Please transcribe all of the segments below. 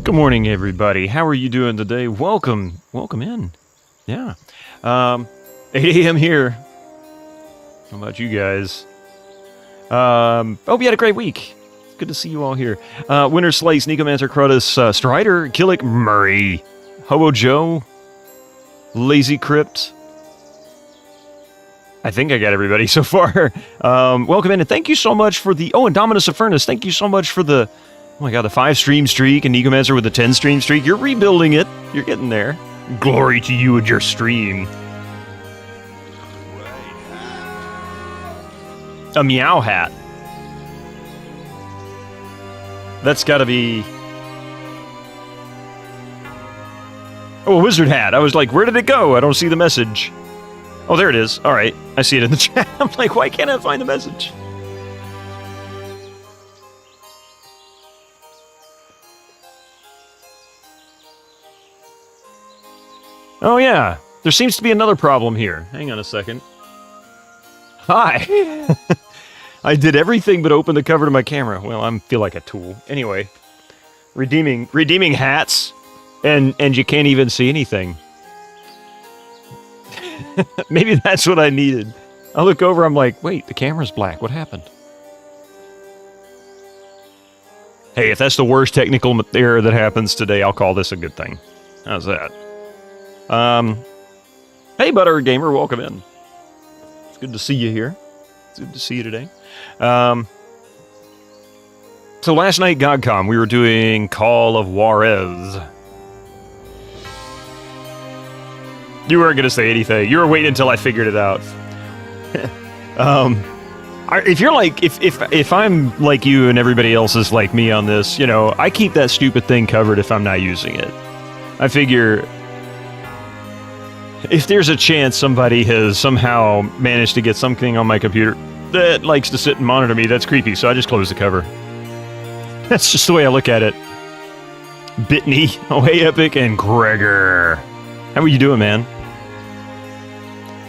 Good morning, everybody. How are you doing today? Welcome in. Yeah. 8 a.m. here. How about you guys? Hope you had a great week. Good to see you all here. Winter Slice, Nicomancer, Crudus, Strider, Killick, Murray, Hobo Joe, Lazy Crypt. I think I got everybody so far. Welcome in, and thank you so much for the... Oh, and Dominus of Furnace, thank you so much for the... Oh my god, the 5-stream streak, and Nicomancer with the 10-stream streak. You're rebuilding it. You're getting there. Glory to you and your stream. A meow hat. That's gotta be... Oh, a wizard hat. I was like, where did it go? I don't see the message. Oh, there it is. Alright, I see it in the chat. I'm like, why can't I find the message? Oh yeah, there seems to be another problem here. Hang on a second. Hi! I did everything but open the cover to my camera. Well, I feel like a tool. Anyway, redeeming hats, and you can't even see anything. Maybe that's what I needed. I look over, I'm like, wait, the camera's black. What happened? Hey, if that's the worst technical error that happens today, I'll call this a good thing. How's that? Hey, Butter Gamer, welcome in. It's good to see you here. It's good to see you today. So last night, GOGCOM, we were doing Call of Juarez. You weren't gonna say anything. You were waiting until I figured it out. If you're like, if I'm like you and everybody else is like me on this, you know, I keep that stupid thing covered if I'm not using it. I figure... if there's a chance somebody has somehow managed to get something on my computer that likes to sit and monitor me, that's creepy, so I just close the cover. That's just the way I look at it. Bitney, oh hey Epic, and Gregor. How are you doing, man?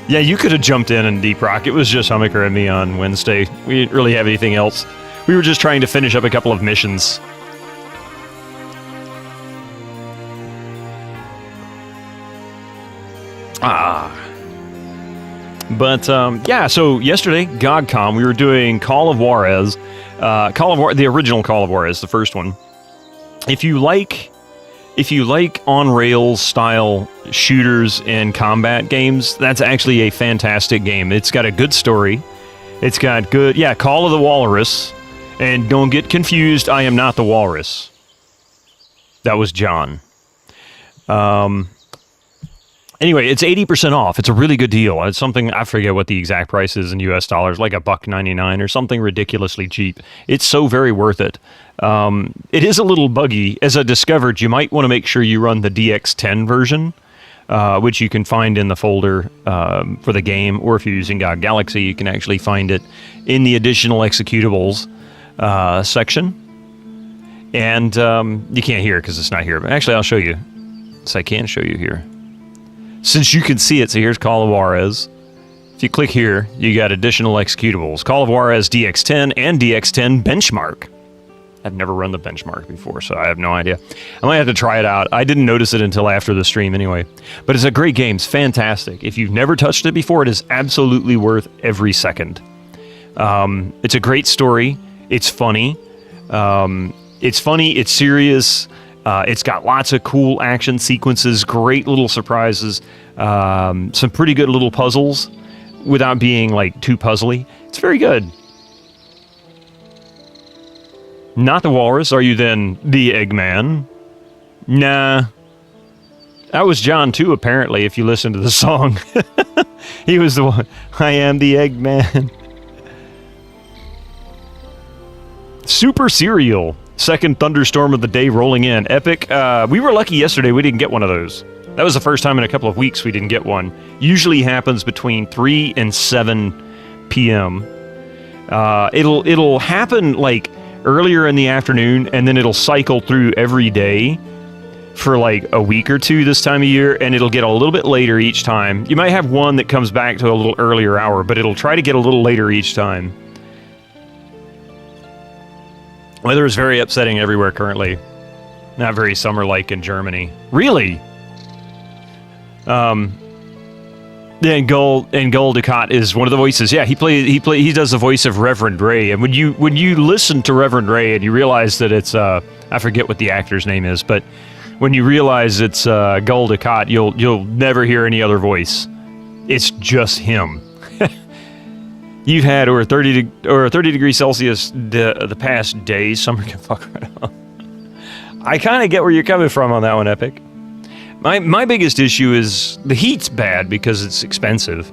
Yeah, you could have jumped in and Deep Rock. It was just Hummiker and me on Wednesday. We didn't really have anything else. We were just trying to finish up a couple of missions. But, yeah, so yesterday, GOGCOM, we were doing Call of Juarez. The original Call of Juarez, the first one. If you like on-rails style shooters and combat games, that's actually a fantastic game. It's got a good story. It's got good... Yeah, Call of the Walrus. And don't get confused, I am not the Walrus. That was John. Anyway, it's 80% off. It's a really good deal. It's something, I forget what the exact price is in US dollars, like $1.99 or something ridiculously cheap. It's so very worth it. It is a little buggy. As I discovered, you might want to make sure you run the DX10 version, which you can find in the folder for the game, or if you're using GOG Galaxy, you can actually find it in the additional executables section. And you can't hear it because it's not here, but actually I'll show you. So I can show you here. Since you can see it, so here's Call of Juarez. If you click here, you got additional executables. Call of Juarez DX10 and DX10 Benchmark. I've never run the Benchmark before, so I have no idea. I might have to try it out. I didn't notice it until after the stream anyway. But it's a great game. It's fantastic. If you've never touched it before, it is absolutely worth every second. It's a great story. It's funny. It's serious. It's got lots of cool action sequences, great little surprises, some pretty good little puzzles without being like too puzzly. It's very good. Not the Walrus. Are you then the Eggman? Nah. That was John too, apparently, if you listen to the song. He was the one. I am the Eggman. Super Cereal. Second thunderstorm of the day rolling in. Epic. We were lucky yesterday we didn't get one of those. That was the first time in a couple of weeks we didn't get one. Usually happens between 3 and 7 p.m. It'll happen like earlier in the afternoon, and then it'll cycle through every day for like a week or two this time of year, and it'll get a little bit later each time. You might have one that comes back to a little earlier hour, but it'll try to get a little later each time. Weather is very upsetting everywhere currently. Not very summer-like in Germany. Really? Yeah, and Gul Dukat is one of the voices. Yeah, he does the voice of Reverend Ray. And when you listen to Reverend Ray and you realize that it's I forget what the actor's name is, but when you realize it's Gul Dukat, you'll never hear any other voice. It's just him. You've had over 30 degrees Celsius the past days. Summer can fuck right off. I kind of get where you're coming from on that one, Epic. My biggest issue is the heat's bad because it's expensive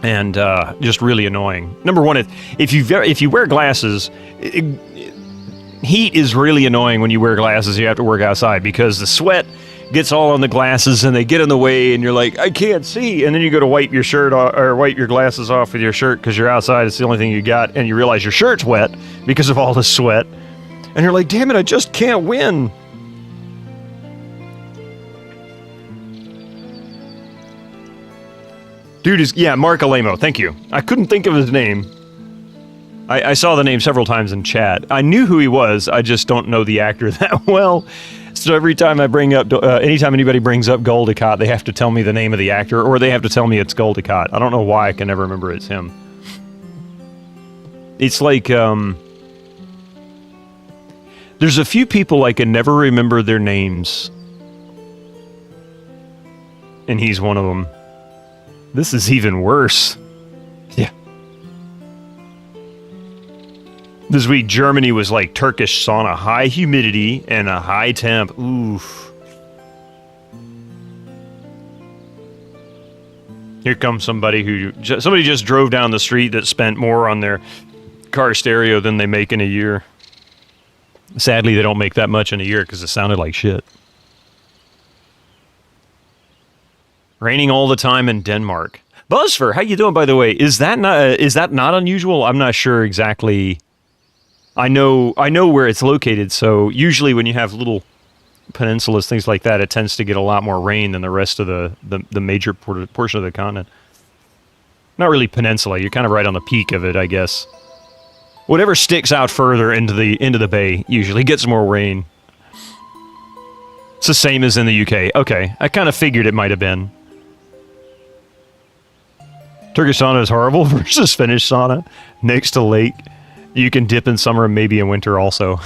and just really annoying. Number one, if you wear glasses, heat is really annoying when you wear glasses. You have to work outside because the sweat gets all on the glasses and they get in the way, and you're like, I can't see. And then you go to wipe your shirt off, or wipe your glasses off with your shirt because you're outside. It's the only thing you got, and you realize your shirt's wet because of all the sweat, and you're like, damn it, I just can't win. Dude is, yeah, Mark Alemo, thank you. I couldn't think of his name. I saw the name several times in chat. I knew who he was, I just don't know the actor that well. So every time I bring up, anytime anybody brings up Gul Dukat, they have to tell me the name of the actor, or they have to tell me it's Gul Dukat. I don't know why, I can never remember it's him. It's like, there's a few people I can never remember their names. And he's one of them. This is even worse. Yeah. This week, Germany was like Turkish sauna. High humidity and a high temp. Oof. Here comes somebody just drove down the street that spent more on their car stereo than they make in a year. Sadly, they don't make that much in a year because it sounded like shit. Raining all the time in Denmark. Buzzfur, how you doing, by the way? Is that not unusual? I'm not sure exactly. I know where it's located, so usually when you have little peninsulas, things like that, it tends to get a lot more rain than the rest of the major portion of the continent. Not really peninsula, you're kind of right on the peak of it, I guess. Whatever sticks out further into the bay usually gets more rain. It's the same as in the UK. Okay, I kind of figured it might have been. Turkish sauna is horrible versus Finnish sauna. Next to lake. You can dip in summer and maybe in winter also.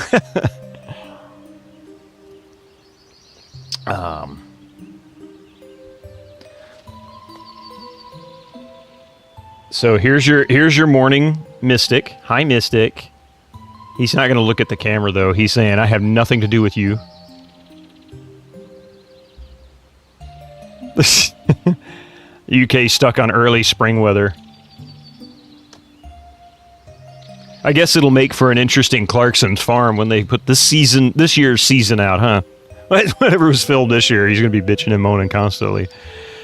So here's your morning Mystic. Hi, Mystic. He's not going to look at the camera, though. He's saying, I have nothing to do with you. UK stuck on early spring weather. I guess it'll make for an interesting Clarkson's farm when they put this year's season out, huh? Whatever was filmed this year, he's going to be bitching and moaning constantly.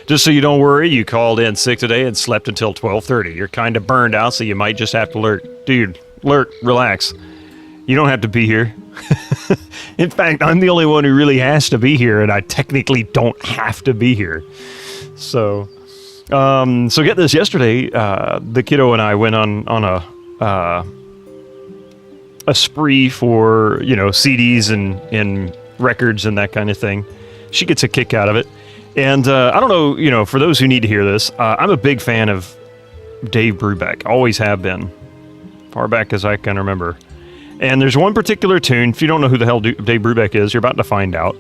Just so you don't worry, you called in sick today and slept until 12:30. You're kind of burned out, so you might just have to lurk. Dude, lurk, relax. You don't have to be here. In fact, I'm the only one who really has to be here, and I technically don't have to be here. So get this. Yesterday, the kiddo and I went on a spree for, CDs and records and that kind of thing. She gets a kick out of it. And I don't know, for those who need to hear this, I'm a big fan of Dave Brubeck. Always have been. Far back as I can remember. And there's one particular tune. If you don't know who the hell Dave Brubeck is, you're about to find out.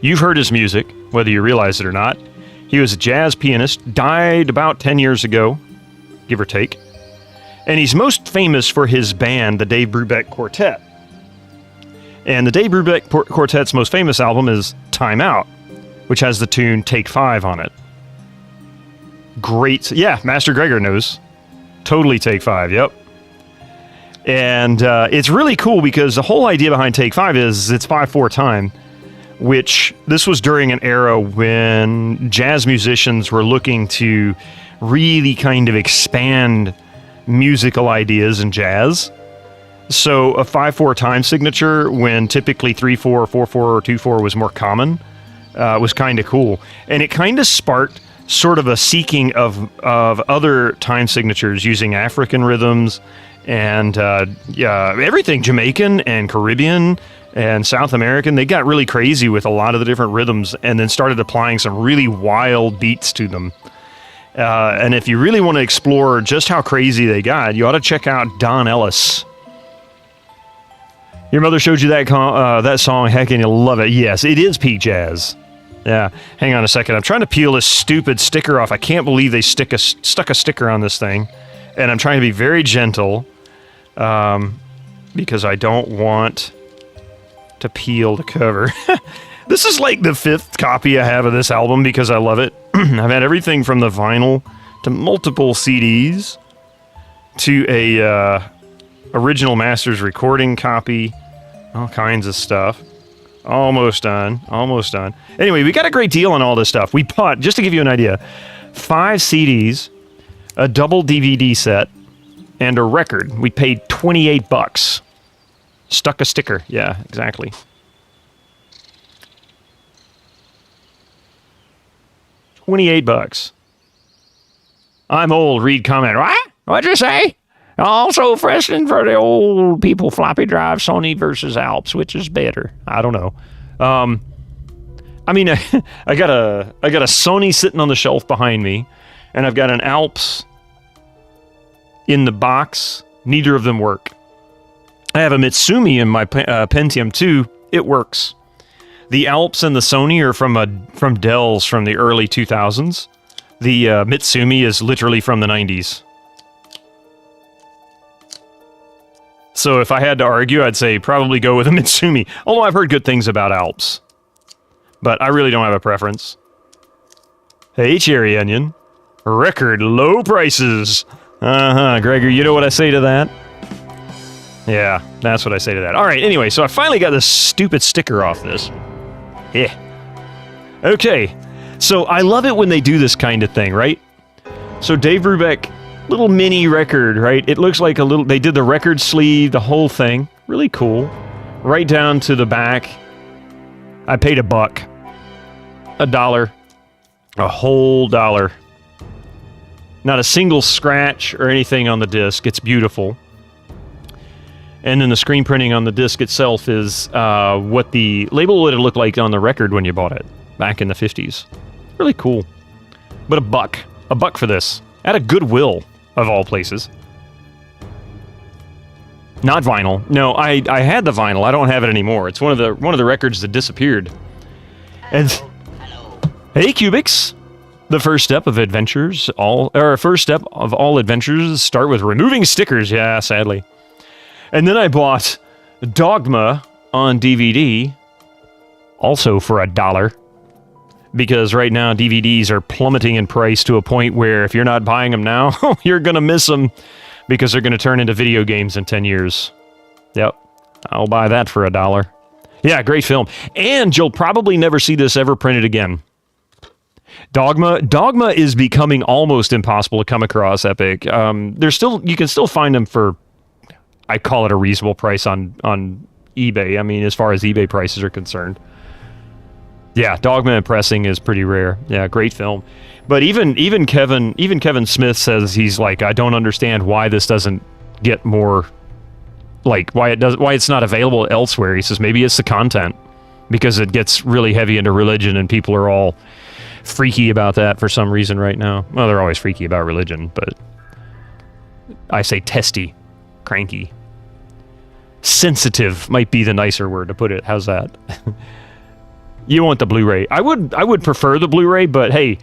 You've heard his music, whether you realize it or not. He was a jazz pianist, died about 10 years ago, give or take. And he's most famous for his band, the Dave Brubeck Quartet. And the Dave Brubeck Quartet's most famous album is Time Out, which has the tune Take 5 on it. Great. Yeah, Master Gregor knows. Totally Take 5, yep. And it's really cool because the whole idea behind Take 5 is it's 5/4 time, which this was during an era when jazz musicians were looking to really kind of expand musical ideas in jazz. So a 5/4 time signature, when typically 3/4, 4/4, or 2/4 was more common, was kind of cool. And it kind of sparked sort of a seeking of other time signatures using African rhythms and everything, Jamaican and Caribbean and South American, they got really crazy with a lot of the different rhythms and then started applying some really wild beats to them. And if you really want to explore just how crazy they got, you ought to check out Don Ellis. Your mother showed you that song, heck, and you'll love it. Yes, it is peak jazz. Yeah, hang on a second. I'm trying to peel this stupid sticker off. I can't believe they stuck a sticker on this thing. And I'm trying to be very gentle because I don't want to peel the cover. This is like the 5th copy I have of this album because I love it. I've had everything from the vinyl to multiple CDs to a original master's recording copy, all kinds of stuff. Almost done. Anyway, we got a great deal on all this stuff. We bought, just to give you an idea, 5 CDs, a double DVD set, and a record. We paid $28. Stuck a sticker. Yeah, exactly. $28. I'm old. Read comment. What? What'd you say? Also freshman for the old people. Floppy drive, Sony versus Alps. Which is better? I don't know. I mean, I got a Sony sitting on the shelf behind me, and I've got an Alps in the box. Neither of them work. I have a Mitsumi in my Pentium 2. It works. The Alps and the Sony are from Dell's from the early 2000s. The Mitsumi is literally from the 90s. So if I had to argue, I'd say probably go with a Mitsumi. Although I've heard good things about Alps. But I really don't have a preference. Hey, Cherry Onion. Record low prices. Gregor, you know what I say to that? Yeah, that's what I say to that. All right, anyway, so I finally got this stupid sticker off this. Yeah. Okay, so I love it when they do this kind of thing, right? So Dave Brubeck, little mini record, right? It looks like they did the record sleeve, the whole thing. Really cool. Right down to the back. I paid $1. $1. A whole $1. Not a single scratch or anything on the disc. It's beautiful. And then the screen printing on the disc itself is what the label would have looked like on the record when you bought it back in the 50s. Really cool. But $1. $1 for this. At a Goodwill, of all places. Not vinyl. No, I had the vinyl. I don't have it anymore. It's one of the records that disappeared. And hey, Cubics. The first step of all adventures start with removing stickers. Yeah, sadly. And then I bought Dogma on DVD, also for $1, because right now DVDs are plummeting in price to a point where if you're not buying them now, you're going to miss them because they're going to turn into video games in 10 years. Yep, I'll buy that for $1. Yeah, great film. And you'll probably never see this ever printed again. Dogma is becoming almost impossible to come across, Epic. You can still find them for, I call it a reasonable price on eBay. I mean, as far as eBay prices are concerned. Yeah, Dogma and pressing is pretty rare. Yeah, great film. But even Kevin Smith says he's like, I don't understand why this doesn't get more, like why it's not available elsewhere. He says maybe it's the content, because it gets really heavy into religion and people are all freaky about that for some reason right now. Well, they're always freaky about religion, but I say testy, cranky. Sensitive might be the nicer word to put it. How's that? You want the Blu-ray. I would prefer the Blu-ray, but hey,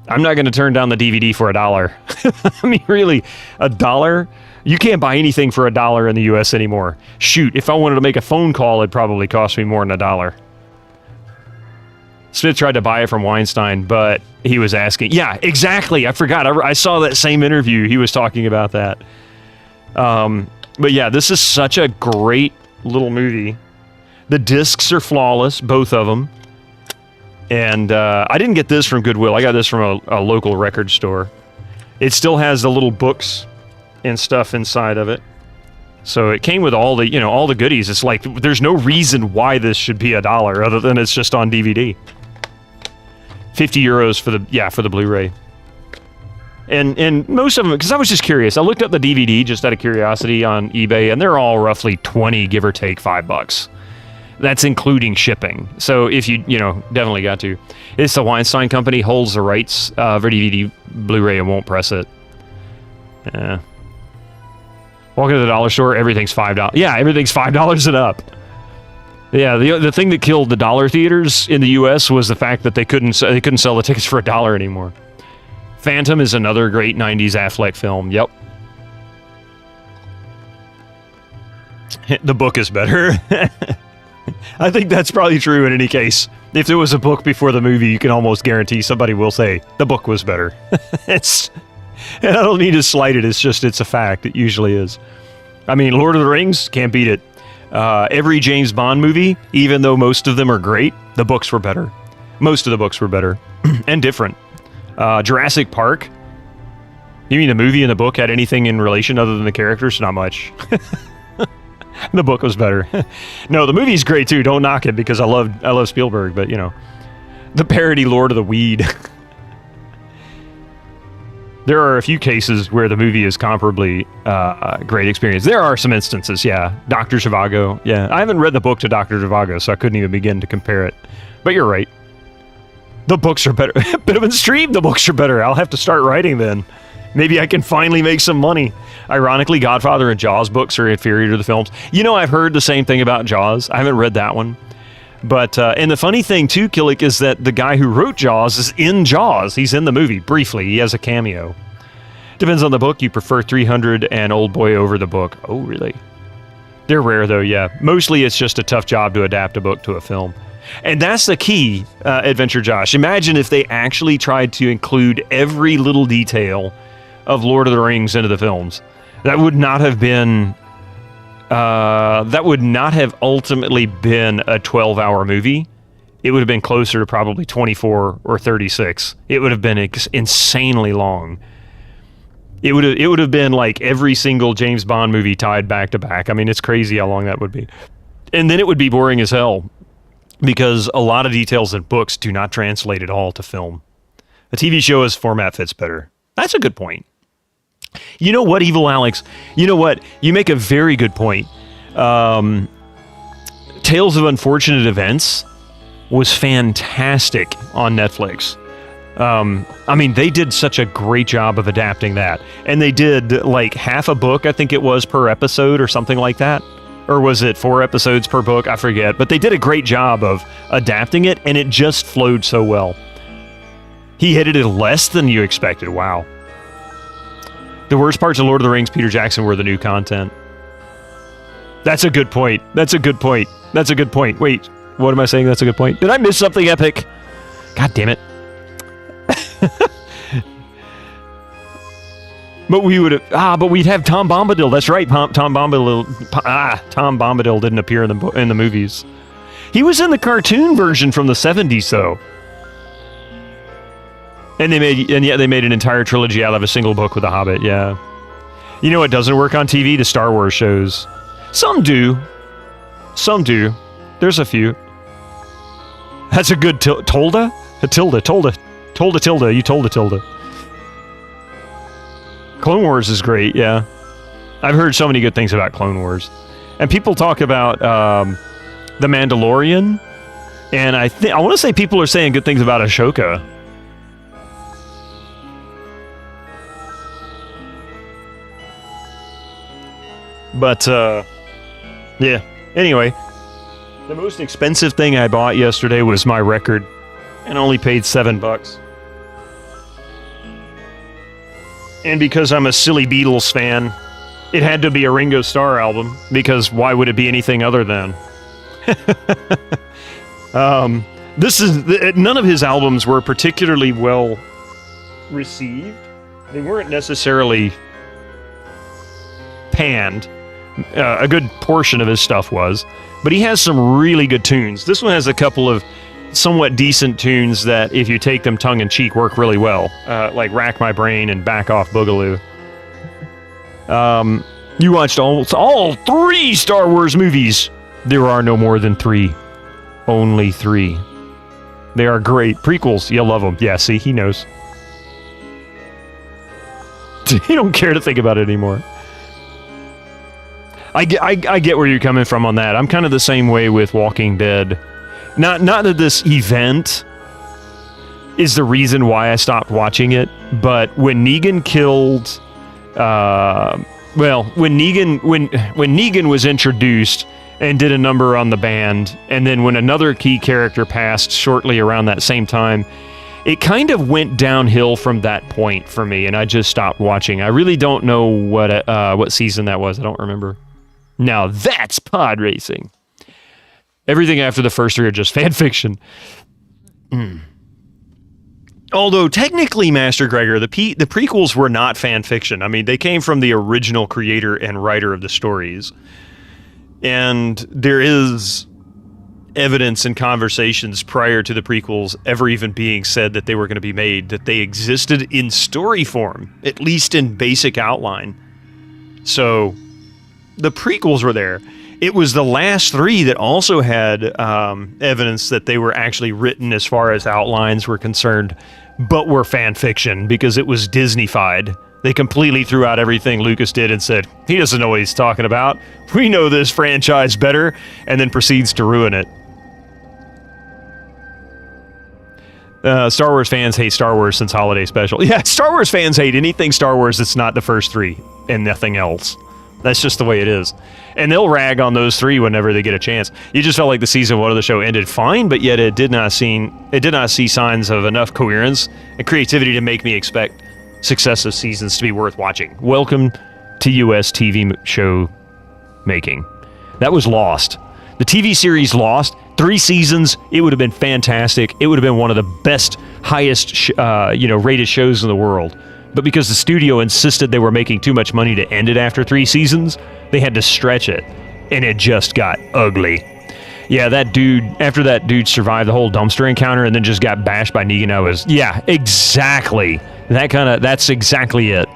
I'm not going to turn down the DVD for $1. I mean, really, $1? You can't buy anything for $1 in the US anymore. Shoot, if I wanted to make a phone call, it'd probably cost me more than $1. Smith tried to buy it from Weinstein, but he was asking. Yeah, exactly. I forgot. I saw that same interview. He was talking about that. But yeah, this is such a great little movie. The discs are flawless, both of them. And I didn't get this from Goodwill. I got this from a local record store. It still has the little books and stuff inside of it. So it came with all the goodies. It's like there's no reason why this should be $1 other than it's just on DVD. 50 euros for the Blu-ray. And most of them, because I was just curious. I looked up the DVD just out of curiosity on eBay, and they're all roughly 20, give or take $5. That's including shipping. So if you definitely got to. It's the Weinstein Company holds the rights for DVD, Blu-ray, and won't press it. Yeah. Walk into the dollar store, everything's $5. Yeah, everything's $5 and up. Yeah, the thing that killed the dollar theaters in the U.S. was the fact that they couldn't sell the tickets for $1 anymore. Phantom is another great 90s Affleck film. Yep. The book is better. I think that's probably true in any case. If there was a book before the movie, you can almost guarantee somebody will say, the book was better. And I don't need to slight it, it's a fact. It usually is. I mean, Lord of the Rings, can't beat it. Every James Bond movie, even though most of them are great, the books were better. Most of the books were better. And different. Jurassic Park. You mean the movie and the book had anything in relation other than the characters? Not much. The book was better. No, the movie's great too. Don't knock it because I love Spielberg, but the parody Lord of the Weed. There are a few cases where the movie is comparably great experience. There are some instances, yeah. Dr. Zhivago, yeah. I haven't read the book to Dr. Zhivago, so I couldn't even begin to compare it. But you're right. The books are better. Bit of a stream, the books are better. I'll have to start writing then. Maybe I can finally make some money. Ironically, Godfather and Jaws books are inferior to the films. I've heard the same thing about Jaws. I haven't read that one. But, and the funny thing too, Killick, is that the guy who wrote Jaws is in Jaws. He's in the movie, briefly. He has a cameo. Depends on the book. You prefer 300 and Old Boy over the book. Oh, really? They're rare, though, yeah. Mostly it's just a tough job to adapt a book to a film. And that's the key, Adventure Josh. Imagine if they actually tried to include every little detail of Lord of the Rings into the films. That would not have been... that would not have ultimately been a 12-hour movie. It would have been closer to probably 24 or 36. It would have been insanely long. It would have been like every single James Bond movie tied back to back. I mean, it's crazy how long that would be. And then it would be boring as hell because a lot of details in books do not translate at all to film. A TV show as format fits better. That's a good point. You know what, Evil Alex? You know what? You make a very good point. Tales of Unfortunate Events was fantastic on Netflix. I mean, they did such a great job of adapting that. And they did like half a book, I think it was, per episode or something like that. Or was it 4 episodes per book? I forget. But they did a great job of adapting it, and it just flowed so well. He hit it less than you expected. Wow. The worst parts of Lord of the Rings, Peter Jackson, were the new content. That's a good point. That's a good point. That's a good point. Wait, what am I saying? That's a good point. Did I miss something epic? God damn it. But we would have, but we'd have Tom Bombadil. That's right, Tom Bombadil didn't appear in the movies. He was in the cartoon version from the 70s, though. And they made an entire trilogy out of a single book with The Hobbit. Yeah. You know what doesn't work on TV? The Star Wars shows. Some do. Some do. There's a few. That's a good Tilda. You told a Tilda. Clone Wars is great, yeah. I've heard so many good things about Clone Wars. And people talk about The Mandalorian, and I want to say people are saying good things about Ashoka. But, yeah. Anyway, the most expensive thing I bought yesterday was my record, and only paid $7. And because I'm a silly Beatles fan, it had to be a Ringo Starr album, because why would it be anything other than? None of his albums were particularly well received. They weren't necessarily panned. A good portion of his stuff was, but he has some really good tunes. This one has a couple of somewhat decent tunes that, if you take them tongue-in-cheek, work really well, like Rack My Brain and Back Off Boogaloo. You watched all 3 Star Wars movies. There are no more than 3. Only 3. They are great. Prequels, you'll love them. Yeah, see, he knows. He don't care to think about it anymore. I get where you're coming from on that. I'm kind of the same way with Walking Dead. Not that this event is the reason why I stopped watching it, but when Negan killed, when Negan was introduced and did a number on the band, and then when another key character passed shortly around that same time, it kind of went downhill from that point for me, and I just stopped watching. I really don't know what season that was. I don't remember. Now that's pod racing. Everything after the first 3 are just fan fiction. Although technically, Master Gregor, the prequels were not fan fiction. I mean, they came from the original creator and writer of the stories. And there is evidence and conversations prior to the prequels ever even being said that they were going to be made, that they existed in story form, at least in basic outline. So the prequels were there. It was the last 3 that also had evidence that they were actually written as far as outlines were concerned, but were fan fiction because it was Disney-fied. They completely threw out everything Lucas did and said, he doesn't know what he's talking about. We know this franchise better, and then proceeds to ruin it. Star Wars fans hate Star Wars since Holiday Special. Yeah, Star Wars fans hate anything Star Wars that's not the first 3 and nothing else. That's just the way it is. And they'll rag on those 3 whenever they get a chance. You just felt like the season 1 of the show ended fine, but yet it did not see signs of enough coherence and creativity to make me expect successive seasons to be worth watching. Welcome to US TV show making. That was Lost. The TV series Lost, 3 seasons, it would have been fantastic. It would have been one of the best, highest rated shows in the world. But because the studio insisted they were making too much money to end it after 3 seasons, they had to stretch it, and it just got ugly. Yeah, after that dude survived the whole dumpster encounter and then just got bashed by Negan, yeah, exactly. That's exactly it.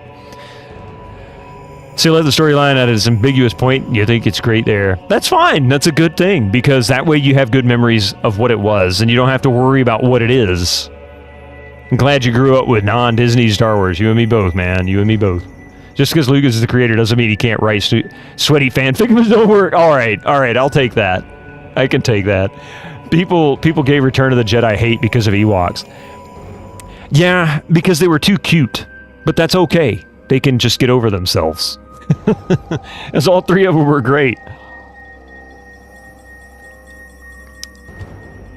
So you let the storyline at its ambiguous point, you think it's great there. That's fine, that's a good thing, because that way you have good memories of what it was, and you don't have to worry about what it is. I'm glad you grew up with non-Disney Star Wars. You and me both, man. You and me both. Just because Lucas is the creator doesn't mean he can't write sweaty fanfic. Don't work. All right. I'll take that. I can take that. People gave Return of the Jedi hate because of Ewoks. Yeah, because they were too cute. But that's okay. They can just get over themselves. As all 3 of them were great.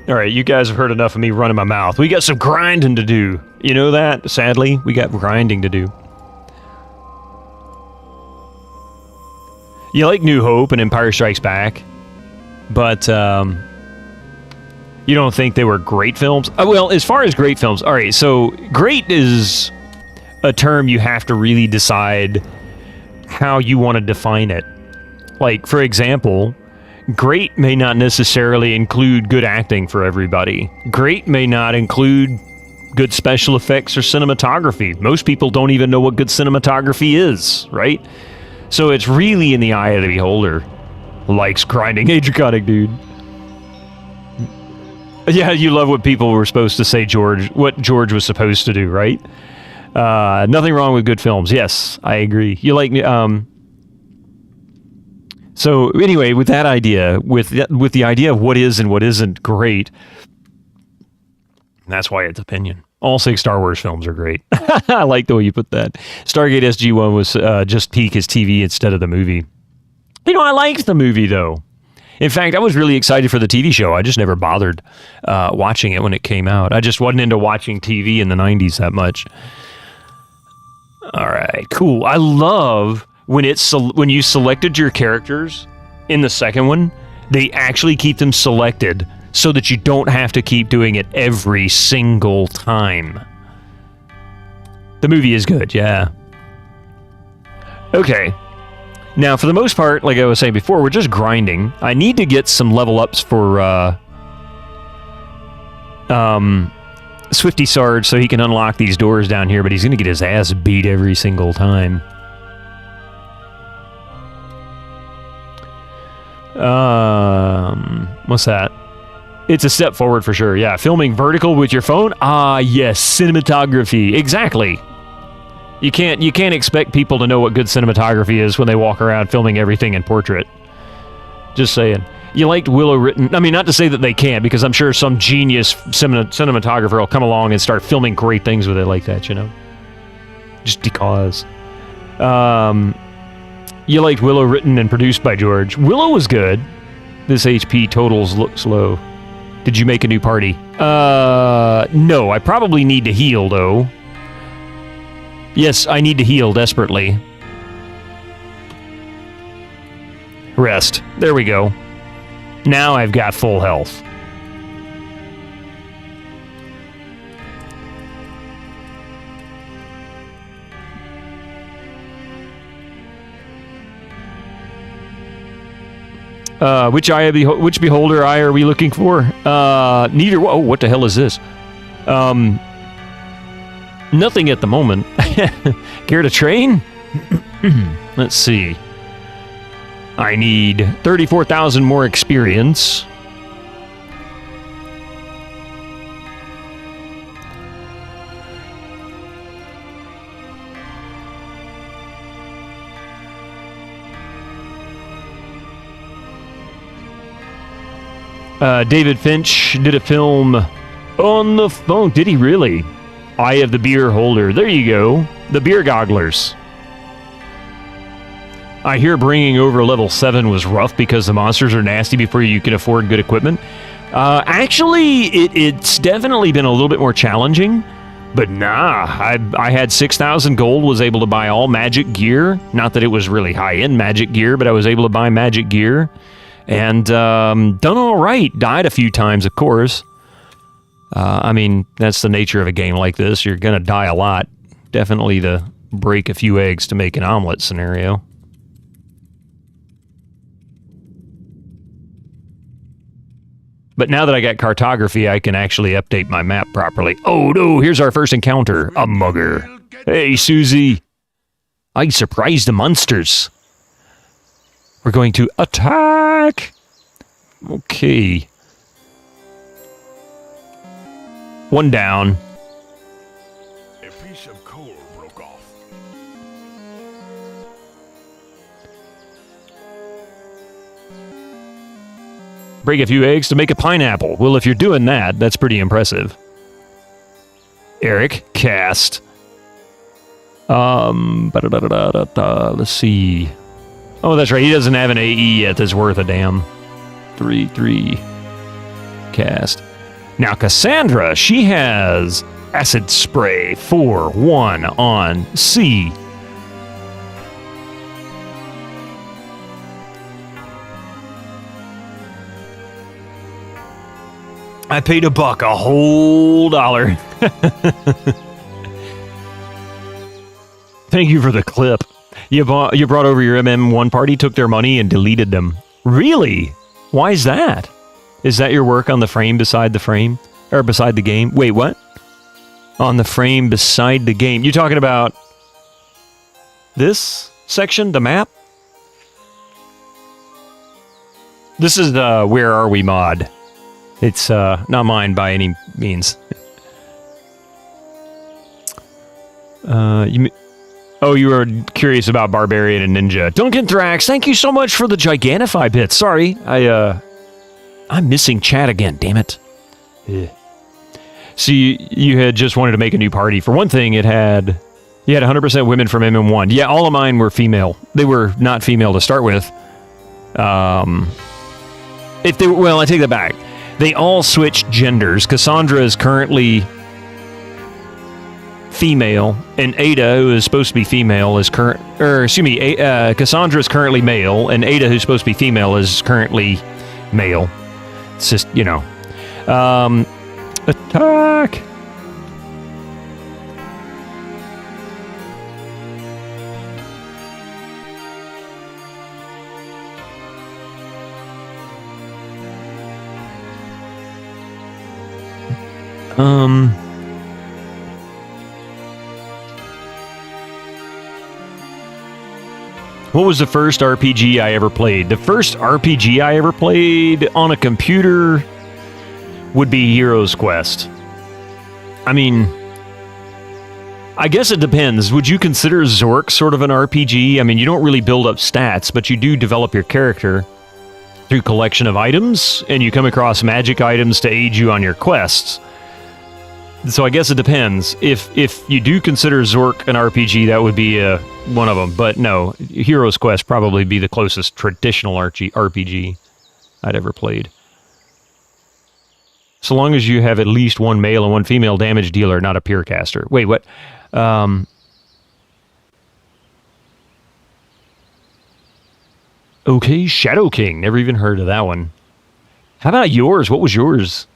All right, you guys have heard enough of me running my mouth. We got some grinding to do. You know that? Sadly, we got grinding to do. You like New Hope and Empire Strikes Back, but you don't think they were great films? Well, as far as great films, all right, so great is a term you have to really decide how you want to define it. Like, for example, great may not necessarily include good acting for everybody. Great may not include good special effects or cinematography. Most people don't even know what good cinematography is, right? So it's really in the eye of the beholder. Likes grinding Adriatic, dude. Yeah, you love what people were supposed to say, what George was supposed to do, right? Nothing wrong with good films. Yes, I agree. You like... So anyway, with that idea, with the idea of what is and what isn't great, that's why it's opinion. All 6 Star Wars films are great. I like the way you put that. Stargate SG-1 was just peak as TV instead of the movie. I liked the movie, though. In fact, I was really excited for the TV show. I just never bothered watching it when it came out. I just wasn't into watching TV in the 90s that much. All right, cool. I love... when you selected your characters in the second one, they actually keep them selected so that you don't have to keep doing it every single time. The movie is good, yeah. Okay. Now, for the most part, like I was saying before, we're just grinding. I need to get some level ups for Swifty Sarge so he can unlock these doors down here, but he's going to get his ass beat every single time. What's that? It's a step forward for sure. Yeah, filming vertical with your phone. Ah, yes, cinematography. Exactly. You can't expect people to know what good cinematography is when they walk around filming everything in portrait. Just saying. You liked Willow Written. I mean, not to say that they can't, because I'm sure some genius cinematographer will come along and start filming great things with it like that, you know? Just because. You liked Willow Written and produced by George. Willow was good. This HP totals looks low. Did you make a new party? No. I probably need to heal, though. Yes, I need to heal desperately. Rest. There we go. Now I've got full health. Which beholder eye are we looking for? Neither. Whoa, what the hell is this? Nothing at the moment. Care to train? Let's see. I need 34,000 more experience. David Finch did a film on the phone. Did he really? Eye of the Beer Holder. There you go. The Beer Gogglers. I hear bringing over level 7 was rough because the monsters are nasty before you can afford good equipment. Actually, it's definitely been a little bit more challenging. But nah, I had 6,000 gold, was able to buy all magic gear. Not that it was really high-end magic gear, but I was able to buy magic gear. And done all right. Died a few times, of course. I mean, that's the nature of a game like this. You're going to die a lot. Definitely the break a few eggs to make an omelet scenario. But now that I got cartography, I can actually update my map properly. Oh no, here's our first encounter. A mugger. Hey, Susie. I surprised the monsters. We're going to attack. Okay. One down. A piece of coal broke off. Break a few eggs to make a pineapple. Well, if you're doing that, that's pretty impressive. Eric, cast. Let's see. Oh, that's right. He doesn't have an AE yet that's worth a damn. 3 cast. Now, Cassandra, she has Acid Spray 4-1 on C. I paid $1, a whole $1. Thank you for the clip. You brought over your MM1 party, took their money, and deleted them. Really? Why is that? Is that your work on the frame beside the frame? Or beside the game? Wait, what? On the frame beside the game. You talking about this section, the map? This is the Where Are We mod. It's not mine by any means. You were curious about Barbarian and Ninja. Duncan Thrax, thank you so much for the Gigantify bits. Sorry, I'm missing chat again, damn it. Yeah. See, you had just wanted to make a new party. For one thing, you had 100% women from MM1. Yeah, all of mine were female. They were not female to start with. If they were, well, I take that back. They all switched genders. Cassandra is currently female, and Ada, who is supposed to be female, is Cassandra is currently male, and Ada, who's supposed to be female, is currently male. It's just, you know. Attack! What was the first RPG I ever played? The first RPG I ever played on a computer would be Heroes Quest. I mean, I guess it depends. Would you consider Zork sort of an RPG? I mean, you don't really build up stats, but you do develop your character through collection of items, and you come across magic items to aid you on your quests. So I guess it depends. If you do consider Zork an RPG, that would be one of them. But no, Hero's Quest probably be the closest traditional RPG I'd ever played. So long as you have at least one male and one female damage dealer, not a peer caster. Wait, what? Okay, Shadow King. Never even heard of that one. How about yours? What was yours?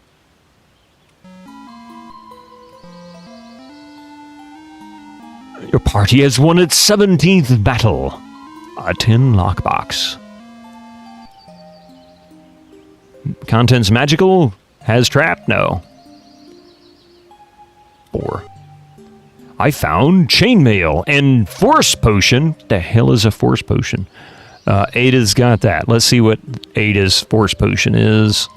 Your party has won its 17th battle. A tin lockbox. Contents magical? Has trap? No. 4. I found chainmail and force potion. The hell is a force potion? Ada's got that. Let's see what Ada's force potion is.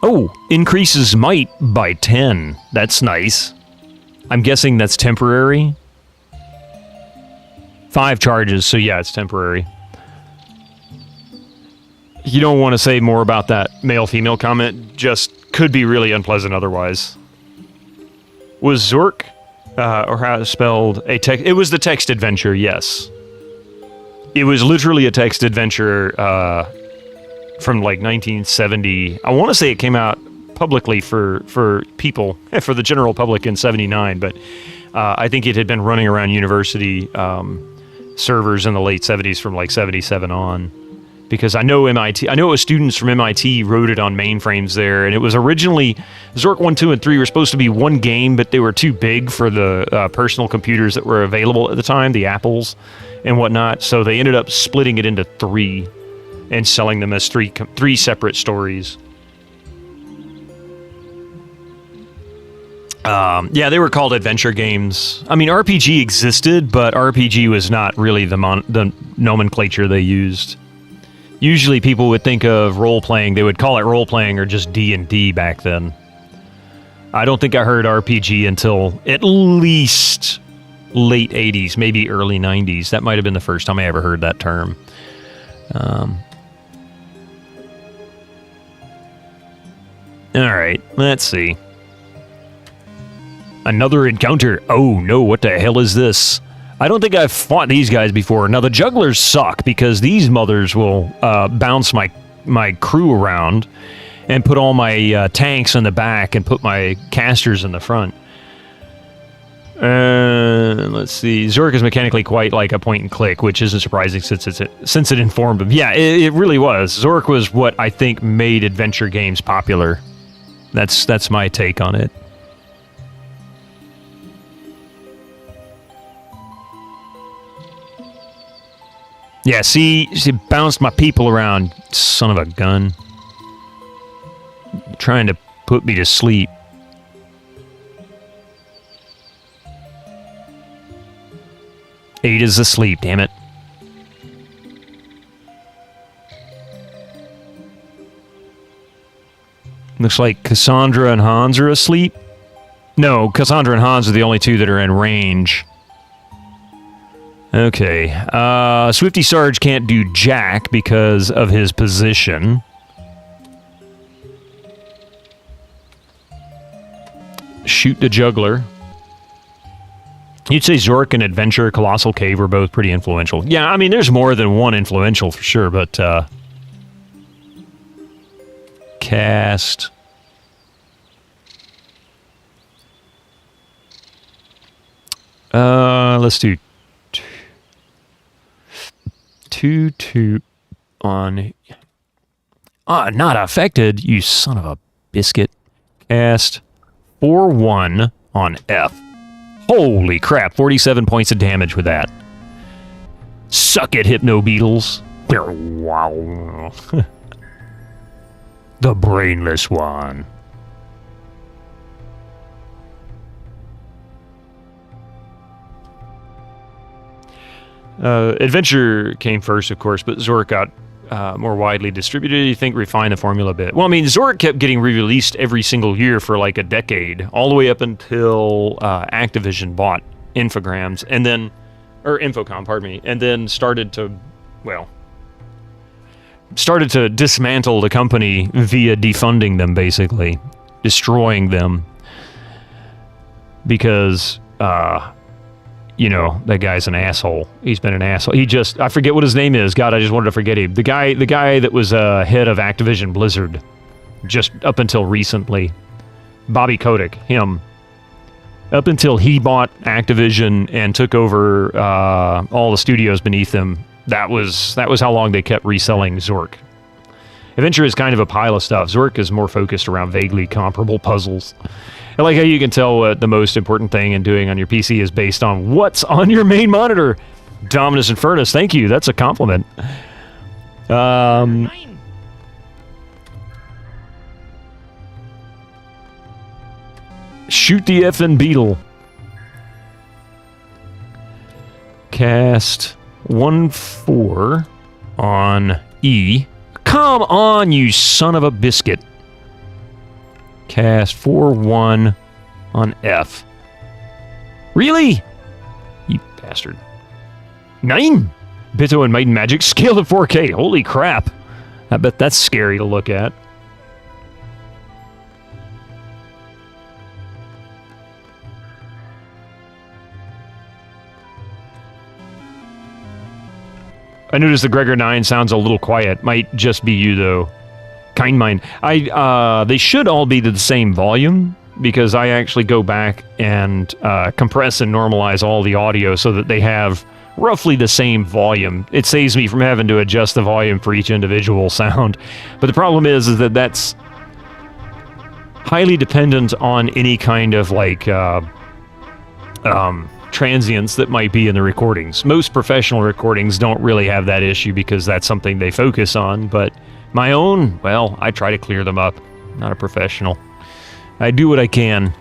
Oh, increases might by 10. That's nice. I'm guessing that's temporary. 5 charges, so yeah, it's temporary. You don't want to say more about that male-female comment. Just could be really unpleasant otherwise. Was Zork, or how it's spelled, a text? It was the text adventure, yes. It was literally a text adventure from like 1970. I want to say it came out publicly for people, for the general public in 79, but I think it had been running around university servers in the late 70s from like 77 on. Because I know MIT, I know it was students from MIT wrote it on mainframes there, and it was originally, Zork 1, 2, and 3 were supposed to be one game, but they were too big for the personal computers that were available at the time, the Apples and whatnot, so they ended up splitting it into 3 and selling them as three separate stories. Yeah, they were called adventure games. I mean, RPG existed, but RPG was not really the nomenclature they used. Usually people would think of role-playing, they would call it role-playing or just D&D back then. I don't think I heard RPG until at least late 80s, maybe early 90s. That might have been the first time I ever heard that term. Alright, let's see. Another encounter. Oh no, what the hell is this? I don't think I've fought these guys before. Now, the jugglers suck because these mothers will bounce my crew around and put all my tanks in the back and put my casters in the front. Let's see. Zork is mechanically quite like a point and click, which isn't surprising since it informed him. Yeah, it really was. Zork was what I think made adventure games popular. That's my take on it. Yeah, see, she bounced my people around, son of a gun. Trying to put me to sleep. Ada's asleep, damn it. Looks like Cassandra and Hans are asleep. No, Cassandra and Hans are the only two that are in range. Okay, Swifty Sarge can't do jack because of his position. Shoot the juggler. You'd say Zork and Adventure, Colossal Cave were both pretty influential. Yeah, I mean, there's more than one influential for sure, but, cast. Let's do 2 on... not affected, you son of a biscuit. Cast 4-1 on F. Holy crap, 47 points of damage with that. Suck it, Hypno Beetles. Wow. The brainless one. Adventure came first, of course, but Zork got more widely distributed? You think refine the formula a bit? Well, I mean, Zork kept getting re-released every single year for like a decade, all the way up until Activision bought Infogrames, and then, or Infocom, pardon me, and then started to dismantle the company via defunding them, basically destroying them, because you know, that guy's an asshole. He's been an asshole. I forget what his name is. God, I just wanted to forget him. The guy that was head of Activision Blizzard just up until recently. Bobby Kotick, him. Up until he bought Activision and took over all the studios beneath him, that was how long they kept reselling Zork. Adventure is kind of a pile of stuff. Zork is more focused around vaguely comparable puzzles. I like how you can tell what the most important thing in doing on your PC is based on what's on your main monitor. Dominus Infernus, thank you. That's a compliment. Shoot the effing beetle. Cast 1/4 on E. Come on, you son of a biscuit. Cast 4/1 on F. Really? You bastard. 9! Bitto and Maiden Magic scaled to 4K. Holy crap. I bet that's scary to look at. I noticed the Gregor 9 sounds a little quiet. Might just be you, though. Kind mind. They should all be to the same volume, because I actually go back and compress and normalize all the audio so that they have roughly the same volume. It saves me from having to adjust the volume for each individual sound. But the problem is that that's highly dependent on any kind of like transients that might be in the recordings. Most professional recordings don't really have that issue because that's something they focus on, but my own, well, I try to clear them up. Not a professional. I do what I can.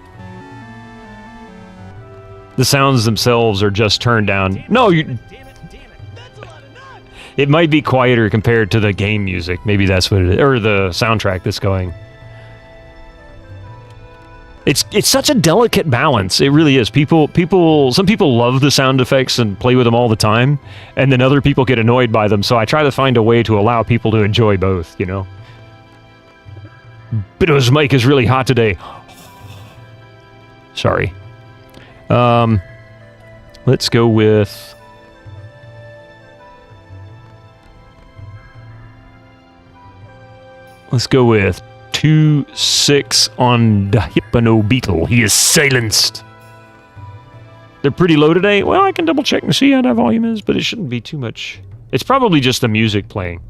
The sounds themselves are just turned down. No, you... It might be quieter compared to the game music. Maybe that's what it is. Or the soundtrack that's going. It's such a delicate balance. It really is. Some people love the sound effects and play with them all the time, and then other people get annoyed by them. So I try to find a way to allow people to enjoy both, you know. Bitto's mic is really hot today. Sorry. Let's go with... Let's go with 2-6 on the Hypno Beetle. He is silenced. They're pretty low today. Well, I can double check and see how that volume is, but it shouldn't be too much. It's probably just the music playing.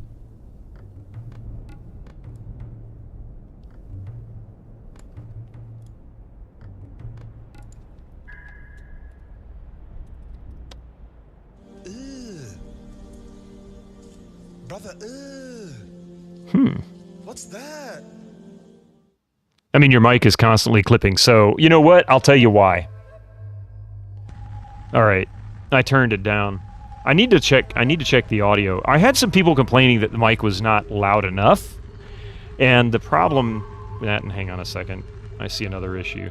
Brother, what's that? I mean, your mic is constantly clipping, so you know what? I'll tell you why. All right, I turned it down. I need to check the audio. I had some people complaining that the mic was not loud enough, and the problem with that. And hang on a second, I see another issue.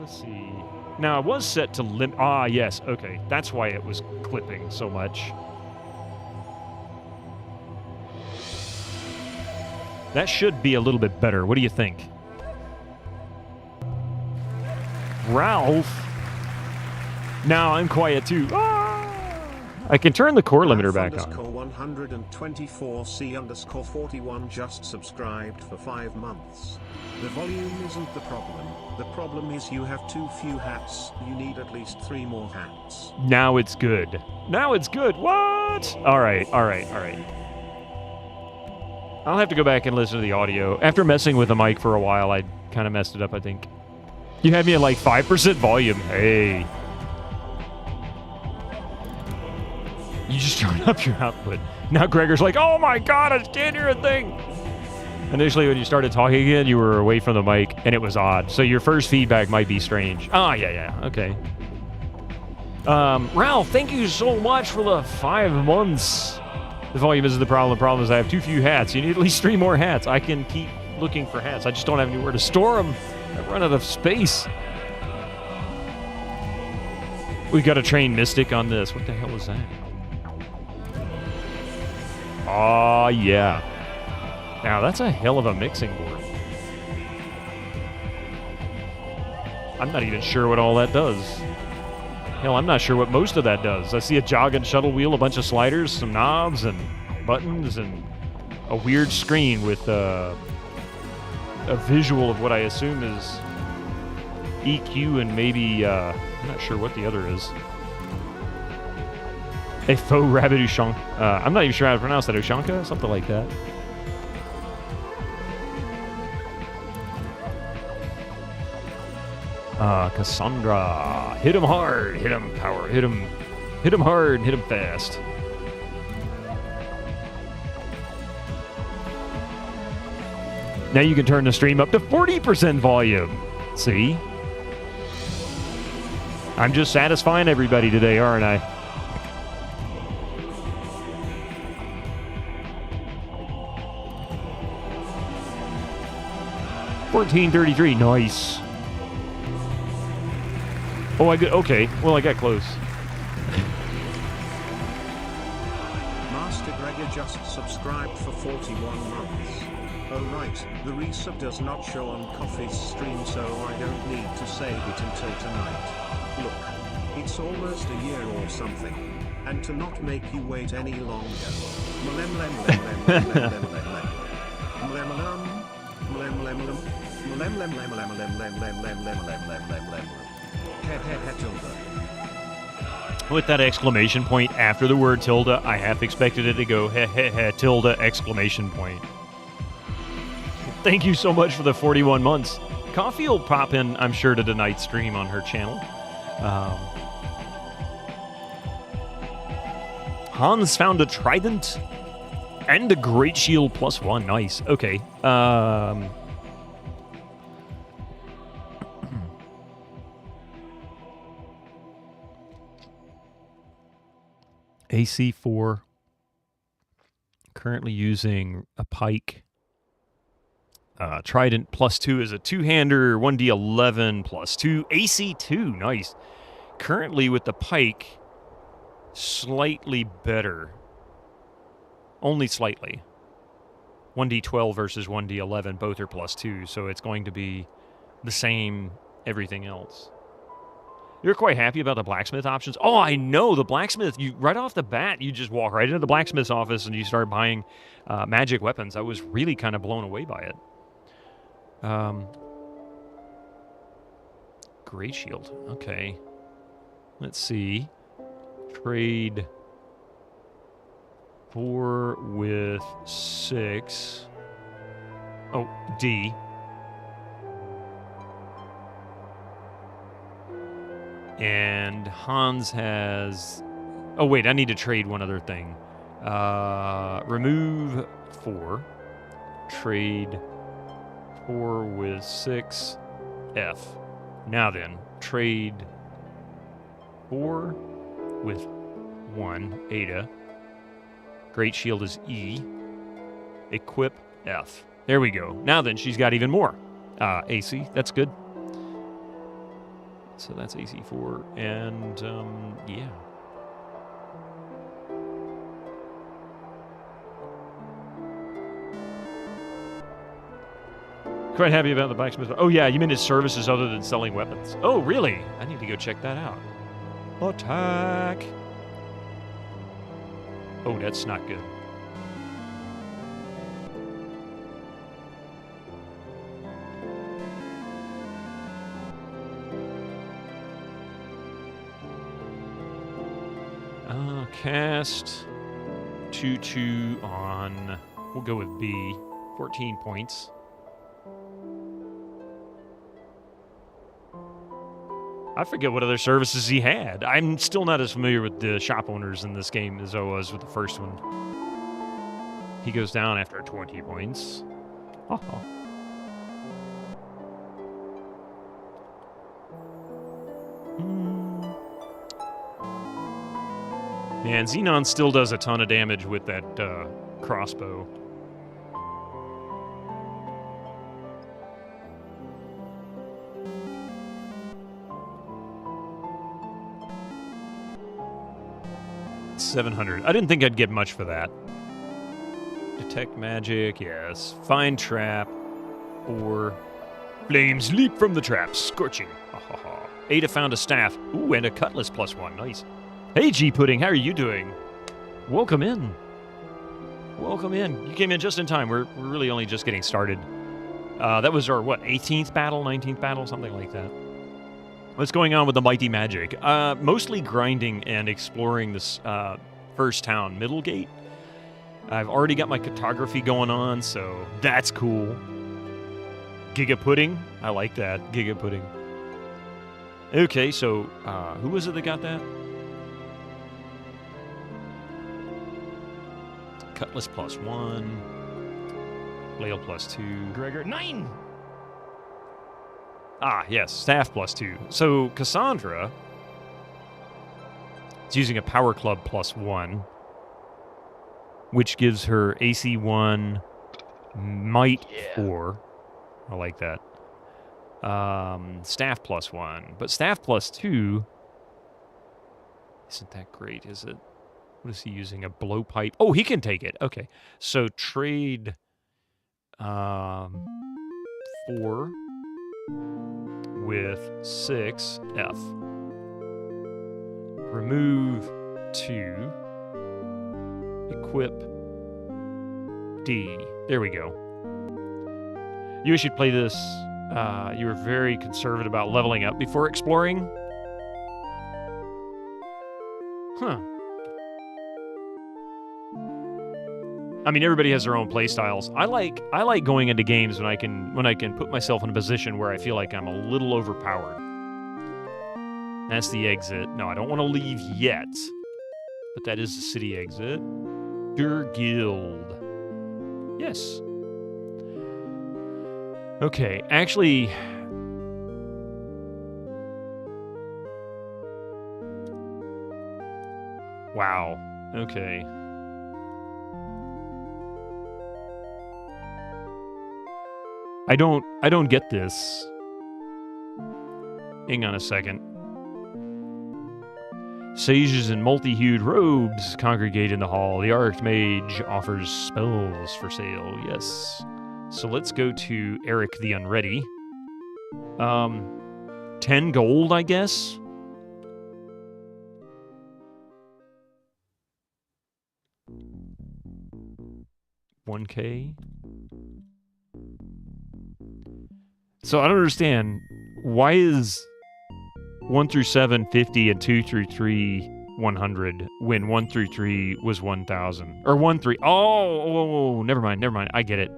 Let's see. Now, it was set to yes, okay. That's why it was clipping so much. That should be a little bit better. What do you think? Ralph? Now I'm quiet too. I can turn the core limiter back on. _124C_41 just subscribed for 5 months. The volume isn't the problem. The problem is you have too few hats. You need at least 3 more hats. Now it's good. Now it's good. What? All right. I'll have to go back and listen to the audio. After messing with the mic for a while, I kind of messed it up, I think. You had me at like 5% volume. Hey. You just turn up your output. Now Gregor's like, oh my god, I can't hear a thing. Initially, when you started talking again, you were away from the mic, and it was odd. So your first feedback might be strange. Oh, yeah, okay. Ralph, thank you so much for the 5 months. The volume isn't the problem. The problem is I have too few hats. You need at least 3 more hats. I can keep looking for hats. I just don't have anywhere to store them. I've run out of space. We got to train Mystic on this. What the hell is that? Oh, yeah. Now, that's a hell of a mixing board. I'm not even sure what all that does. Hell, I'm not sure what most of that does. I see a jog and shuttle wheel, a bunch of sliders, some knobs and buttons, and a weird screen with a visual of what I assume is EQ and maybe, I'm not sure what the other is. A faux rabbit Ushanka. I'm not even sure how to pronounce that. Ushanka? Something like that. Cassandra. Hit him hard. Hit him power. Hit him hard. Hit him fast. Now you can turn the stream up to 40% volume. See? I'm just satisfying everybody today, aren't I? $14.33. Nice. Oh, okay. Well, I got close. Master Gregor just subscribed for 41 months. Oh right, the resub does not show on Coffee's stream, so I don't need to save it until tonight. Look, it's almost a year or something. And to not make you wait any longer. With that exclamation point after the word tilde, I half expected it to go tilde exclamation point. Thank you so much for the 41 months. Coffee will pop in, I'm sure, to tonight's stream on her channel. Hans found a trident and a great shield +1. Nice. Okay. AC4. Currently using a pike. Trident +2 is a two-hander, 1d11 +2. AC2, nice. Currently with the pike, slightly better. Only slightly. 1d12 versus 1d11, both are +2, so it's going to be the same everything else. You're quite happy about the blacksmith options? Oh, I know, the blacksmith, you right off the bat, you just walk right into the blacksmith's office and you start buying magic weapons. I was really kind of blown away by it. Great shield. Okay. Let's see. Trade 4 with 6. Oh, D. And Hans has... Oh, wait, I need to trade one other thing. Remove 4. Trade 4 with 6. F. Now then, trade 4 with 1. Ada. Great shield is E. Equip F. There we go. Now then, she's got even more. AC. That's good. So that's AC4. And, yeah. Quite happy about the blacksmith. Oh, yeah, you mean his services other than selling weapons. Oh, really? I need to go check that out. Attack! Oh, that's not good. Cast 2/2 on... We'll go with B. 14 points. I forget what other services he had. I'm still not as familiar with the shop owners in this game as I was with the first one. He goes down after 20 points. Oh. Man, Xenon still does a ton of damage with that crossbow. $700. I didn't think I'd get much for that. Detect magic, yes. Find trap, or flames leap from the trap, scorching. Ada found a staff. Ooh, and a cutlass +1. Nice. Hey, G Pudding, how are you doing? Welcome in. Welcome in. You came in just in time. We're really only just getting started. That was our, 18th battle, 19th battle, something like that. What's going on with the mighty magic? Mostly grinding and exploring this first town, Middlegate. I've already got my cartography going on, so that's cool. Giga Pudding? I like that. Giga Pudding. Okay, so who was it that got that? Cutlass +1. Flail +2. Gregor, 9! Ah, yes, staff +2. So Cassandra is using a power club +1, which gives her AC 1, might 4. I like that. Staff +1, but staff +2 isn't that great, is it? What is he using? A blowpipe? Oh, he can take it. Okay, so trade 4 with 6 F. Remove 2. Equip D. There we go. You should play this. You were very conservative about leveling up before exploring. Huh. I mean, everybody has their own play styles. I like going into games when I can put myself in a position where I feel like I'm a little overpowered. That's the exit. No, I don't want to leave yet. But that is the city exit. Your guild. Yes. Okay, actually... Wow. Okay. I don't get this. Hang on a second. Sages in multi-hued robes congregate in the hall. The Archmage offers spells for sale. Yes. So let's go to Eric the Unready. 10 gold, I guess? $1K? So I don't understand. Why is 1 through 7 50 and 2 through 3 100 when 1 through 3 was 1,000? Or 1 3. Oh, never mind. I get it.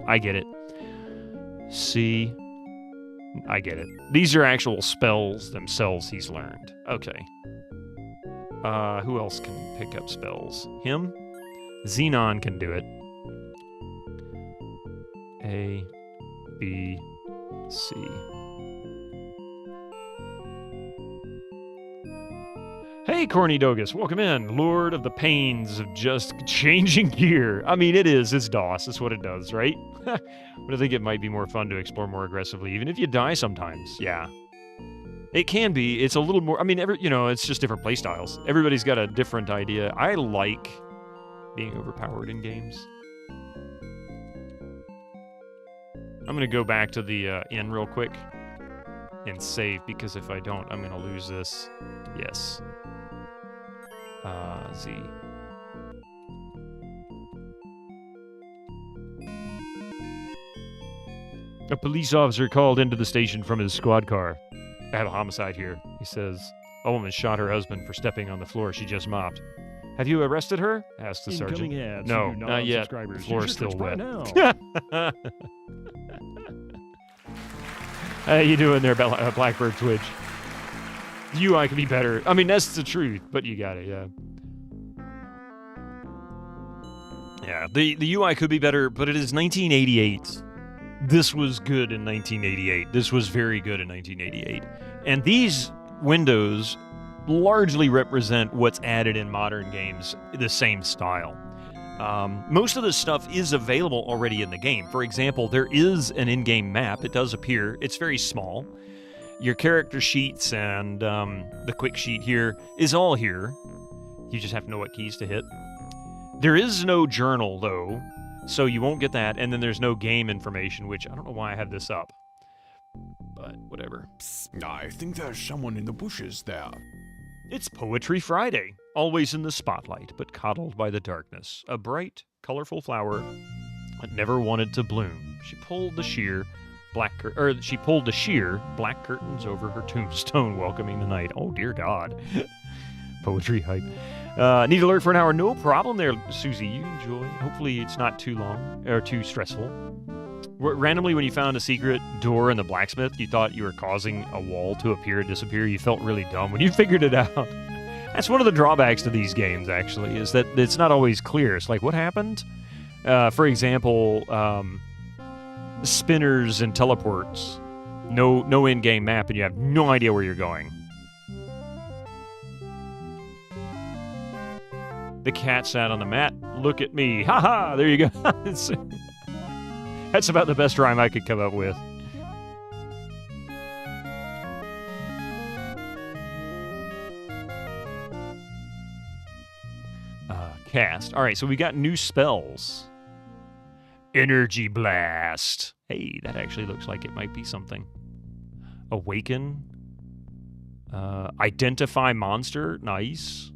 See, I get it. These are actual spells themselves he's learned. Okay. Who else can pick up spells? Him? Xenon can do it. A, B, C. Hey, Corny Dogus, welcome in. Lord of the pains of just changing gear. I mean, it's DOS. That's what it does, right? But I think it might be more fun to explore more aggressively, even if you die sometimes. Yeah. It can be. It's a little more... I mean, it's just different play styles. Everybody's got a different idea. I like being overpowered in games. I'm going to go back to the inn real quick and save, because if I don't, I'm going to lose this. Yes. Z. A police officer called into the station from his squad car. I have a homicide here, he says. A woman shot her husband for stepping on the floor she just mopped. Have you arrested her? Asked the sergeant. Ads No, not yet. The floor is still wet. How you doing there, Blackbird Twitch? The UI could be better. I mean, that's the truth, but you got it, yeah. Yeah, the UI could be better, but it is 1988. This was good in 1988. This was very good in 1988. And these windows largely represent what's added in modern games, the same style. Most of this stuff is available already in the game. For example, there is an in-game map. It does appear. It's very small. Your character sheets and the quick sheet here is all here. You just have to know what keys to hit. There is no journal, though, so you won't get that. And then there's no game information, which I don't know why I have this up. But whatever. I think there's someone in the bushes there. It's Poetry Friday, always in the spotlight, but coddled by the darkness. A bright, colorful flower that never wanted to bloom. She pulled the sheer black curtains over her tombstone, welcoming the night. Oh dear God. Poetry hype. Need alert for an hour? No problem there, Susie. You enjoy. Hopefully it's not too long or too stressful. Randomly, when you found a secret door in the blacksmith, you thought you were causing a wall to appear and disappear. You felt really dumb when you figured it out. That's one of the drawbacks to these games, actually, is that it's not always clear. It's like, what happened? For example, spinners and teleports. No in-game map, and you have no idea where you're going. The cat sat on the mat. Look at me. Ha-ha! There you go. That's about the best rhyme I could come up with. Cast. All right, so we got new spells. Energy Blast. Hey, that actually looks like it might be something. Awaken. Identify monster. Nice.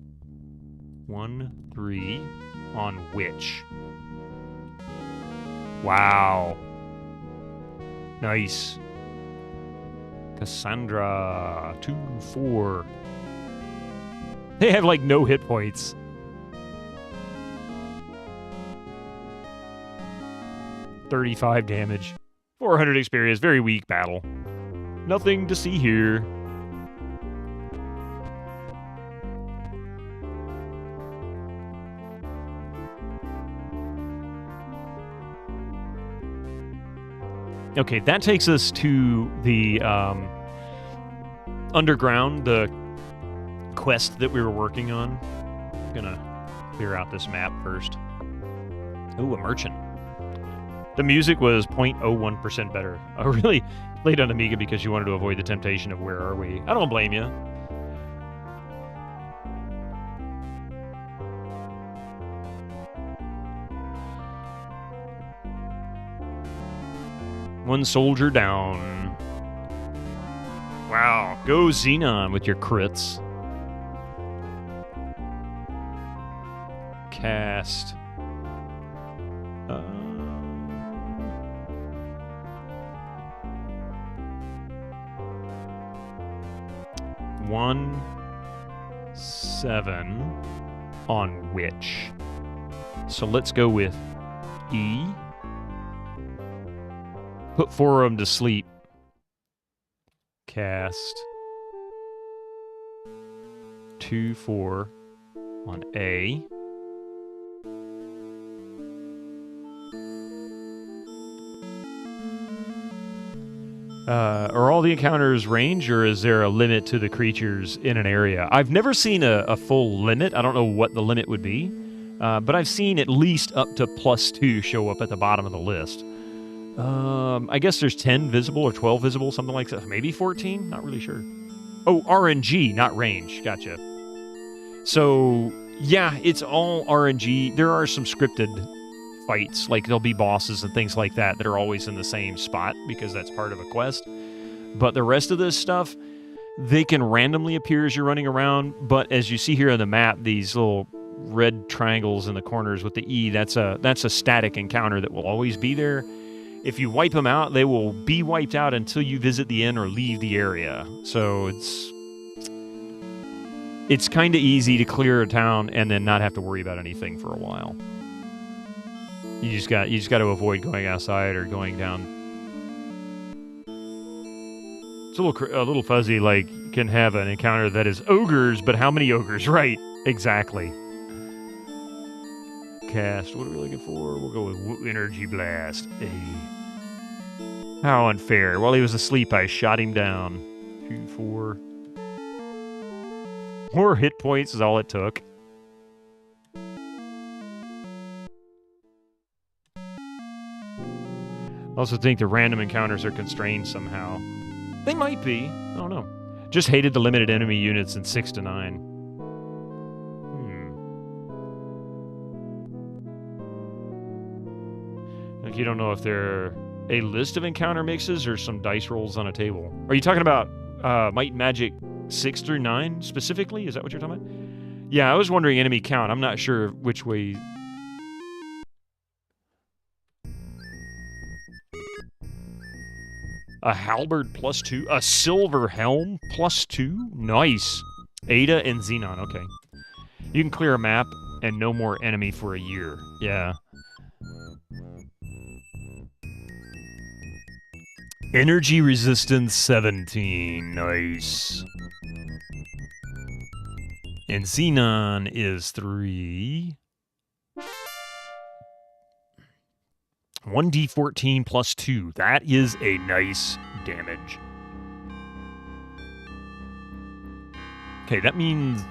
1-3 on witch. Wow. Nice. Cassandra. 2-4. They have like no hit points. $35 damage. 400 experience. Very weak battle. Nothing to see here. Okay, that takes us to the underground, the quest that we were working on. I'm gonna clear out this map first. Ooh, a merchant. The music was 0.01% better. I really played on Amiga because you wanted to avoid the temptation of where are we. I don't blame you. One soldier down. Wow. Go Xenon with your crits. Cast. 1-7 on witch. So let's go with E. Put 4 of them to sleep. Cast. 2-4 on A. Are all the encounters range, or is there a limit to the creatures in an area? I've never seen a full limit. I don't know what the limit would be, but I've seen at least up to +2 show up at the bottom of the list. I guess there's 10 visible or 12 visible, something like that. Maybe 14? Not really sure. Oh, RNG, not range. Gotcha. So, yeah, it's all RNG. There are some scripted fights, like there'll be bosses and things like that that are always in the same spot because that's part of a quest. But the rest of this stuff, they can randomly appear as you're running around, but as you see here on the map, these little red triangles in the corners with the E, that's a static encounter that will always be there. If you wipe them out, they will be wiped out until you visit the inn or leave the area. So it's kind of easy to clear a town and then not have to worry about anything for a while. You just got to avoid going outside or going down. It's a little fuzzy, like can have an encounter that is ogres, but how many ogres? Right, exactly. Cast, what are we looking for? We'll go with Energy Blast. How unfair. While he was asleep, I shot him down. 2, 4. More hit points is all it took. I also think the random encounters are constrained somehow. They might be. I don't know. Just hated the limited enemy units in 6 to 9. Like, you don't know if they're a list of encounter mixes or some dice rolls on a table. Are you talking about Might and Magic 6 through 9 specifically? Is that what you're talking about? Yeah, I was wondering enemy count. I'm not sure which way... A halberd +2. A silver helm +2. Nice. Ada and Xenon. Okay. You can clear a map and no more enemy for a year. Yeah. Energy resistance 17. Nice. And Xenon is 3. 1d14 +2. That is a nice damage. Okay, that means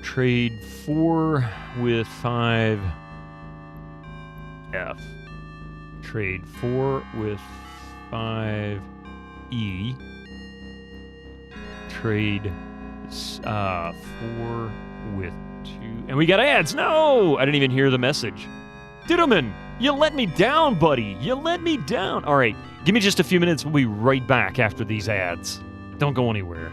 trade 4 with 5 F. Trade 4 with 5 E. Trade 4 with 2. And we got ads. No! I didn't even hear the message. Diddleman, you let me down, buddy. You let me down. All right, give me just a few minutes. We'll be right back after these ads. Don't go anywhere.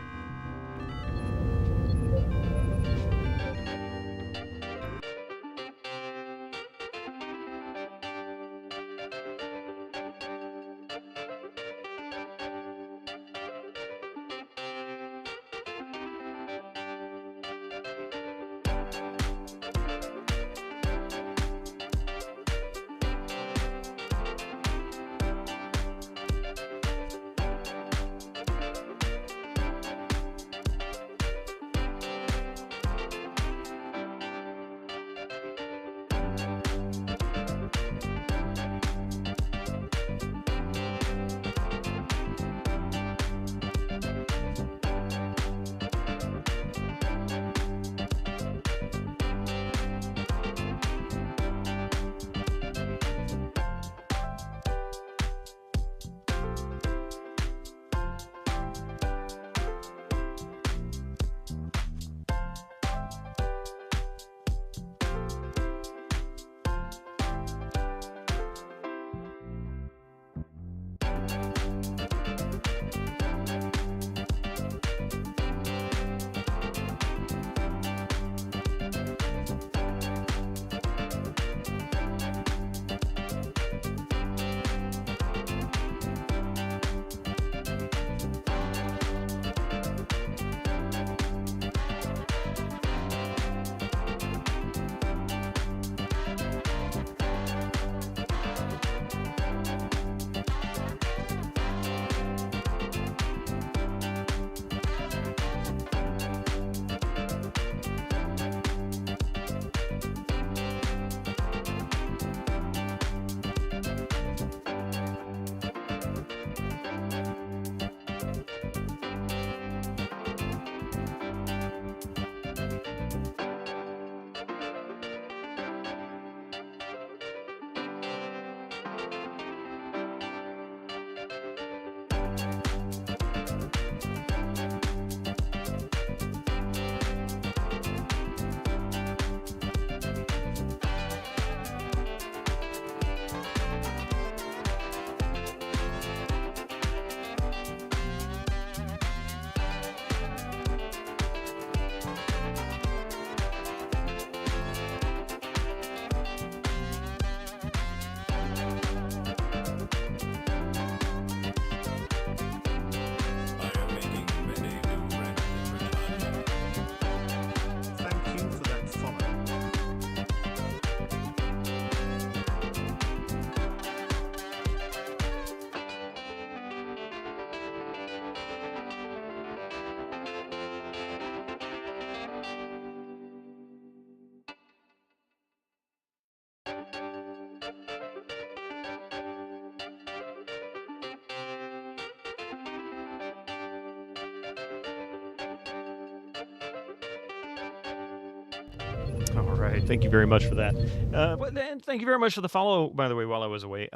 right. Thank you very much for that. And thank you very much for the follow, by the way, while I was away.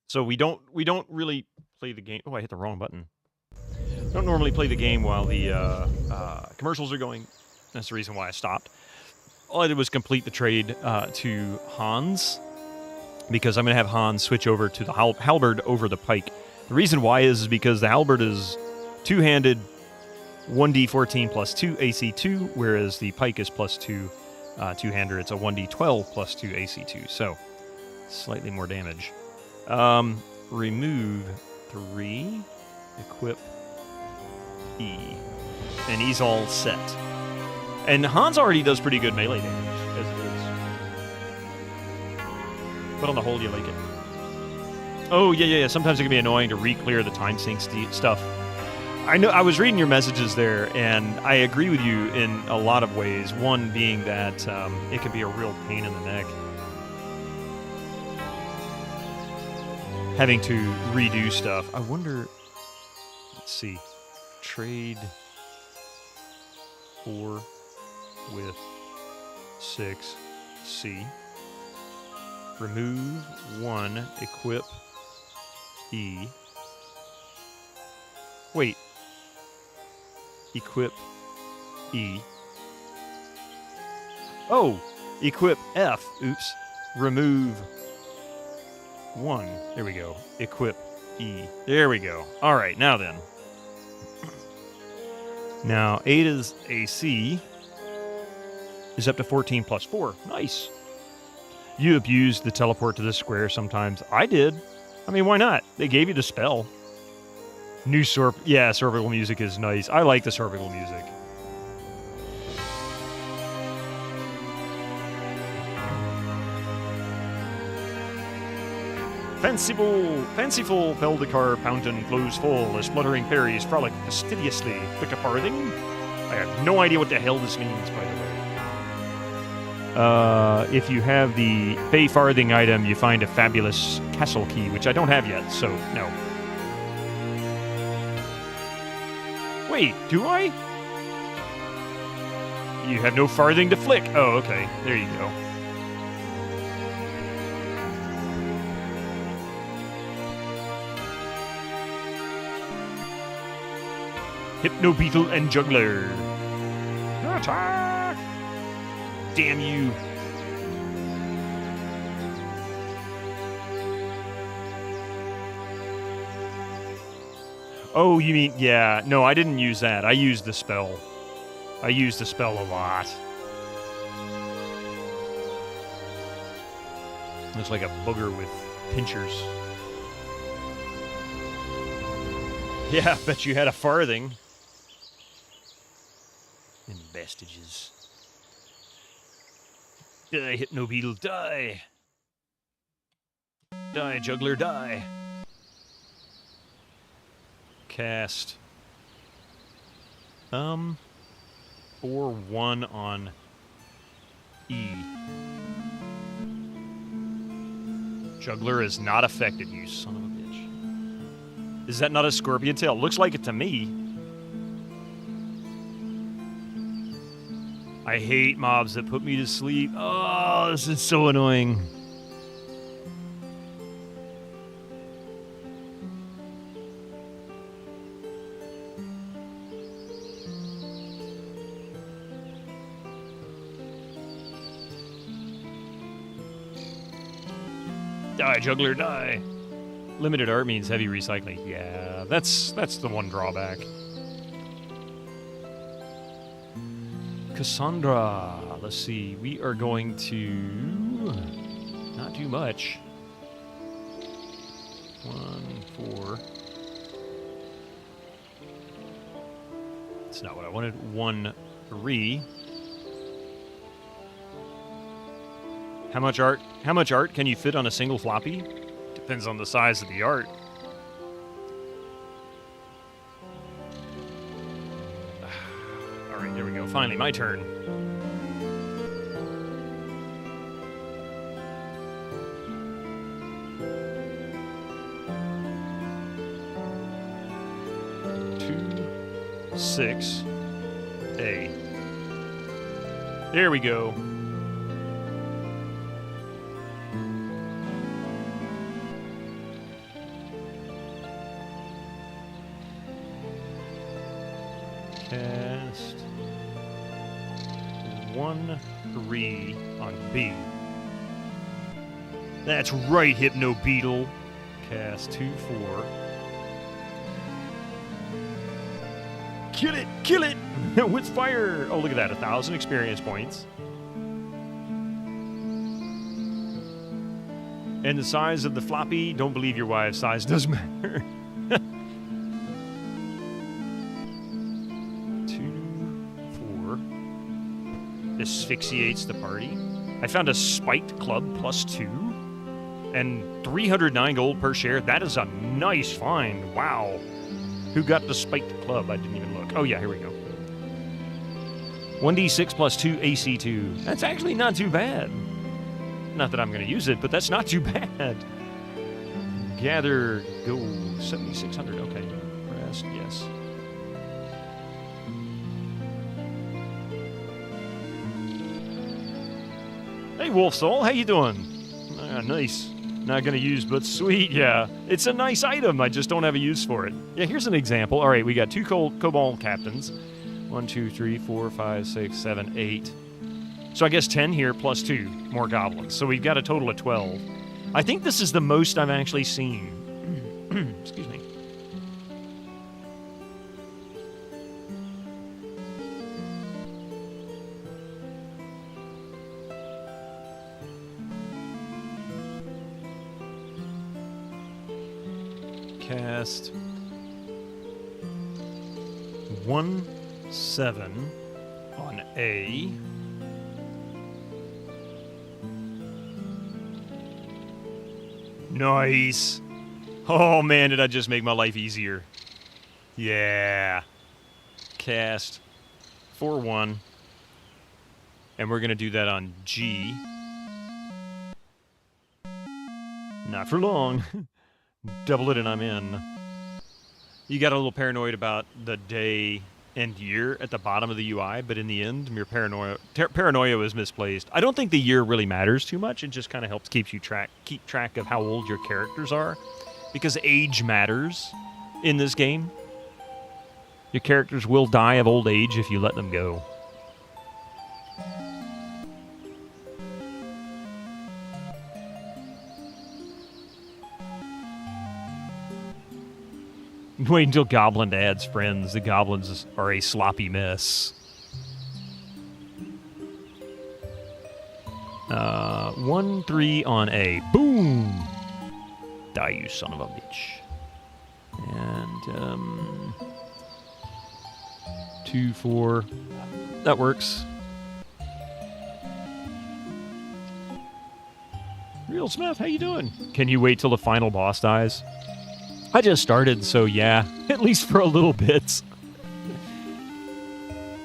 So we don't really play the game. Oh, I hit the wrong button. Don't normally play the game while the commercials are going. That's the reason why I stopped. All I did was complete the trade to Hans, because I'm going to have Hans switch over to the halberd over the pike. The reason why is because the halberd is two-handed, 1d14 plus 2 AC2, whereas the pike is plus 2 two-hander. It's a 1d12 plus 2 AC2, so slightly more damage. Remove 3, equip E, and he's all set. And Hans already does pretty good melee damage, as it is. But on the whole, you like it. Oh, yeah. Sometimes it can be annoying to re-clear the time sync stuff. I know. I was reading your messages there, and I agree with you in a lot of ways. One being that it can be a real pain in the neck, having to redo stuff. I wonder. Let's see. Trade 4 with 6C. Remove 1. Equip E. Wait. Equip E. Oh! Equip F. Oops. Remove 1. There we go. Equip E. There we go. Alright, now then. Now, Ada's AC is up to 14 plus 4. Nice. You abused the teleport to this square sometimes. I did. I mean, why not? They gave you the spell. New cervical music is nice. I like the cervical music. Fanciful Peldicar fountain flows full as fluttering fairies frolic fastidiously. Pick a farthing? I have no idea what the hell this means, by the way. If you have the Fey Farthing item, you find a fabulous castle key, which I don't have yet, so no. Wait, do I? You have no farthing to flick. Oh, okay. There you go. Hypno Beetle and Juggler. Attack! Damn you. Oh, you mean, yeah. No, I didn't use that. I used the spell. I used the spell a lot. Looks like a booger with pinchers. Yeah, bet you had a farthing. And vestiges. Die, Hypno Beetle, die. Die, Juggler, die. Cast. 4-1 on E. Juggler is not affected, you son of a bitch. Is that not a scorpion tail? Looks like it to me. I hate mobs that put me to sleep. Oh, this is so annoying. Die, Juggler, die. Limited art means heavy recycling. Yeah, that's the one drawback. Cassandra. Let's see. We are going to not do much. 1, 4. That's not what I wanted. 1, 3. How much art can you fit on a single floppy? Depends on the size of the art. All right, there we go. Finally, my turn. Two, 6, A. There we go. Cast 1-3 on B. That's right, Hypno Beetle. Cast 2-4. Kill it! Kill it! With fire! Oh, look at that. 1,000 experience points. And the size of the floppy, don't believe your wife's size doesn't matter. 2-4. Asphyxiates the party. I found a spiked club +2. And 309 gold per share. That is a nice find. Wow. Who got the spiked club? I didn't even look. Oh, yeah, here we go. 1d6 +2 AC2. That's actually not too bad. Not that I'm going to use it, but that's not too bad. Gather gold. 7,600. Okay. Rest, yes. Hey, Wolf Soul. How you doing? Nice. Not going to use, but sweet, yeah. It's a nice item. I just don't have a use for it. Yeah, here's an example. All right, we got 2 Cobalt Captains. 1, 2, 3, 4, 5, 6, 7, 8. So I guess 10 here plus 2 more goblins. So we've got a total of 12. I think this is the most I've actually seen. Excuse me. Cast 1-7 on A. Nice. Oh man, did I just make my life easier? Yeah. Cast 4-1. And we're going to do that on G. Not for long. Double it and I'm in. You got a little paranoid about the day and year at the bottom of the UI, but in the end, your paranoia was misplaced. I don't think the year really matters too much. It just kind of helps keep track of how old your characters are, because age matters in this game. Your characters will die of old age if you let them go. Wait until Goblin adds friends. The goblins are a sloppy mess. 1-3 on A. Boom! Die, you son of a bitch. And, 2-4. That works. Real Smith, how you doing? Can you wait till the final boss dies? I just started, so yeah, at least for a little bit.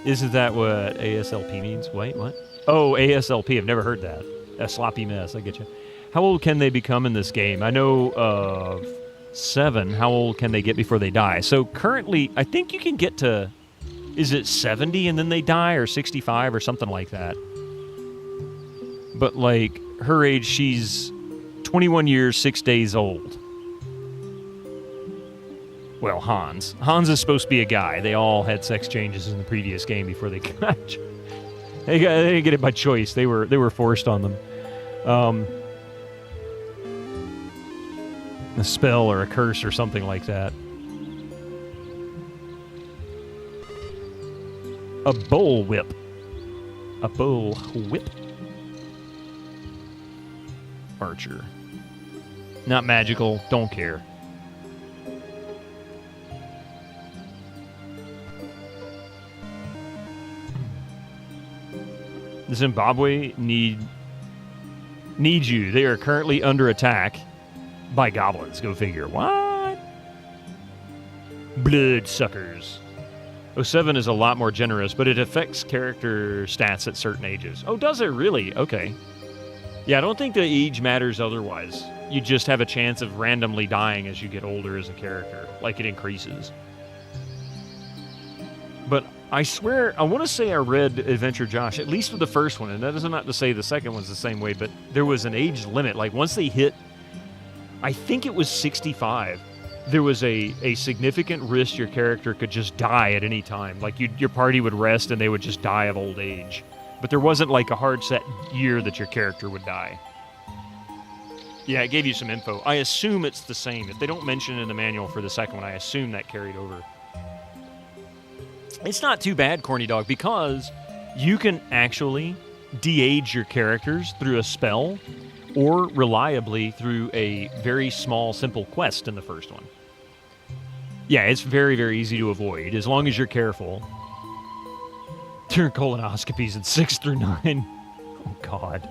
Isn't that what ASLP means? Wait, what? Oh, ASLP, I've never heard that. A sloppy mess, I get you. How old can they become in this game? I know of 7. How old can they get before they die? So currently, I think you can get to, is it 70 and then they die, or 65 or something like that? But like, her age, she's 21 years, 6 days old. Well, Hans. Hans is supposed to be a guy. They all had sex changes in the previous game before they got... they didn't get it by choice. They were forced on them. A spell or a curse or something like that. A bull whip. A bull whip. Archer. Not magical. Don't care. Zimbabwe needs you. They are currently under attack by goblins. Go figure. What? Bloodsuckers. 07 is a lot more generous, but it affects character stats at certain ages. Oh, does it really? Okay. Yeah, I don't think the age matters otherwise. You just have a chance of randomly dying as you get older as a character. Like, it increases. but I swear, I want to say I read Adventure Josh, at least with the first one, and that is not to say the second one's the same way, but there was an age limit. Like, once they hit, I think it was 65, there was a significant risk your character could just die at any time. Like, your party would rest and they would just die of old age. But there wasn't, like, a hard set year that your character would die. Yeah, it gave you some info. I assume it's the same. If they don't mention it in the manual for the second one, I assume that carried over. It's not too bad, Corny Dog, because you can actually de-age your characters through a spell or reliably through a very small, simple quest in the first one. Yeah, it's very, very easy to avoid, as long as you're careful. During colonoscopies in 6 through 9. Oh, God.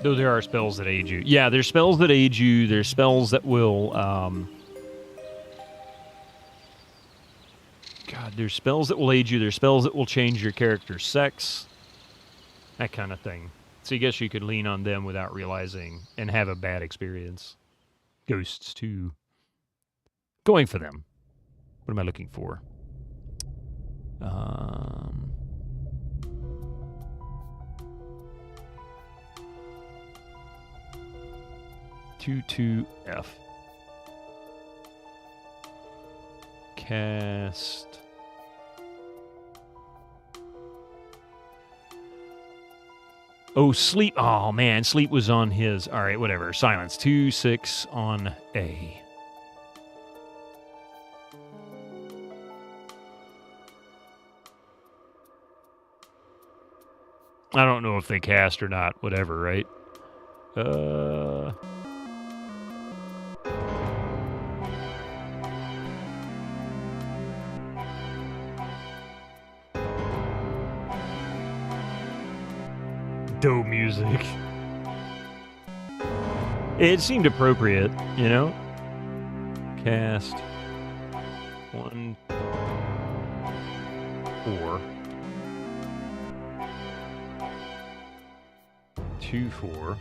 Though there are spells that age you. Yeah, there's spells that age you. There's spells that will, God, there's spells that will age you. There's spells that will change your character's sex. That kind of thing. So I guess you could lean on them without realizing and have a bad experience. Ghosts, too. Going for them. What am I looking for? 2F. Cast. Oh, sleep. Oh, man. Sleep was on his. All right, whatever. Silence. 2-6 on A. I don't know if they cast or not. Whatever, right? Dope music. It seemed appropriate, you know? Cast 1, 4, 2, 4.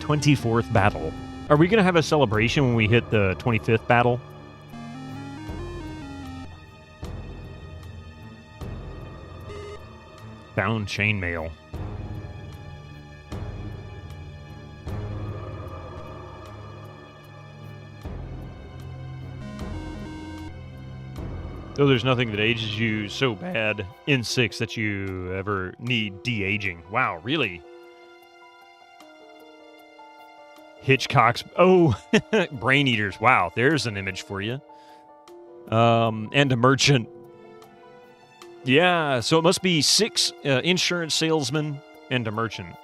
/ 24th battle. Are we going to have a celebration when we hit the 25th battle? Found chainmail. Though there's nothing that ages you so bad in 6 that you ever need de-aging. Wow, really? Hitchcock's... Oh, brain eaters. Wow, there's an image for you. And a merchant. Yeah, so it must be 6 insurance salesmen and a merchant.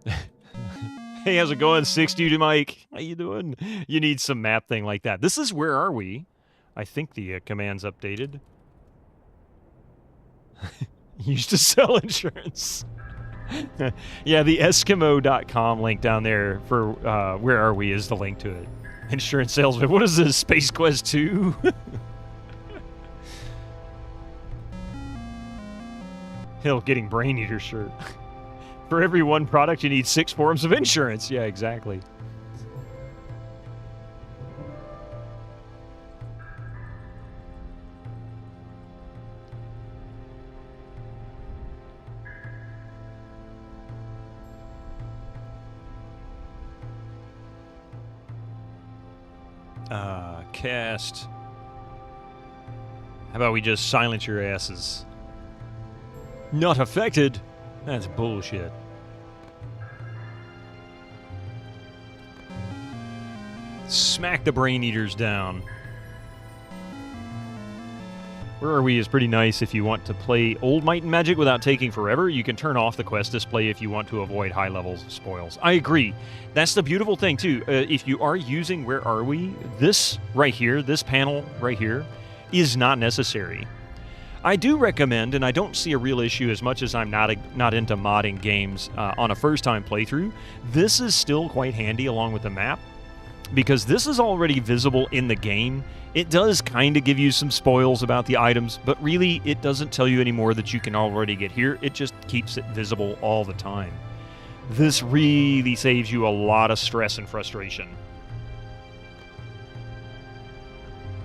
Hey, how's it going? 60 to Mike. How you doing? You need some map thing like that. This is Where Are We? I think the command's updated. Used to sell insurance. Yeah, the Eskimo.com link down there for Where Are We is the link to it. Insurance salesman. What is this? Space Quest 2? Hell, getting Brain Eater shirt. For every one product, you need 6 forms of insurance. Yeah, exactly. Cast. How about we just silence your asses? Not affected? That's bullshit. Smack the Brain Eaters down. Where Are We is pretty nice if you want to play Old Might and Magic without taking forever. You can turn off the quest display if you want to avoid high levels of spoils. I agree. That's the beautiful thing, too. If you are using Where Are We, this right here, this panel right here, is not necessary. I do recommend, and I don't see a real issue as much as I'm not into modding games on a first-time playthrough. This is still quite handy along with the map, because this is already visible in the game. It does kind of give you some spoils about the items, but really it doesn't tell you anymore that you can already get here. It just keeps it visible all the time. This really saves you a lot of stress and frustration.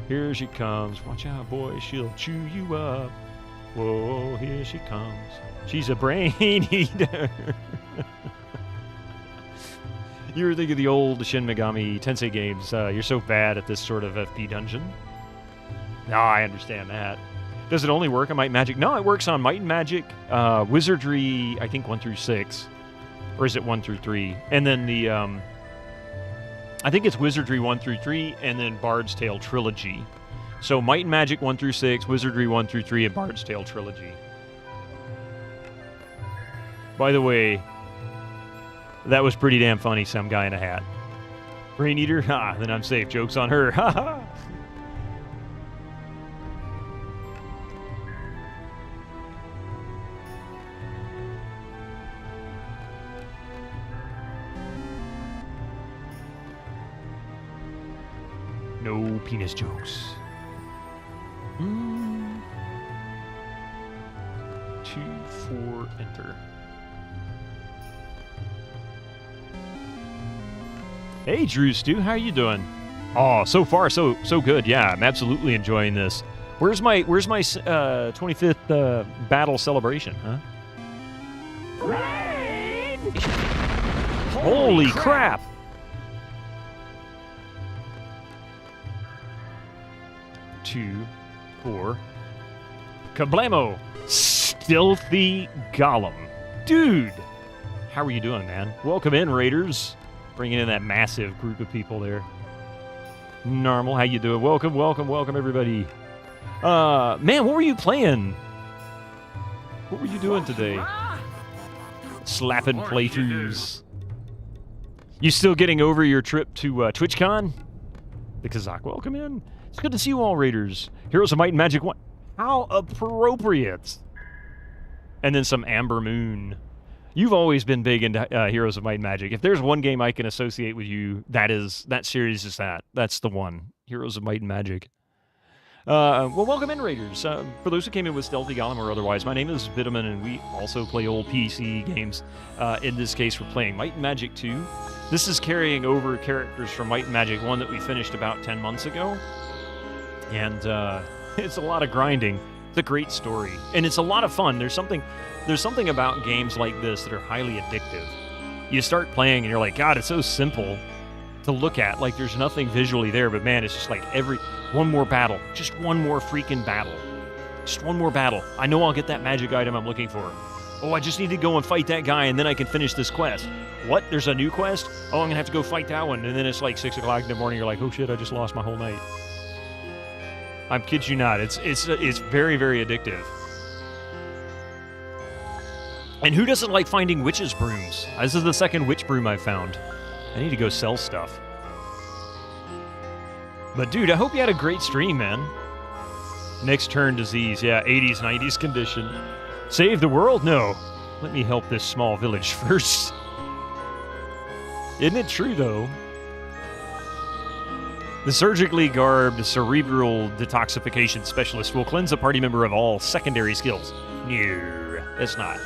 Here she comes. Watch out, boy. She'll chew you up. Whoa, here she comes. She's a brain eater. You were thinking of the old Shin Megami Tensei games. You're so bad at this sort of FP dungeon. No, I understand that. Does it only work on Might and Magic? No, it works on Might and Magic, Wizardry, I think 1 through 6. Or is it 1 through 3? And then the... I think it's Wizardry 1 through 3, and then Bard's Tale Trilogy. So Might and Magic 1 through 6, Wizardry 1 through 3, and Bard's Tale Trilogy. By the way, that was pretty damn funny, some guy in a hat. Brain Eater? Ha, then I'm safe. Joke's on her. Ha ha! No penis jokes. 2, 4, enter. Hey, Drew Stu, how you doing? Oh, so far so good. Yeah, I'm absolutely enjoying this. Where's my 25th battle celebration, huh? Holy crap! 2, 4. Kablamo! Stealthy Golem. Dude! How are you doing, man? Welcome in, Raiders. Bringing in that massive group of people there. Normal, how you doing? Welcome, welcome, welcome, everybody. Man, what were you playing? What were you doing today? Slapping playthroughs. You still getting over your trip to TwitchCon? The Kazakh, welcome in. It's good to see you all, Raiders. Heroes of Might and Magic 1. How appropriate. And then some Amber Moon. You've always been big into Heroes of Might and Magic. If there's one game I can associate with you, that series is that. That's the one. Heroes of Might and Magic. Well, welcome in, Raiders. For those who came in with Stealthy Golem or otherwise, my name is Vitamin, and we also play old PC games. In this case, we're playing Might and Magic 2. This is carrying over characters from Might and Magic 1 that we finished about 10 months ago. And it's a lot of grinding. It's a great story. And it's a lot of fun. There's something about games like this that are highly addictive. You start playing and you're like, God, it's so simple to look at. Like, there's nothing visually there, but man, it's just like one more battle. Just one more freaking battle. Just one more battle. I know I'll get that magic item I'm looking for. Oh, I just need to go and fight that guy and then I can finish this quest. What? There's a new quest? Oh, I'm gonna have to go fight that one. And then it's like 6 o'clock in the morning. You're like, oh shit, I just lost my whole night. I'm kid you not. It's very, very addictive. And who doesn't like finding witches' brooms? This is the second witch broom I've found. I need to go sell stuff. But dude, I hope you had a great stream, man. Next turn disease. Yeah, 80s, 90s condition. Save the world? No. Let me help this small village first. Isn't it true, though? The surgically garbed cerebral detoxification specialist will cleanse a party member of all secondary skills. No, it's not.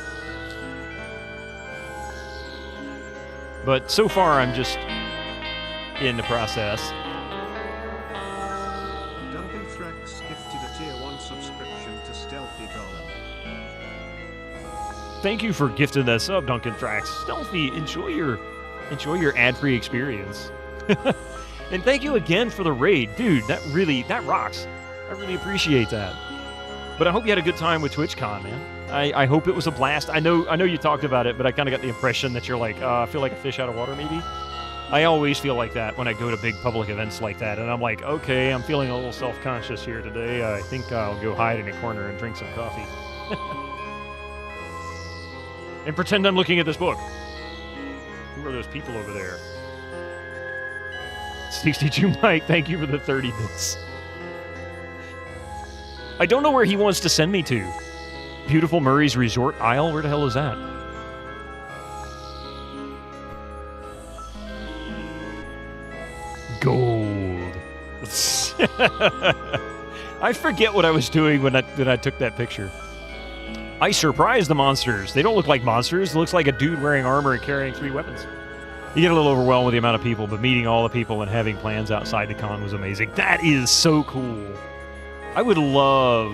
But so far, I'm just in the process. Duncan Thrax gifted a tier 1 subscription to Stealthy Golem. Thank you for gifting that sub, Duncan Thrax. Stealthy, enjoy your ad-free experience. And thank you again for the raid. Dude, that rocks. I really appreciate that. But I hope you had a good time with TwitchCon, man. I hope it was a blast. I know you talked about it, but I kind of got the impression that you're like, I feel like a fish out of water, maybe. I always feel like that when I go to big public events like that, and I'm like, okay, I'm feeling a little self-conscious here today. I think I'll go hide in a corner and drink some coffee. And pretend I'm looking at this book. Who are those people over there? 62 Mike, thank you for the 30 bits. I don't know where he wants to send me to. Beautiful Murray's Resort Isle? Where the hell is that? Gold. I forget what I was doing when I took that picture. I surprised the monsters. They don't look like monsters. It looks like a dude wearing armor and carrying 3 weapons. You get a little overwhelmed with the amount of people, but meeting all the people and having plans outside the con was amazing. That is so cool. I would love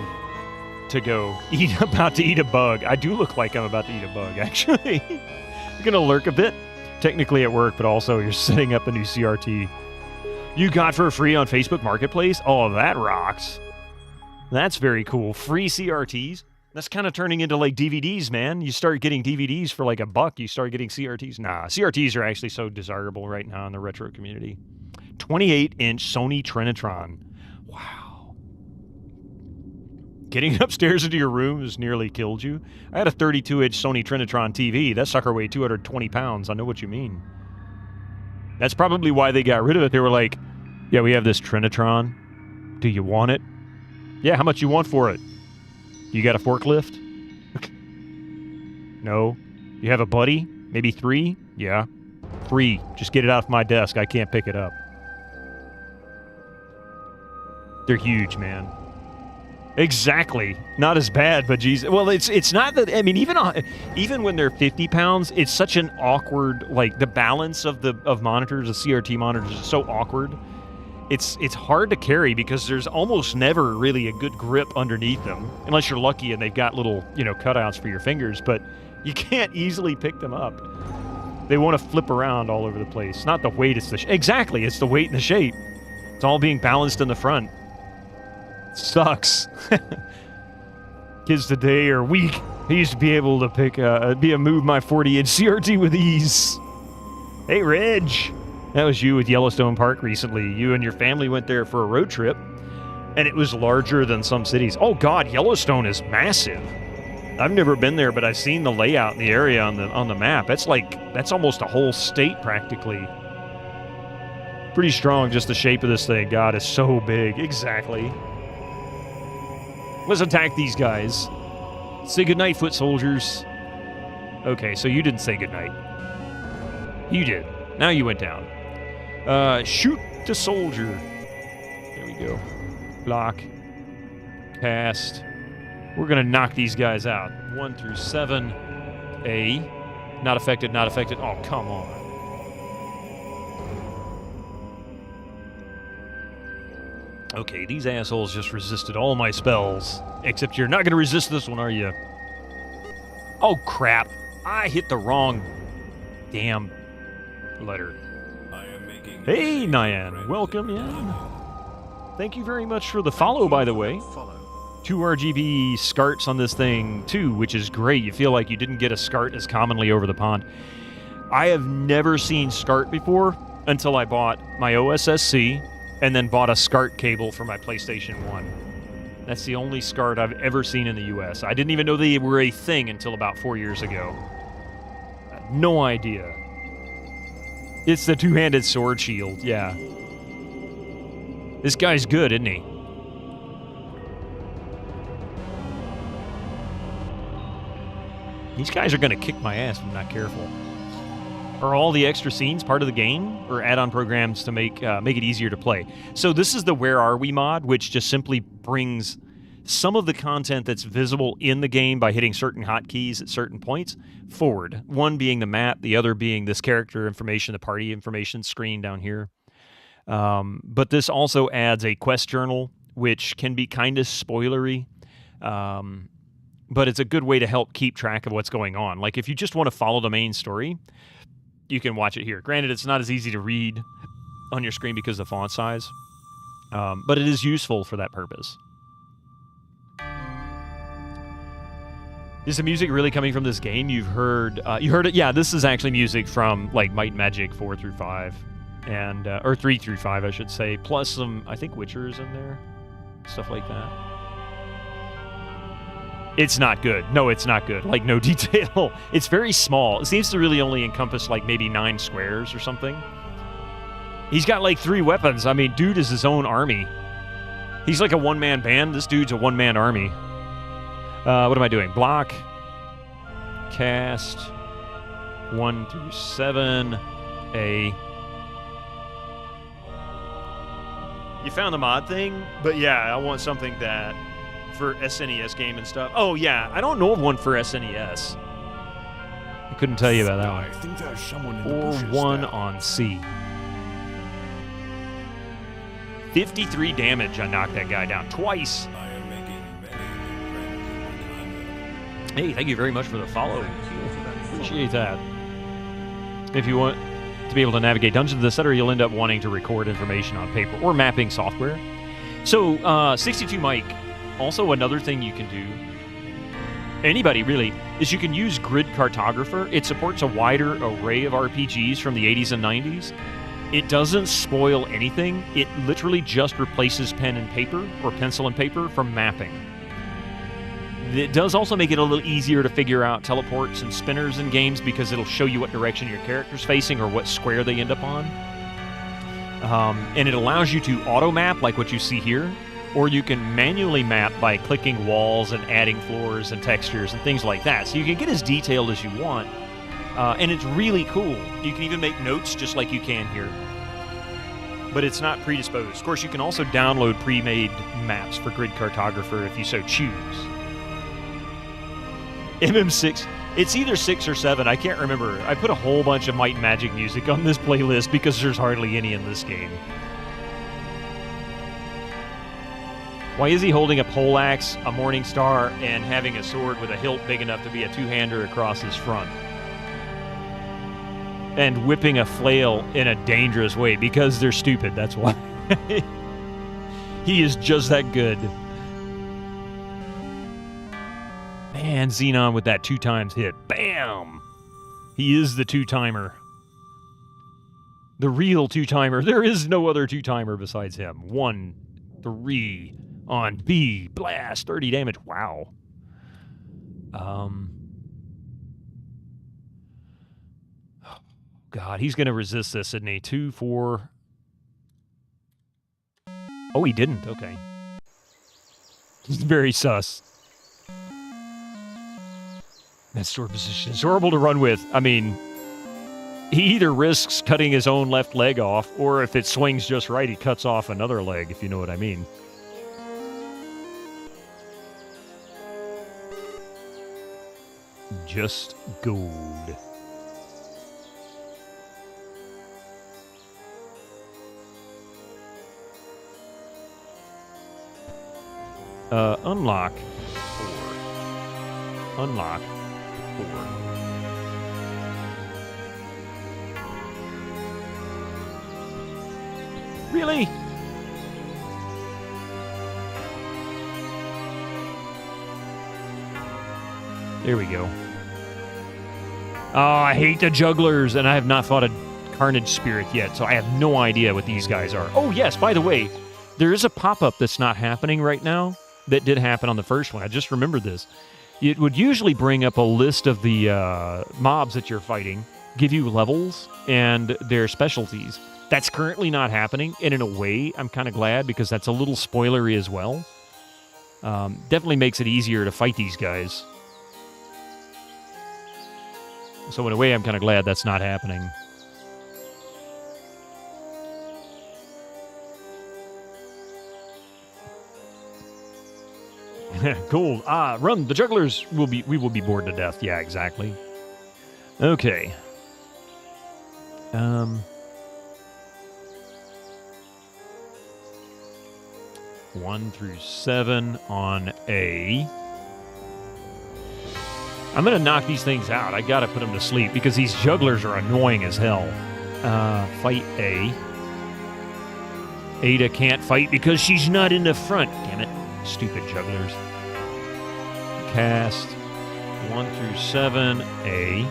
to go about to eat a bug. I do look like I'm about to eat a bug, actually. You're going to lurk a bit, technically at work, but also you're setting up a new CRT. You got for free on Facebook Marketplace? Oh, that rocks. That's very cool. Free CRTs? That's kind of turning into like DVDs, man. You start getting DVDs for like $1. You start getting CRTs. Nah, CRTs are actually so desirable right now in the retro community. 28-inch Sony Trinitron. Wow. Getting upstairs into your room has nearly killed you. I had a 32-inch Sony Trinitron TV. That sucker weighed 220 pounds. I know what you mean. That's probably why they got rid of it. They were like, yeah, we have this Trinitron. Do you want it? Yeah, how much you want for it? You got a forklift? No. You have a buddy? Maybe 3? Yeah. 3. Just get it off my desk. I can't pick it up. They're huge, man. Exactly. Not as bad, but geez. Well, it's not that. I mean, even when they're 50 pounds, it's such an awkward, like the balance of monitors, the CRT monitors is so awkward. It's hard to carry because there's almost never really a good grip underneath them, unless you're lucky and they've got little, cutouts for your fingers, but you can't easily pick them up. They want to flip around all over the place. Not the weight, it's the exactly, it's the weight and the shape. It's all being balanced in the front. Sucks. Kids today are weak. I used to be able to move my 40-inch CRT with ease. Hey, Reg. That was you with Yellowstone Park recently. You and your family went there for a road trip, and it was larger than some cities. Oh, God, Yellowstone is massive. I've never been there, but I've seen the layout in the area on the map. That's almost a whole state, practically. Pretty strong, just the shape of this thing. God, it's so big. Exactly. Let's attack these guys. Say goodnight, foot soldiers. Okay, so you didn't say goodnight. You did. Now you went down. Shoot the soldier. There we go. Block. Cast. We're going to knock these guys out. 1 through 7. A. Not affected, not affected. Oh, come on. Okay, these assholes just resisted all my spells. Except you're not going to resist this one, are you? Oh, crap. I hit the wrong damn letter. Hey, Nyan. Welcome in. Thank you very much for the follow, by the way. 2 RGB SCARTs on this thing, too, which is great. You feel like you didn't get a SCART as commonly over the pond. I have never seen SCART before until I bought my OSSC and then bought a SCART cable for my PlayStation 1. That's the only SCART I've ever seen in the US. I didn't even know they were a thing until about 4 years ago. I had no idea. It's the two-handed sword shield, yeah. This guy's good, isn't he? These guys are going to kick my ass if I'm not careful. Are all the extra scenes part of the game, or add-on programs to make it easier to play? So this is the Where Are We mod, which just simply brings some of the content that's visible in the game by hitting certain hotkeys at certain points forward. One being the map, the other being this character information, the party information screen down here. But this also adds a quest journal, which can be kind of spoilery. But it's a good way to help keep track of what's going on. Like, if you just want to follow the main story, you can watch it here. Granted, it's not as easy to read on your screen because of the font size, but it is useful for that purpose. Is the music really coming from this game? You heard it? Yeah, this is actually music from like Might and Magic 4 through 5, and or 3 through 5, I should say, plus some, I think, Witcher's in there, stuff like that. It's not good. No, it's not good. Like, no detail. It's very small. It seems to really only encompass like maybe 9 squares or something. He's got like 3 weapons. I mean, dude is his own army. He's like a one-man band. This dude's a one-man army. What am I doing? Block. Cast. 1 through 7. A. You found the mod thing? But yeah, I want something that for SNES game and stuff. Oh yeah, I don't know of one for SNES. I couldn't tell you about that one. I think there's someone in the Or bushes one there. on C. 53 damage, I knocked that guy down twice. I am making many new friends. Hey, thank you very much for the follow. Thank you for that follow. Appreciate that. If you want to be able to navigate Dungeons, etc., you'll end up wanting to record information on paper or mapping software. So, 62 mic, also another thing you can do, anybody really, is you can use Grid Cartographer. It supports a wider array of RPGs from the 80s and 90s. It doesn't spoil anything. It literally just replaces pen and paper, or pencil and paper, from mapping. It does also make it a little easier to figure out teleports and spinners in games because it'll show you what direction your character's facing or what square they end up on. And it allows you to auto-map like what you see here, or you can manually map by clicking walls and adding floors and textures and things like that. So you can get as detailed as you want, and it's really cool. You can even make notes just like you can here. But it's not predisposed. Of course, you can also download pre-made maps for Grid Cartographer if you so choose. MM6, it's either 6 or 7, I can't remember. I put a whole bunch of Might and Magic music on this playlist because there's hardly any in this game. Why is he holding a poleaxe, a morning star, and having a sword with a hilt big enough to be a two-hander across his front? And whipping a flail in a dangerous way because they're stupid, that's why. He is just that good. Man, Xenon with that 2 times hit. Bam! He is the 2-timer. The real 2-timer. There is no other 2-timer besides him. 1, 3 on B. Blast. 30 damage. Wow. God, he's going to resist this, isn't he? 2, 4. Oh, he didn't. Okay. He's very sus. That sword position is horrible to run with. I mean, he either risks cutting his own left leg off, or if it swings just right, he cuts off another leg, if you know what I mean. Just gold. Unlock 4. Unlock 4. Really? There we go. Oh, I hate the jugglers, and I have not fought a Carnage Spirit yet, so I have no idea what these guys are. Oh, yes, by the way, there is a pop-up that's not happening right now that did happen on the first one. I just remembered this. It would usually bring up a list of the mobs that you're fighting, give you levels and their specialties. That's currently not happening, and in a way, I'm kind of glad because that's a little spoilery as well. Definitely makes it easier to fight these guys. So in a way, I'm kind of glad that's not happening. Cool. Run. The jugglers we will be bored to death. Yeah, exactly. Okay. 1 through 7 on A. I'm going to knock these things out. I got to put them to sleep because these jugglers are annoying as hell. Fight A. Ada can't fight because she's not in the front. Damn it. Stupid jugglers. Cast 1 through 7, A.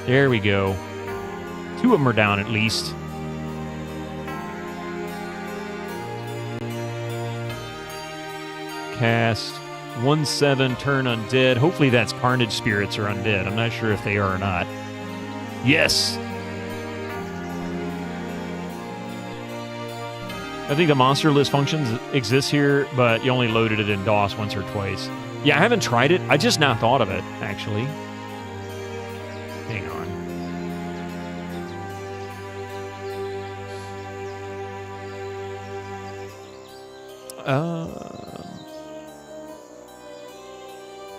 There we go. 2 of them are down at least. Cast 1/7, turn undead. Hopefully that's Carnage Spirits or undead. I'm not sure if they are or not. Yes! I think the monster list functions exists here, but you only loaded it in DOS once or twice. Yeah, I haven't tried it. I just now thought of it, actually. Hang on.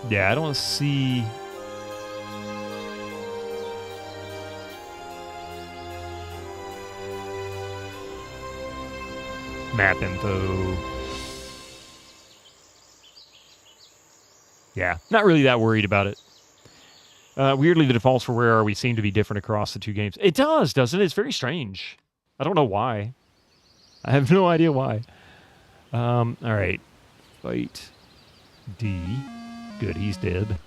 Yeah, I don't see... Map info. Yeah, not really that worried about it. Weirdly, the defaults for Where Are We seem to be different across the two games. It does, doesn't it? It's very strange. I don't know why. I have no idea why. All right. Fight D. Good, he's dead.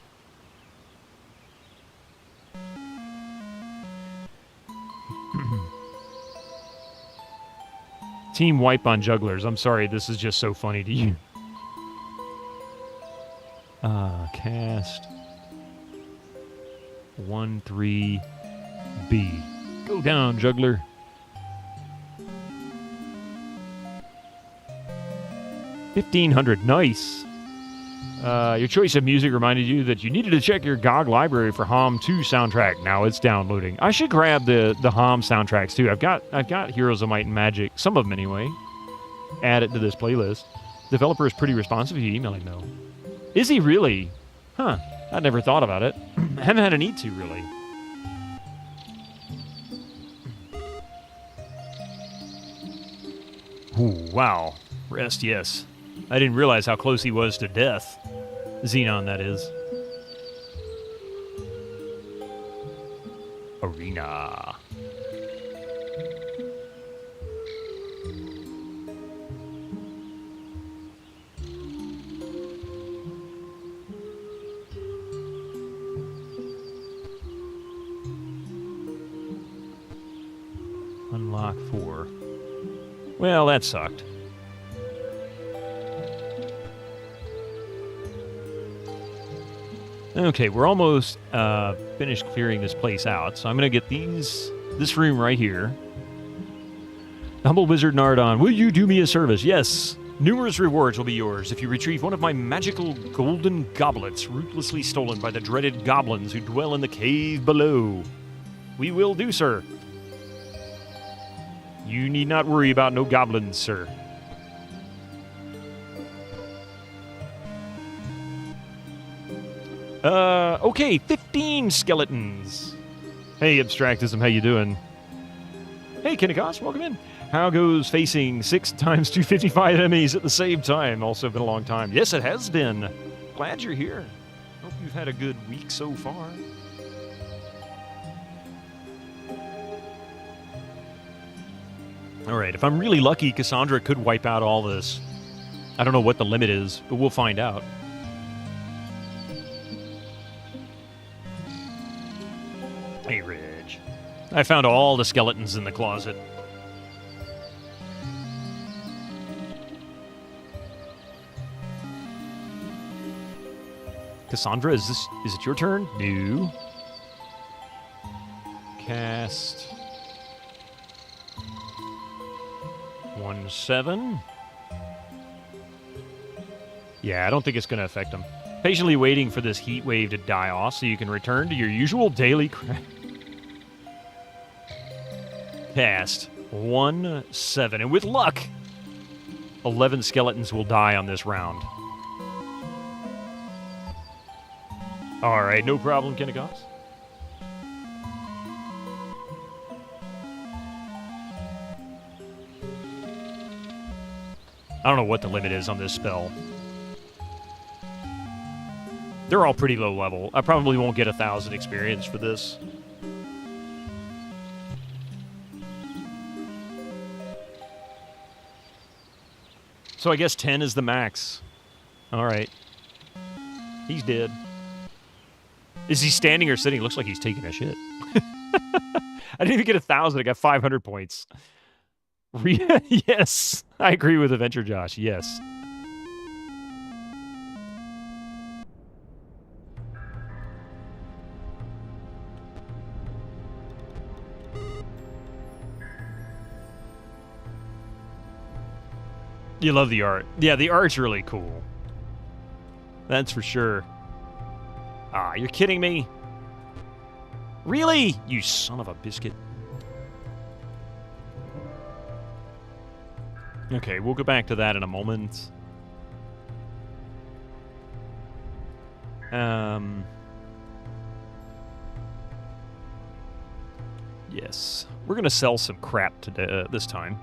Team wipe on jugglers. I'm sorry, this is just so funny to you. Cast 1-3 B. Go down, juggler. 1500. Nice. Your choice of music reminded you that you needed to check your GOG library for HOM 2 soundtrack. Now it's downloading. I should grab the HOM soundtracks too. I've got Heroes of Might and Magic, some of them anyway. Add it to this playlist. Developer is pretty responsive. You email him though. Is he really? Huh. I never thought about it. Haven't had a need to really. Ooh, wow. Rest, yes. I didn't realize how close he was to death. Xenon, that is. Arena. Unlock 4. Well, that sucked. Okay, we're almost finished clearing this place out, so I'm going to get this room right here. Humble Wizard Nardon, will you do me a service? Yes. Numerous rewards will be yours if you retrieve one of my magical golden goblets ruthlessly stolen by the dreaded goblins who dwell in the cave below. We will do, sir. You need not worry about no goblins, sir. Okay, 15 skeletons. Hey, Abstractism, how you doing? Hey, Kinnikos, welcome in. How goes facing 6 times 255 enemies at the same time? Also been a long time. Yes, it has been. Glad you're here. Hope you've had a good week so far. All right, if I'm really lucky, Cassandra could wipe out all this. I don't know what the limit is, but we'll find out. Hey, Ridge. I found all the skeletons in the closet. Cassandra, is it your turn? No. Cast 1-7. Yeah, I don't think it's going to affect them. Patiently waiting for this heat wave to die off so you can return to your usual daily Cast 1-7. And with luck, 11 skeletons will die on this round. All right, no problem, Kinnikos. I don't know what the limit is on this spell. They're all pretty low level. I probably won't get 1,000 experience for this. So I guess 10 is the max. All right. He's dead. Is he standing or sitting? Looks like he's taking a shit. I didn't even get 1,000. I got 500 points. Yes. I agree with Adventure Josh. Yes. You love the art. Yeah, the art's really cool. That's for sure. Ah, you're kidding me? Really? You son of a biscuit. Okay, we'll go back to that in a moment. Yes. We're going to sell some crap today, this time.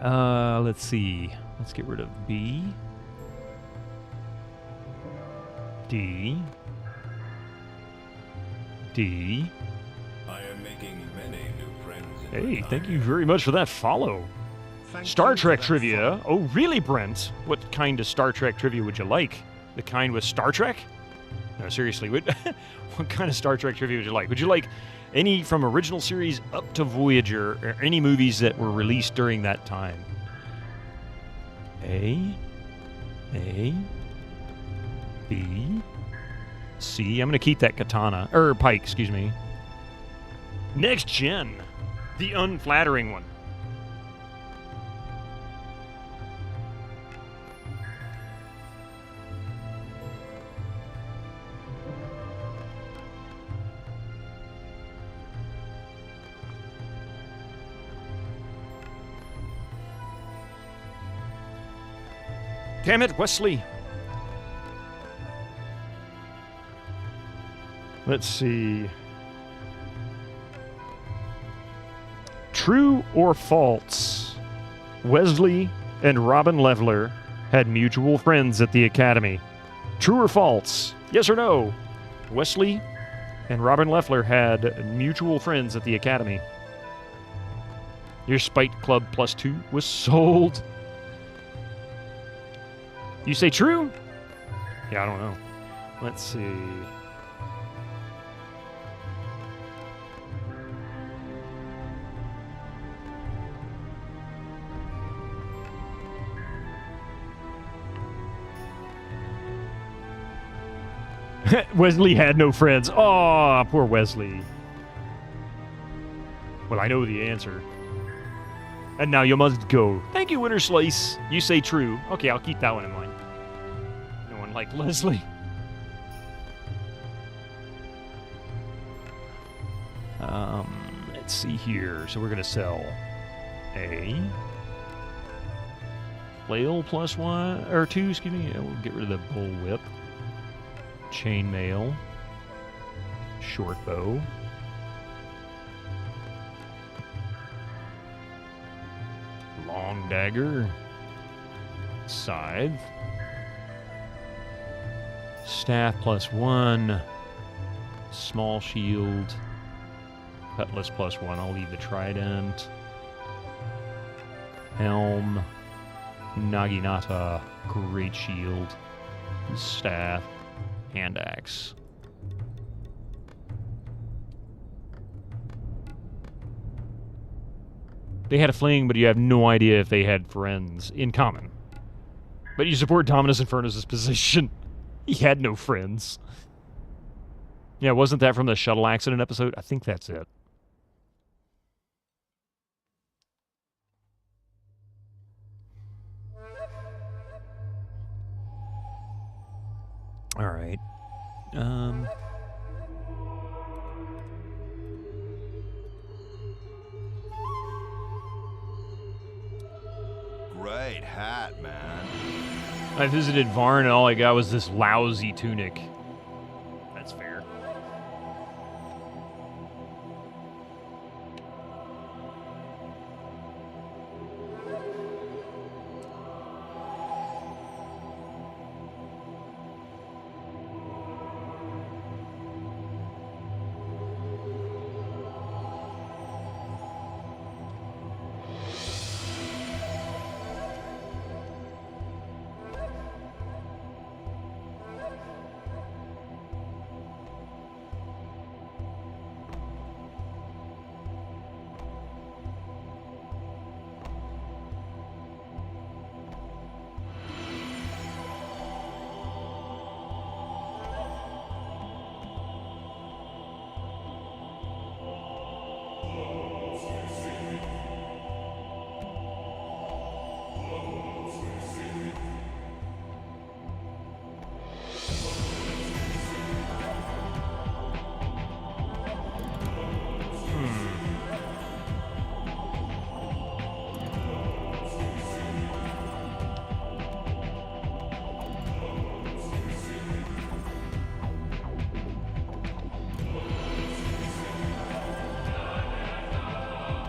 Let's see. Let's get rid of B. D. D. I am making many new friends. Hey, thank you very much for that follow. Thank Star you for Trek that trivia. follow. Oh, really, Brent? What kind of Star Trek trivia would you like? The kind with Star Trek? No, seriously, what kind of Star Trek trivia would you like? Would you like any from original series up to Voyager, or any movies that were released during that time? A, B, C. I'm going to keep that katana, or pike, excuse me. Next gen, the unflattering one. Damn it, Wesley. Let's see. True or false? Wesley and Robin Leveler had mutual friends at the academy. True or false? Yes or no? Wesley and Robin Leveler had mutual friends at the academy. Your Spite Club +2 was sold. You say true? Yeah, I don't know. Let's see. Wesley had no friends. Oh, poor Wesley. Well, I know the answer. And now you must go. Thank you, Winter Slice. You say true. Okay, I'll keep that one in mind. No one like Leslie. Let's see here. So we're going to sell a flail +1, or 2, excuse me. Yeah, we'll get rid of the bullwhip. Chainmail. Short bow. Long dagger. Scythe. Staff +1. Small shield. Cutlass +1. I'll leave the trident. Helm. Naginata. Great shield. Staff. Hand axe. They had a fling, but you have no idea if they had friends in common. But you support Dominus Infernus' position. He had no friends. Yeah, wasn't that from the shuttle accident episode? I think that's it. All right. Great hat, man. I visited Varn and all I got was this lousy tunic. That's fair.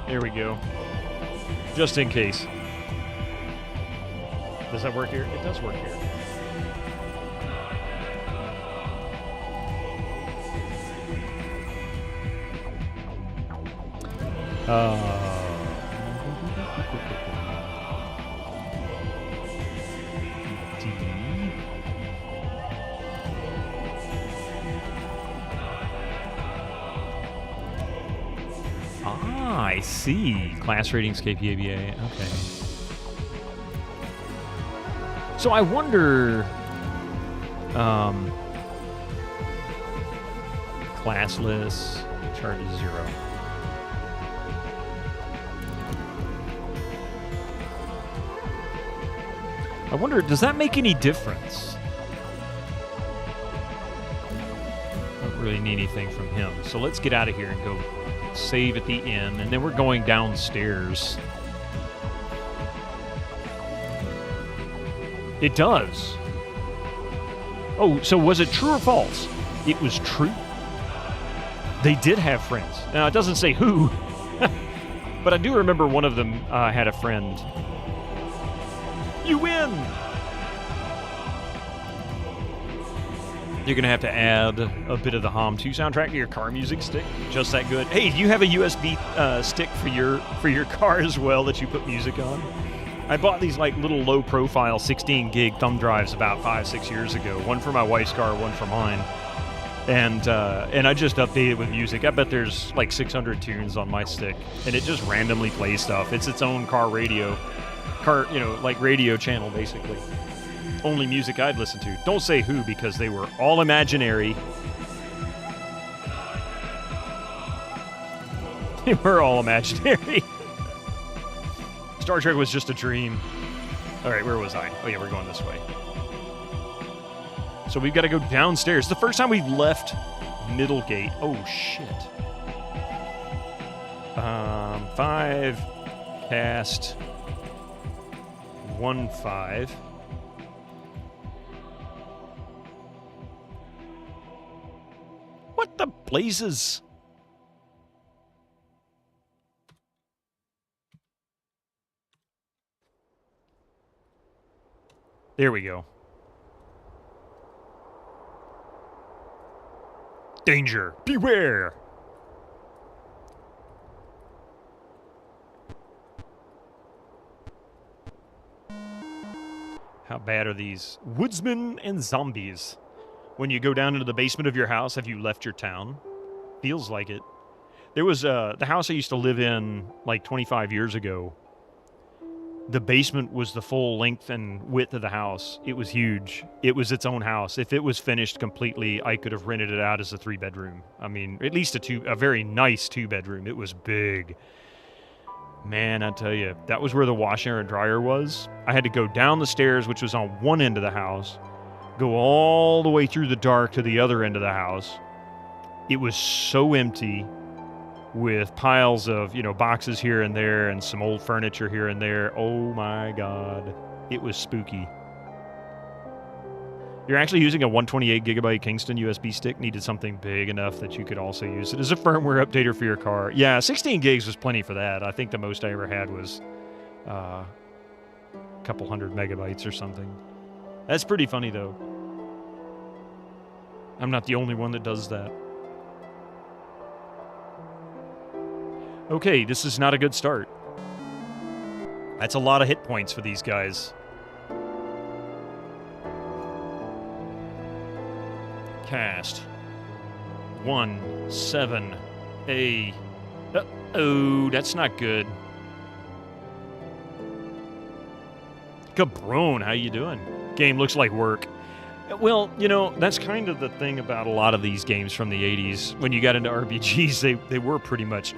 There we go. Just in case. Does that work here? It does work here. I see. Class ratings, KPABA. Okay. So I wonder... classless, chart is 0. I wonder, does that make any difference? Don't really need anything from him. So let's get out of here and go save at the inn, and then we're going downstairs. It does. Oh, so was it true or false? It was true. They did have friends. Now, it doesn't say who, but I do remember one of them had a friend. You win! You're going to have to add a bit of the Hom 2 soundtrack to your car music stick. Just that good. Hey, do you have a USB stick for your car as well that you put music on? I bought these like little low-profile 16-gig thumb drives about 5-6 years ago. One for my wife's car, one for mine. And I just updated with music. I bet there's like 600 tunes on my stick, and it just randomly plays stuff. It's its own car radio, like radio channel basically. Only music I'd listen to. Don't say who, because they were all imaginary. They were all imaginary. Star Trek was just a dream. All right, where was I? Oh yeah, we're going this way. So we've got to go downstairs. The first time we left Middlegate. Oh shit. 5 cast 1-5. What the blazes? There we go. Danger! Beware! How bad are these woodsmen and zombies? When you go down into the basement of your house, have you left your town? Feels like it. There was the house I used to live in like 25 years ago. The basement was the full length and width of the house. It was huge. It was its own house. If it was finished completely, I could have rented it out as a 3-bedroom. I mean, at least a very nice 2-bedroom. It was big. Man, I tell you, that was where the washer and dryer was. I had to go down the stairs, which was on one end of the house, go all the way through the dark to the other end of the house. It was so empty, with piles of, boxes here and there and some old furniture here and there. Oh my God. It was spooky. You're actually using a 128 gigabyte Kingston USB stick. Needed something big enough that you could also use it as a firmware updater for your car. Yeah, 16 gigs was plenty for that. I think the most I ever had was a couple hundred megabytes or something. That's pretty funny, though. I'm not the only one that does that. Okay, this is not a good start. That's a lot of hit points for these guys. Cast 1-7 A. Oh, that's not good. Cabron, how you doing? Game looks like work. Well, that's kind of the thing about a lot of these games from the 80s. When you got into RPGs, they were pretty much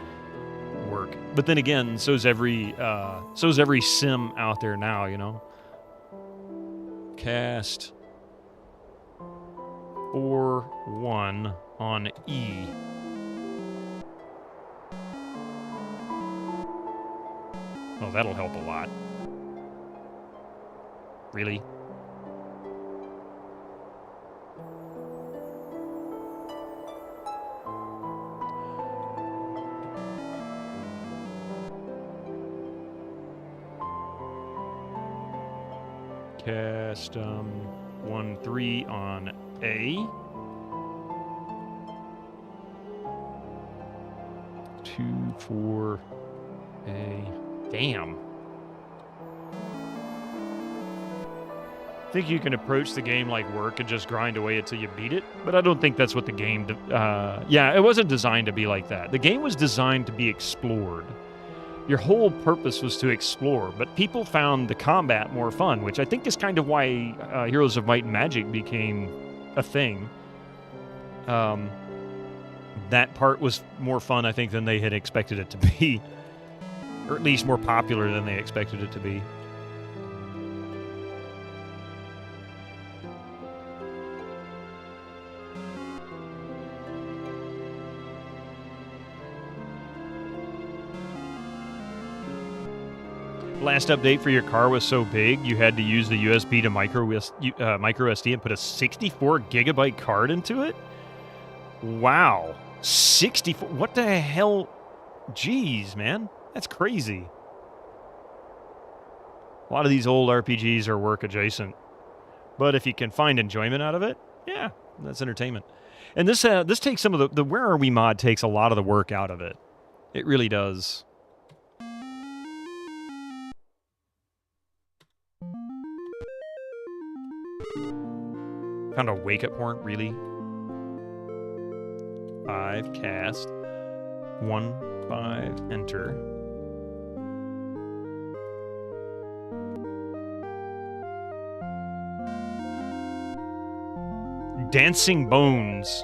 work. But then again, so's every sim out there now, Cast 4-1 on E. Oh, that'll help a lot. Really? Cast 1, 3 on A. 2, 4, A. Damn. I think you can approach the game like work and just grind away until you beat it, but I don't think that's what the game... yeah, it wasn't designed to be like that. The game was designed to be explored. Your whole purpose was to explore, but people found the combat more fun, which I think is kind of why Heroes of Might and Magic became a thing. That part was more fun, I think, than they had expected it to be. Or at least more popular than they expected it to be. Last update for your car was so big, you had to use the USB to micro SD and put a 64 gigabyte card into it? Wow. 64? What the hell? Jeez, man. That's crazy. A lot of these old RPGs are work adjacent. But if you can find enjoyment out of it, yeah, that's entertainment. And this takes some of the Where Are We mod takes a lot of the work out of it. It really does. Found a wake-up point, really? 5, cast. 1, 5, enter. Dancing Bones.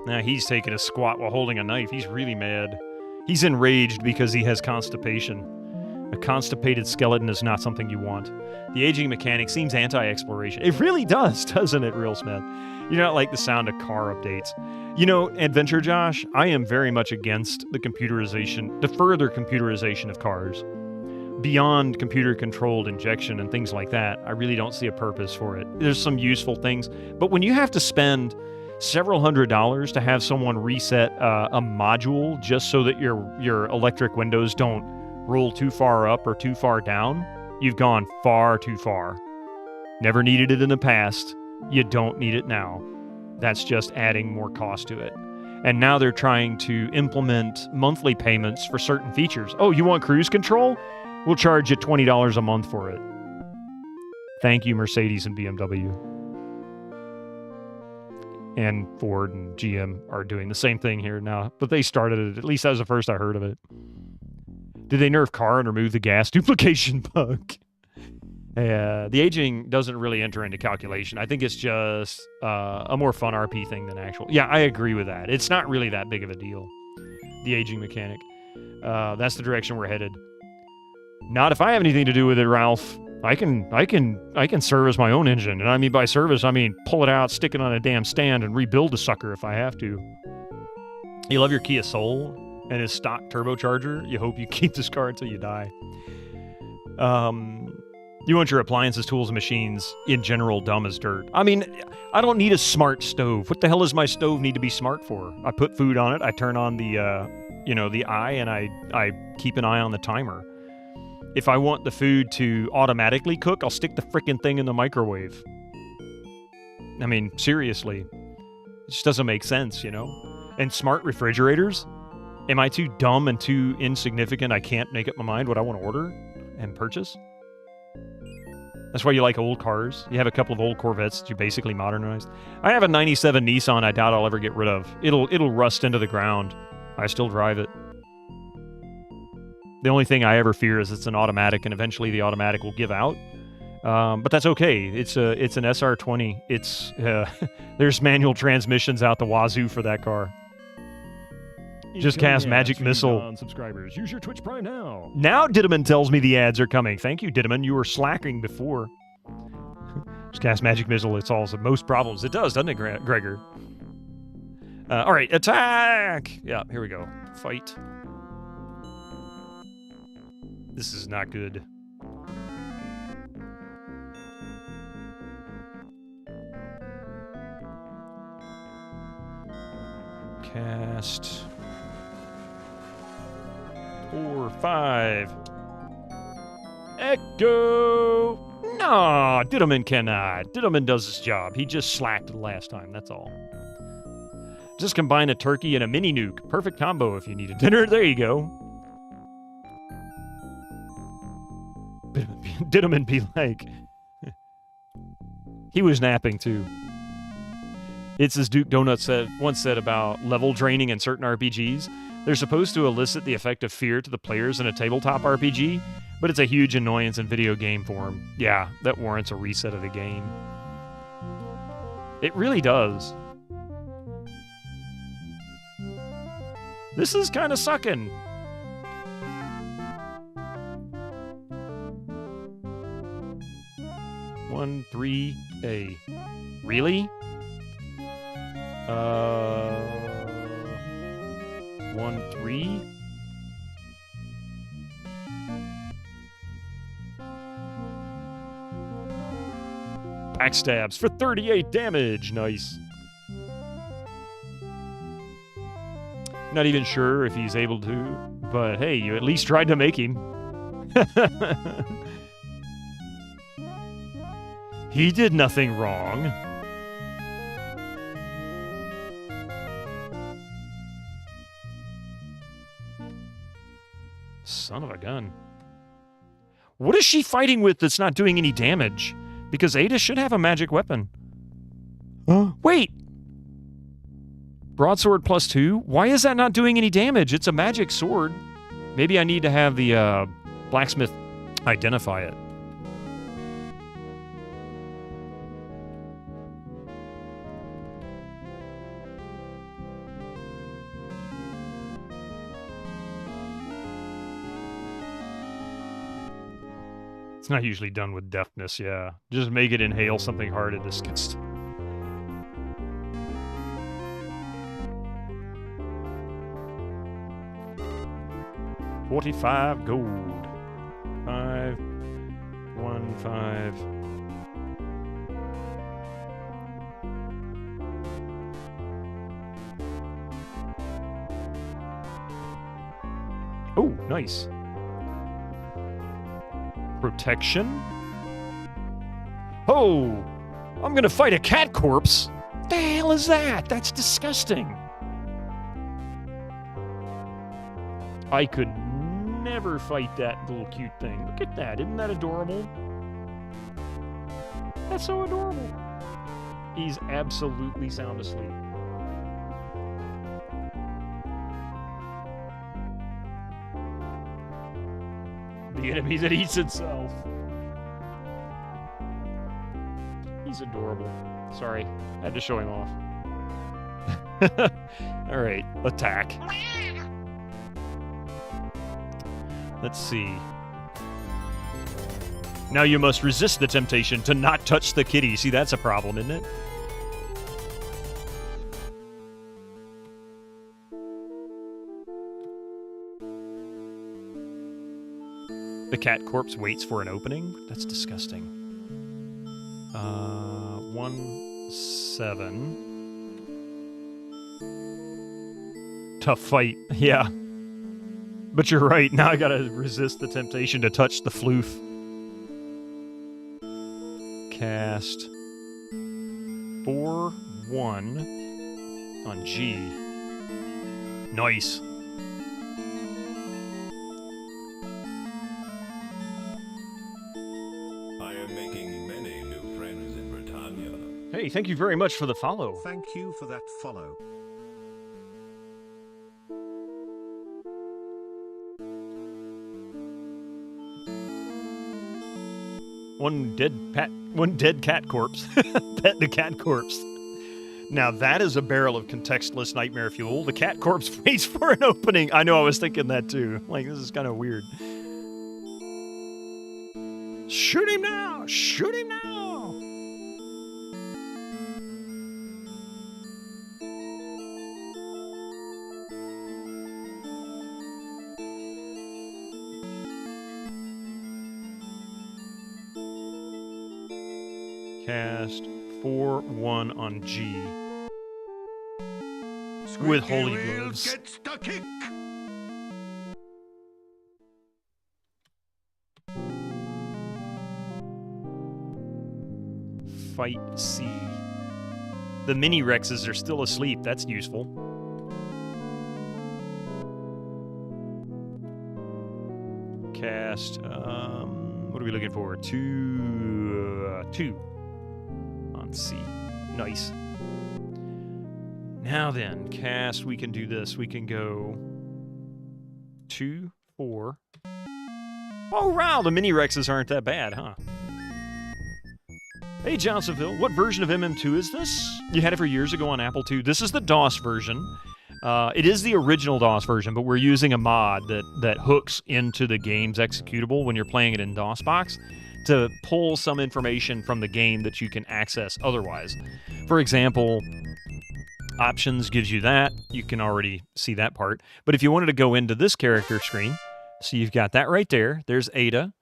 Now he's taking a squat while holding a knife. He's really mad. He's enraged because he has constipation. A constipated skeleton is not something you want. The aging mechanic seems anti-exploration. It really does, doesn't it, Real Smith? You don't like the sound of car updates. You know, Adventure Josh, I am very much against the further computerization of cars. Beyond computer-controlled injection and things like that, I really don't see a purpose for it. There's some useful things, but when you have to spend several $100s to have someone reset a module just so that your electric windows don't roll too far up or too far down, you've gone far too far. Never needed it in the past. You don't need it now. That's just adding more cost to it. And now they're trying to implement monthly payments for certain features. Oh, you want cruise control? We'll charge you $20 a month for it. Thank you, Mercedes and BMW. And Ford and GM are doing the same thing here now. But they started it. At least that was the first I heard of it. Did they nerf car and remove the gas duplication bug? The aging doesn't really enter into calculation. I think it's just a more fun RP thing than actual. Yeah, I agree with that. It's not really that big of a deal. The aging mechanic. That's the direction we're headed. Not if I have anything to do with it, Ralph. I can service my own engine, and I mean by service, I mean pull it out, stick it on a damn stand, and rebuild the sucker if I have to. You love your Kia Soul and his stock turbocharger. You hope you keep this car until you die. You want your appliances, tools, and machines in general dumb as dirt. I mean, I don't need a smart stove. What the hell does my stove need to be smart for? I put food on it. I turn on the eye, and I keep an eye on the timer. If I want the food to automatically cook, I'll stick the frickin' thing in the microwave. I mean, seriously. It just doesn't make sense, you know? And smart refrigerators? Am I too dumb and too insignificant I can't make up my mind what I want to order and purchase? That's why you like old cars. You have a couple of old Corvettes that you basically modernized. I have a 97 Nissan I doubt I'll ever get rid of. It'll rust into the ground. I still drive it. The only thing I ever fear is it's an automatic, and eventually the automatic will give out. But that's okay. It's an SR20. It's there's manual transmissions out the wazoo for that car. Just cast Magic Missile. Subscribers, use your Twitch Prime now. Now Dittaman tells me the ads are coming. Thank you, Dittaman. You were slacking before. Just cast Magic Missile. It solves most problems. It does, doesn't it, Gregor? All right, attack! Yeah, here we go. Fight. This is not good. Cast 4, 5. Echo! No, Diddleman cannot. Diddleman does his job. He just slacked the last time, that's all. Just combine a turkey and a mini nuke. Perfect combo if you need a dinner. There you go. Diddleman be like... He was napping, too. It's as Duke Donut once said about level draining in certain RPGs. They're supposed to elicit the effect of fear to the players in a tabletop RPG, but it's a huge annoyance in video game form. Yeah, that warrants a reset of the game. It really does. This is kind of sucking. One, 3A. Really? 1, 3. Backstabs for 38 damage. Nice. Not even sure if he's able to, but hey, you at least tried to make him. He did nothing wrong. Son of a gun. What is she fighting with that's not doing any damage? Because Ada should have a magic weapon. Huh? Wait! Broadsword +2? Why is that not doing any damage? It's a magic sword. Maybe I need to have the blacksmith identify it. It's not usually done with deftness, yeah. Just make it inhale something hard and this gets... $45 gold. 5, 1, 5. Oh, nice. Protection? Oh! I'm gonna fight a cat corpse? The hell is that? That's disgusting. I could never fight that little cute thing. Look at that. Isn't that adorable? That's so adorable. He's absolutely sound asleep. The enemy that eats itself. He's adorable. Sorry, had to show him off. Alright, attack. Let's see. Now you must resist the temptation to not touch the kitty. See, that's a problem, isn't it? The cat corpse waits for an opening? That's disgusting. 1, 7. Tough fight, yeah. But you're right, now I gotta resist the temptation to touch the floof. Cast 4, 1 on G. Nice. Hey, thank you very much for the follow. Thank you for that follow. One dead cat corpse. Pet the cat corpse. Now that is a barrel of contextless nightmare fuel. The cat corpse waits for an opening. I know, I was thinking that too. Like, this is kind of weird. Shoot him now! Shoot him now! Cast 4, 1 on G. With holy gloves. Gets the kick. fight C. The mini Rexes are still asleep. That's useful. Cast. What are we looking for? Two on C. Nice. Now then, cast. We can do this. We can go 2, 4. Oh wow, the mini Rexes aren't that bad, huh? Hey Johnsonville, what version of MM2 is this? You had it for years ago on Apple II. This is the DOS version. It is the original DOS version, but we're using a mod that hooks into the game's executable when you're playing it in DOSBox to pull some information from the game that you can access otherwise. For example, options gives you that. You can already see that part. But if you wanted to go into this character screen, so you've got that right there. There's Ada.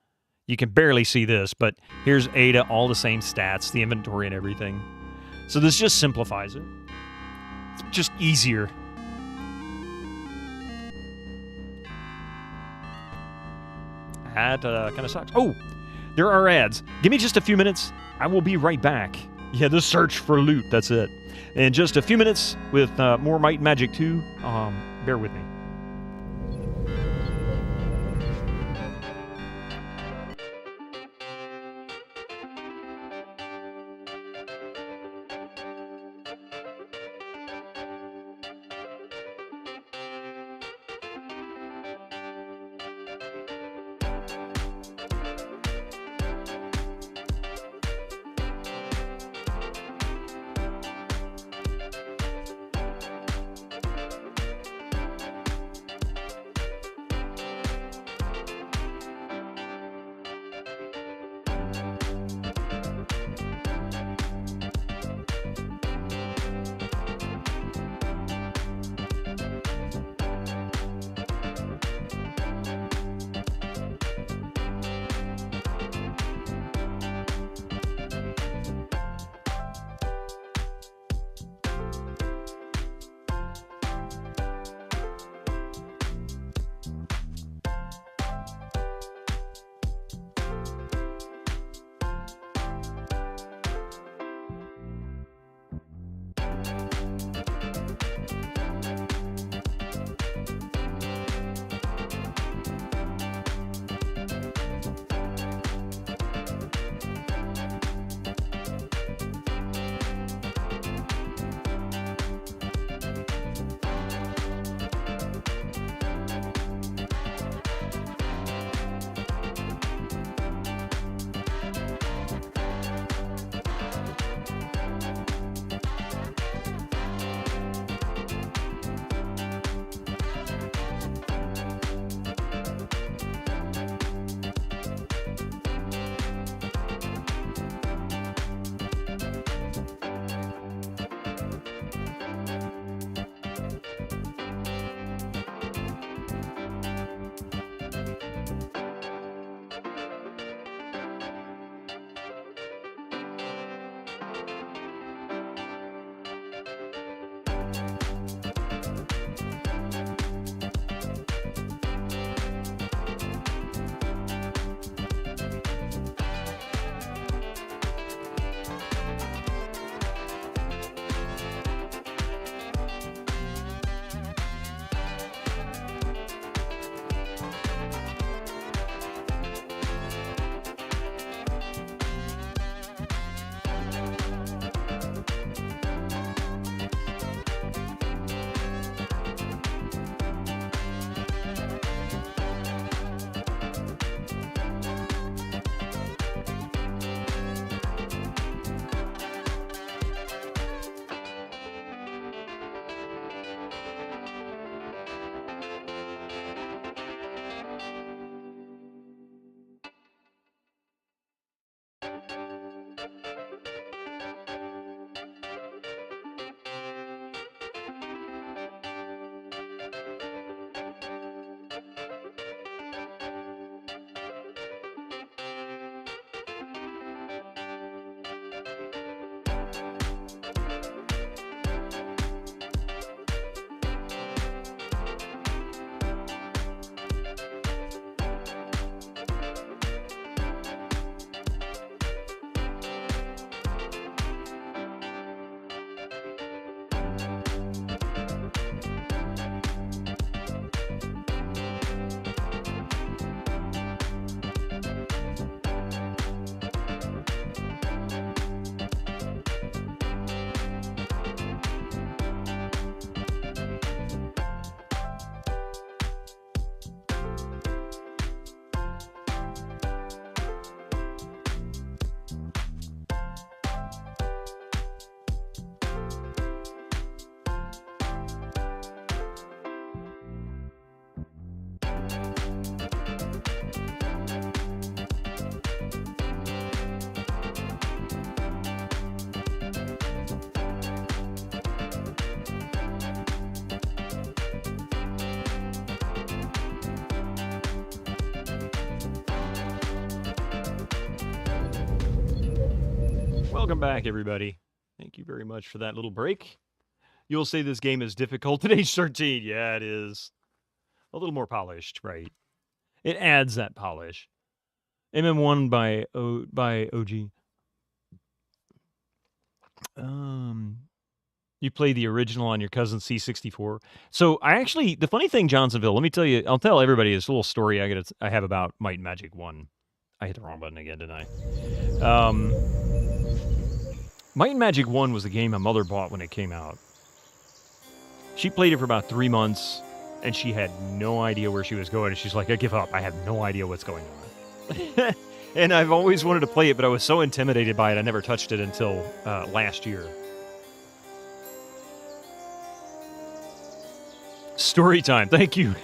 You can barely see this, but here's Ada, all the same stats, the inventory and everything. So this just simplifies it. It's just easier. That kind of sucks. Oh, there are ads. Give me just a few minutes. I will be right back. Yeah, the search for loot. That's it. In just a few minutes with more Might and Magic 2. Bear with me. Welcome back, everybody. Thank you very much for that little break. You'll say this game is difficult at age 13. Yeah, it is. A little more polished, right? It adds that polish. MM1 by OG. You play the original on your cousin's C64. So I actually, the funny thing, Johnsonville, let me tell you, I'll tell everybody this little story I have about Might and Magic 1. I hit the wrong button again, didn't I? Might and Magic 1 was the game my mother bought when it came out. She played it for about 3 months, and she had no idea where she was going. And she's like, I give up. I have no idea what's going on. And I've always wanted to play it, but I was so intimidated by it, I never touched it until last year. Story time. Thank you.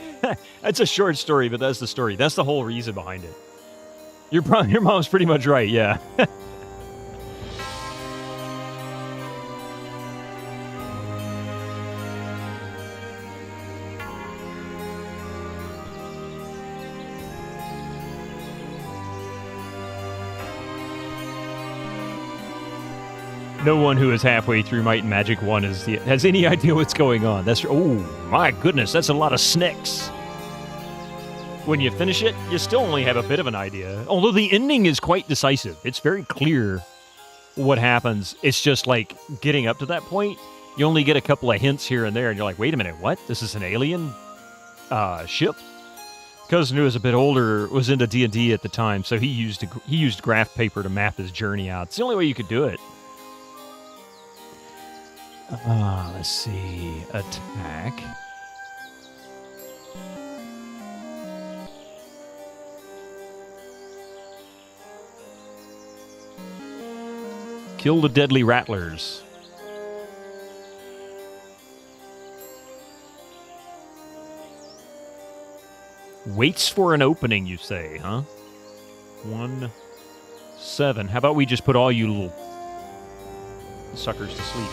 That's a short story, but that's the story. That's the whole reason behind it. Your mom's pretty much right, yeah. No one who is halfway through Might and Magic 1 has any idea what's going on. Oh my goodness, that's a lot of snicks. When you finish it, you still only have a bit of an idea. Although the ending is quite decisive. It's very clear what happens. It's just like getting up to that point, you only get a couple of hints here and there, and you're like, wait a minute, what? This is an alien ship? Cousin, who was a bit older, was into D&D at the time, so he used graph paper to map his journey out. It's the only way you could do it. Let's see. Attack. Kill the deadly rattlers. Waits for an opening, you say, huh? 1-7. How about we just put all you little suckers to sleep?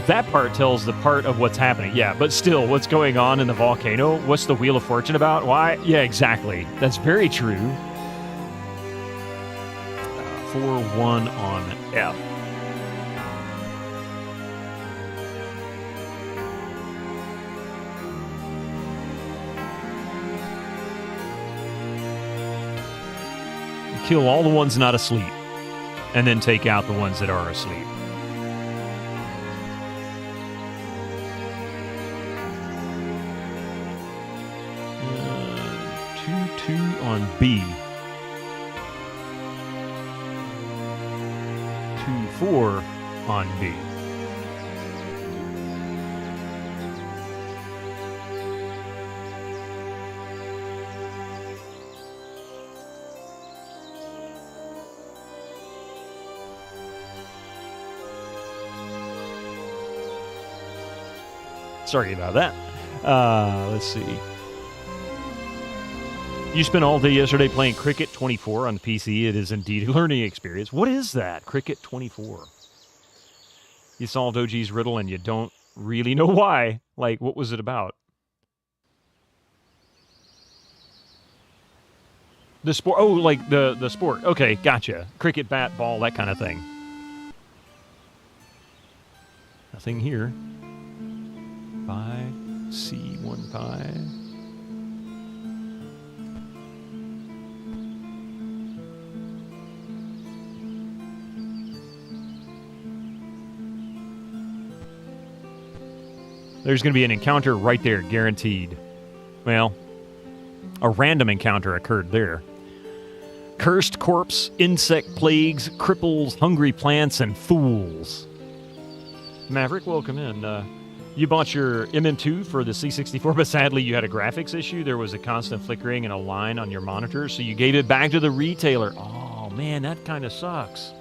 That part tells the part of what's happening. Yeah, but still, what's going on in the volcano? What's the Wheel of Fortune about? Why? Yeah, exactly. That's very true. 4-1 on F. Kill all the ones not asleep, and then take out the ones that are asleep. 2-2 on B. 2-4 on B. Sorry about that. Let's see. You spent all day yesterday playing Cricket 24 on the PC. It is indeed a learning experience. What is that? Cricket 24. You solved OG's riddle and you don't really know why. Like, what was it about? The sport. Oh, like the sport. Okay, gotcha. Cricket, bat, ball, that kind of thing. Nothing here. 5, C1, 5. There's going to be an encounter right there, guaranteed. Well, a random encounter occurred there. Cursed corpse, insect plagues, cripples, hungry plants, and fools. Maverick, welcome in. You bought your MM2 for the C64, but sadly you had a graphics issue. There was a constant flickering and a line on your monitor, so you gave it back to the retailer. Oh, man, that kind of sucks.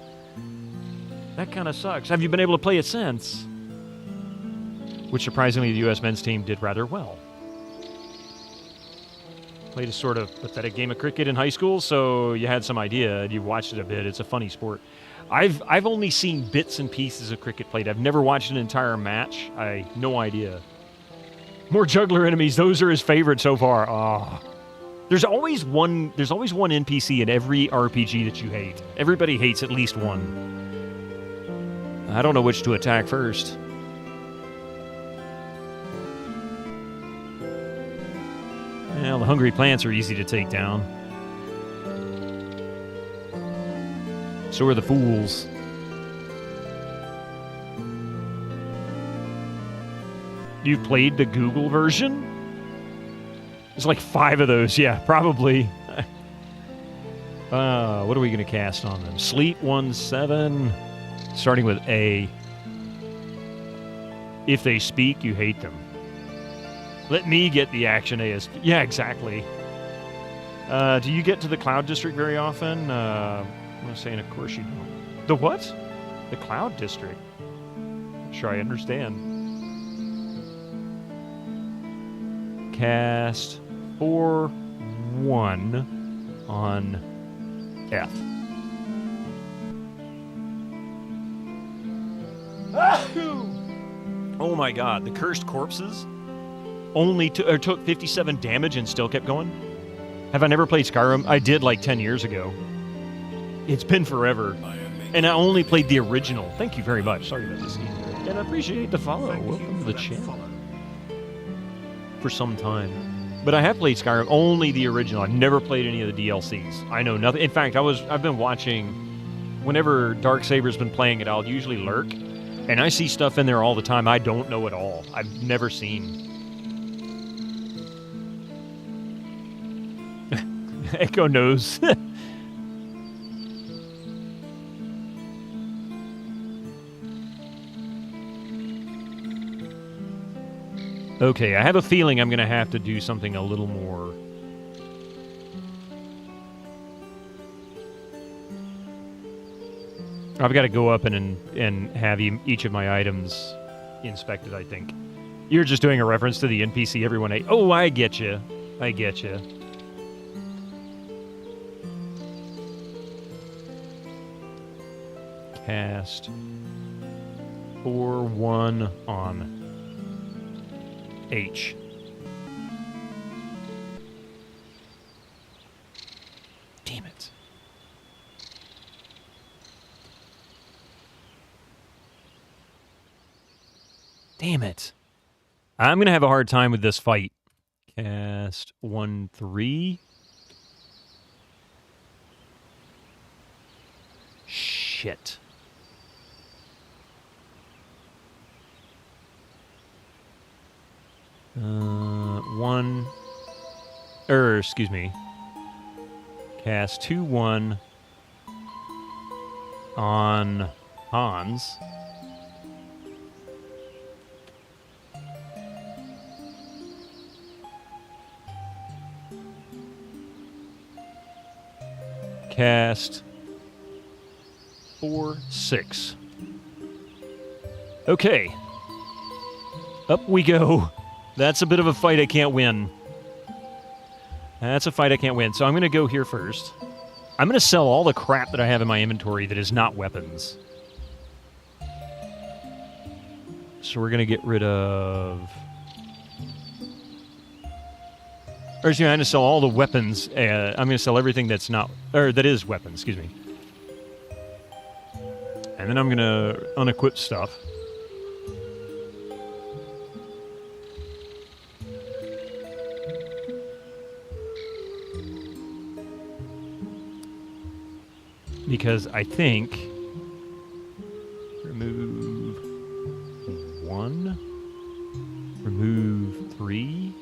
That kind of sucks. Have you been able to play it since? Which, surprisingly, the U.S. men's team did rather well. Played a sort of pathetic game of cricket in high school, so you had some idea, and you watched it a bit. It's a funny sport. I've only seen bits and pieces of cricket played. I've never watched an entire match. No idea. More juggler enemies. Those are his favorite so far. Oh. There's always one NPC in every RPG that you hate. Everybody hates at least one. I don't know which to attack first. Well, the hungry plants are easy to take down. So are the fools. You've played the Google version? There's like 5 of those. Yeah, probably. What are we going to cast on them? Sleep 1/7. Starting with A. If they speak, you hate them. Let me get the action ASP. Yeah, exactly. Do you get to the Cloud District very often? I'm saying, of course you don't. The what? The Cloud District. Sure, I understand. Cast 4/1 on F. Oh my god, the Cursed Corpses only took 57 damage and still kept going? Have I never played Skyrim? I did like 10 years ago. It's been forever. And I only played the original. Thank you very much. Sorry about this. And I appreciate the follow. Welcome to the channel. For some time. But I have played Skyrim, only the original. I've never played any of the DLCs. I know nothing. In fact, I've been watching, whenever Darksaber's been playing it, I'll usually lurk, and I see stuff in there all the time I don't know at all. I've never seen. Echo knows. Okay, I have a feeling I'm going to have to do something a little more. I've got to go up and have each of my items inspected, I think. You're just doing a reference to the NPC everyone ate. Oh, I get you. I get you. Cast 4/1 on H. Damn it. Damn it. I'm going to have a hard time with this fight. Cast 1/3. Shit. Excuse me. Cast 2/1 on Hans. Cast 4/6. Okay. Up we go. That's a bit of a fight I can't win. That's a fight I can't win. So I'm going to go here first. I'm going to sell all the crap that I have in my inventory that is not weapons. So we're going to get rid of... Or excuse me, I'm going to sell all the weapons. I'm going to sell everything that's not... Or that is weapons, excuse me. And then I'm going to unequip stuff. Because I think remove 1, remove 3,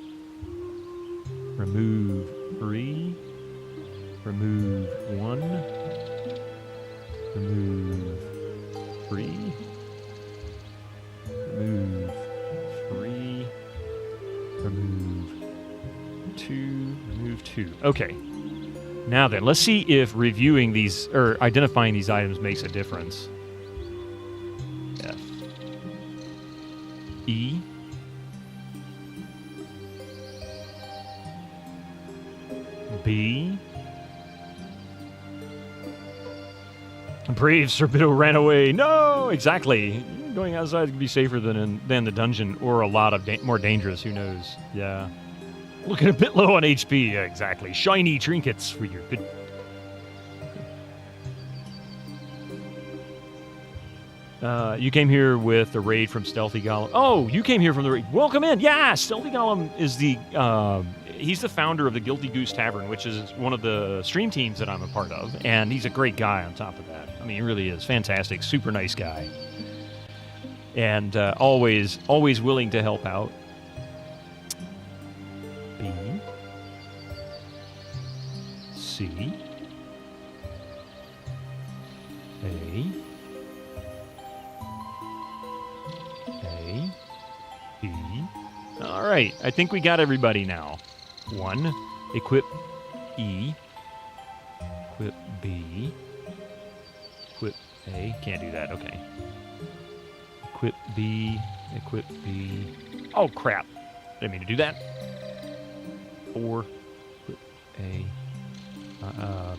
remove 3, remove 1, remove 3, remove 3, remove 2, remove 2. Okay. Now then, let's see if reviewing these, or identifying these items makes a difference. F. E. B. Brave Serbido ran away. No! Exactly. Going outside could be safer than the dungeon, or a lot of more dangerous. Who knows? Yeah. Looking a bit low on HP. Yeah, exactly. Shiny trinkets for your good. You came here with the raid from Stealthy Golem. Oh, you came here from the raid. Welcome in. Yeah, Stealthy Golem is the... he's the founder of the Guilty Goose Tavern, which is one of the stream teams that I'm a part of. And he's a great guy on top of that. I mean, he really is. Fantastic. Super nice guy. And always willing to help out. B. C. A. B. All right, I think we got everybody now. 1. Equip E. Equip B. Equip A. Can't do that. Okay. Equip B. Equip B. Oh, crap. Didn't mean to do that. 4. Equip A.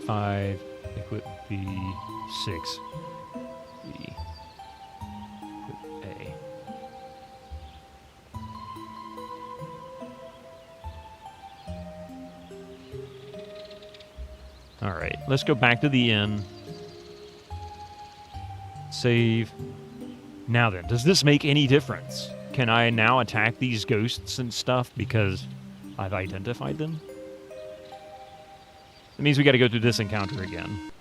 5. Equip B. 6. B. Equip A. All right, let's go back to the inn. Save. Now then, does this make any difference? Can I now attack these ghosts and stuff because I've identified them? It means we got to go through this encounter again.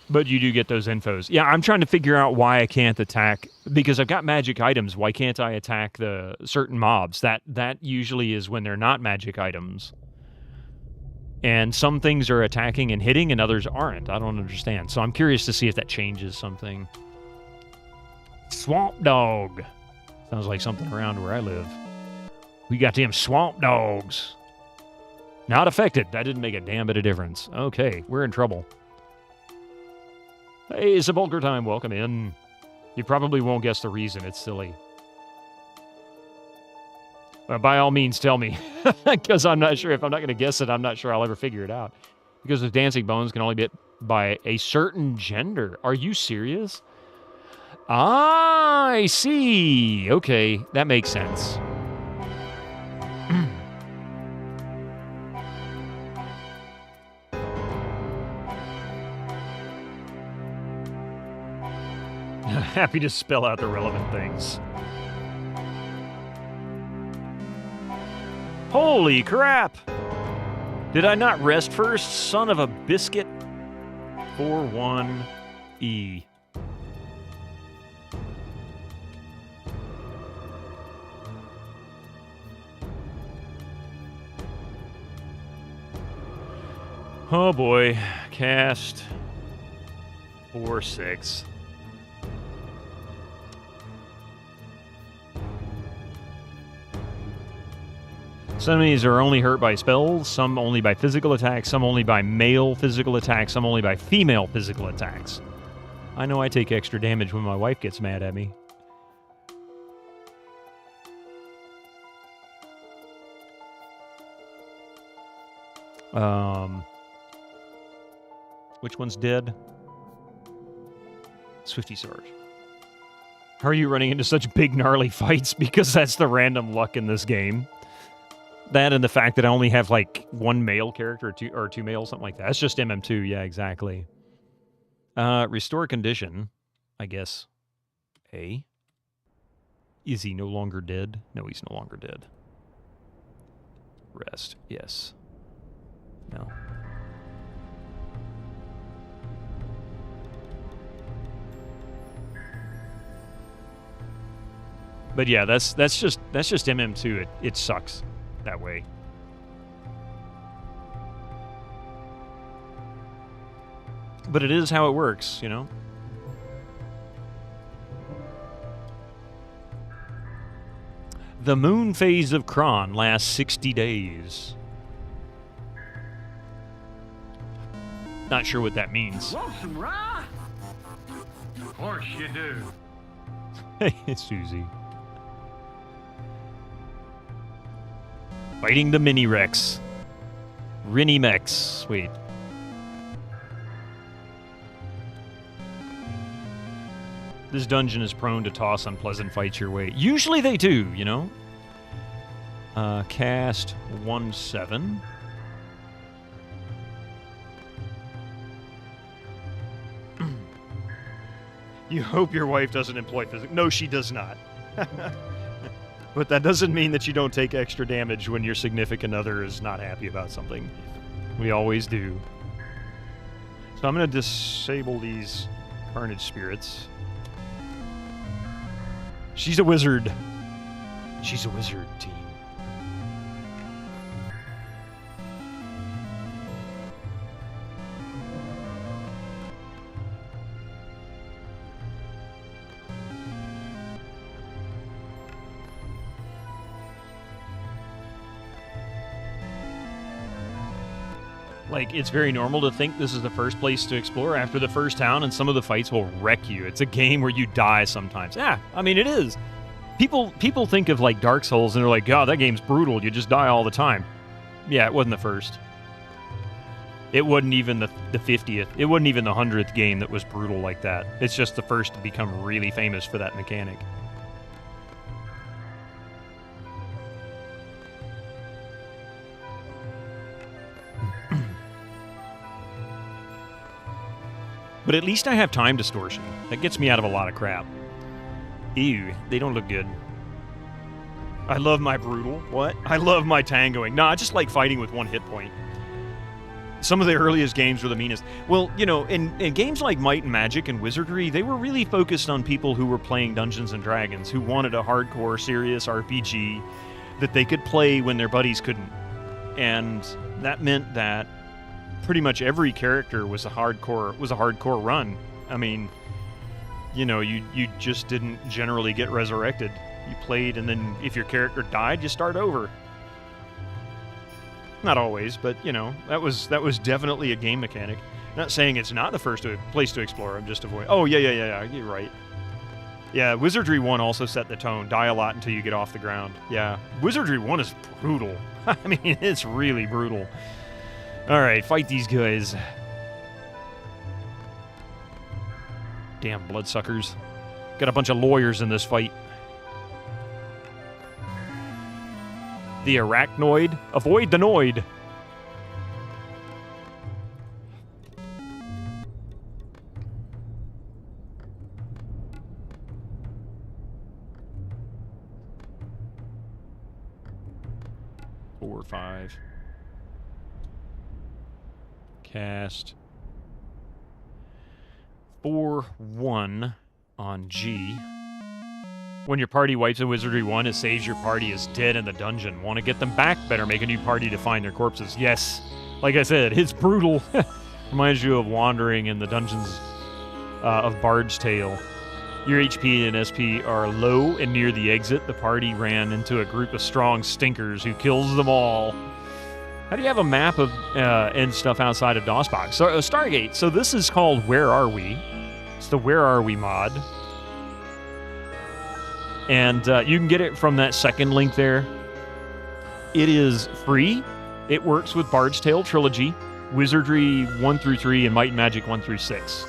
But you do get those infos. Yeah, I'm trying to figure out why I can't attack, because I've got magic items. Why can't I attack the certain mobs? That usually is when they're not magic items. And some things are attacking and hitting and others aren't. I don't understand. So I'm curious to see if that changes something. Swamp dog. Sounds like something around where I live. We got them swamp dogs. Not affected. That didn't make a damn bit of difference. Okay, we're in trouble. Hey, Sepulchre time. Welcome in. You probably won't guess the reason. It's silly. By all means, tell me. Because I'm not sure. If I'm not going to guess it, I'm not sure I'll ever figure it out. Because the dancing bones can only be hit by a certain gender. Are you serious? Ah, I see. Okay, that makes sense. Happy to spell out the relevant things. Holy crap! Did I not rest first? Son of a biscuit. 4-1-E. Oh boy. Cast 4-6. Some enemies are only hurt by spells, some only by physical attacks, some only by male physical attacks, some only by female physical attacks. I know I take extra damage when my wife gets mad at me. Which one's dead? Swifty Sarge. How are you running into such big gnarly fights? Because that's the random luck in this game. That and the fact that I only have like one male character or two male, something like that. That's just MM2. Yeah, exactly. Restore condition, I guess. A. Is he no longer dead? No, he's no longer dead. Rest. Yes. No. But yeah, that's just MM2. It sucks that way. But it is how it works, you know? The moon phase of Kron lasts 60 days. Not sure what that means. Want some rye? Of course you do. Hey, Susie. Fighting the Mini-Rex. Rinny-Mex. Sweet. This dungeon is prone to toss unpleasant fights your way. Usually they do, you know? Cast 1/7. You hope your wife doesn't employ physics. No, she does not. But that doesn't mean that you don't take extra damage when your significant other is not happy about something. We always do. So I'm going to disable these Carnage Spirits. She's a wizard. She's a wizard, team. Like, it's very normal to think this is the first place to explore after the first town, and some of the fights will wreck you. It's a game where you die sometimes. Yeah, I mean, it is. People think of, like, Dark Souls, and they're like, God, that game's brutal. You just die all the time. Yeah, it wasn't the first. It wasn't even the 50th. It wasn't even the 100th game that was brutal like that. It's just the first to become really famous for that mechanic. But at least I have time distortion. That gets me out of a lot of crap. Ew, they don't look good. I love my brutal. What? I love my tangoing. Nah, I just like fighting with one hit point. Some of the earliest games were the meanest. Well, you know, in games like Might and Magic and Wizardry, they were really focused on people who were playing Dungeons and Dragons, who wanted a hardcore, serious RPG that they could play when their buddies couldn't. And that meant that pretty much every character was a hardcore run. I mean, you know, you just didn't generally get resurrected. You played, and then if your character died, you start over. Not always, but you know, that was definitely a game mechanic. Not saying it's not the first place to explore. I'm just avoiding. Oh yeah. You're right. Yeah, Wizardry 1 also set the tone. Die a lot until you get off the ground. Yeah, Wizardry 1 is brutal. I mean, it's really brutal. All right, fight these guys. Damn bloodsuckers. Got a bunch of lawyers in this fight. The arachnoid. Avoid the noid. Four, 5. Cast 4/1 on G. When your party wipes in Wizardry 1, it saves your party is dead in the dungeon. Want to get them back? Better make a new party to find their corpses. Yes, like I said, it's brutal. Reminds you of wandering in the dungeons of Bard's Tale. Your HP and SP are low, and near the exit, the party ran into a group of strong stinkers who kills them all. How do you have a map of and stuff outside of DOSBox? So, Stargate. So this is called Where Are We? It's the Where Are We mod. And you can get it from that second link there. It is free. It works with Bard's Tale Trilogy, Wizardry 1 through 3, and Might and Magic 1 through 6.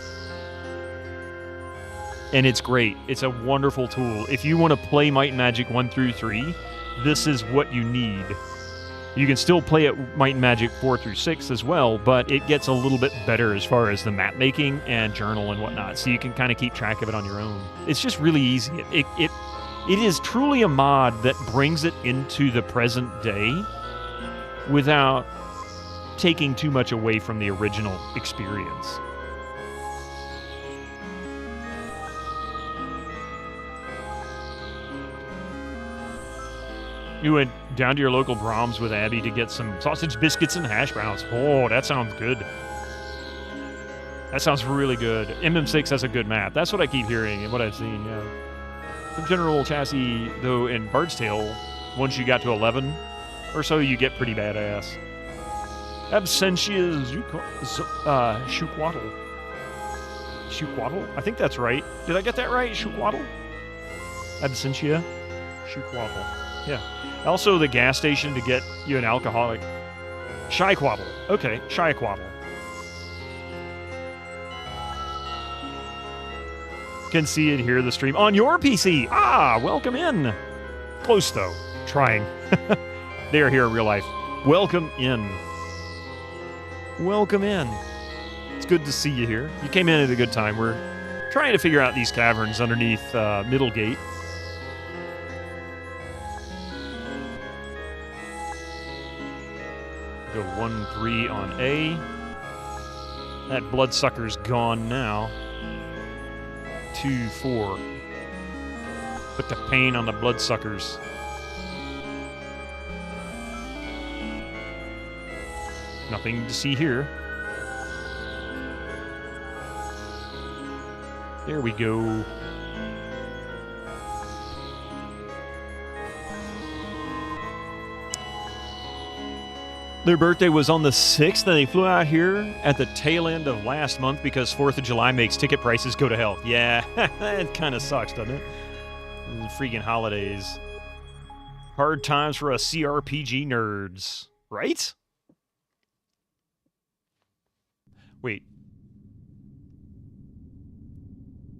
And it's great. It's a wonderful tool. If you want to play Might and Magic 1 through 3, this is what you need. You can still play it Might and Magic 4 through 6 as well, but it gets a little bit better as far as the map making and journal and whatnot, so you can kind of keep track of it on your own. It's just really easy. It is truly a mod that brings it into the present day without taking too much away from the original experience. You went down to your local Brahms with Abby to get some sausage biscuits and hash browns. Oh, that sounds good. That sounds really good. MM6 has a good map. That's what I keep hearing and what I've seen, yeah. The general chassis, though, in Bard's Tale, once you got to 11 or so, you get pretty badass. Absentia Shuquatl. Shuquatl? I think that's right. Did I get that right? Shuquatl? Absentia Shuquatl. Yeah. Also, the gas station to get you an alcoholic. Shyquatl. Okay, Shyquatl. can see and hear the stream on your PC. Ah, welcome in. Close, though. Trying. They are here in real life. Welcome in. Welcome in. It's good to see you here. You came in at a good time. We're trying to figure out these caverns underneath Middlegate. Go 1-3 on A. That bloodsucker's gone now. 2-4. Put the pain on the bloodsuckers. Nothing to see here. There we go. Their birthday was on the 6th, and they flew out here at the tail end of last month because 4th of July makes ticket prices go to hell. Yeah, it kind of sucks, doesn't it? The freaking holidays. Hard times for us CRPG nerds, right? Wait.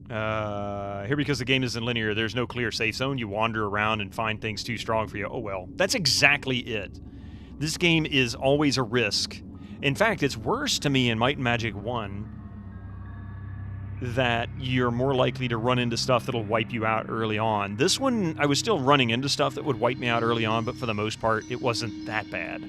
Here, because the game isn't linear, there's no clear safe zone. You wander around and find things too strong for you. Oh, well. That's exactly it. This game is always a risk. In fact, it's worse to me in Might and Magic 1 that you're more likely to run into stuff that'll wipe you out early on. This one, I was still running into stuff that would wipe me out early on, but for the most part, it wasn't that bad.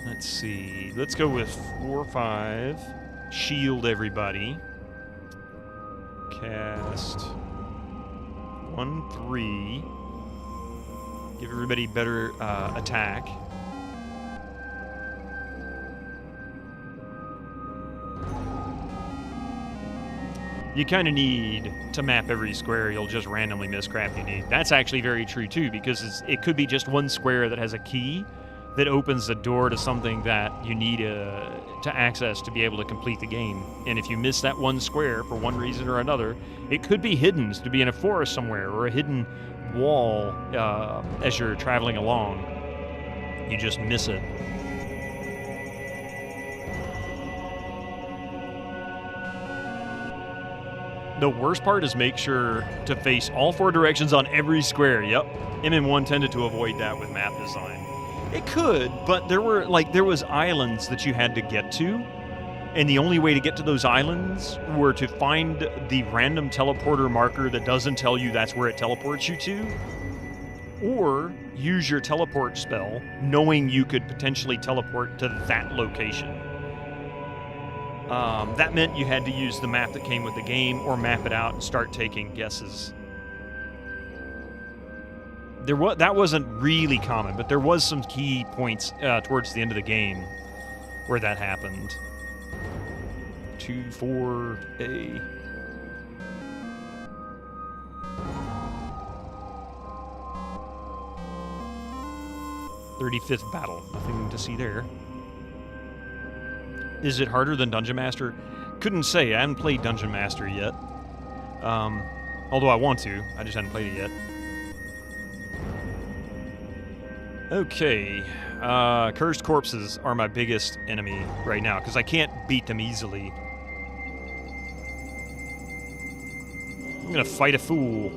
Let's see. Let's go with 4-5. Shield everybody. Cast 1-3. Give everybody better attack. You kind of need to map every square. You'll just randomly miss crap you need. That's actually very true too, because it could be just one square that has a key that opens the door to something that you need to access to be able to complete the game. And if you miss that one square for one reason or another, it could be hidden to be in a forest somewhere or a hidden wall as you're traveling along. You just miss it. The worst part is make sure to face all four directions on every square. Yep. MM1 tended to avoid that with map design. It could, but there was islands that you had to get to, and the only way to get to those islands were to find the random teleporter marker that doesn't tell you that's where it teleports you to, or use your teleport spell knowing you could potentially teleport to that location. That meant you had to use the map that came with the game or map it out and start taking guesses. That wasn't really common, but there was some key points towards the end of the game where that happened. 2-4-A. "35th battle." Nothing to see there. Is it harder than Dungeon Master? Couldn't say. I haven't played Dungeon Master yet. Although I want to. I just haven't played it yet. Okay. Cursed corpses are my biggest enemy right now, because I can't beat them easily. I'm gonna fight a fool.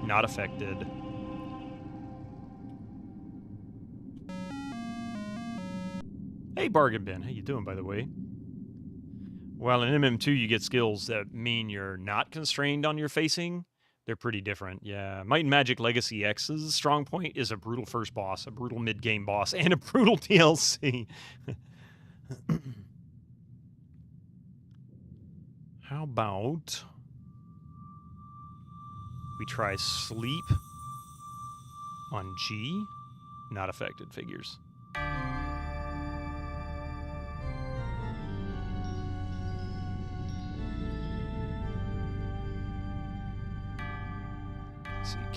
Not affected. Hey, Bargain Bin. How you doing, by the way? While in MM2 you get skills that mean you're not constrained on your facing, they're pretty different. Yeah, Might and Magic Legacy X's strong point is a brutal first boss, a brutal mid-game boss, and a brutal DLC. How about we try Sleep on G? Not affected, figures.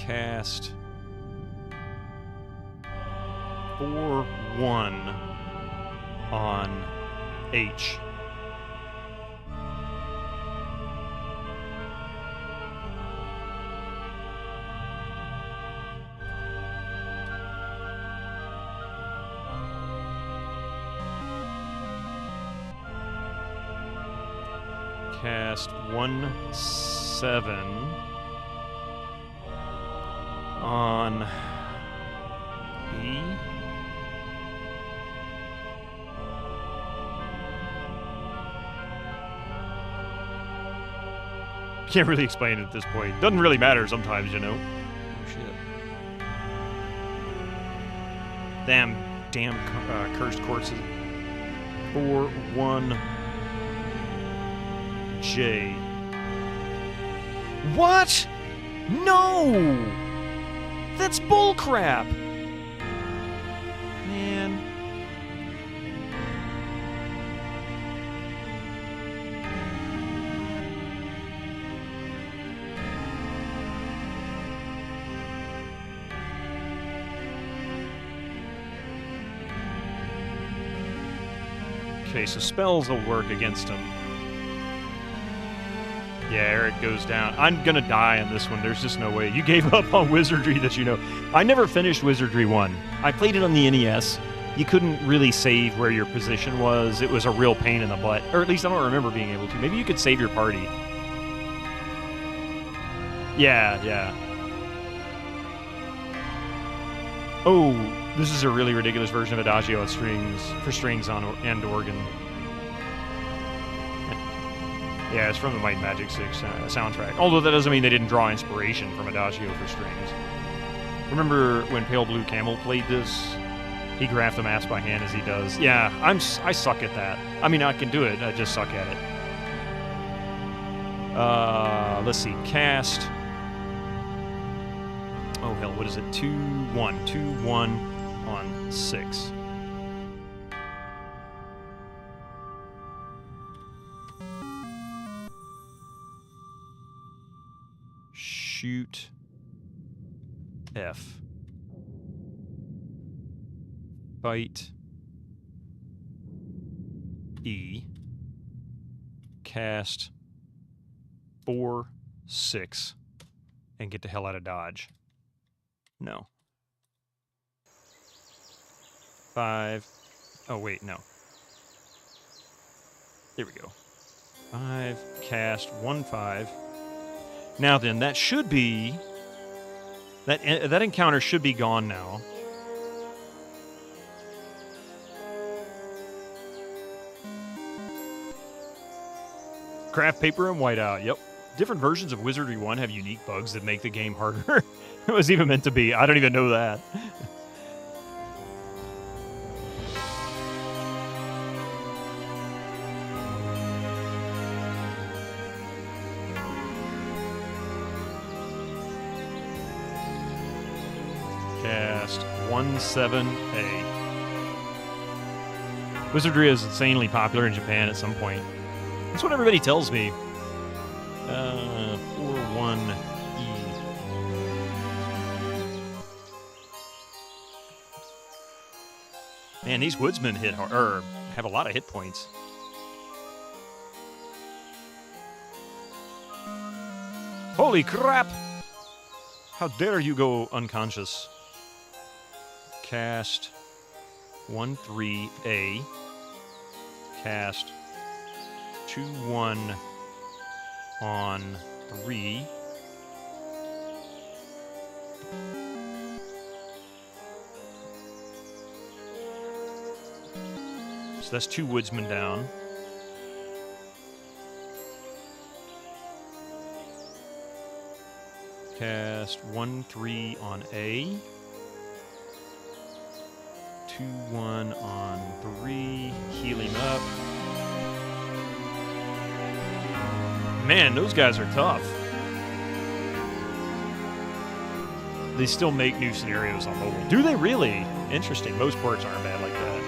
Cast 4/1 on H. Cast 1/7 on E. Can't really explain it at this point. Doesn't really matter sometimes, you know. Oh shit. Damn cursed courses. 4/1 J. What? No! That's bullcrap! Man. Okay, so spells will work against him. Yeah, Eric goes down. I'm gonna die on this one. There's just no way. You gave up on Wizardry that you know. I never finished Wizardry 1. I played it on the NES. You couldn't really save where your position was. It was a real pain in the butt. Or at least I don't remember being able to. Maybe you could save your party. Yeah. Oh, this is a really ridiculous version of Adagio with strings, for strings and organ. Yeah, it's from the Might and Magic 6 soundtrack. Although that doesn't mean they didn't draw inspiration from Adagio for strings. Remember when Pale Blue Camel played this? He graphed the maps by hand as he does. Yeah, I suck at that. I mean, I can do it. I just suck at it. Let's see. Cast. Oh hell, what is it? 2/1. 2/1 on 6. Shoot F. Fight E. Cast 4/6 and get the hell out of Dodge. No. 5. Oh wait, no. There we go. 5. Cast 1/5. Now then, that should be... That encounter should be gone now. Craft paper and whiteout, yep. Different versions of Wizardry 1 have unique bugs that make the game harder. It was even meant to be. I don't even know that. Cast 1/7A. Wizardry is insanely popular in Japan at some point. That's what everybody tells me. 4/1E. Man, these woodsmen hit hard, or have a lot of hit points. Holy crap! How dare you go unconscious? Cast 1/3A. Cast 2/1 on 3. So that's 2 woodsmen down. Cast 1/3 on A. 2/1 on 3. Heal him up. Man, those guys are tough. They still make new scenarios on mobile. Do they really? Interesting. Most ports aren't bad like that.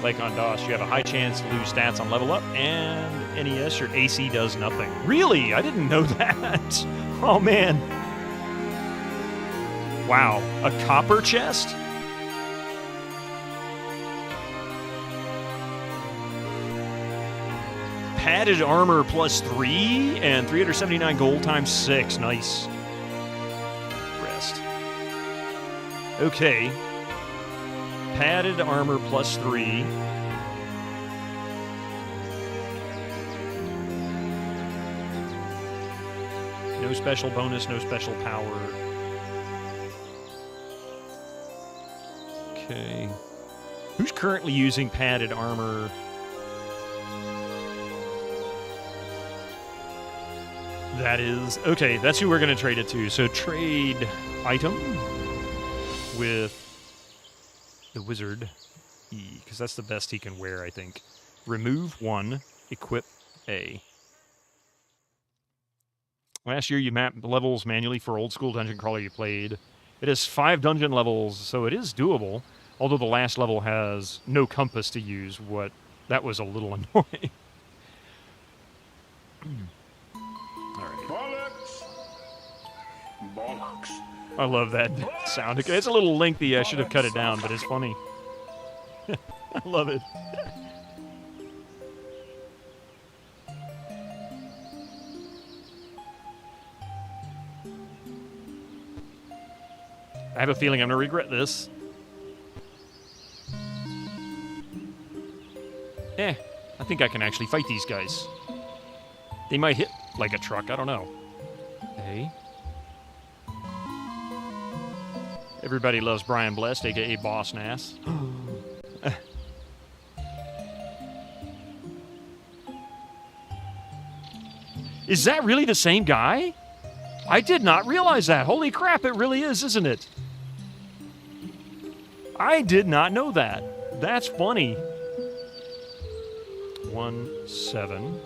Like on DOS, you have a high chance to lose stats on level up, and NES, your AC does nothing. Really? I didn't know that. Oh, man. Wow, a copper chest? Padded armor +3 and 379 gold times 6. Nice. Rest. Okay. Padded armor +3. No special bonus, no special power. Okay. Who's currently using padded armor? That is... Okay, that's who we're going to trade it to. So trade item with the wizard E, because that's the best he can wear, I think. Remove 1, equip A. Last year you mapped levels manually for old school dungeon crawler you played. It has 5 dungeon levels, so it is doable. Although the last level has no compass to use, that was a little annoying. Bollocks! Bollocks. I love that sound. It's a little lengthy. I should have cut it down, but it's funny. I love it. I have a feeling I'm going to regret this. I think I can actually fight these guys. They might hit like a truck. I don't know. Hey. Everybody loves Brian Blessed, a.k.a. Boss Nass. Is that really the same guy? I did not realize that. Holy crap, it really is, isn't it? I did not know that. That's funny. 1-7.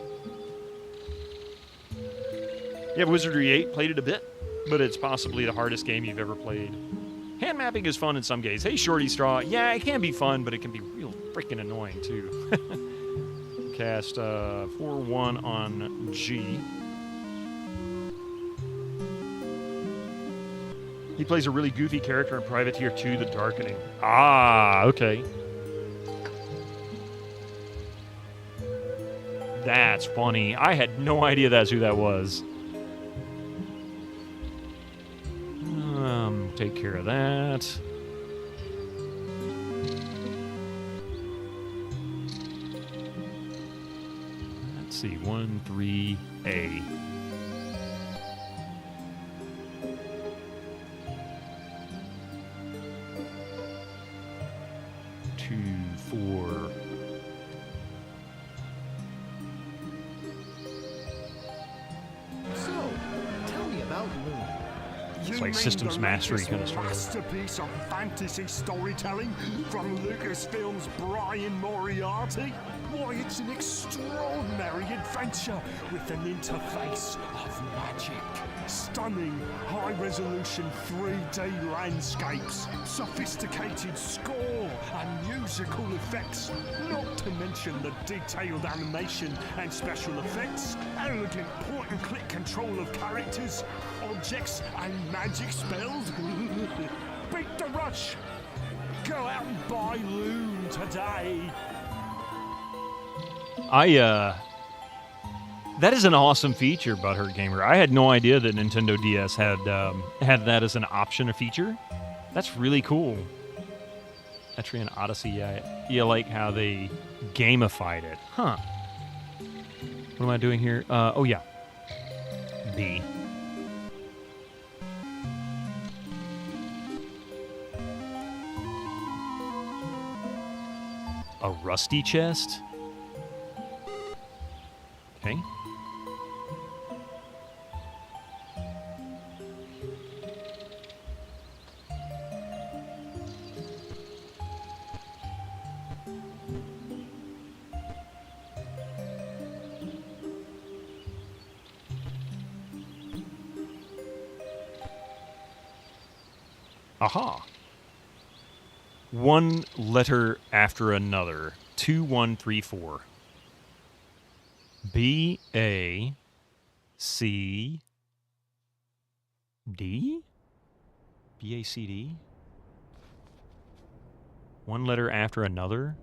Yeah, Wizardry 8, played it a bit, but it's possibly the hardest game you've ever played. Hand mapping is fun in some games. Hey, Shorty Straw. Yeah, it can be fun, but it can be real freaking annoying, too. Cast 4-1 on G. He plays a really goofy character in Privateer 2, The Darkening. Ah, okay. That's funny. I had no idea that's who that was. Take care of that. Let's see, 1-3-A. Like systems mastery kind of stuff. Masterpiece of fantasy storytelling from Lucasfilm's Brian Moriarty? Why, it's an extraordinary adventure with an interface of magic. Stunning, high-resolution 3D landscapes, sophisticated score and musical effects, not to mention the detailed animation and special effects, elegant point-and-click control of characters, objects and magic spells. Beat the rush! Go out and buy Loom today! That is an awesome feature, Butthurt Gamer. I had no idea that Nintendo DS had that as an option or feature. That's really cool. Etrian Odyssey, yeah. You like how they gamified it. Huh. What am I doing here? Oh, yeah. B. A rusty chest? Okay. Aha. One letter after another. 2, 1, 3, 4. B, A, C, D? BACD? One letter after another?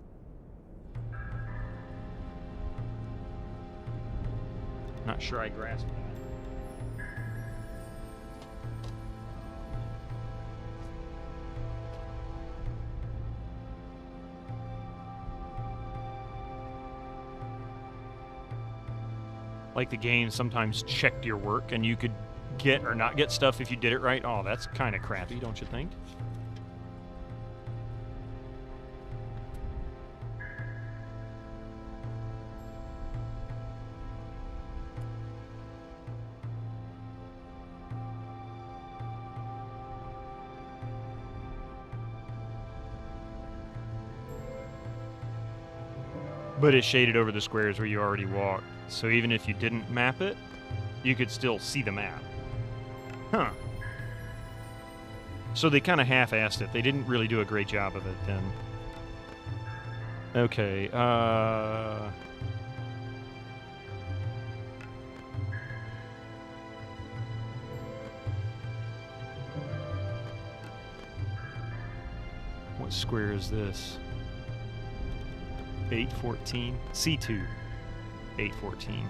Not sure I grasp that. Like the game sometimes checked your work and you could get or not get stuff if you did it right. Oh, that's kind of crappy, don't you think? But it shaded over the squares where you already walked. So even if you didn't map it, you could still see the map. Huh. So they kind of half-assed it. They didn't really do a great job of it then. Okay, what square is this? 814? C2. 814.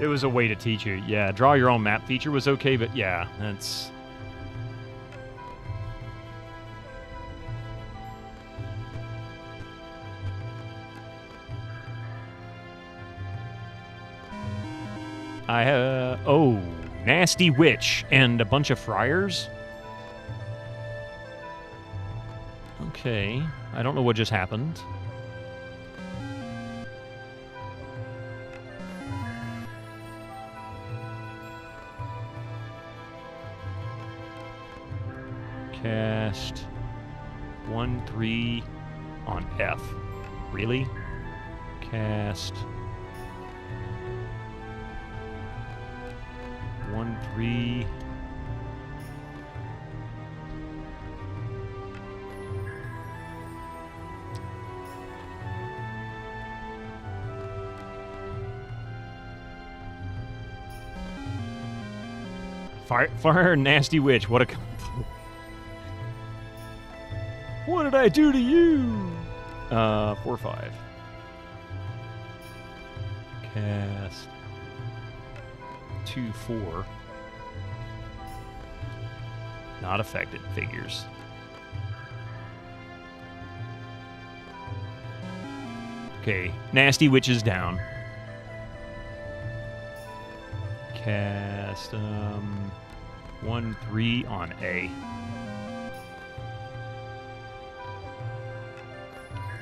It was a way to teach you. Yeah, draw your own map feature was okay, but yeah, that's... I have... oh, Nasty Witch and a bunch of friars? Okay, I don't know what just happened. Cast 1/3 on F. Really? Cast 1/3. Fire Nasty Witch. What a... What did I do to you? 4/5. Cast 2/4. Not affected. Figures. Okay, Nasty Witch is down. Cast 1/3 on A.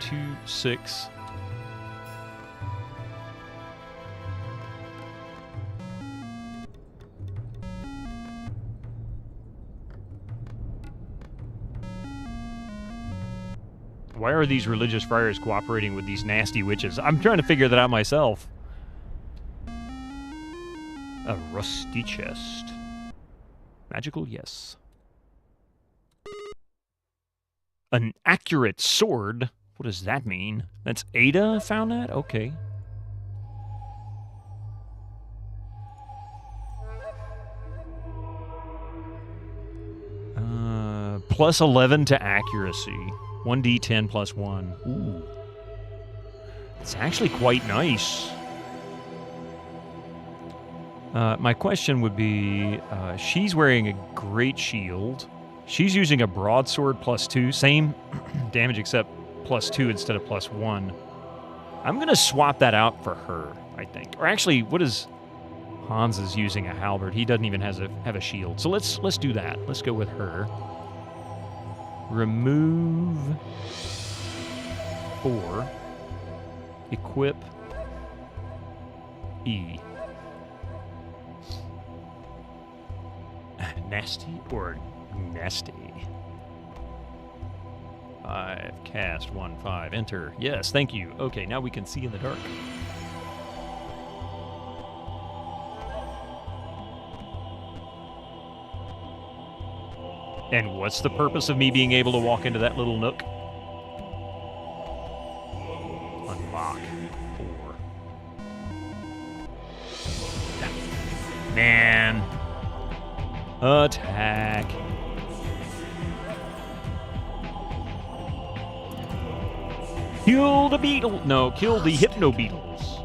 2/6. Why are these religious friars cooperating with these nasty witches? I'm trying to figure that out myself. A rusty chest. Magical, yes. An accurate sword? What does that mean? That's Ada found that? Okay. Plus 11 to accuracy. 1d10 plus 1. Ooh. It's actually quite nice. My question would be, she's wearing a great shield. She's using a broadsword plus 2. Same damage except plus 2 instead of plus 1. I'm going to swap that out for her, I think. Or actually, what is... Hans is using a halberd. He doesn't even have a shield. So let's do that. Let's go with her. Remove 4. Equip E. Nasty or nasty? 5, cast 1, 5, enter. Yes, thank you. Okay, now we can see in the dark. And what's the purpose of me being able to walk into that little nook? Unlock 4. Man. Attack. Kill the beetle. No, kill the hypno beetles.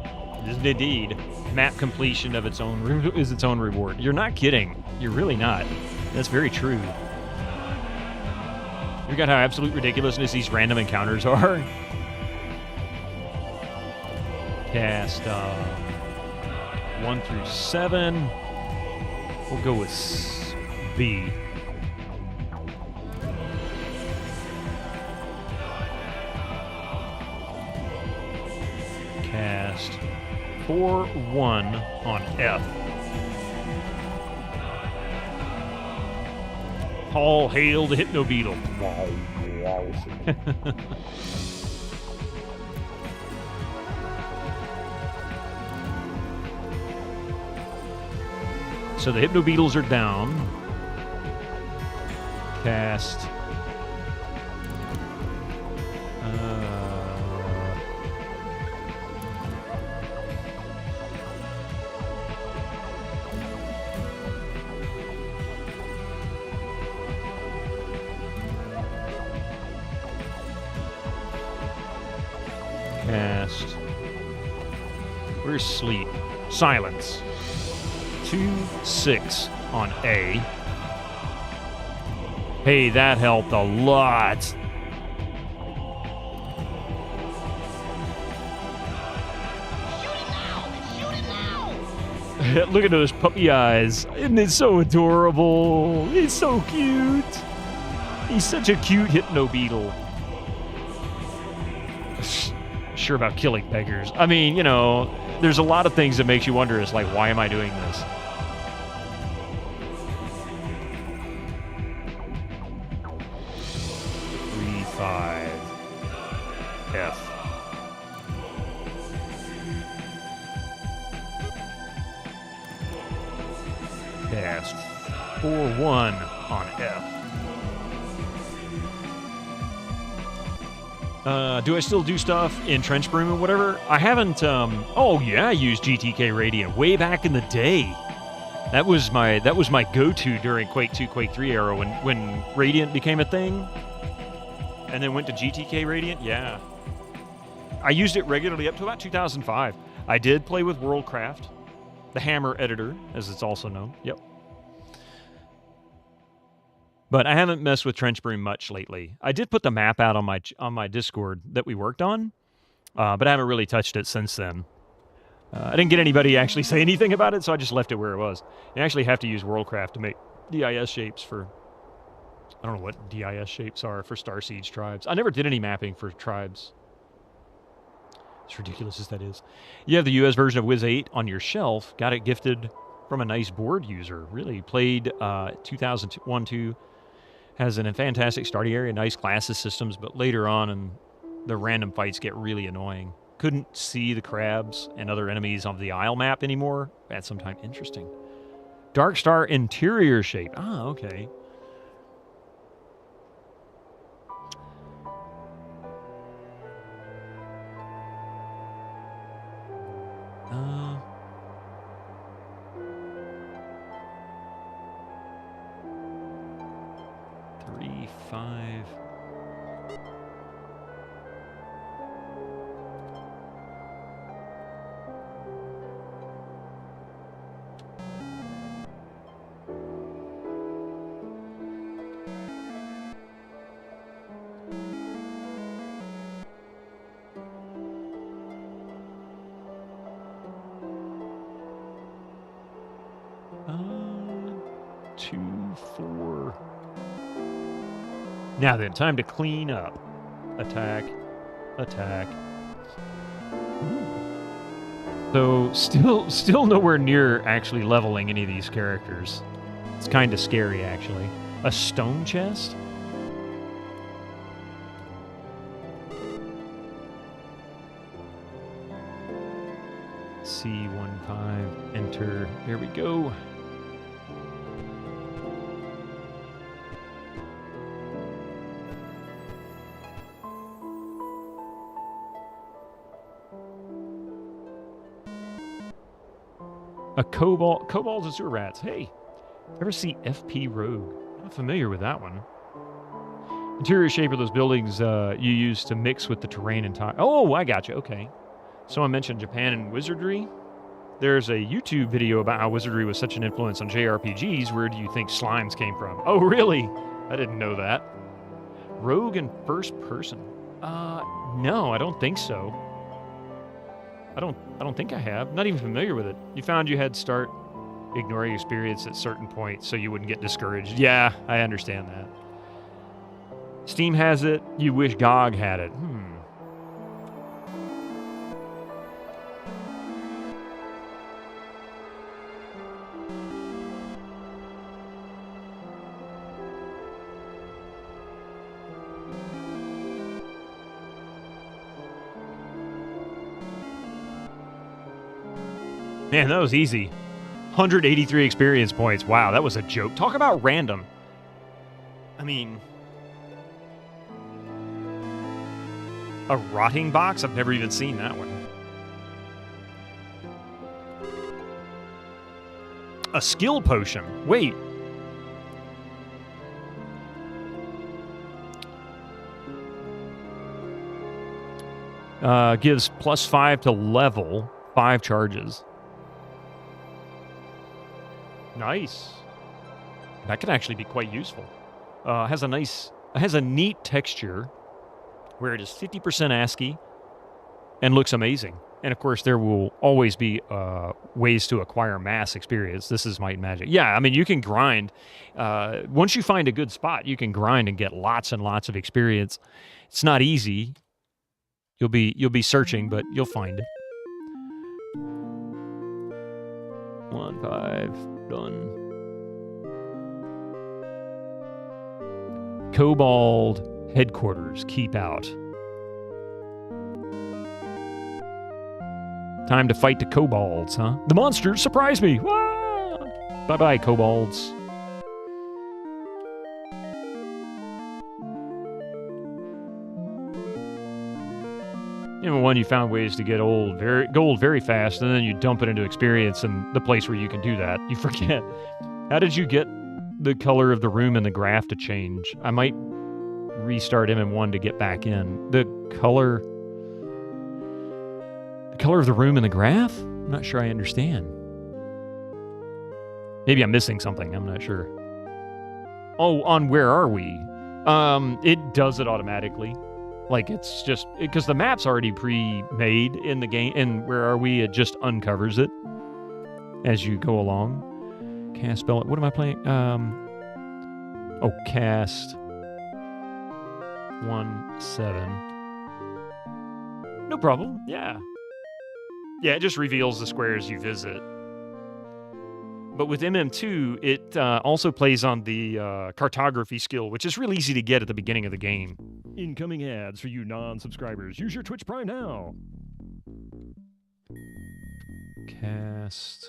This is indeed map completion of its own is its own reward. You're not kidding. You're really not. That's very true. You got how absolute ridiculousness these random encounters are. Cast 1 through 7. We'll go with B. Cast 4-1 on F. All hail the Hypno Beetle. So the Hypno Beetles are down. Cast. Cast. Where's sleep? Silence. 2-6 on A. Hey, that helped a lot. Look at those puppy eyes. Isn't it so adorable? He's so cute. He's such a cute Hypno Beetle. Sure about killing beggars. I mean, you know, there's a lot of things that makes you wonder. It's like, why am I doing this? F. Cast 4-1 on F. Do I still do stuff in Trench Broom or whatever? I haven't, oh yeah, I used GTK Radiant way back in the day. That was my go-to during Quake 2, Quake 3 era when Radiant became a thing. And then went to GTK Radiant, yeah. I used it regularly up to about 2005. I did play with Worldcraft, the Hammer editor, as it's also known. Yep. But I haven't messed with Trench Broom much lately. I did put the map out on my Discord that we worked on, but I haven't really touched it since then. I didn't get anybody actually say anything about it, so I just left it where it was. You actually have to use Worldcraft to make DIS shapes for... I don't know what DIS shapes are for Star Siege tribes. I never did any mapping for tribes. As ridiculous as that is. You have the US version of Wiz 8 on your shelf. Got it gifted from a nice board user. Really played 2001-2. Has a fantastic starting area, nice classes systems, but later on and the random fights get really annoying. Couldn't see the crabs and other enemies on the Isle map anymore. That's sometimes interesting. Dark Star interior shape. Ah, okay. Three, 5. Two, 4. Now then, time to clean up. Attack. Attack. So, still nowhere near actually leveling any of these characters. It's kind of scary, actually. A stone chest? C15, enter. There we go. A kobolds and sewer rats. Hey, ever see FP Rogue? I'm not familiar with that one. Interior shape of those buildings you use to mix with the terrain and time. Oh, I got you. Okay. Someone mentioned Japan and wizardry. There's a YouTube video about how wizardry was such an influence on JRPGs. Where do you think slimes came from? Oh, really? I didn't know that. Rogue and first person. No, I don't think so. I don't think I have. Not even familiar with it. You found you had to start ignoring experience at certain points so you wouldn't get discouraged. Yeah, I understand that. Steam has it. You wish GOG had it. Man, that was easy. 183 experience points. Wow, that was a joke. Talk about random. I mean, a rotting box? I've never even seen that one. A skill potion. Wait. Gives +5 to level, 5 charges. Nice. That could actually be quite useful. Has a neat texture where it is 50% ASCII and looks amazing. And of course, there will always be ways to acquire mass experience. This is Might and Magic. Yeah, I mean, you can grind. Once you find a good spot, you can grind and get lots and lots of experience. It's not easy. You'll be searching, but you'll find it. 1-5. Done. Kobold headquarters. Keep out. Time to fight the kobolds, huh? The monsters surprise me. Bye-bye, kobolds. Number one, you found ways to get gold very fast, and then you dump it into experience, and the place where you can do that, you forget. How did you get the color of the room and the graph to change? I might restart MM1 to get back in. The color of the room and the graph? I'm not sure I understand. Maybe I'm missing something. I'm not sure. Oh, on Where Are We? It does it automatically. Like, it's just... Because the map's already pre-made in the game, and Where Are We? It just uncovers it as you go along. Cast spell... What am I playing? Cast... 1-7. No problem. Yeah. Yeah, it just reveals the squares you visit. But with MM2, it also plays on the cartography skill, which is really easy to get at the beginning of the game. Incoming ads for you non-subscribers. Use your Twitch Prime now. Cast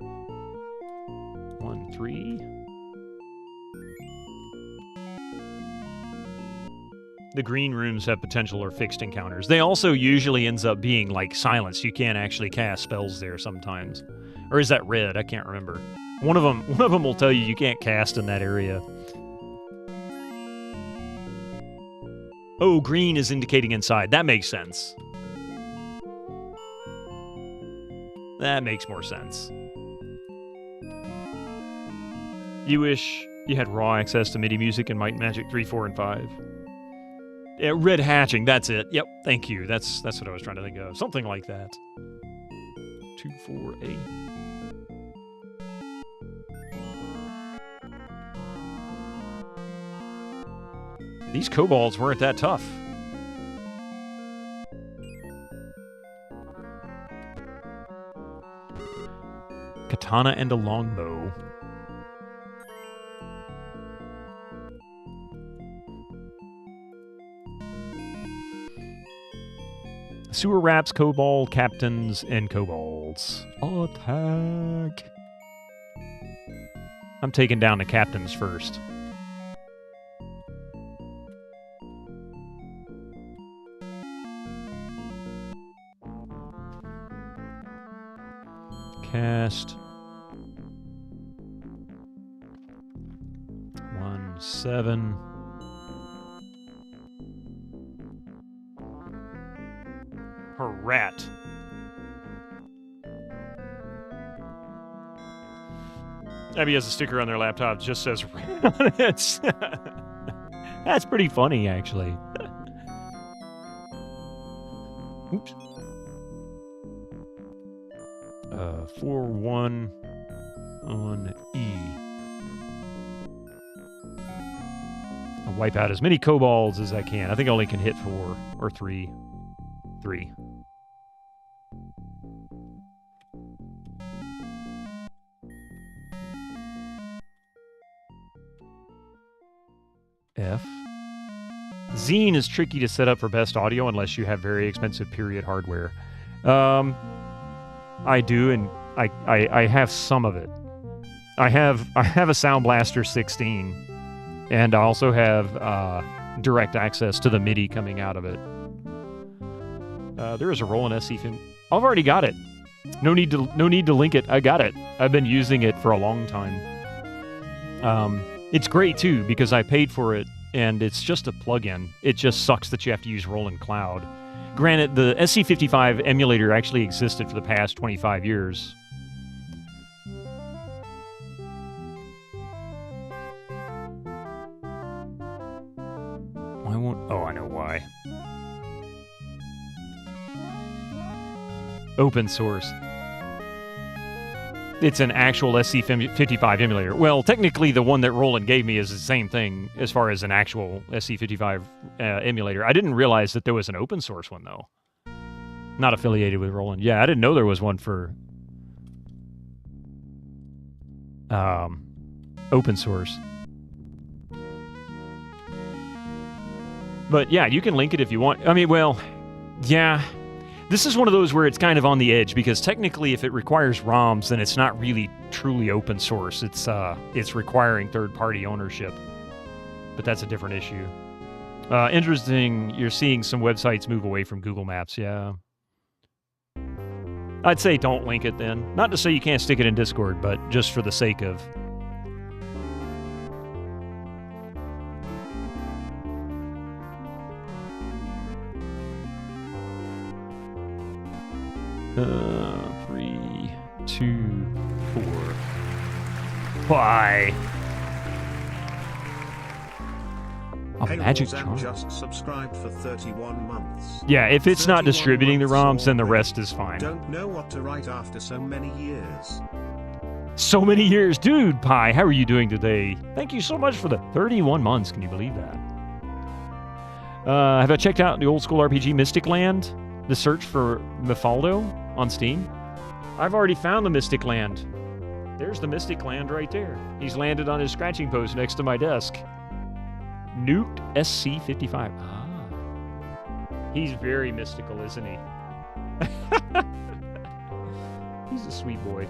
1-3. The green rooms have potential or fixed encounters. They also usually ends up being like silenced. You can't actually cast spells there sometimes. Or is that red? I can't remember. One of them will tell you can't cast in that area. Oh, green is indicating inside. That makes sense. That makes more sense. You wish you had raw access to MIDI music in Might and Magic 3, 4, and 5. Yeah, red hatching, that's it. Yep, thank you. That's what I was trying to think of. Something like that. 2, 4, 8. These kobolds weren't that tough. Katana and a longbow. Sewer rats, kobold, captains, and kobolds. Attack! I'm taking down the captains first. Cast. 1/7. Her rat. Abby has a sticker on their laptop that just says rat on it. That's pretty funny, actually. Oops. 4/1 on E. I'll wipe out as many kobolds as I can. I think I only can hit 4 or 3. 3. F. Zine is tricky to set up for best audio unless you have very expensive period hardware. I do, and I have some of it. I have a Sound Blaster 16, and I also have direct access to the MIDI coming out of it. There is a Roland SC film. I've already got it. No need to link it. I got it. I've been using it for a long time. It's great too because I paid for it, and it's just a plug-in. It just sucks that you have to use Roland Cloud. Granted, the SC55 emulator actually existed for the past 25 years. Why won't... Oh, I know why. Open source. It's an actual SC55 emulator. Well, technically, the one that Roland gave me is the same thing as far as an actual SC55 emulator. I didn't realize that there was an open source one, though. Not affiliated with Roland. Yeah, I didn't know there was one for open source. But yeah, you can link it if you want. I mean, well, yeah. This is one of those where it's kind of on the edge, because technically if it requires ROMs, then it's not really truly open source. It's requiring third-party ownership. But that's a different issue. Interesting, you're seeing some websites move away from Google Maps, yeah. I'd say don't link it then. Not to say you can't stick it in Discord, but just for the sake of... Three, 2, 4. Why? A Hey, magic Roseanne charm. just subscribed for 31 months. Yeah, if it's not 31 distributing the months ROMs, then the already. rest is fine. Don't know what to write after so many years. So many years. Dude, Pi, how are you doing today? Thank you so much for the 31 months. Can you believe that? Have I checked out the old school RPG Mystic Land? The search for Mifaldo on Steam? I've already found the Mystic Land. There's the Mystic Land right there. He's landed on his scratching post next to my desk. Nuked SC55. Ah. He's very mystical, isn't he? He's a sweet boy.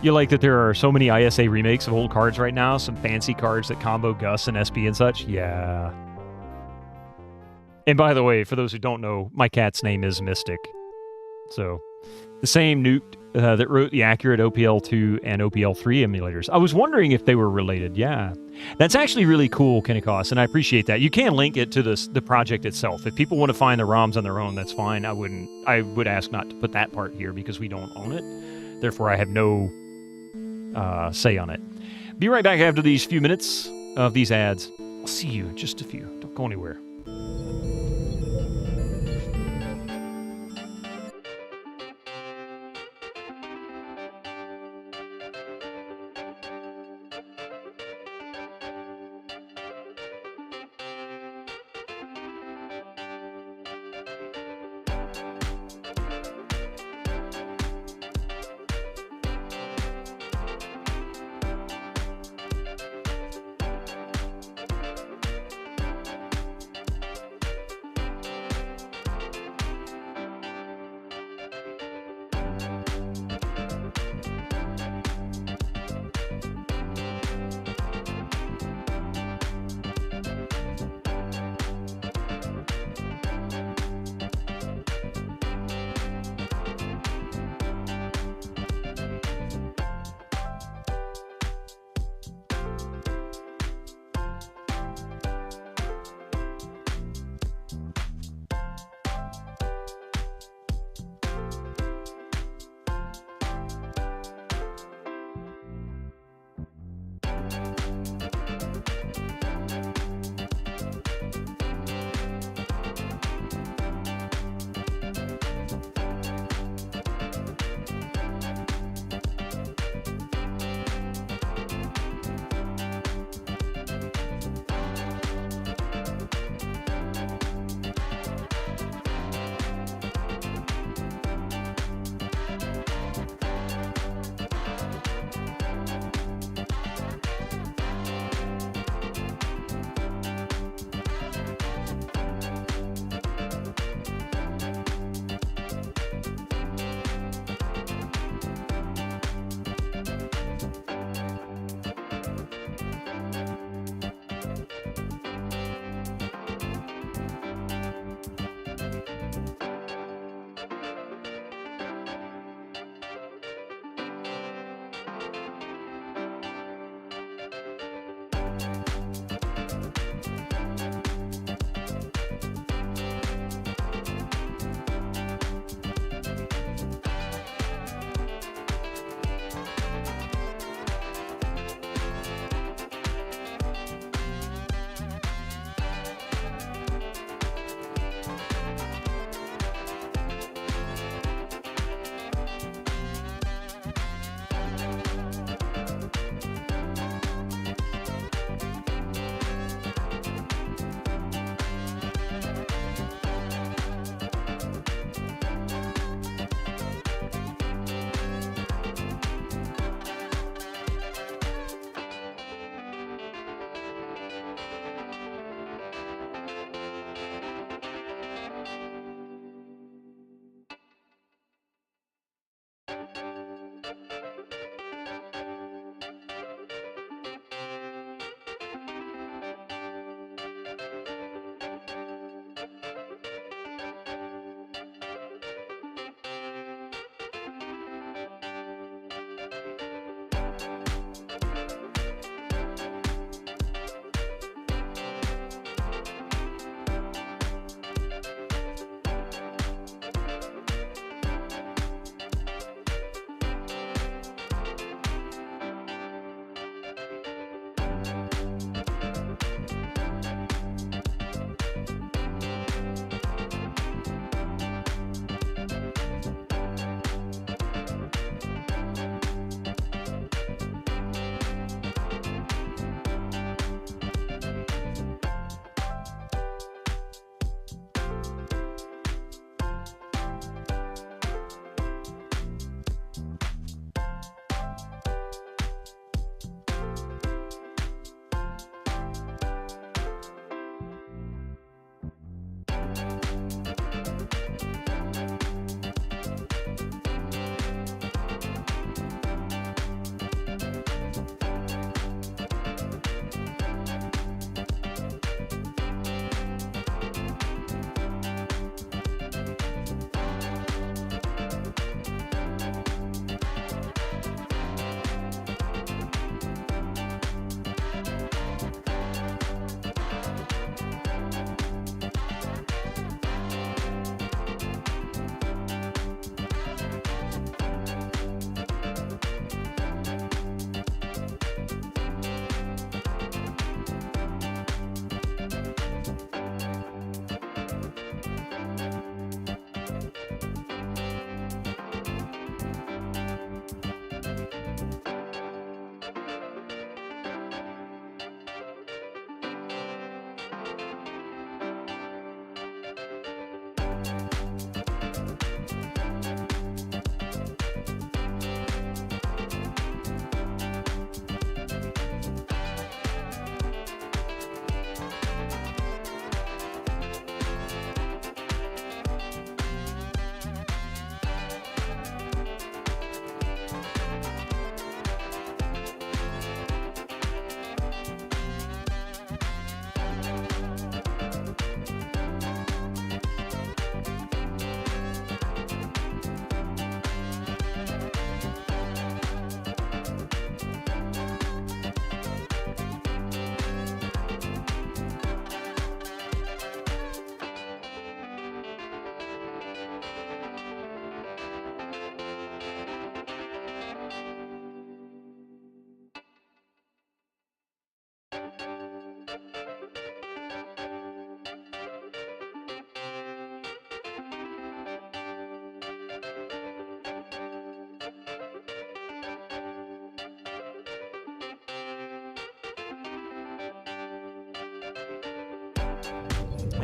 You like that there are so many ISA remakes of old cards right now? Some fancy cards that combo Gus and SP and such? Yeah. And by the way, for those who don't know, my cat's name is Mystic. So, the same Nuked that wrote the accurate OPL2 and OPL3 emulators. I was wondering if they were related. Yeah. That's actually really cool, Kennicos, and I appreciate that. You can link it to the project itself. If people want to find the ROMs on their own, that's fine. I would ask not to put that part here because we don't own it. Therefore, I have no say on it. Be right back after these few minutes of these ads. I'll see you in just a few. Don't go anywhere.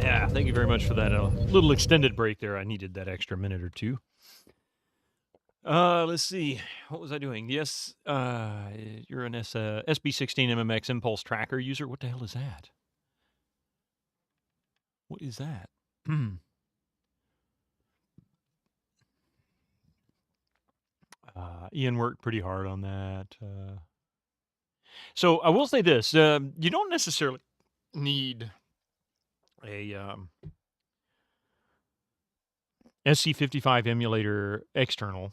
Yeah, thank you very much for that little extended break there. I needed that extra minute or two. Let's see. What was I doing? Yes, you're an SB16 MMX Impulse Tracker user. What the hell is that? What is that? Ian worked pretty hard on that. So I will say this. You don't necessarily need a SC55 emulator external.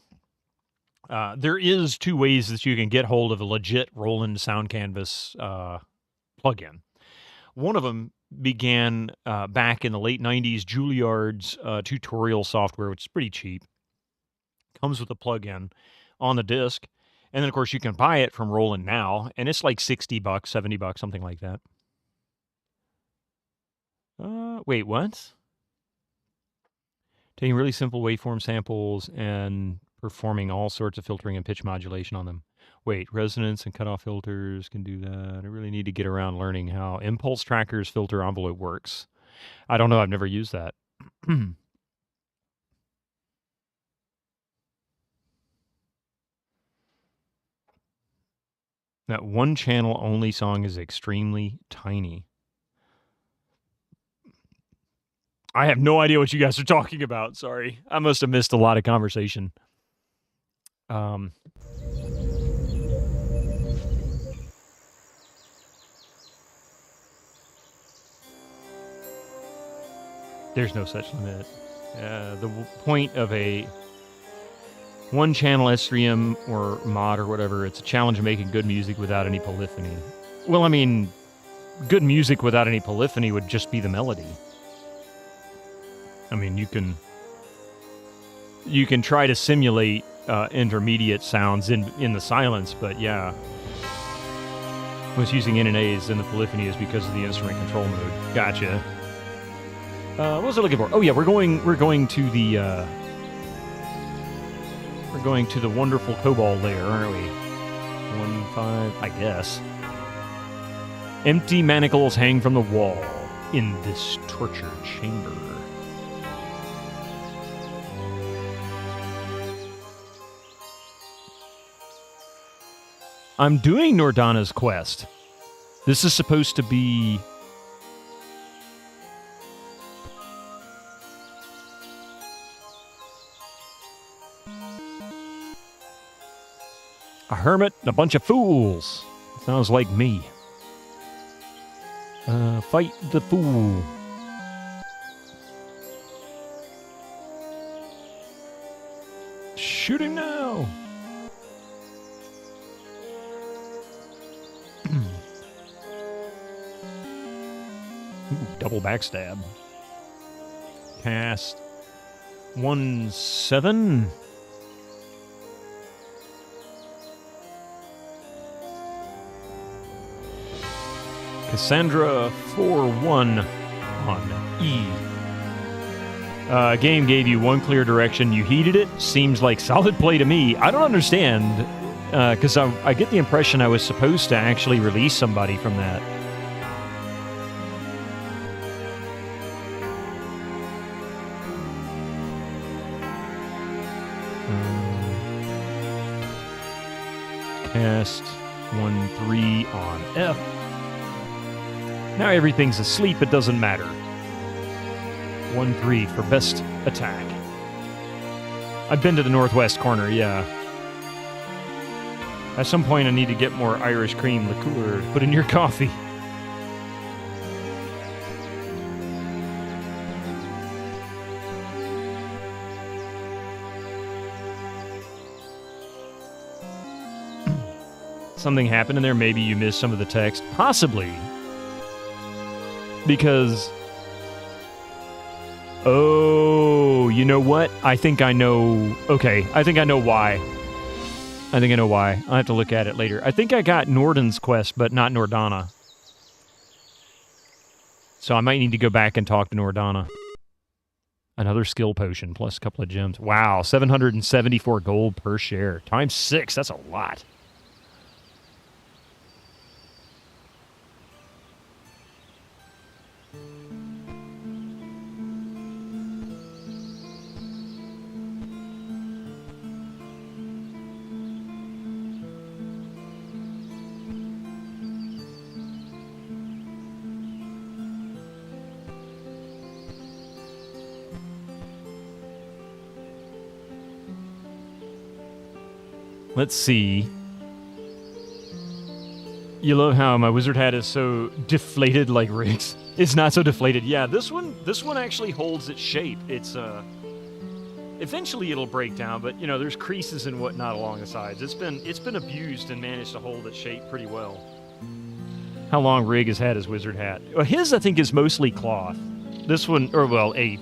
There is two ways that you can get hold of a legit Roland Sound Canvas plugin. One of them began back in the late 90s, Juilliard's tutorial software, which is pretty cheap. Comes with a plugin on the disc. And then, of course, you can buy it from Roland now, and it's like $60, $70, something like that. Wait, what? Taking really simple waveform samples and performing all sorts of filtering and pitch modulation on them. Wait, resonance and cutoff filters can do that. I really need to get around learning how Impulse Tracker's filter envelope works. I don't know. I've never used that. That one channel only song is extremely tiny. I have no idea what you guys are talking about. Sorry. I must have missed a lot of conversation. There's no such limit. The point of a one-channel S3M or mod or whatever, it's a challenge of making good music without any polyphony. Well, I mean, good music without any polyphony would just be the melody. I mean, you can try to simulate intermediate sounds in the silence, but yeah. I was using NNAs and the polyphony is because of the instrument control mode. Gotcha. What was I looking for? Oh yeah, we're going to the wonderful Cobalt layer, aren't we? 1.5, I guess. Empty manacles hang from the wall in this torture chamber. I'm doing Nordana's quest. This is supposed to be... a hermit and a bunch of fools. Sounds like me. Fight the fool. Shoot him now. Ooh, double backstab. Cast 1/7. Cassandra 4-1 on E. Game gave you one clear direction. You heeded it. Seems like solid play to me. I don't understand, because I get the impression I was supposed to actually release somebody from that. Cast 1/3 on F. Now everything's asleep, it doesn't matter. 1/3 for best attack. I've been to the northwest corner, yeah. At some point I need to get more Irish cream liqueur to put in your coffee. Something happened in there, maybe you missed some of the text. Possibly. Because, oh, you know what? I think I know. Okay, I think I know why. I think I know why. I'll have to look at it later. I think I got Norden's quest, but not Nordana. So I might need to go back and talk to Nordana. Another skill potion plus a couple of gems. Wow, 774 gold per share. Times 6, that's a lot. Let's see. You love how my wizard hat is so deflated like Riggs. It's not so deflated. Yeah, this one actually holds its shape. It's eventually it'll break down, but you know, there's creases and whatnot along the sides. It's been abused and managed to hold its shape pretty well. How long Rig has had his wizard hat? Well, his I think is mostly cloth. This one, or well, a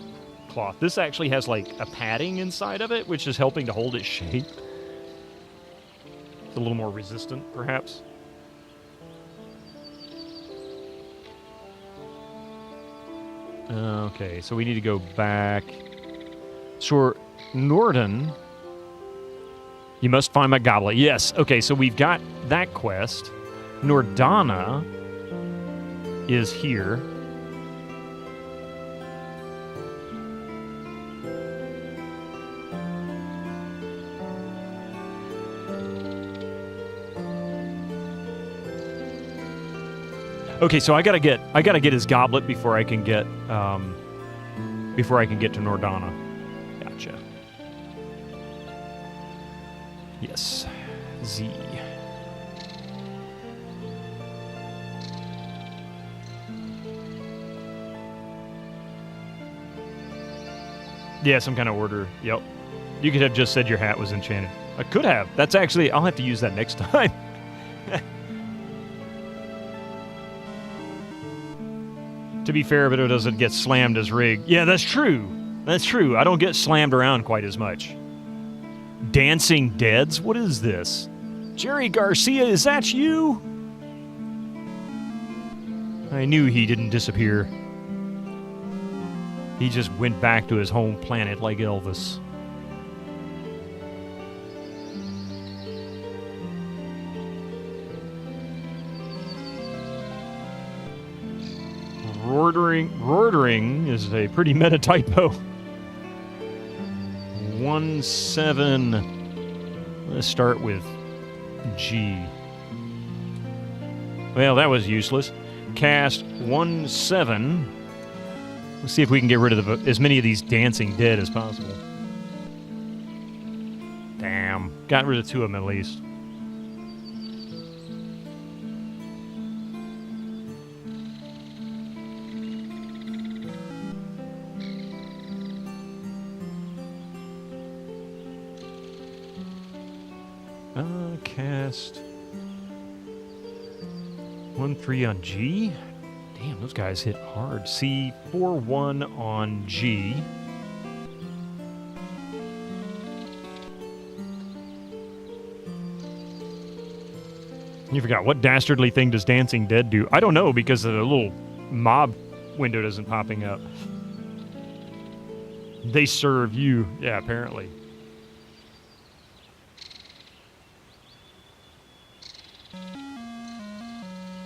cloth. This actually has like a padding inside of it, which is helping to hold its shape. It's a little more resistant, perhaps. Okay, so we need to go back. So, Norden, you must find my goblet. Yes, okay, so we've got that quest. Nordana is here. Okay, so I gotta get his goblet before I can get to Nordana. Gotcha. Yes. Z. Yeah, some kind of order. Yep. You could have just said your hat was enchanted. I could have. That's actually, I'll have to use that next time. To be fair, but it doesn't get slammed as Rig. Yeah, that's true. That's true. I don't get slammed around quite as much. Dancing Deads? What is this? Jerry Garcia, is that you? I knew he didn't disappear. He just went back to his home planet like Elvis. Rordering is a pretty meta typo. 1-7. Let's start with G. Well, that was useless. Cast 1-7. Let's see if we can get rid of as many of these dancing dead as possible. Damn. Got rid of 2 of them at least. Cast 1-3 on G. Damn, those guys hit hard. C 4-1 on G. You forgot, what dastardly thing does Dancing Dead do? I don't know, because the little mob window isn't popping up. They serve you. Yeah, apparently.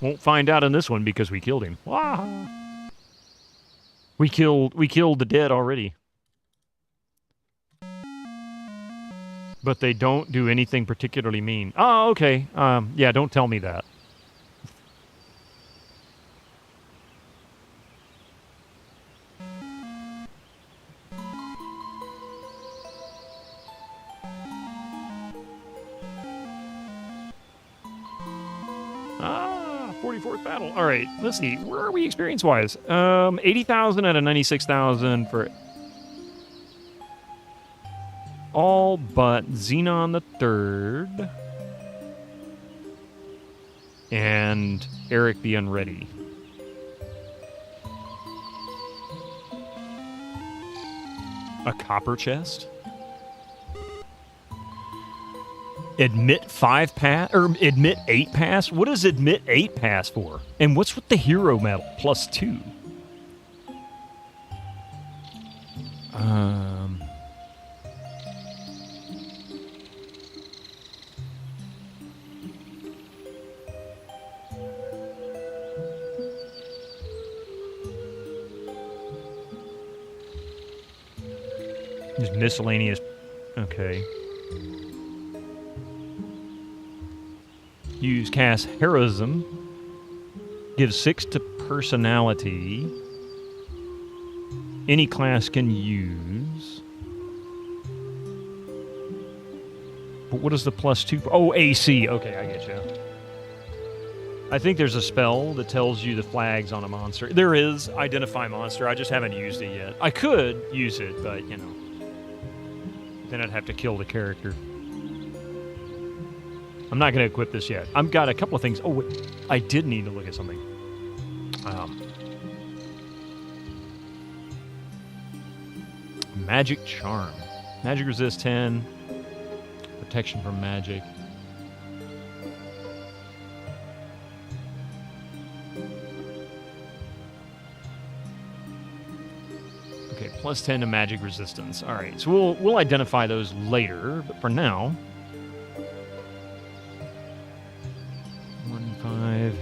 Won't find out in this one because we killed him. Wah! We killed the dead already. But they don't do anything particularly mean. Oh, okay. Yeah, don't tell me that. Ah, 44th battle. All right, let's see. Where are we experience-wise? 80,000 out of 96,000 for all but Xenon the Third and Eric the Unready. A copper chest? Admit 5 pass or admit 8 pass? What does admit 8 pass for? And what's with the hero medal +2? Just miscellaneous. Okay. Use cast heroism. Gives 6 to personality. Any class can use. But what is the +2? Oh, AC. Okay, I get you. I think there's a spell that tells you the flags on a monster. There is identify monster. I just haven't used it yet. I could use it, but you know, then I'd have to kill the character. I'm not going to equip this yet. I've got a couple of things. Oh, wait. I did need to look at something. Magic Charm. Magic resist 10. Protection from magic. Okay, +10 to magic resistance. All right, so we'll identify those later, but for now, 1-5.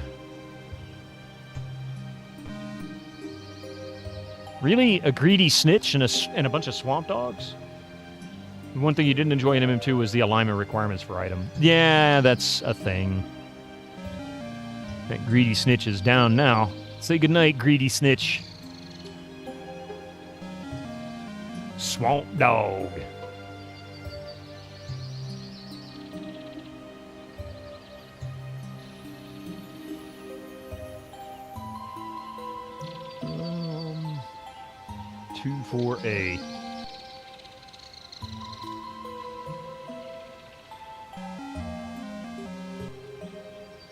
Really, a greedy snitch and a bunch of swamp dogs? One thing you didn't enjoy in MM2 was the alignment requirements for item. Yeah, that's a thing. That greedy snitch is down now. Say goodnight, greedy snitch. Swamp dog. Um, 2-4A.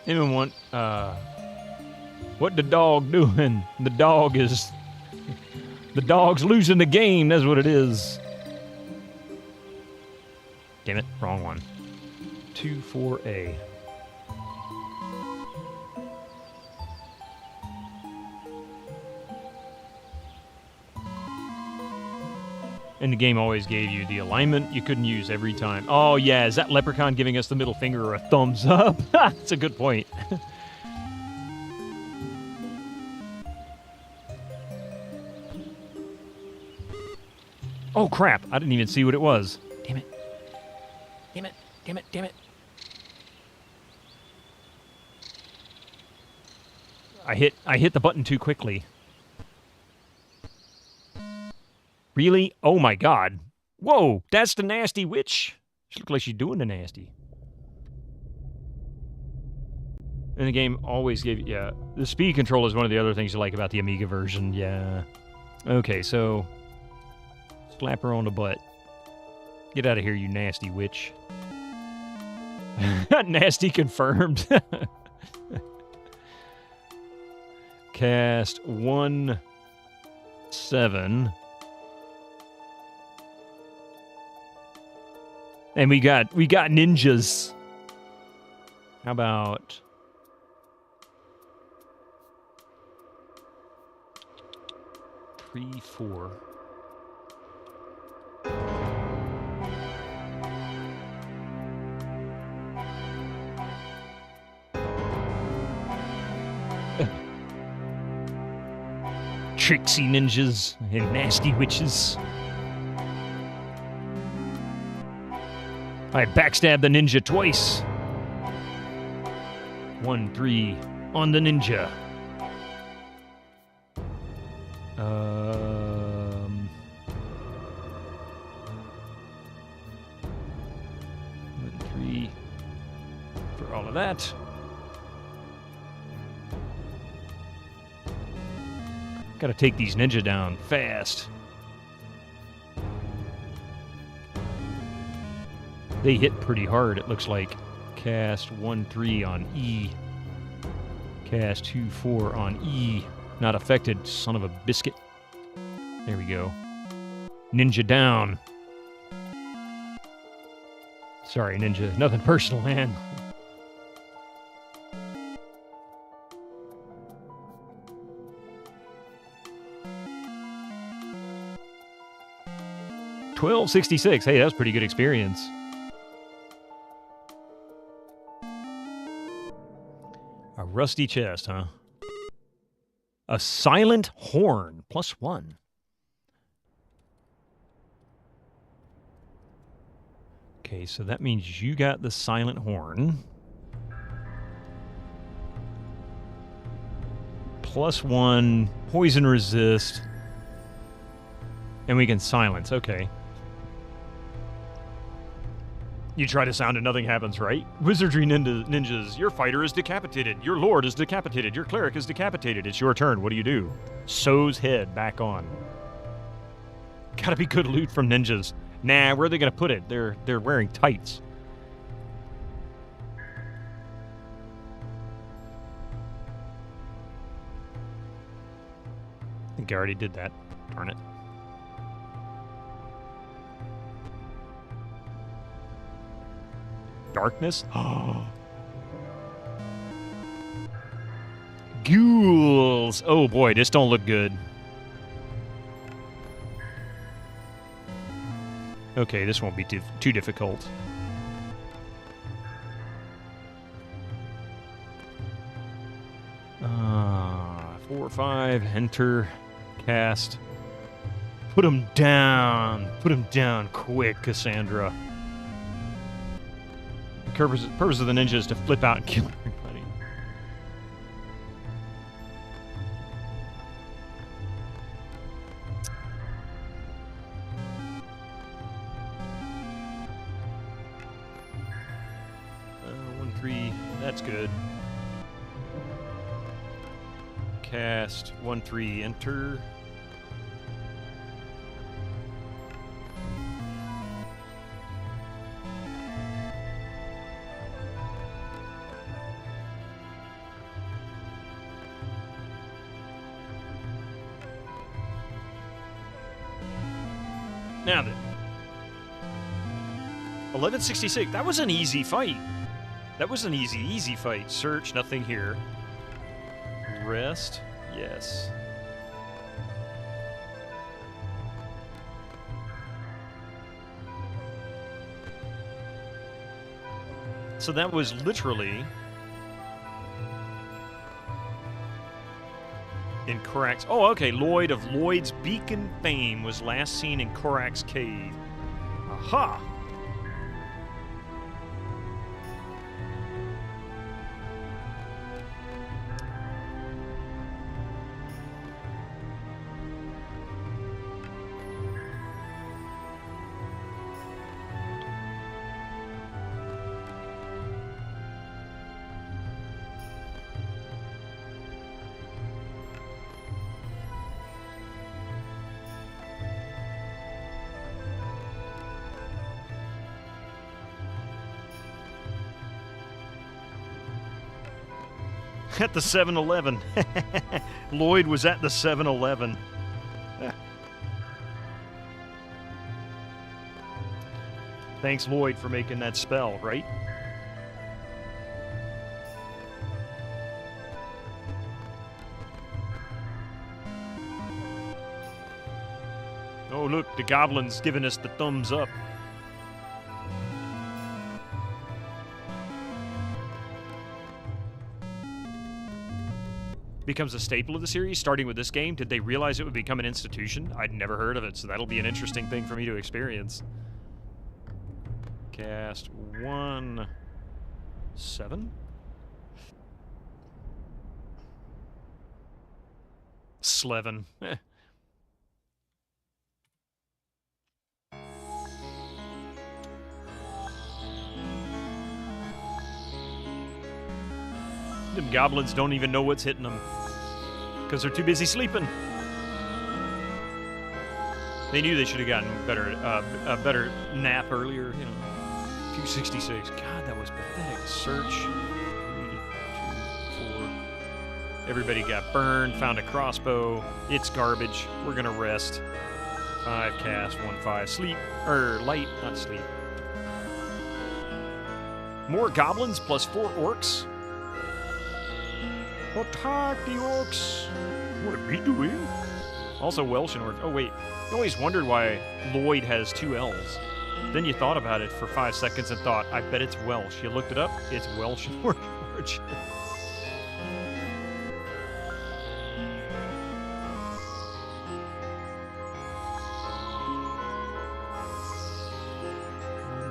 Anyone want, what the dog doing? The dog's losing the game, that's what it is. Damn it, wrong one. 2-4A. And the game always gave you the alignment you couldn't use every time. Oh, yeah, is that leprechaun giving us the middle finger or a thumbs up? That's a good point. Oh, crap. I didn't even see what it was. Damn it. Damn it. Damn it. Damn it. I hit the button too quickly. Really? Oh my god. Whoa, that's the nasty witch. She looks like she's doing the nasty. And the game always gave you, yeah. The speed control is one of the other things you like about the Amiga version, yeah. Okay, so slap her on the butt. Get out of here, you nasty witch. Nasty confirmed. Cast 1-7. And we got ninjas. How about 3-4? Tricksy ninjas and nasty witches. I backstabbed the ninja twice. 1-3 on the ninja. 1-3 for all of that. Gotta take these ninja down fast. They hit pretty hard, it looks like. Cast 1-3 on E. Cast 2-4 on E. Not affected, son of a biscuit. There we go. Ninja down. Sorry, ninja. Nothing personal, man. $12.66. Hey, that was a pretty good experience. A rusty chest, huh? A silent horn, +1. Okay, so that means you got the silent horn. +1, poison resist. And we can silence, okay. You try to sound and nothing happens, right? Wizardry ninjas, your fighter is decapitated. Your lord is decapitated. Your cleric is decapitated. It's your turn. What do? Sew's head back on. Gotta be good loot from ninjas. Nah, where are they gonna put it? They're wearing tights. I think I already did that. Darn it. Darkness? Ghouls! Oh boy, this don't look good. Okay, this won't be too difficult. Four or five, enter, cast. Put him down. Put him down quick, Cassandra. The purpose of the ninja is to flip out and kill everybody. One, three, that's good. Cast, 1, 3, enter. Now then. 1166. That was an easy fight. That was an easy fight. Search, nothing here. Rest, yes. So that was literally in Korak's. Oh, okay. Lloyd of Lloyd's Beacon fame was last seen in Korak's cave. Aha! At the 7-Eleven. Lloyd was at the 7-Eleven. Thanks, Lloyd, for making that spell, right? Oh, look, the goblin's giving us the thumbs up. Becomes a staple of the series, starting with this game. Did they realize it would become an institution? I'd never heard of it, so that'll be an interesting thing for me to experience. Cast 1, 7? Slevin. Them goblins don't even know what's hitting them because they're too busy sleeping. They knew they should have gotten a better nap earlier. You know, 266. God, that was pathetic. Search. 3, 2, 4. Everybody got burned. Found a crossbow. It's garbage. We're gonna rest. 5 cast. 1, 5 sleep. Light, not sleep. More goblins plus 4 orcs. Attack the orcs! What are we doing? Also Welsh and orcs. Oh wait, I always wondered why Lloyd has 2 L's. Then you thought about it for 5 seconds and thought, I bet it's Welsh. You looked it up, it's Welsh and orc.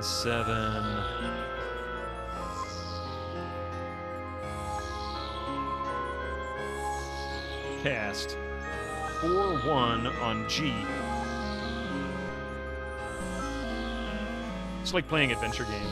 Seven. Cast 4/1 on G. It's like playing adventure games.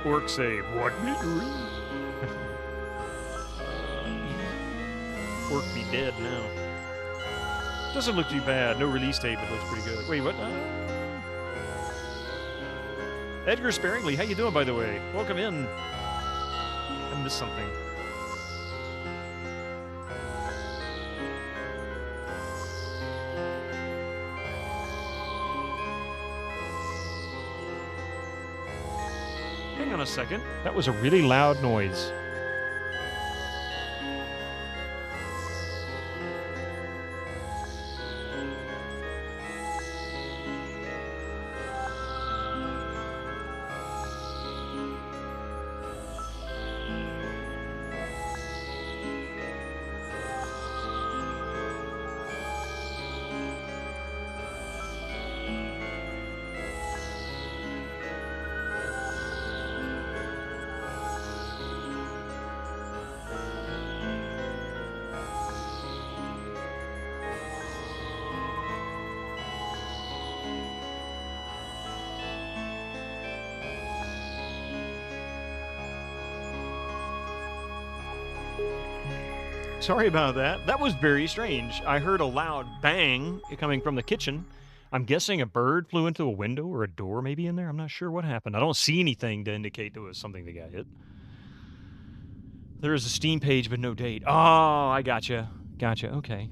Orc say, "What me doing?" Orc be dead now. Doesn't look too bad. No release date, but looks pretty good. Wait, what? Edgar Sparingly, how you doing, by the way? Welcome in. I missed something. Hang on a second. That was a really loud noise. Sorry about that. That was very strange. I heard a loud bang coming from the kitchen. I'm guessing a bird flew into a window or a door maybe in there. I'm not sure what happened. I don't see anything to indicate there was something that got hit. There is a Steam page, but no date. Oh, I gotcha. Gotcha. Okay.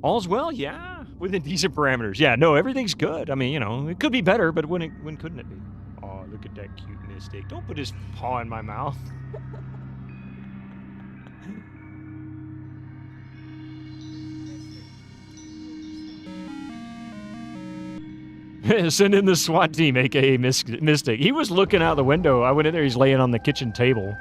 All's well, yeah. Within decent parameters. Yeah, no, everything's good. I mean, you know, it could be better, but when couldn't it be? Oh, look at that cute Mystic. Don't put his paw in my mouth. Send in the SWAT team, a.k.a. Mystic. He was looking out the window. I went in there. He's laying on the kitchen table.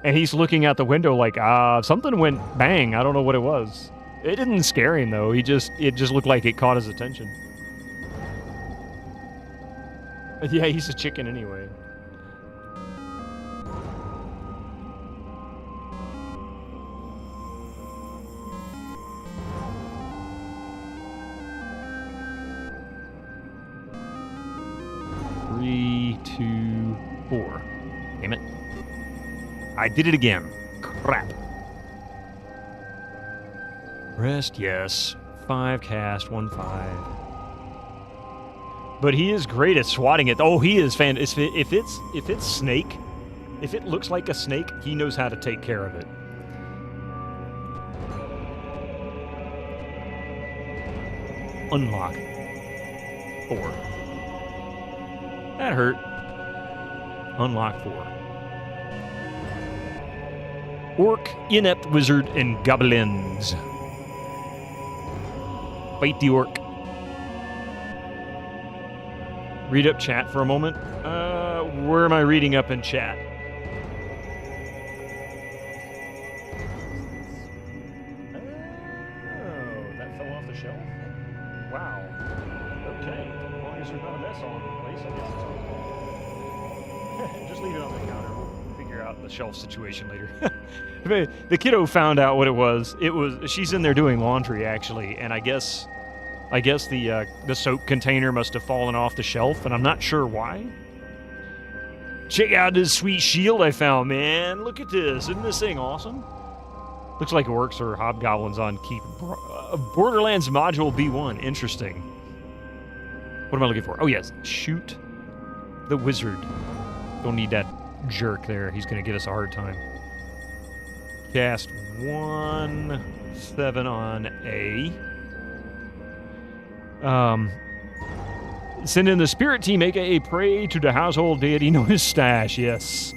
And he's looking out the window like, something went bang. I don't know what it was. It didn't scare him, though. It just looked like it caught his attention. Yeah, he's a chicken anyway. Three, 2, 4. Damn it. I did it again. Crap. Rest, yes. 5 cast, 1 5. But he is great at swatting it. Oh, he is fan. If it's snake, if it looks like a snake, he knows how to take care of it. Unlock. 4. That hurt. Unlock 4. Orc, inept wizard, and goblins. Fight the orc. Read up chat for a moment. Where am I reading up in chat? Oh, that fell off the shelf? Wow. Okay. As long as there's not a mess all over the place, I guess it's okay. Just leave it on the counter. We'll figure out the shelf situation later. The kiddo found out what it was. She's in there doing laundry, actually, and I guess the soap container must have fallen off the shelf, and I'm not sure why. Check out this sweet shield I found, man. Look at this. Isn't this thing awesome? Looks like orcs or hobgoblins on keep. Borderlands module B1. Interesting. What am I looking for? Oh, yes. Shoot the wizard. Don't need that jerk there. He's going to give us a hard time. Cast 1 7 on A. Send in the spirit team, aka pray to the household deity known as Stash. Yes.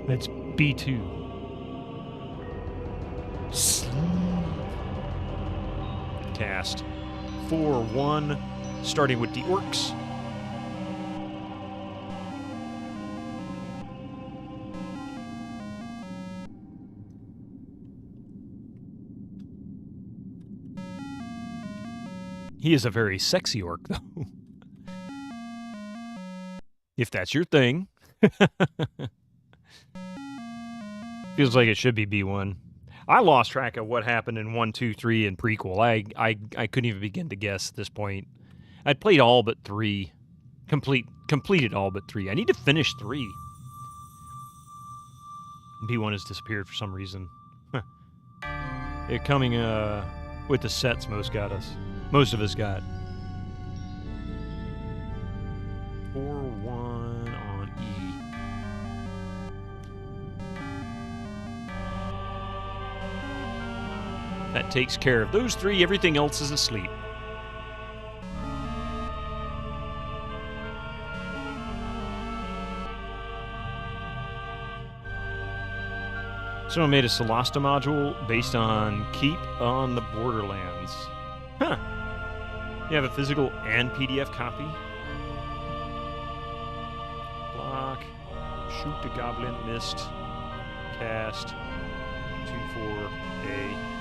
That's B2. Cast 4 1, starting with the orcs. He is a very sexy orc, though. If that's your thing. Feels like it should be B1. I lost track of what happened in 1, 2, 3 and prequel. I couldn't even begin to guess at this point. I'd played all but 3. Completed all but 3. I need to finish 3. B1 has disappeared for some reason. It coming with the sets most of us got. 4-1 on E. That takes care of those 3. Everything else is asleep. Someone made a Solasta module based on Keep on the Borderlands. Huh. You have a physical and PDF copy? Block. Shoot the goblin. Missed. Cast. 2-4-A.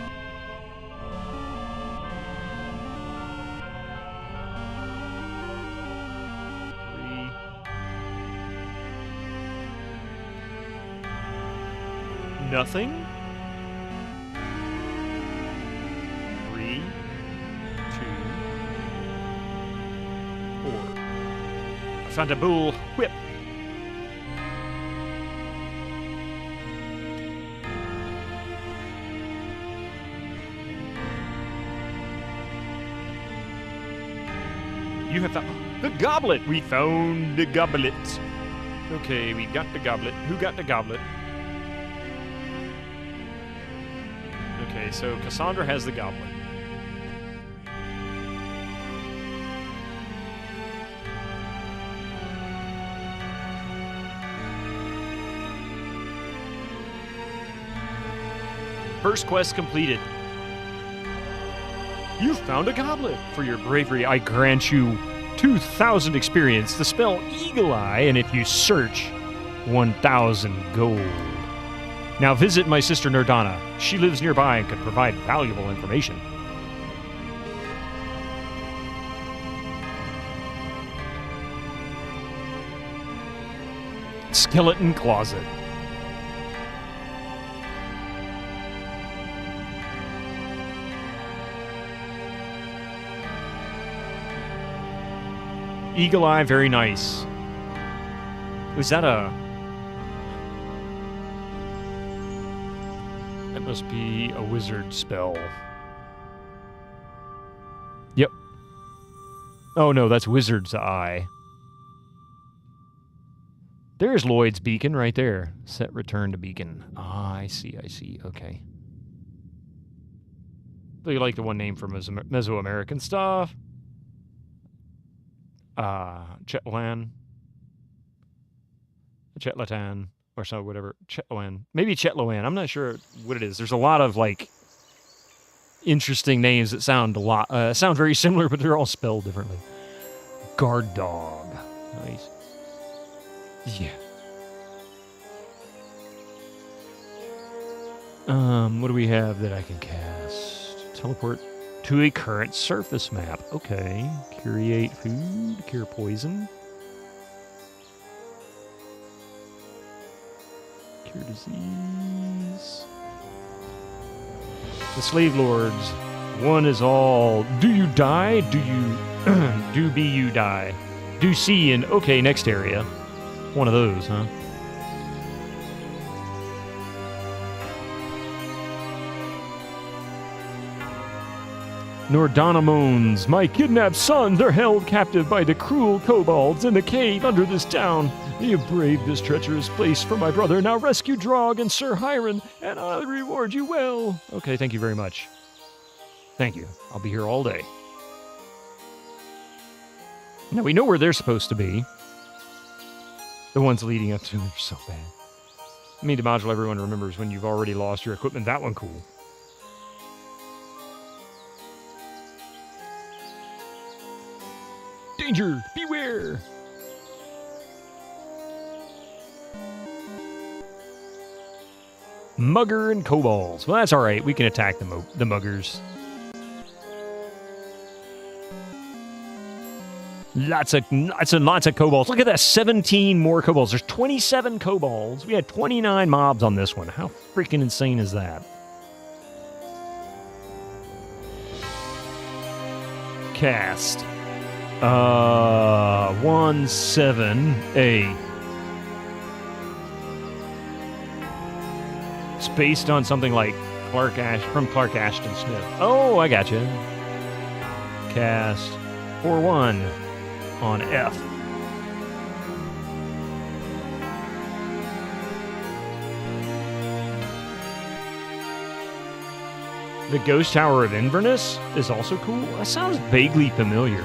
Nothing. 3, 2, 4. I found a bull whip. You have found the goblet. We found the goblet. Okay, we got the goblet. Who got the goblet? Okay, so Cassandra has the goblet. First quest completed. You found a goblet. For your bravery, I grant you 2,000 experience. The spell Eagle Eye, and if you search, 1,000 gold. Now visit my sister Nerdana. She lives nearby and could provide valuable information. Skeleton Closet. Eagle Eye, very nice. Was that a... That must be a wizard spell. Yep. Oh no, that's Wizard's Eye. There's Lloyd's beacon right there. Set return to beacon. Ah, I see, okay. Do you like the one name for Mesoamerican stuff? Chetlatan, or so, whatever. Chetloan. Maybe Chetloan. I'm not sure what it is. There's a lot of, like, interesting names that sound sound very similar, but they're all spelled differently. Guard Dog. Nice. Yeah. What do we have that I can cast? Teleport to a current surface map. Okay. Curate food. Cure poison. Cure disease. The slave lords. One is all. Do you die? Do you... do be you die? Do see in... Okay, next area. One of those, huh? Nordana moans, my kidnapped sons are held captive by the cruel kobolds in the cave under this town. You have braved this treacherous place for my brother. Now rescue Drog and Sir Hiron, and I'll reward you well. Okay, thank you very much. Thank you. I'll be here all day. Now we know where they're supposed to be. The ones leading up to them are so bad. I mean, the module everyone remembers when you've already lost your equipment. That one cool. Danger! Beware! Mugger and kobolds. Well, that's alright. We can attack the muggers. Lots and lots of kobolds. Look at that, 17 more kobolds. There's 27 kobolds. We had 29 mobs on this one. How freaking insane is that? Cast. 1-7-A. It's based on something like Clark Ashton Smith. Oh, I gotcha. Cast 4-1 on F. The Ghost Tower of Inverness is also cool. That sounds vaguely familiar.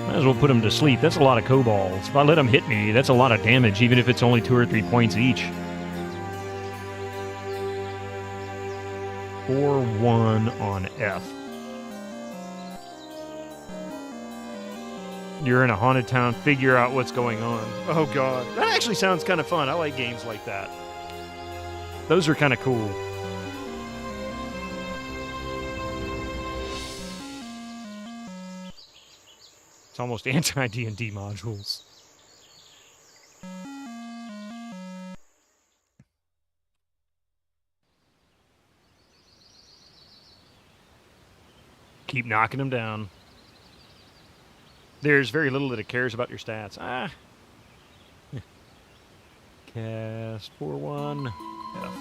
Might as well put them to sleep. That's a lot of kobolds. If I let them hit me, that's a lot of damage, even if it's only 2 or 3 points each. 4-1 on F. You're in a haunted town, figure out what's going on. Oh god. That actually sounds kind of fun. I like games like that. Those are kind of cool. It's almost anti-D&D modules. Keep knocking them down. There's very little that it cares about your stats. Cast 4-1. F.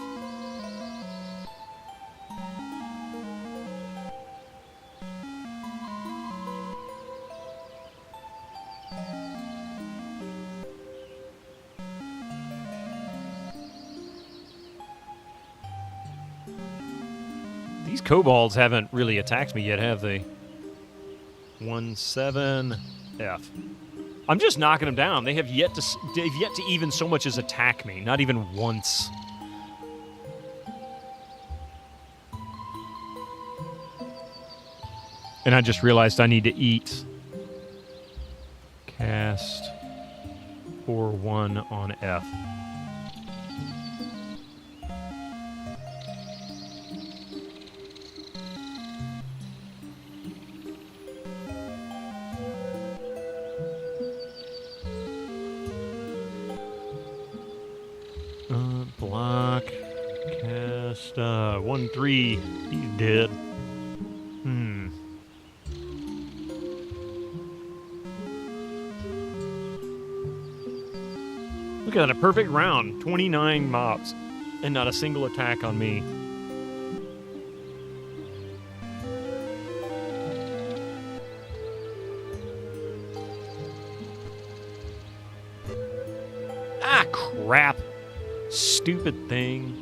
These kobolds haven't really attacked me yet, have they? 1-7 F. I'm just knocking them down. They've yet to even so much as attack me, not even once. And I just realized I need to eat. Cast 4-1 on F. Block. Cast 1-3. He's dead. Look at that, a perfect round. 29 mobs. And not a single attack on me. Ah, crap. Stupid thing.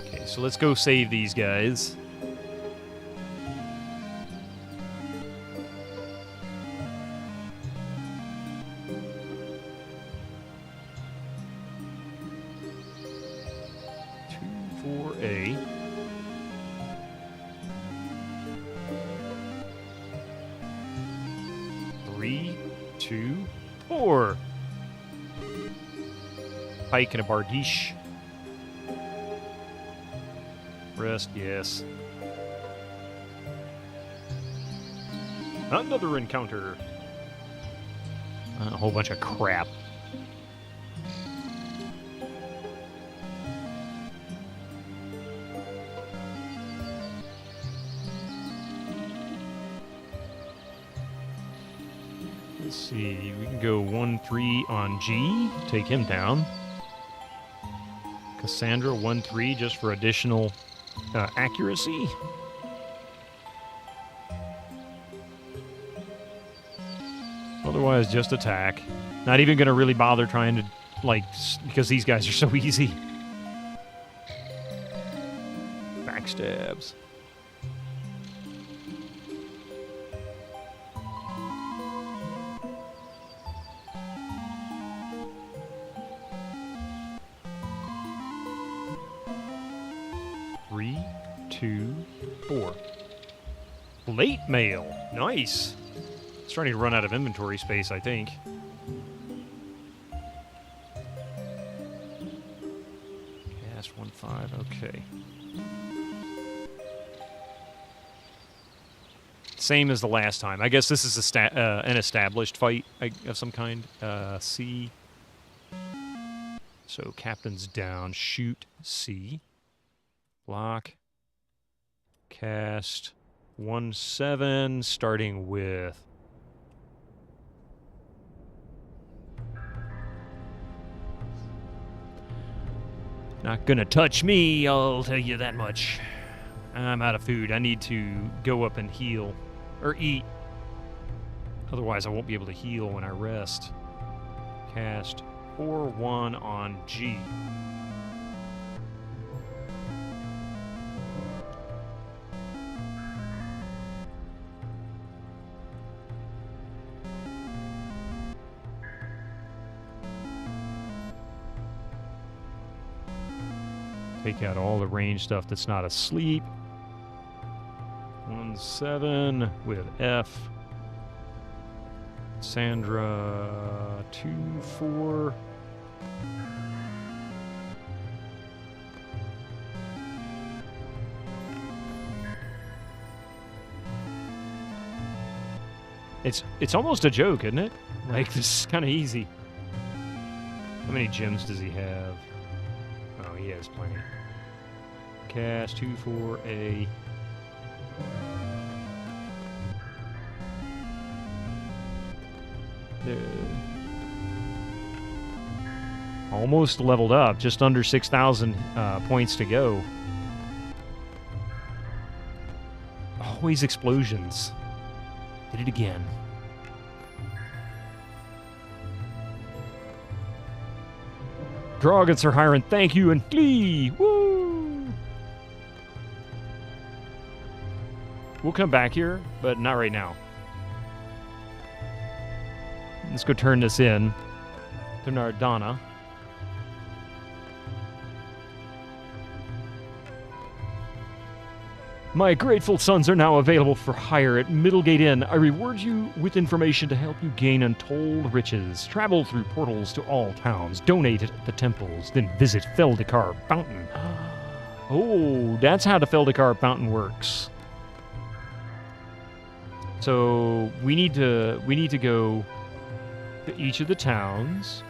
Okay, so let's go save these guys. A. Three, 2, 4. Pike and a bardiche. Rest, yes. Another encounter. A whole bunch of crap. Let's see, we can go 1-3 on G, take him down. Cassandra 1-3 just for additional accuracy. Otherwise, just attack. Not even going to really bother trying to, like, because these guys are so easy. Backstabs. 2, 4. Late mail. Nice. Starting to run out of inventory space, I think. Cast 1-5. Okay. Same as the last time. I guess this is an established fight of some kind. C. So captain's down. Shoot. C. Block. Cast. 1-7. Starting with... Not gonna touch me, I'll tell you that much. I'm out of food. I need to go up and heal. Or eat. Otherwise, I won't be able to heal when I rest. Cast 4-1 on G. Take out all the range stuff that's not asleep. 1-7 with F. Sandra 2-4. It's almost a joke, isn't it? Like, this is kind of easy. How many gems does he have? Oh, he has plenty. Cast 2-4A. Almost leveled up, just under 6,000 points to go. Always explosions. Did it again. Dragons are hiring, thank you, and flee! Woo! We'll come back here, but not right now. Let's go turn this in to Nardana. My grateful sons are now available for hire at Middlegate Inn. I reward you with information to help you gain untold riches. Travel through portals to all towns, donate at the temples, then visit Feldikar Fountain. Oh, that's how the Feldikar Fountain works. So we need to go to each of the towns.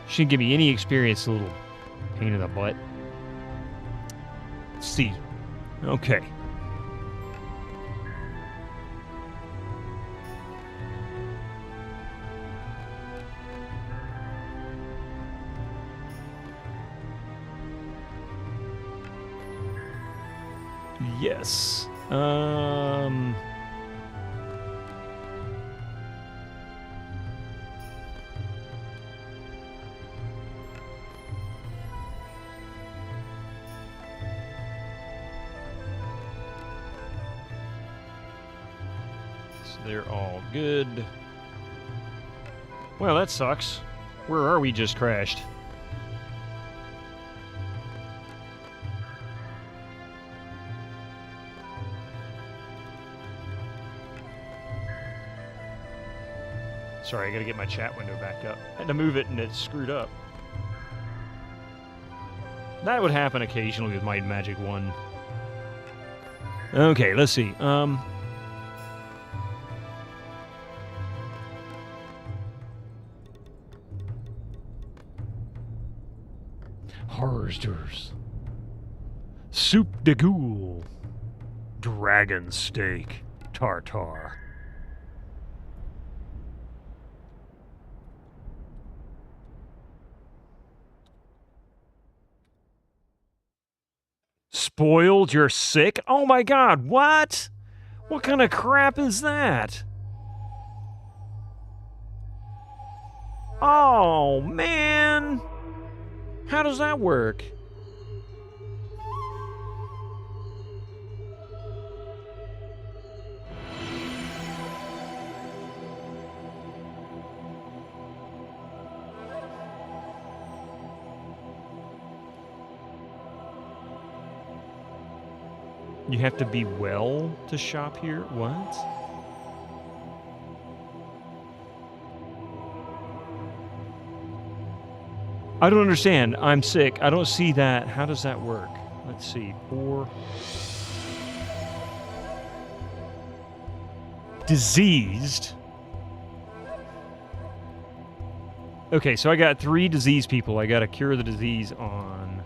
She didn't give me any experience, a little pain in the butt. C. Okay. Yes. They're all good. Well, that sucks. Where are we just crashed? Sorry, I gotta get my chat window back up. I had to move it and it screwed up. That would happen occasionally with Might and Magic 1. Okay, let's see. Horrors. Soup de ghoul. Dragon steak. Tartar. Spoiled, you're sick? Oh my god, what? What kind of crap is that? Oh, man. How does that work? You have to be well to shop here? What? I don't understand. I'm sick. I don't see that. How does that work? Let's see. Poor. Diseased. Okay, so I got 3 diseased people. I got to cure the disease on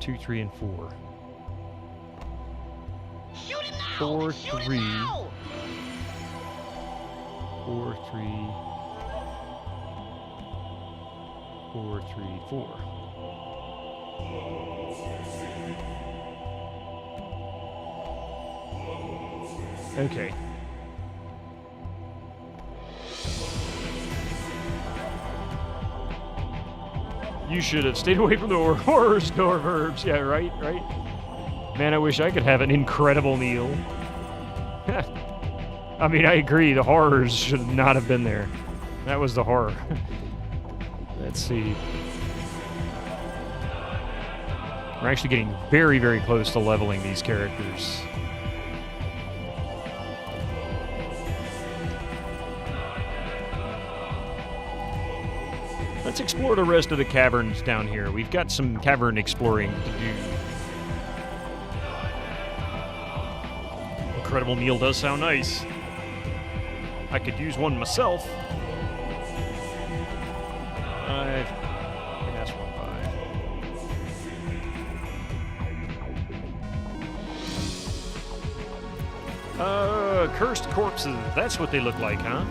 2, 3, and 4. 4, 3. 4, 3. 4, 3, 4. Okay. You should have stayed away from the horror store verbs. Yeah, right, right. Man, I wish I could have an incredible meal. I mean, I agree. The horrors should not have been there. That was the horror. Let's see. We're actually getting very, very close to leveling these characters. Let's explore the rest of the caverns down here. We've got some cavern exploring to do. Incredible meal does sound nice. I could use one myself. 5. That's 1, 5. Cursed corpses. That's what they look like, huh?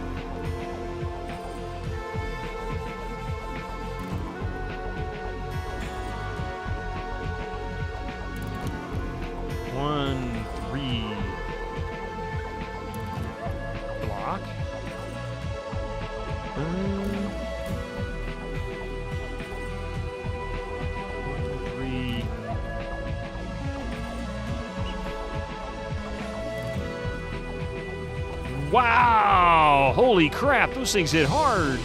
Wow! Holy crap, those things hit hard!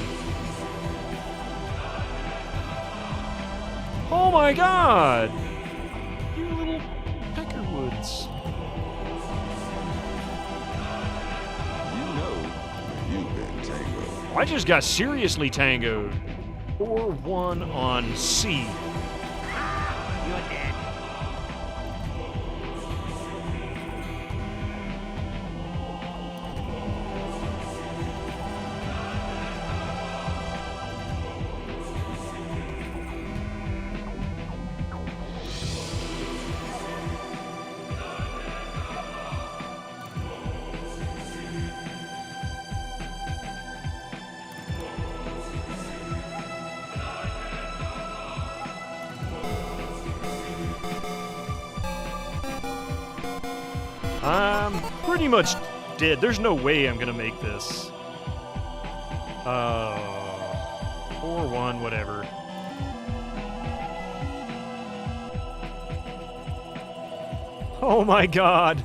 Oh my god! You little peckerwoods. You know you've been tangled. I just got seriously tangoed. Or 1 on C. You're dead. I'm pretty much dead. There's no way I'm gonna make this. 4-1, whatever. Oh my god!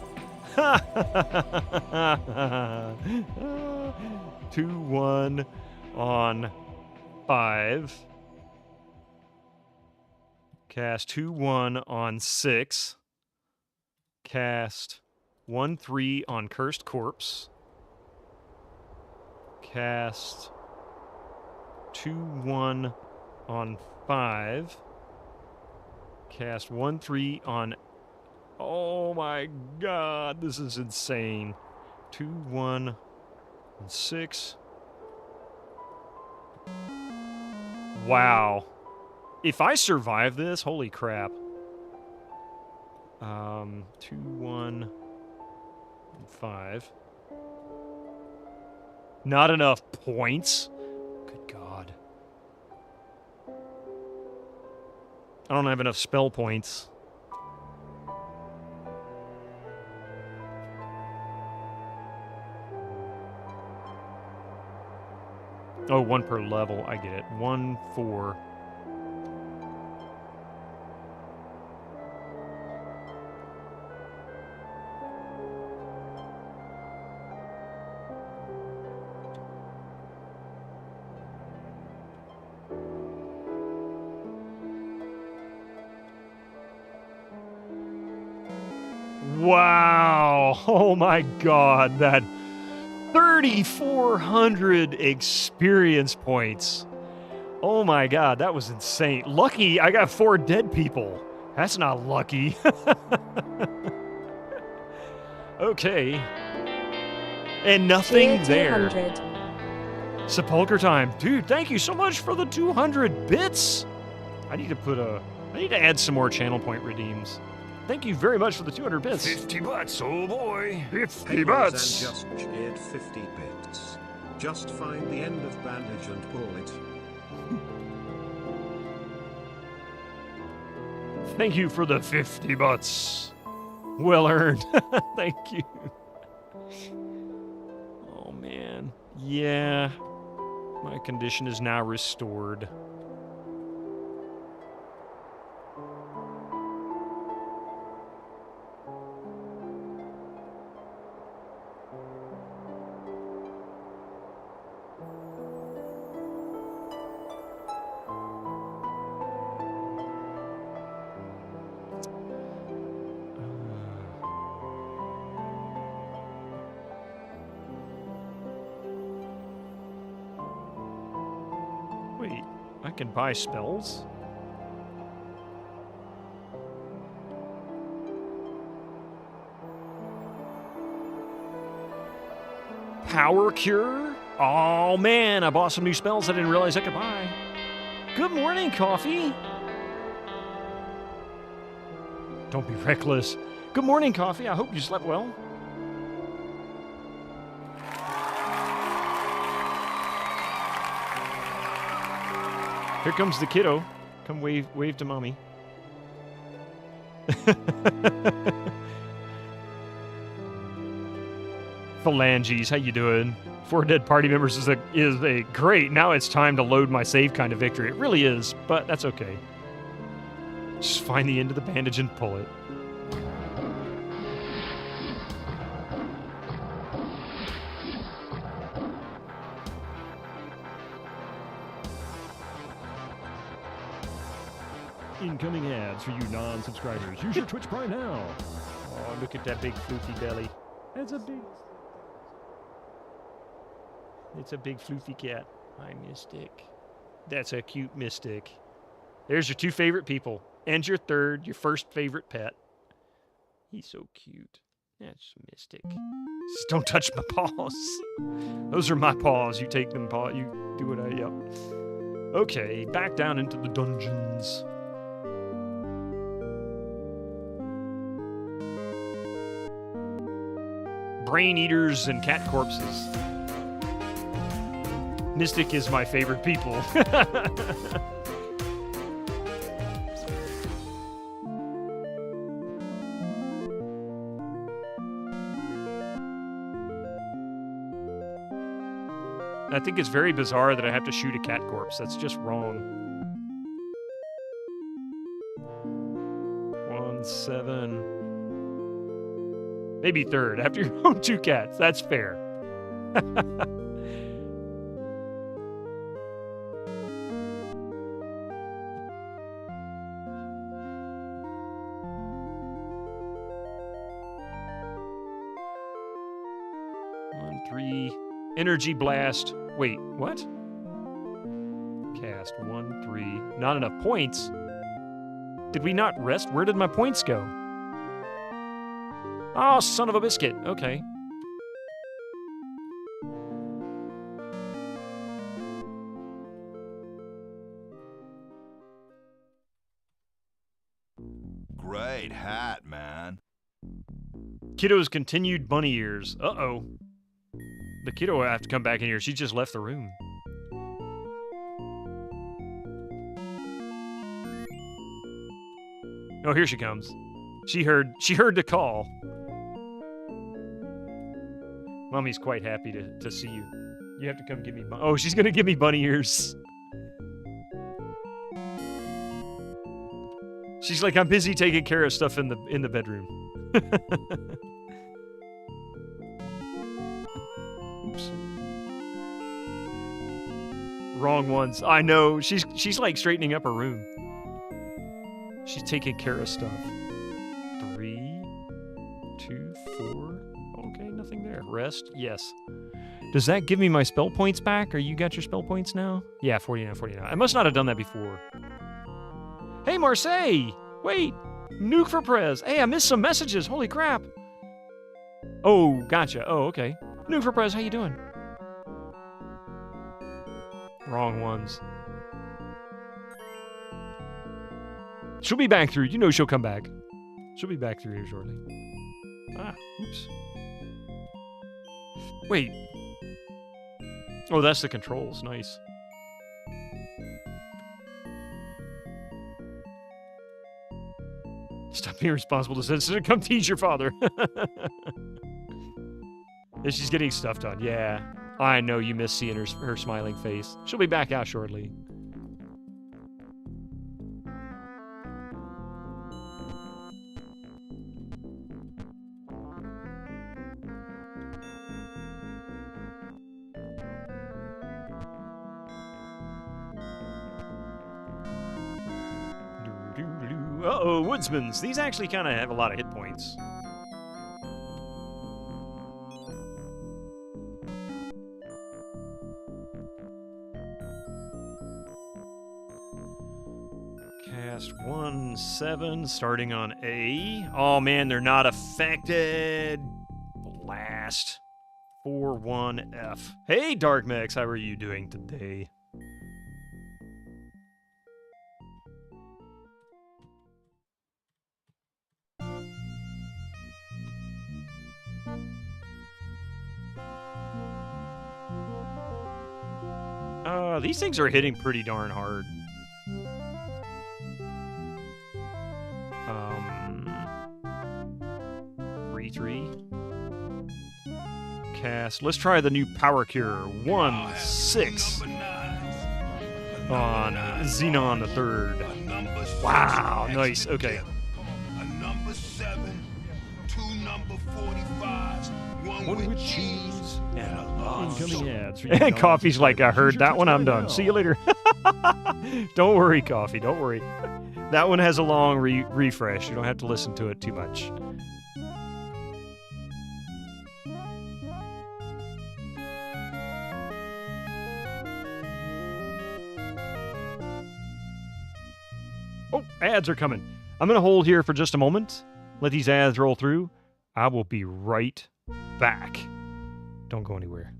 2-1 on 5. Cast 2-1 on 6. Cast 1-3 on Cursed Corpse. Cast 2-1 on 5. Cast 1-3 on... Oh my god, this is insane. 2-1 on 6. Wow. If I survive this, holy crap. 2-1 5. Not enough points? Good God. I don't have enough spell points. Oh, 1 per level. I get it. 1, 4. Wow. Oh my god, that 3,400 experience points. Oh my god, that was insane. Lucky I got 4 dead people. That's not lucky. Okay. And nothing there. 200. Sepulcher time. Dude, thank you so much for the 200 bits. I need to add some more channel point redeems. Thank you very much for the 200 bits. 50 bucks, oh boy. 50 Hey, bucks. just shared 50 bits. Just find the end of bandage and pull it. Thank you for the 50 bucks. Well earned. Thank you. Oh, man. Yeah. My condition is now restored. Wait, I can buy spells? Power Cure? Oh man, I bought some new spells I didn't realize I could buy. Good morning, Coffee. Don't be reckless. Good morning, Coffee. I hope you slept well. Here comes the kiddo. Come wave to mommy. Phalanges, how you doing? 4 dead party members is a great. Now it's time to load my save kind of victory. It really is, but that's okay. Just find the end of the bandage and pull it. Incoming ads for you non-subscribers. Use your Twitch Prime now. Oh, look at that big floofy belly. It's a big floofy cat. Hi, Mystic. That's a cute Mystic. There's your 2 favorite people. And your first favorite pet. He's so cute. That's Mystic. Just don't touch my paws. Those are my paws. You take them paw. You do what I... Yep. Okay, back down into the dungeons. Brain eaters and cat corpses. Mystic is my favorite people. I think it's very bizarre that I have to shoot a cat corpse. That's just wrong. 1-7. Maybe 3rd, after your own 2 cats. That's fair. One, 3. Energy blast. Wait, what? Cast 1, 3. Not enough points. Did we not rest? Where did my points go? Oh, son of a biscuit. Okay. Great hat, man. Kiddo's continued bunny ears. Uh-oh. The kiddo will have to come back in here. She just left the room. Oh, here she comes. She heard the call. Mommy's quite happy to see you. You have to come give me... Oh, she's going to give me bunny ears. She's like, I'm busy taking care of stuff in the bedroom. Oops. Wrong ones. I know. She's like straightening up her room. She's taking care of stuff. 3. 2, 4. Okay, nothing there. Rest, yes. Does that give me my spell points back? Or you got your spell points now? Yeah, 49, 49. I must not have done that before. Hey, Marseille! Wait! Nuke for Prez! Hey, I missed some messages! Holy crap! Oh, gotcha. Oh, okay. Nuke for Prez, how you doing? Wrong ones. She'll be back through. You know she'll come back. She'll be back through here shortly. Ah, oops. Wait. Oh, that's the controls. Nice. Stop being responsible to citizen. Come teach your father. Yeah, she's getting stuff done. Yeah. I know you miss seeing her smiling face. She'll be back out shortly. Uh-oh, woodsmans. These actually kind of have a lot of hit points. Cast 1/7, starting on A. Oh man, they're not affected. Blast. 4/1F. Hey, Darkmex, how are you doing today? These things are hitting pretty darn hard. 3/3. Cast. Let's try the new Power Cure. 1/6 on Xenon the Third. Wow, nice. Okay. A number 7, 2 number 45s, one with cheese, and a large Incoming ads. And Coffee's like, I heard that one. I'm done. See you later. Don't worry, Coffee. Don't worry. That one has a long refresh. You don't have to listen to it too much. Oh, ads are coming. I'm going to hold here for just a moment. Let these ads roll through. I will be right back. Don't go anywhere.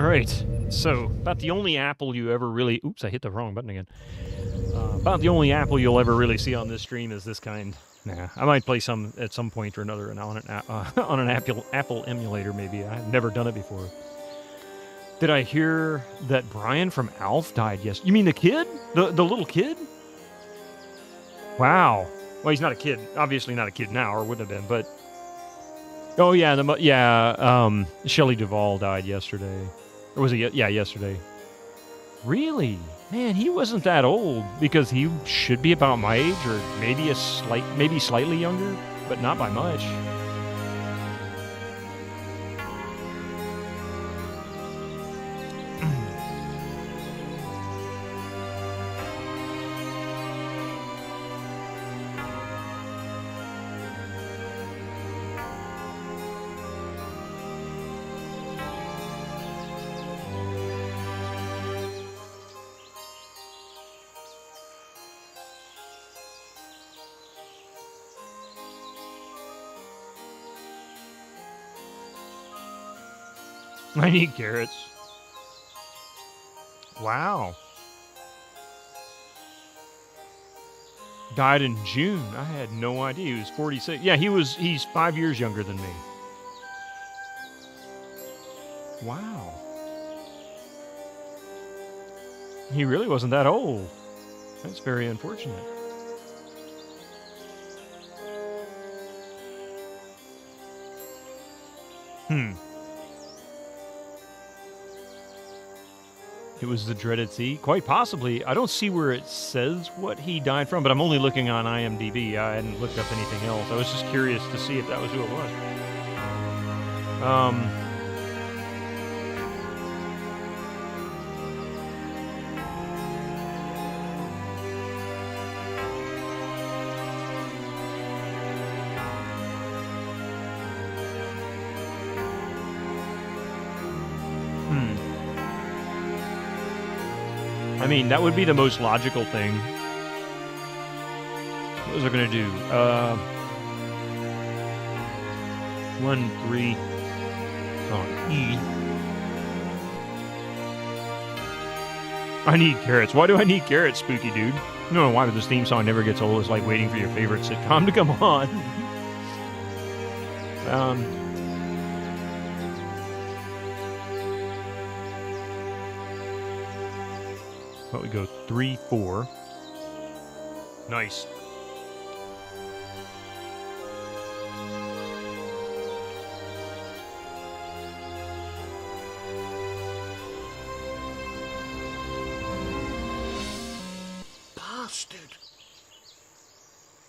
right. So, about the only apple you ever really... Oops, I hit the wrong button again. About the only apple you'll ever really see on this stream is this kind. Nah, I might play some at some point or another on an Apple emulator, maybe. I've never done it before. Did I hear that Brian from Alf died yesterday? You mean the kid? The little kid? Wow. Well, he's not a kid. Obviously not a kid now, or wouldn't have been, but... Oh, yeah, Shelley Duvall died yesterday. Or was it? Yeah, yesterday. Really? Man, he wasn't that old, because he should be about my age, or maybe maybe slightly younger, but not by much. I need carrots. Wow. Died in June. I had no idea. He was 46. Yeah, he's 5 years younger than me. Wow. He really wasn't that old. That's very unfortunate. It was the dreaded sea? Quite possibly. I don't see where it says what he died from, but I'm only looking on IMDb. I hadn't looked up anything else. I was just curious to see if that was who it was. I mean, that would be the most logical thing. What was I going to do? 1, 3 on E. I need carrots. Why do I need carrots, spooky dude? I don't know why, but this theme song never gets old. It's like waiting for your favorite sitcom to come on. But we go 3, 4. Nice. Bastard.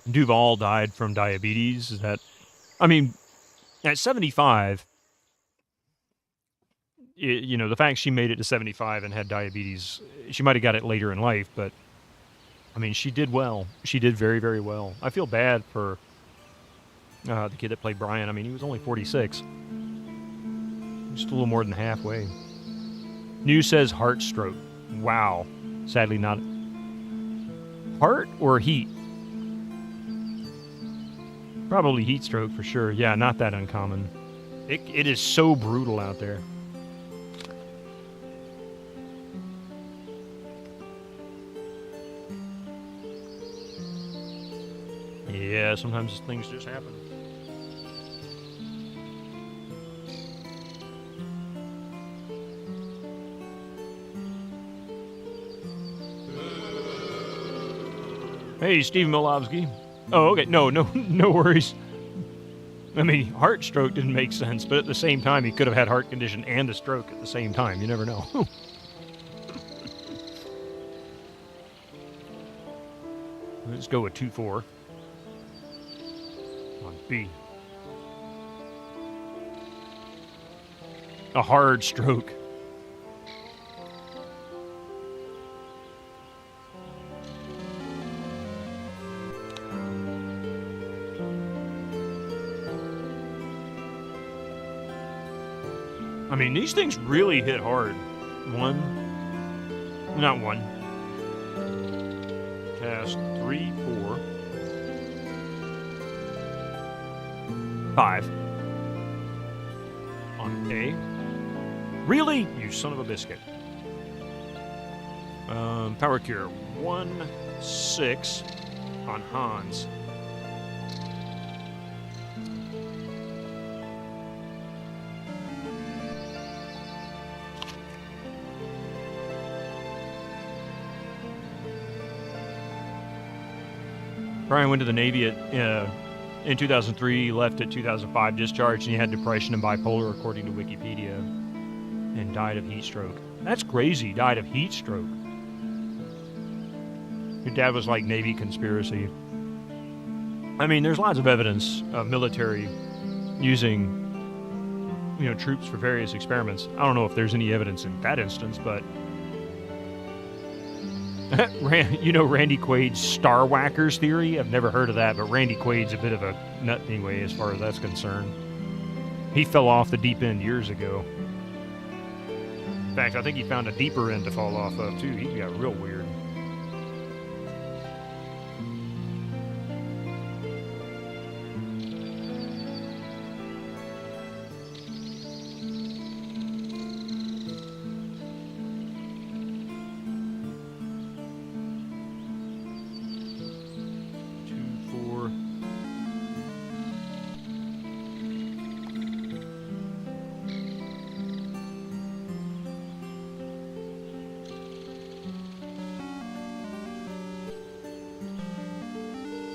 Duval died from diabetes. Is that... I mean, at 75... You know, the fact she made it to 75 and had diabetes, she might have got it later in life, but, I mean, she did well. She did very, very well. I feel bad for the kid that played Brian. I mean, he was only 46. Just a little more than halfway. News says heart stroke. Wow. Sadly not. Heart or heat? Probably heat stroke for sure. Yeah, not that uncommon. It is so brutal out there. Yeah, sometimes things just happen. Hey, Steve Milovsky. Oh, okay. No worries. I mean, heart stroke didn't make sense, but at the same time, he could have had heart condition and a stroke at the same time. You never know. Let's go with 2-4. On B. A hard stroke. I mean, these things really hit hard. Not one. Cast 3, 4. 5 on A. Really? You son of a biscuit. Power Cure. 1-6 on Hans. Brian went to the Navy in 2003, left at 2005, discharged, and he had depression and bipolar, according to Wikipedia, and died of heat stroke. That's crazy, died of heat stroke. Your dad was like Navy conspiracy. I mean, there's lots of evidence of military using, troops for various experiments. I don't know if there's any evidence in that instance, but... Randy Quaid's Star Whackers theory? I've never heard of that, but Randy Quaid's a bit of a nut anyway, as far as that's concerned. He fell off the deep end years ago. In fact, I think he found a deeper end to fall off of, too. He got real weird.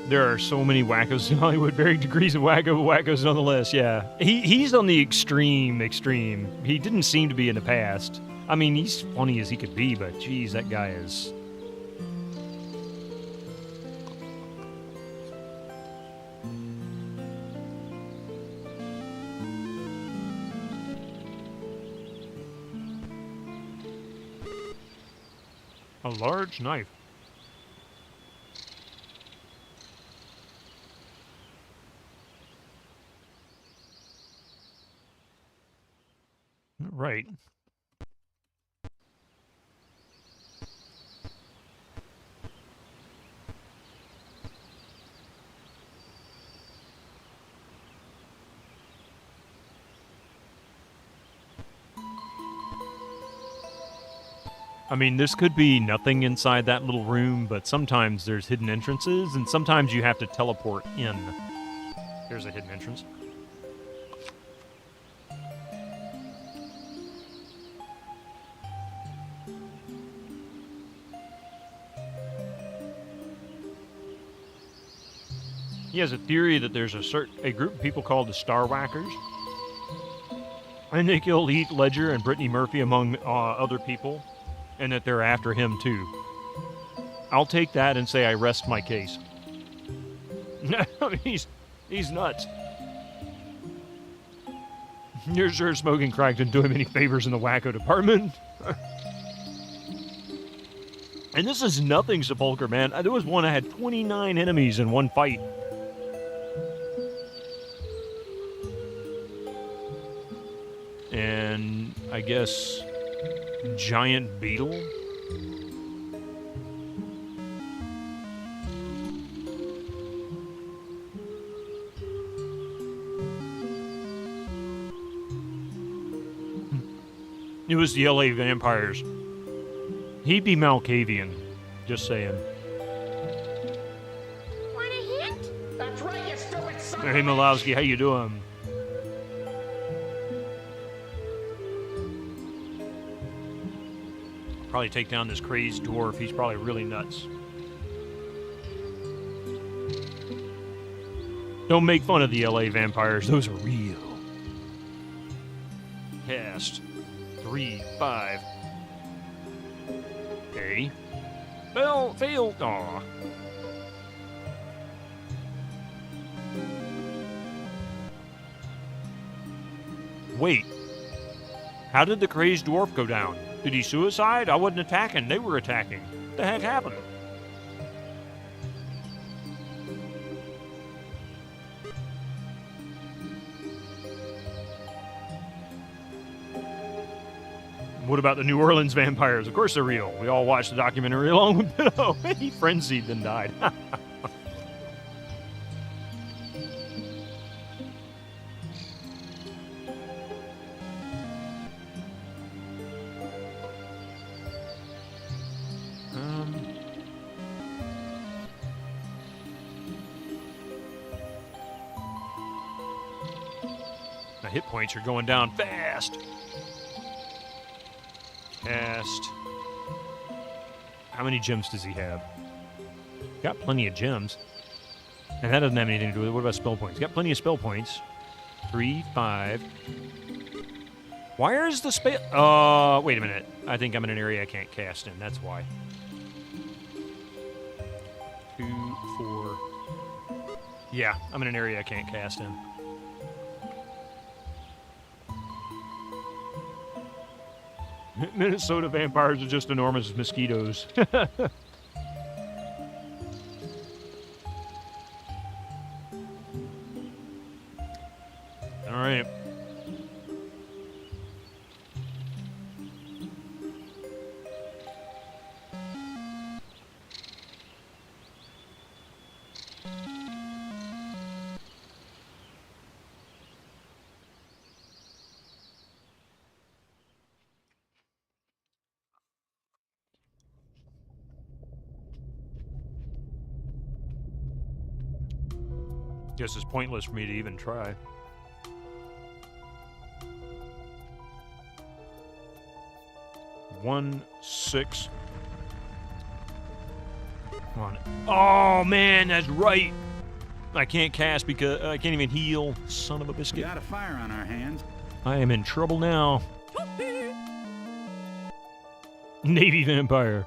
There are so many wackos in Hollywood, varying degrees of wackos nonetheless, yeah. He's on the extreme. He didn't seem to be in the past. I mean, he's funny as he could be, but geez, that guy is... A large knife. Right. I mean, this could be nothing inside that little room, but sometimes there's hidden entrances, and sometimes you have to teleport in. There's a hidden entrance. He has a theory that there's a group of people called the Star Whackers, and they kill Heath Ledger and Brittany Murphy among other people, and that they're after him too. I'll take that and say I rest my case. No, he's nuts. You're sure smoking crack didn't do him any favors in the wacko department? And this is nothing, Sepulcher, man. There was one that had 29 enemies in one fight. And I guess giant beetle. It was the LA Vampires. He'd be Malkavian. Just saying. Want a hint? That's right, you stupid son. Hey, Malowski, how you doing? Probably take down this crazed dwarf. He's probably really nuts. Don't make fun of the LA Vampires. Those are real. Cast 3, 5. Okay. Well, failed. Aw. Wait. How did the crazed dwarf go down? Did he suicide? I wasn't attacking. They were attacking. What the heck happened? What about the New Orleans vampires? Of course they're real. We all watched the documentary along with Pillow. He frenzied, then died. hit points are going down fast. Cast. How many gems does he have? Got plenty of gems. And that doesn't have anything to do with it. What about spell points? Got plenty of spell points. 3, 5. Why is the spell... wait a minute. I think I'm in an area I can't cast in. That's why. 2, 4... Yeah, I'm in an area I can't cast in. Minnesota vampires are just enormous mosquitoes. All right. Guess it's pointless for me to even try. One, 6. Come on. Oh man, that's right. I can't cast because I can't even heal. Son of a biscuit. Got a fire on our hands. I am in trouble now. Navy vampire.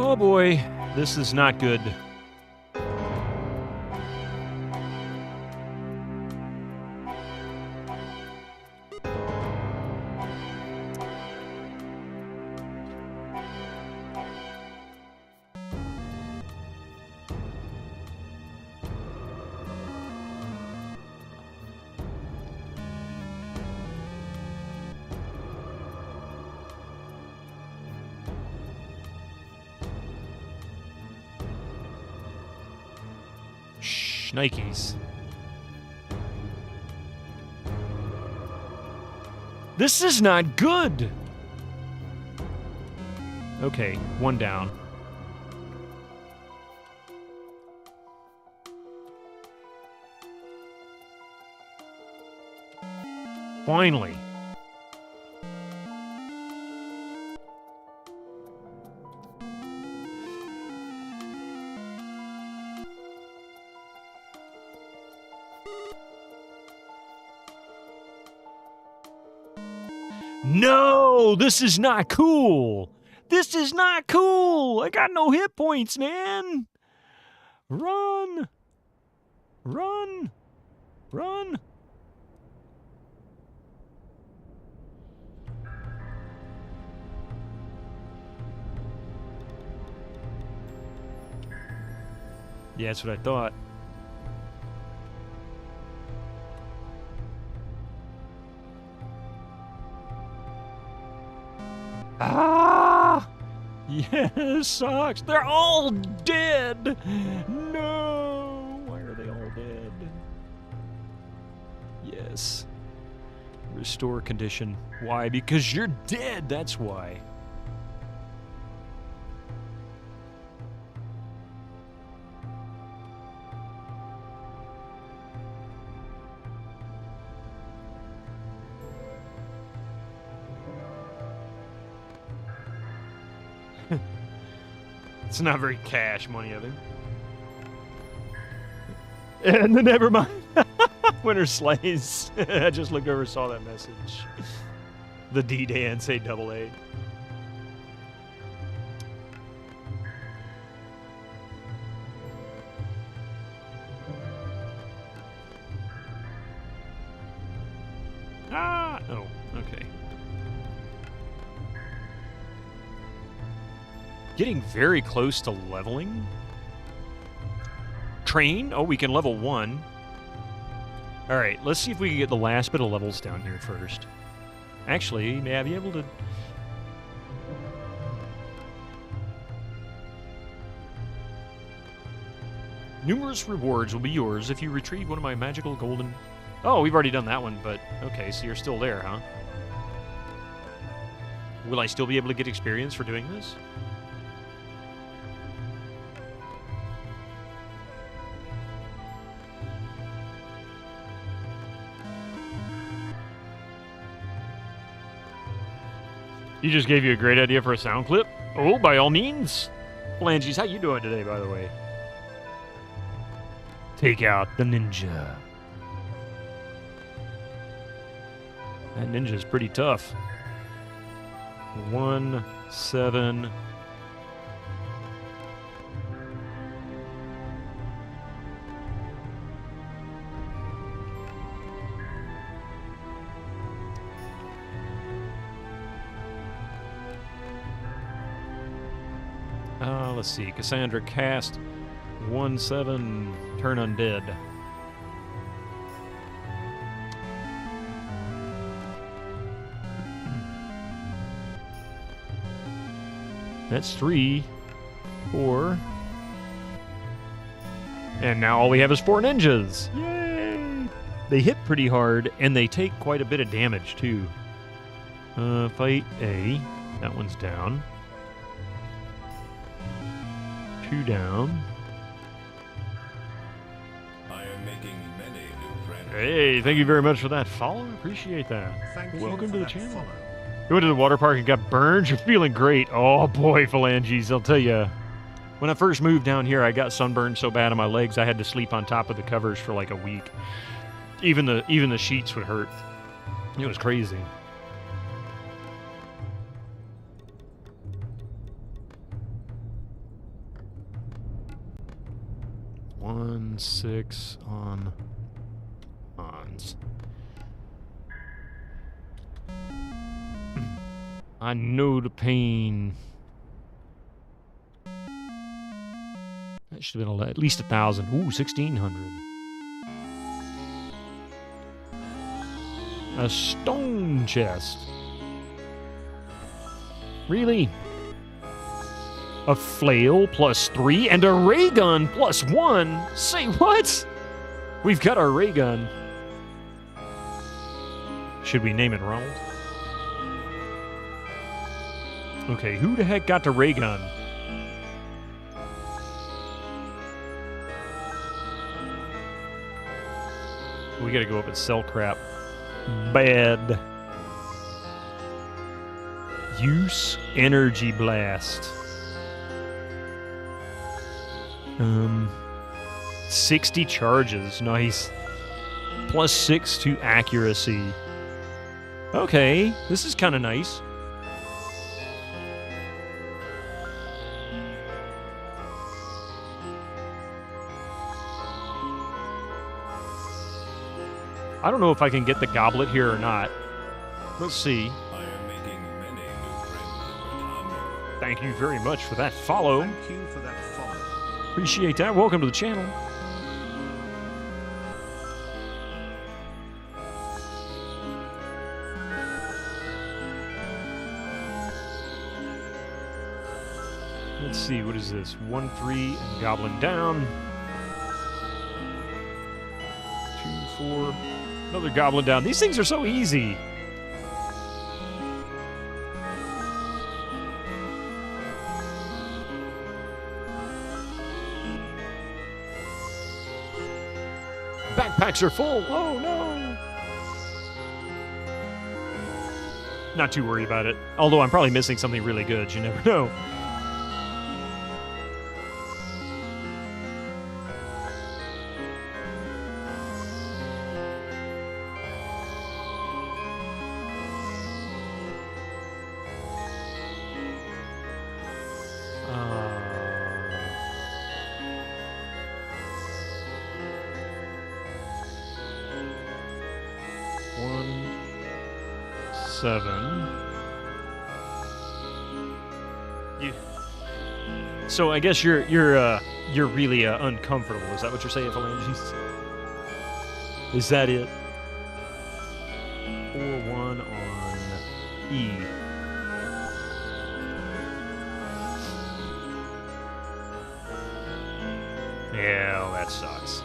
Oh boy, this is not good. Nikes. This is not good. Okay, 1 down. Finally. No, this is not cool. This is not cool. I got no hit points, man. Run. Run. Run. Yeah, that's what I thought. Ah! Yes, sucks. They're all dead. No. Why are they all dead? Yes. Restore condition. Why? Because you're dead. That's why. It's not very cash money of him. And then never mind. Winter Slays. I just looked over and saw that message. The D-Dan say AA. Ah! Oh, okay. Getting very close to leveling. Train? Oh, we can level 1. Alright, let's see if we can get the last bit of levels down here first. Actually, may I be able to... Numerous rewards will be yours if you retrieve one of my magical golden... Oh, we've already done that one, but... Okay, so you're still there, huh? Will I still be able to get experience for doing this? He just gave you a great idea for a sound clip? Oh, by all means. Phalanges, how you doing today, by the way? Take out the ninja. That ninja's pretty tough. 1, 7... let's see. Cassandra cast 1/7 turn undead. That's 3, 4. And now all we have is 4 ninjas. Yay! They hit pretty hard, and they take quite a bit of damage, too. Fight A. That one's down. 2 down. I am making many new friends. Hey, thank you very much for that follow. Appreciate that. Thank you Welcome for to the that channel. follow. You went to the water park and got burned? You're feeling great. Oh boy, Phalanges, I'll tell you. When I first moved down here, I got sunburned so bad on my legs I had to sleep on top of the covers for like a week. Even the sheets would hurt. It was crazy. One, 6 on ons. I know the pain. That should have been at least 1,000. Ooh, 1,600. A stone chest. Really? A flail +3 and a ray gun +1? Say what? We've got our ray gun. Should we name it Ronald? Okay, who the heck got the ray gun? We gotta go up and sell crap. Bad. Use energy blast. 60 charges. Nice. +6 to accuracy. Okay, this is kind of nice. I don't know if I can get the goblet here or not. Let's see. I am making many new friends over time. Thank you very much for that follow. Thank you for that follow. Appreciate that. Welcome to the channel. Let's see, what is this? 1, 3, and goblin down. 2, 4. Another goblin down. These things are so easy. Backpacks are full. Oh no. Not too worried about it. Although I'm probably missing something really good. You never know. So I guess you're really uncomfortable. Is that what you're saying, Phalanges? Is that it? 4-1 on E. Yeah, well, that sucks.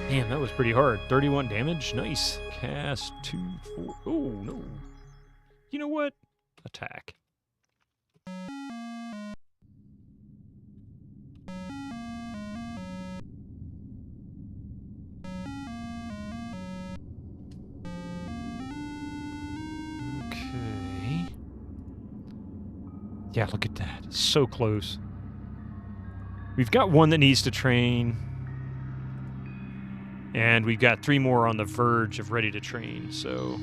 Damn, that was pretty hard. 31 damage. Nice. Cast 2, 4. Oh, no. You know what? Attack. Okay. Yeah, look at that. So close. We've got one that needs to train. And we've got 3 more on the verge of ready to train, so...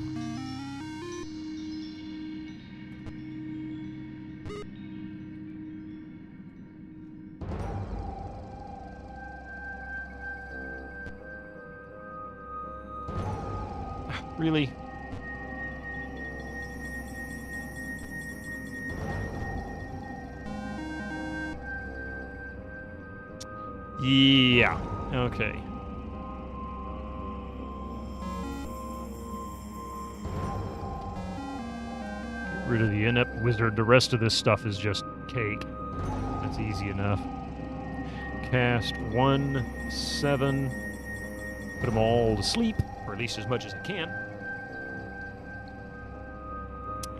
Really? Yeah. Okay. Get rid of the inept wizard. The rest of this stuff is just cake. That's easy enough. Cast 1, 7. Put them all to sleep, or at least as much as I can.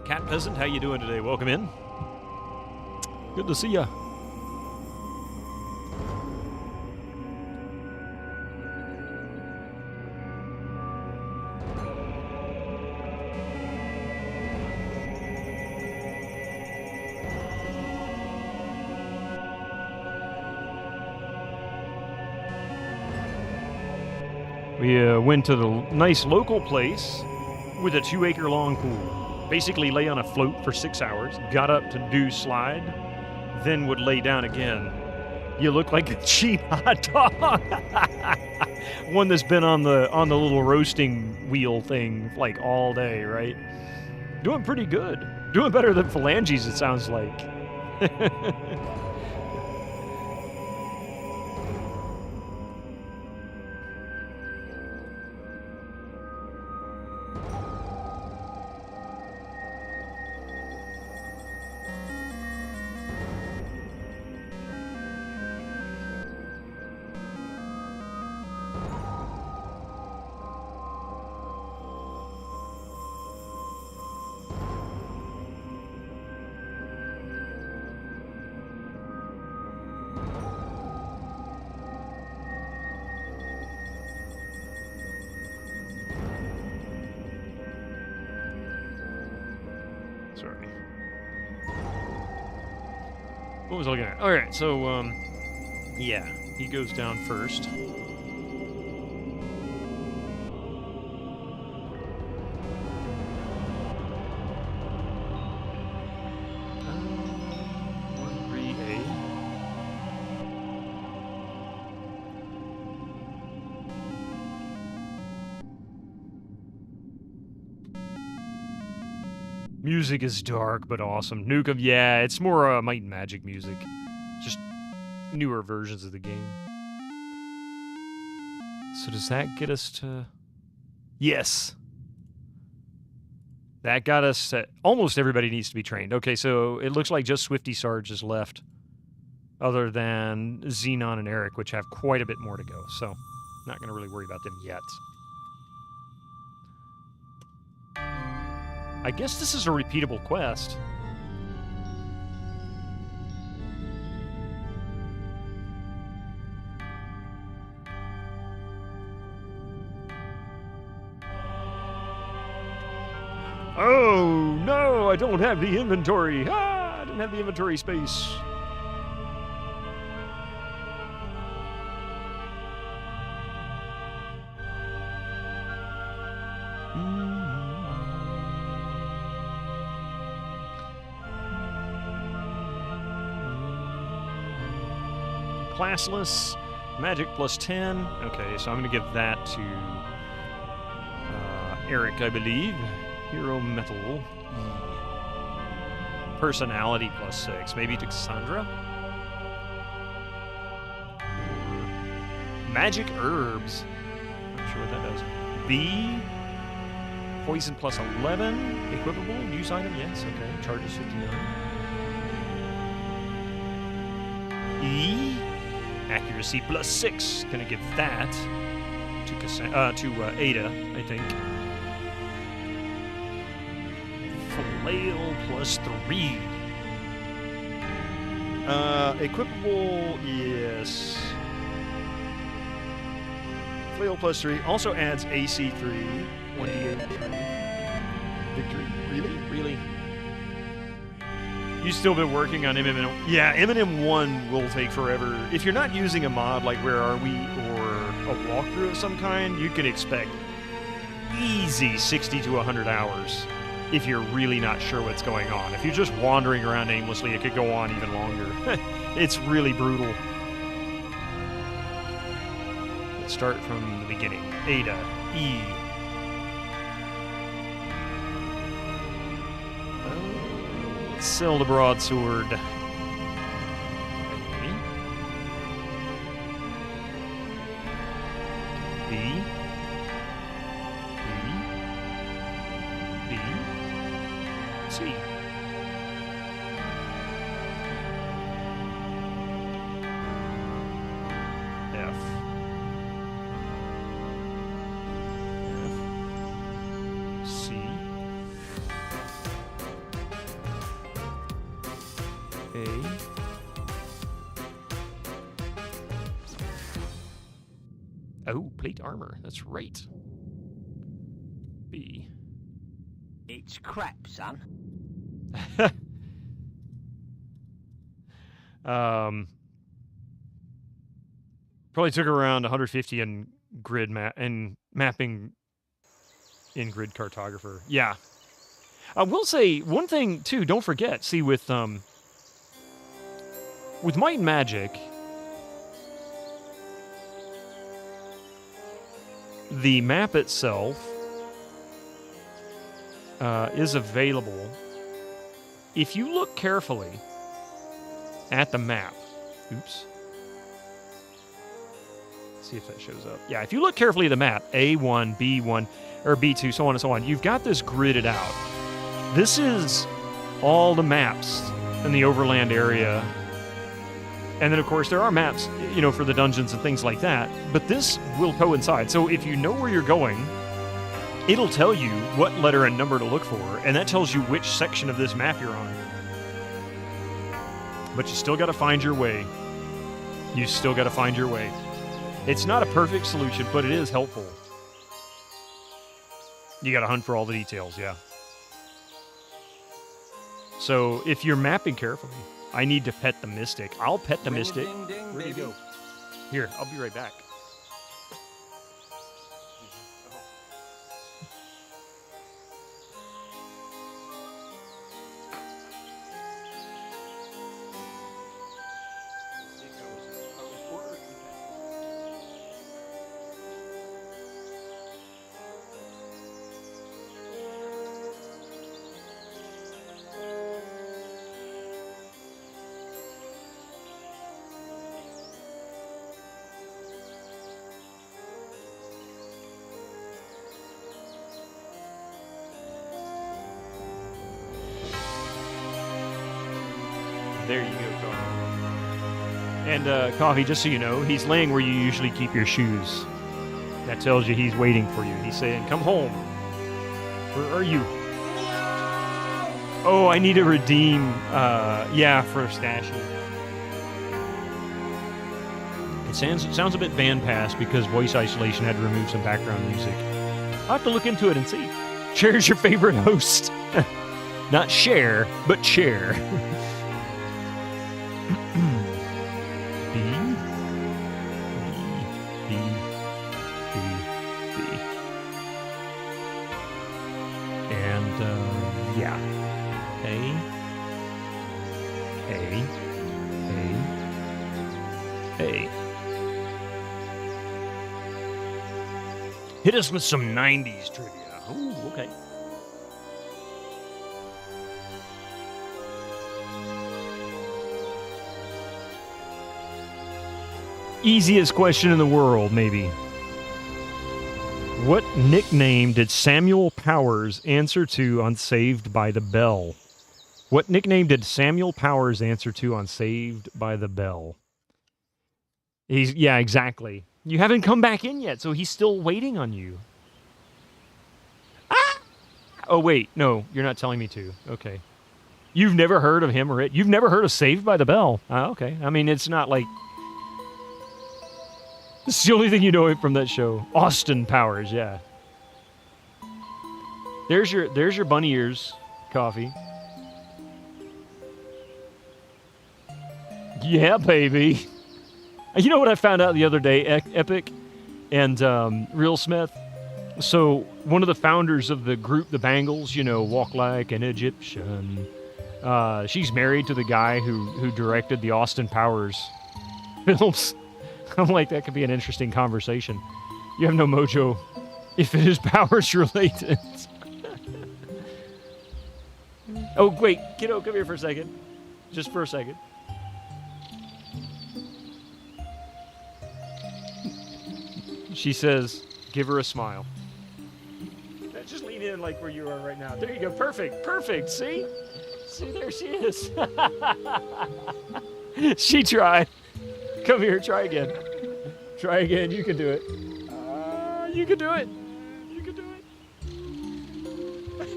Cat Peasant, how you doing today? Welcome in. Good to see ya. We went to the nice local place with a 2-acre-long pool. Basically lay on a float for 6 hours, got up to do slide, then would lay down again. You look like a cheap hot dog. One that's been on the little roasting wheel thing like all day, right? Doing pretty good. Doing better than phalanges, it sounds like. Sorry. What was I looking at? All right, so, yeah, he goes down first. Music is dark but awesome. Nukem, yeah, it's more Might and Magic music. Just newer versions of the game. So does that get us to... Yes. That got us to... Almost everybody needs to be trained. Okay, so it looks like just Swifty Sarge is left. Other than Xenon and Eric, which have quite a bit more to go. So, not going to really worry about them yet. I guess this is a repeatable quest. Oh, no, I don't have the inventory. Ah, I didn't have the inventory space. Classless, magic plus 10. Okay, so I'm going to give that to Eric, I believe. Hero metal. Personality plus 6. Maybe to Cassandra? Or magic herbs. sure what that does. B, poison plus 11, equipable, use item, yes, okay, charges 59. E, accuracy plus 6, gonna give that to Ada, I think. Flail plus 3. Equipable, yes. Flail plus 3 also adds AC 3, 1d8 victory. Really? You still been working on MMM? Yeah, MMM 1 will take forever. If you're not using a mod like Where Are We or a walkthrough of some kind, you can expect easy 60 to 100 hours if you're really not sure what's going on. If you're just wandering around aimlessly, it could go on even longer. It's really brutal. Let's start from the beginning. Ada, E. Sell the broadsword. Okay. B. B. C. F. C. A. Oh, plate armor. That's right. B. It's crap, son. Probably took around 150 in grid mapping in grid cartographer. Yeah. I will say one thing too. Don't forget. See with Might and Magic, the map itself is available if you look carefully at the map. Oops. Let's see if that shows up. Yeah, if you look carefully at the map, A1, B1, or B2, so on and so on, you've got this gridded out. This is all the maps in the overland area. And then, of course, there are maps, you know, for the dungeons and things like that. But this will coincide. So if you know where you're going, it'll tell you what letter and number to look for. And that tells you which section of this map you're on. But you still got to find your way. You still got to find your way. It's not a perfect solution, but it is helpful. You got to hunt for all the details, yeah. So if you're mapping carefully, I need to pet the Mystic. I'll pet the Mystic. Ding, ding, Where'd he baby. go? Here, I'll be right back. There you go, Coffee. And Coffee, just so you know, he's laying where you usually keep your shoes. That tells you he's waiting for you. He's saying, come home. Where are you? Oh, I need to redeem, yeah, for Stashy. It sounds a bit band pass because voice isolation had to remove some background music. I'll have to look into it and see. Cher's your favorite host. Not share, but chair. Hit us with some 90s trivia. Ooh, okay. Easiest question in the world, maybe. What nickname did Samuel Powers answer to on Saved by the Bell? What nickname did Samuel Powers answer to on Saved by the Bell? Yeah, exactly. You haven't come back in yet, so he's still waiting on you. Ah! Oh, wait. No, you're not telling me to. Okay. You've never heard of him or it? You've never heard of Saved by the Bell? Okay. I mean, it's not like... This is the only thing you know from that show. Austin Powers, yeah. There's your bunny ears coffee. Yeah, baby. You know what I found out the other day? Epic and Real Smith. So one of the founders of the group, the Bangles, you know, Walk Like an Egyptian. She's married to the guy who directed the Austin Powers films. I'm like, that could be an interesting conversation. You have no mojo if it is Powers related. Oh, wait, kiddo, come here for a second. Just for a second. She says, give her a smile. Just lean in like where you are right now. There you go. Perfect. Perfect. See? See, there she is. She tried. Come here. Try again. Try again. You can do it. You can do it. You can do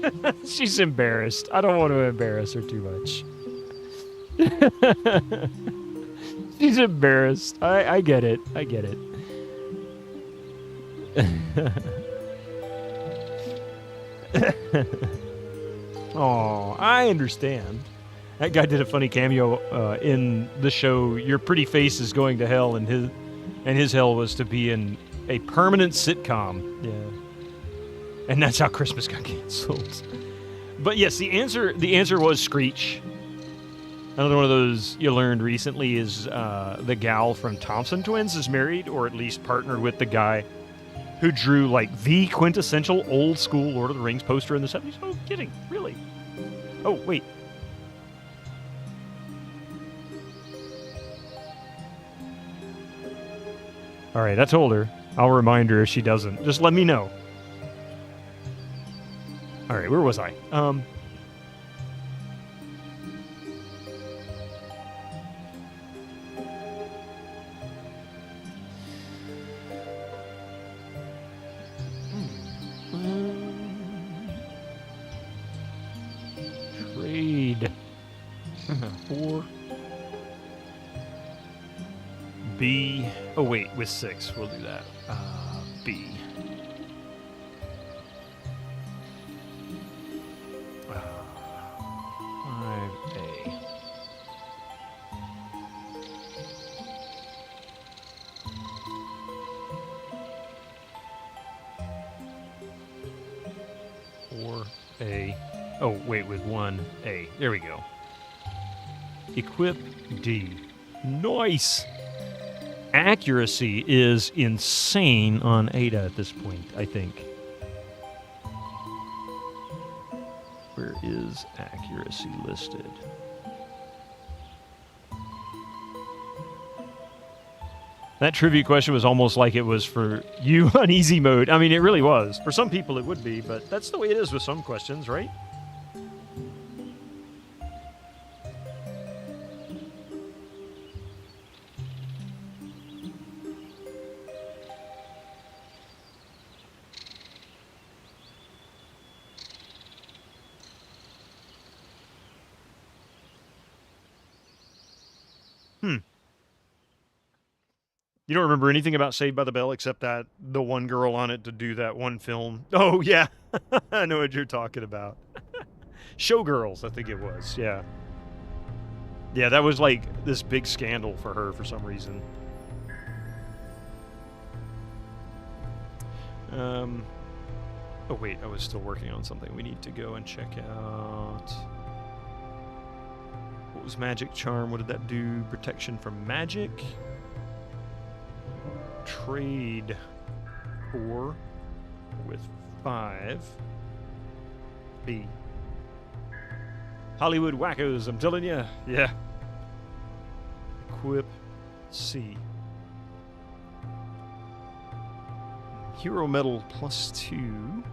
it. She's embarrassed. I don't want to embarrass her too much. She's embarrassed. I get it. I get it. Oh, I understand. That guy did a funny cameo in the show Your Pretty Face is Going to Hell, and his hell was to be in a permanent sitcom. Yeah. And that's how Christmas got canceled. But yes, the answer was Screech. Another one of those you learned recently is the gal from Thompson Twins is married, or at least partnered with the guy who drew like the quintessential old school Lord of the Rings poster in the 70s. Oh, kidding. Really? Oh, wait. All right, I told her. I'll remind her if she doesn't. Just let me know. All right, where was I? Trade. 4. B. Oh, wait, with 6. We'll do that. B. 5A. A. Oh, wait, with 1A. There we go. Equip D. Nice! Accuracy is insane on Ada at this point, I think. Where is accuracy listed? That trivia question was almost like it was for you on easy mode. I mean, it really was. For some people it would be, but that's the way it is with some questions, right? You don't remember anything about Saved by the Bell except that the one girl on it to do that one film. Oh, yeah. I know what you're talking about. Showgirls, I think it was. Yeah. Yeah, that was like this big scandal for her for some reason. Oh, wait. I was still working on something we need to go and check out. What was Magic Charm? What did that do? Protection from magic? Trade 4 with 5. B. Hollywood wackos, I'm telling you. Yeah. Equip C. Hero Medal +2.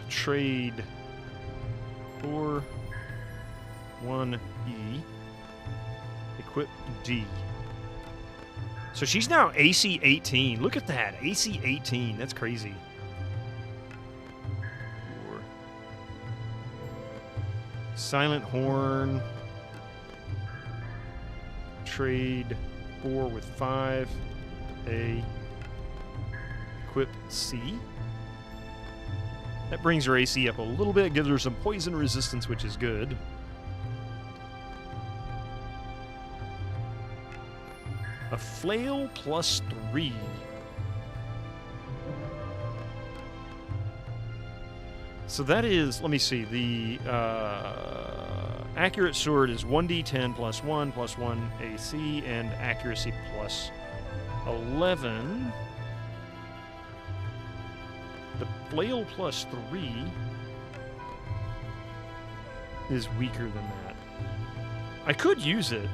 Trade for 1E. Equip D. So she's now AC 18. Look at that. AC 18. That's crazy. Silent Horn. Trade 4 with 5. A. Equip C. That brings her AC up a little bit, gives her some poison resistance, which is good. A flail +3. So that is, let me see, the accurate sword is 1d10 +1 AC, and accuracy +11. The flail +3 is weaker than that. I could use it.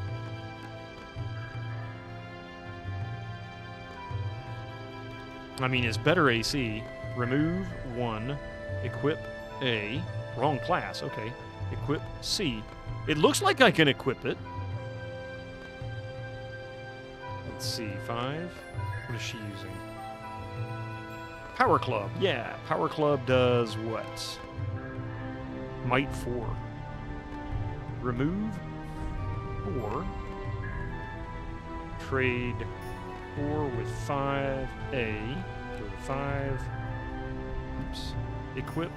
I mean, it's better AC. Remove 1. Equip A. Wrong class. Okay. Equip C. It looks like I can equip it. Let's see. 5. What is she using? Power Club. Yeah. Power Club does what? Might 4. Remove 4. Trade 4 with 5. A. Go to 5. Oops. Equip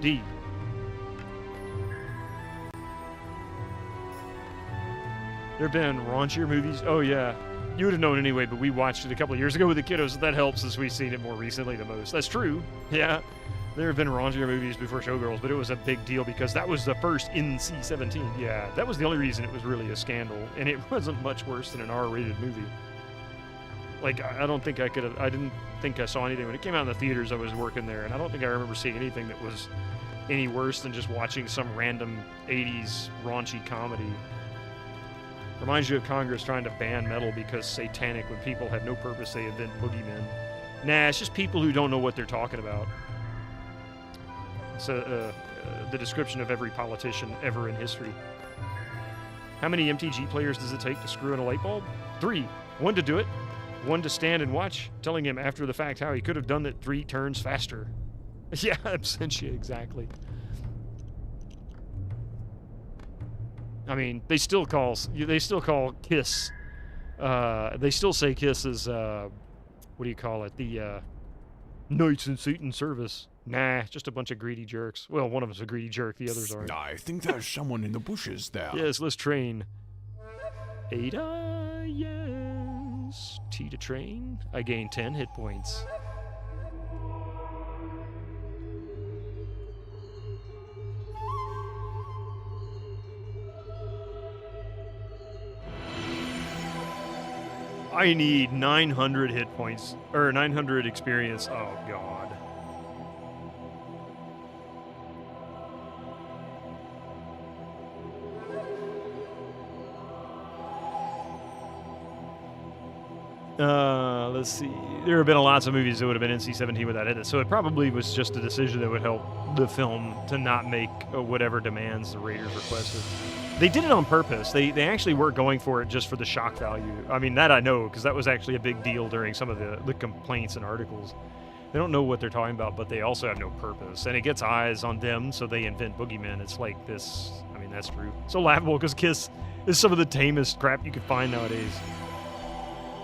D. There have been raunchier movies. Oh, yeah. You would have known anyway, but we watched it a couple of years ago with the kiddos, so that helps as we've seen it more recently the most. That's true. Yeah. There have been raunchier movies before Showgirls, but it was a big deal because that was the first NC-17. Yeah, that was the only reason it was really a scandal, and it wasn't much worse than an R-rated movie. Like, I don't think I could have, I didn't think I saw anything. When it came out in the theaters, I was working there, and I don't think I remember seeing anything that was any worse than just watching some random 80s raunchy comedy. Reminds you of Congress trying to ban metal because satanic when people have no purpose, they invent boogeymen. Nah, it's just people who don't know what they're talking about. So, the description of every politician ever in history. How many MTG players does it take to screw in a light bulb? 3. 1 to do it. 1 to stand and watch, telling him after the fact how he could have done it 3 turns faster. Yeah, Absentia, exactly. I mean, they still call Kiss. They still say Kiss is what do you call it? The Knights in Satan service. Nah, just a bunch of greedy jerks. Well, one of them's a greedy jerk, the others aren't. I think there's someone in the bushes there. Yes, let's train. Ada, yes. T to train. I gain 10 hit points. I need 900 hit points, or 900 experience. Oh, God. Let's see. There have been lots of movies that would have been NC-17 without it, so it probably was just a decision that would help the film to not make whatever demands the Raiders requested. They did it on purpose. They actually weren't going for it just for the shock value. I mean, that I know, because that was actually a big deal during some of the complaints and articles. They don't know what they're talking about, but they also have no purpose. And it gets eyes on them, so they invent boogeymen. It's like this. I mean, that's true. So laughable, because Kiss is some of the tamest crap you could find nowadays.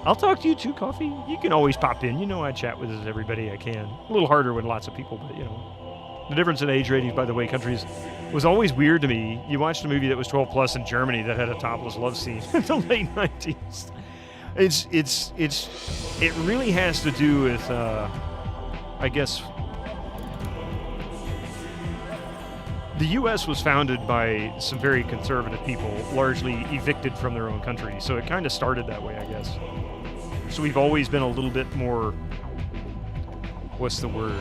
I'll talk to you too, Coffee. You can always pop in. You know I chat with everybody I can. A little harder with lots of people, but, you know. The difference in age ratings, by the way, countries, was always weird to me. You watched a movie that was 12 plus in Germany that had a topless love scene in the late 90s. It really has to do with, I guess, the U.S. was founded by some very conservative people, largely evicted from their own country. So it kind of started that way, I guess. So we've always been a little bit more, what's the word?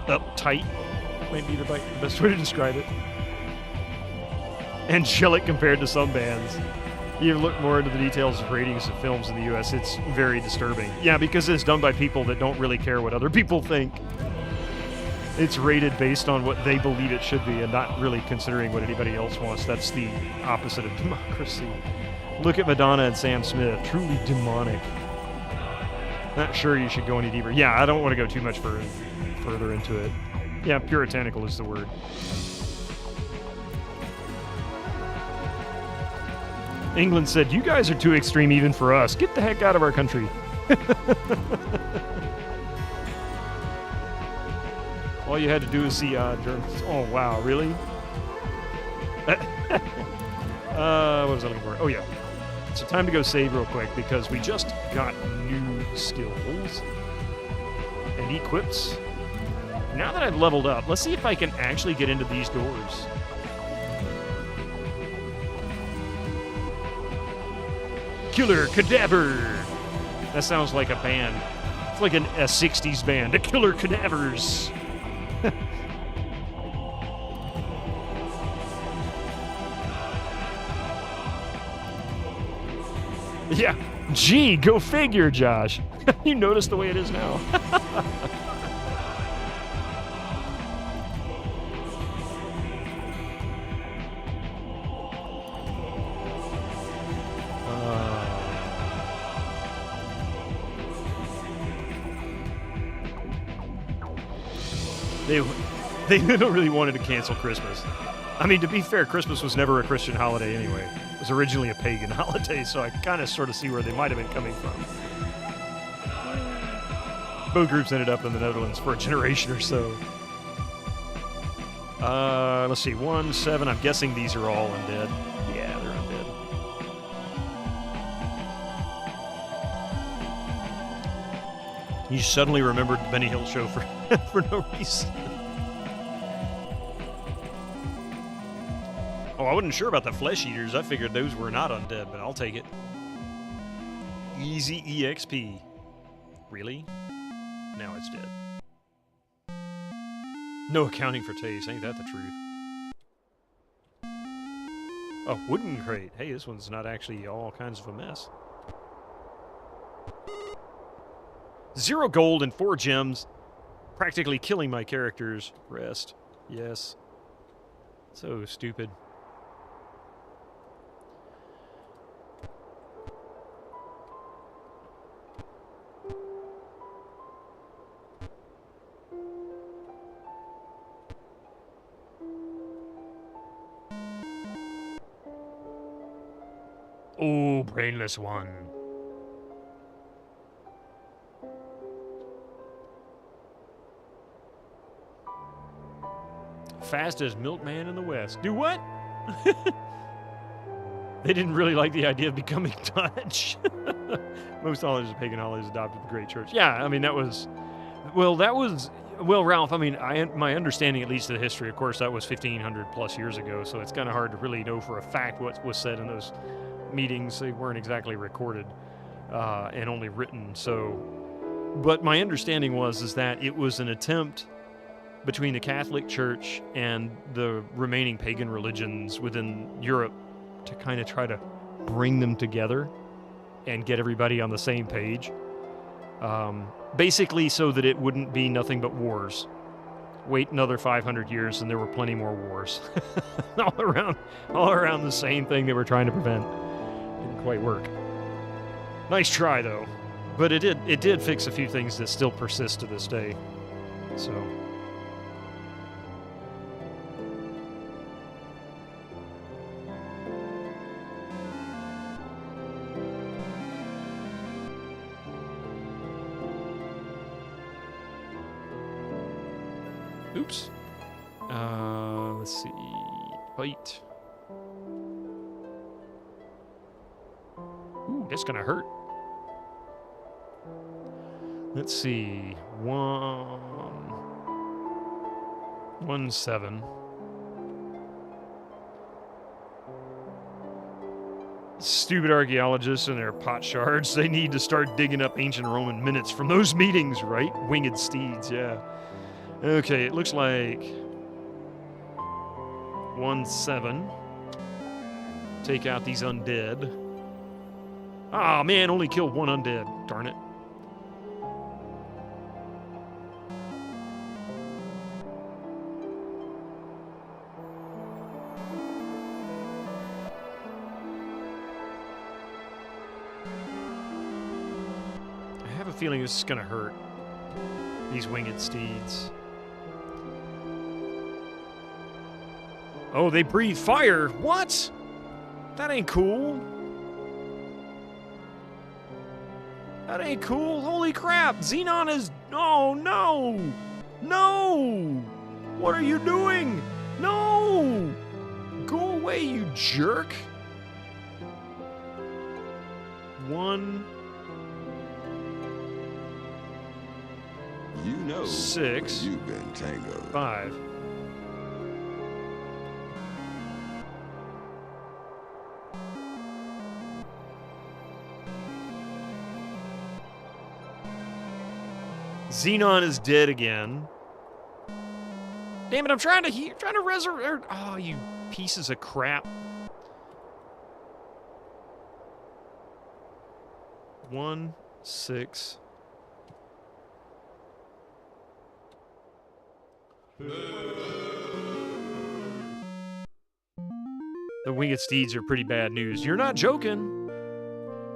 Uptight Might be the best way to describe it. Angelic compared to some bands. You look more into the details of ratings of films in the U.S., it's very disturbing. Yeah, because it's done by people that don't really care what other people think. It's rated based on what they believe it should be and not really considering what anybody else wants. That's the opposite of democracy. Look at Madonna and Sam Smith. Truly demonic. Not sure you should go any deeper. Yeah, I don't want to go too much further into it. Yeah, puritanical is the word. England said, "You guys are too extreme even for us. Get the heck out of our country." All you had to do is see Germans. Oh, wow, really? What was I looking for? Oh, yeah. So time to go save real quick because we just got new skills and equips. Now that I've leveled up, let's see if I can actually get into these doors. Killer Cadaver. That sounds like a band. It's like a 60s band. The Killer Cadavers. Yeah. Gee, go figure, Josh. You notice the way it is now. They literally wanted to cancel Christmas. I mean, to be fair, Christmas was never a Christian holiday anyway. It was originally a pagan holiday, so I kind of sort of see where they might have been coming from. Both groups ended up in the Netherlands for a generation or so. Let's see, 1, 7, I'm guessing these are all undead. Yeah, they're undead. You suddenly remembered the Benny Hill show for no reason. Oh, I wasn't sure about the flesh eaters. I figured those were not undead, but I'll take it. Easy EXP. Really? Now it's dead. No accounting for taste. Ain't that the truth? Oh, wooden crate. Hey, this one's not actually all kinds of a mess. 0 gold and 4 gems. Practically killing my characters. Rest. Yes. So stupid. Oh, brainless one. Fast as Milkman in the West. Do what? They didn't really like the idea of becoming Dutch. Most holidays of pagan holidays adopted the Great Church. Yeah, I mean, that was... Well, Ralph, I mean, my understanding, at least of the history, of course, that was 1,500 plus years ago, so it's kind of hard to really know for a fact what was said in those meetings. They weren't exactly recorded and only written, so... But my understanding is that it was an attempt between the Catholic Church and the remaining pagan religions within Europe to kind of try to bring them together and get everybody on the same page. Basically so that it wouldn't be nothing but wars. Wait another 500 years and there were plenty more wars. all around the same thing they were trying to prevent. Didn't quite work. Nice try though. But it did fix a few things that still persist to this day. So... Oops. Let's see. Fight. Ooh, that's gonna hurt. Let's see. 1, 7. Stupid archaeologists and their pot shards. They need to start digging up ancient Roman minutes from those meetings, right? Winged steeds, yeah. Okay, it looks like 1-7. Take out these undead. Ah, man, only killed one undead. Darn it. I have a feeling this is going to hurt. These winged steeds. Oh, they breathe fire. What? That ain't cool. That ain't cool. Holy crap. Xenon is... Oh, no. No. What are you doing? No. Go away, you jerk. 1... You know 6. you've been tangled. 5. Xenon is dead again. Damn it! I'm trying to resurrect. Oh, you pieces of crap. 1, 6. The winged steeds are pretty bad news. You're not joking.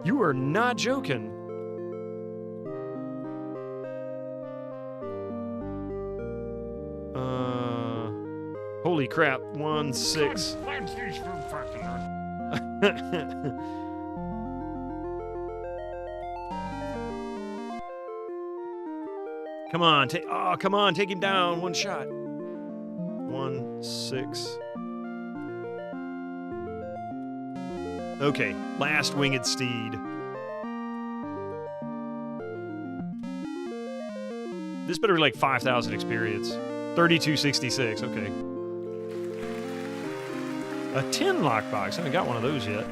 You are not joking. Holy crap. 1, 6. Come on, come on, take him down. One shot. 1, 6. Okay, last winged steed. This better be like 5,000 experience. 3266, okay. A 10 lockbox. I haven't got one of those yet.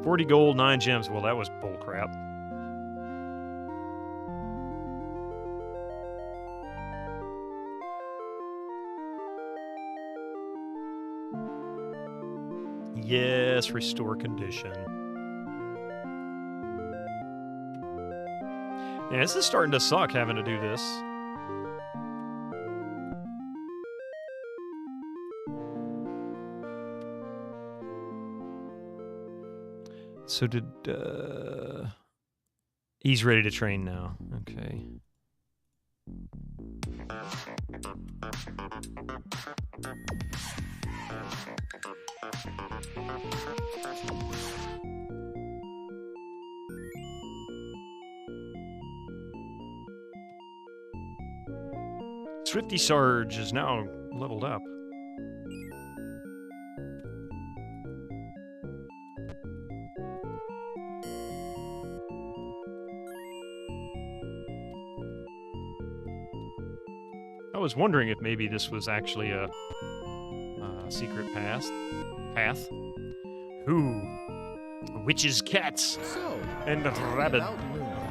40 gold, 9 gems. Well, that was bullcrap. Yes, restore condition. Yeah, this is starting to suck having to do this. So did, he's ready to train now. Okay. Swifty Sarge is now leveled up. I was wondering if maybe this was actually a secret path. Who? Witches, cats, and rabid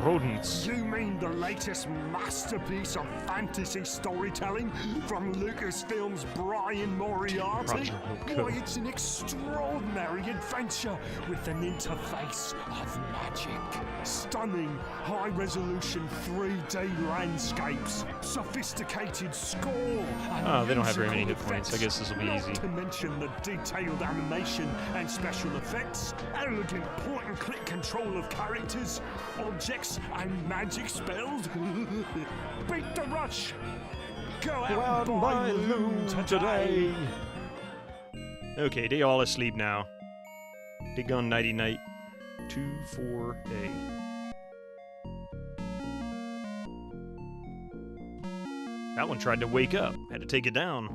rodents. You mean the latest masterpiece of fantasy storytelling from Lucasfilm's Brian Moriarty? Why, it's an extraordinary adventure with an interface of magic. Stunning, high-resolution 3D landscapes, sophisticated score, and oh, they don't have very many hit musical points. I guess this will be not easy. to mention the detailed animation and special effects, elegant point-and-click control of characters, objects, and magic spells. Beat the rush! Go out and buy loot today! Okay, they all asleep now. Big gun nighty night. 2-4-A. That one tried to wake up. Had to take it down.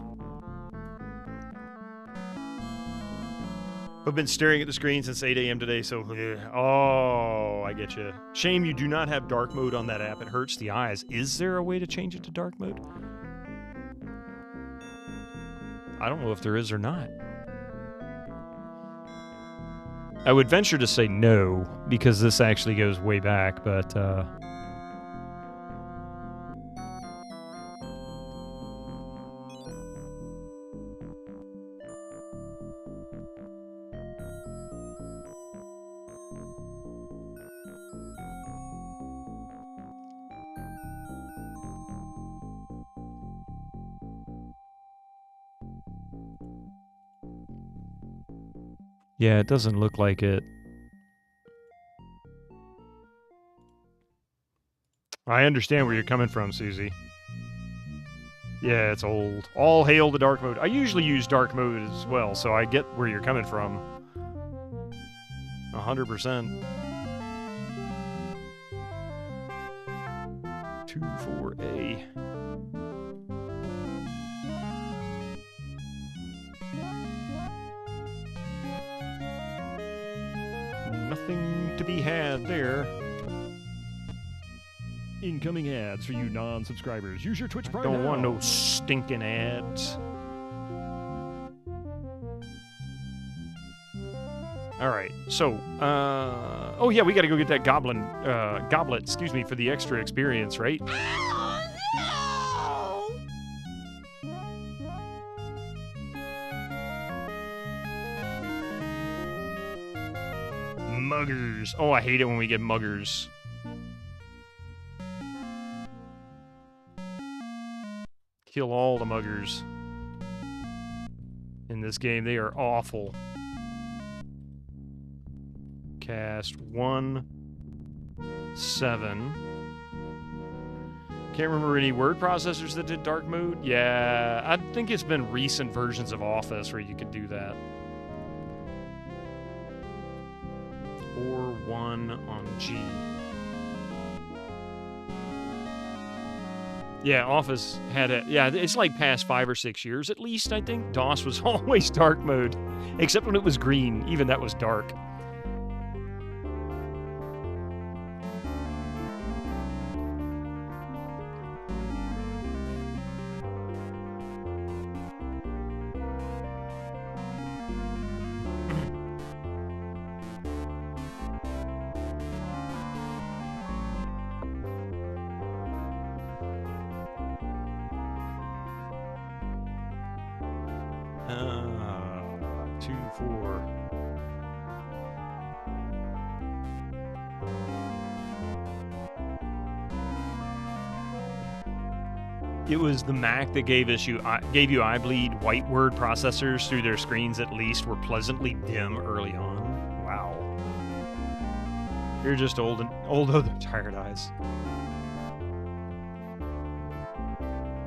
I've been staring at the screen since 8 a.m. today, so... Oh, I get you. Shame you do not have dark mode on that app. It hurts the eyes. Is there a way to change it to dark mode? I don't know if there is or not. I would venture to say no, because this actually goes way back, but... Yeah, it doesn't look like it. I understand where you're coming from, Susie. Yeah, it's old. All hail the dark mode. I usually use dark mode as well, so I get where you're coming from. 100%. 24A. Nothing to be had there. Incoming ads for you non-subscribers. Use your Twitch Prime Don't now. want no stinking ads. All right, so, oh yeah, we gotta go get that goblet, excuse me, for the extra experience, right? Muggers. Oh, I hate it when we get muggers. Kill all the muggers in this game. They are awful. Cast 1, 7. Can't remember any word processors that did dark mode. Yeah, I think it's been recent versions of Office where you could do that. Or 1 on G. Yeah, Office had it. Yeah, it's like past 5 or 6 years at least, I think. DOS was always dark mode, except when it was green. Even that was dark. It was the Mac that gave you I bleed white word processors through their screens at least were pleasantly dim early on. Wow. You're just old of the tired eyes.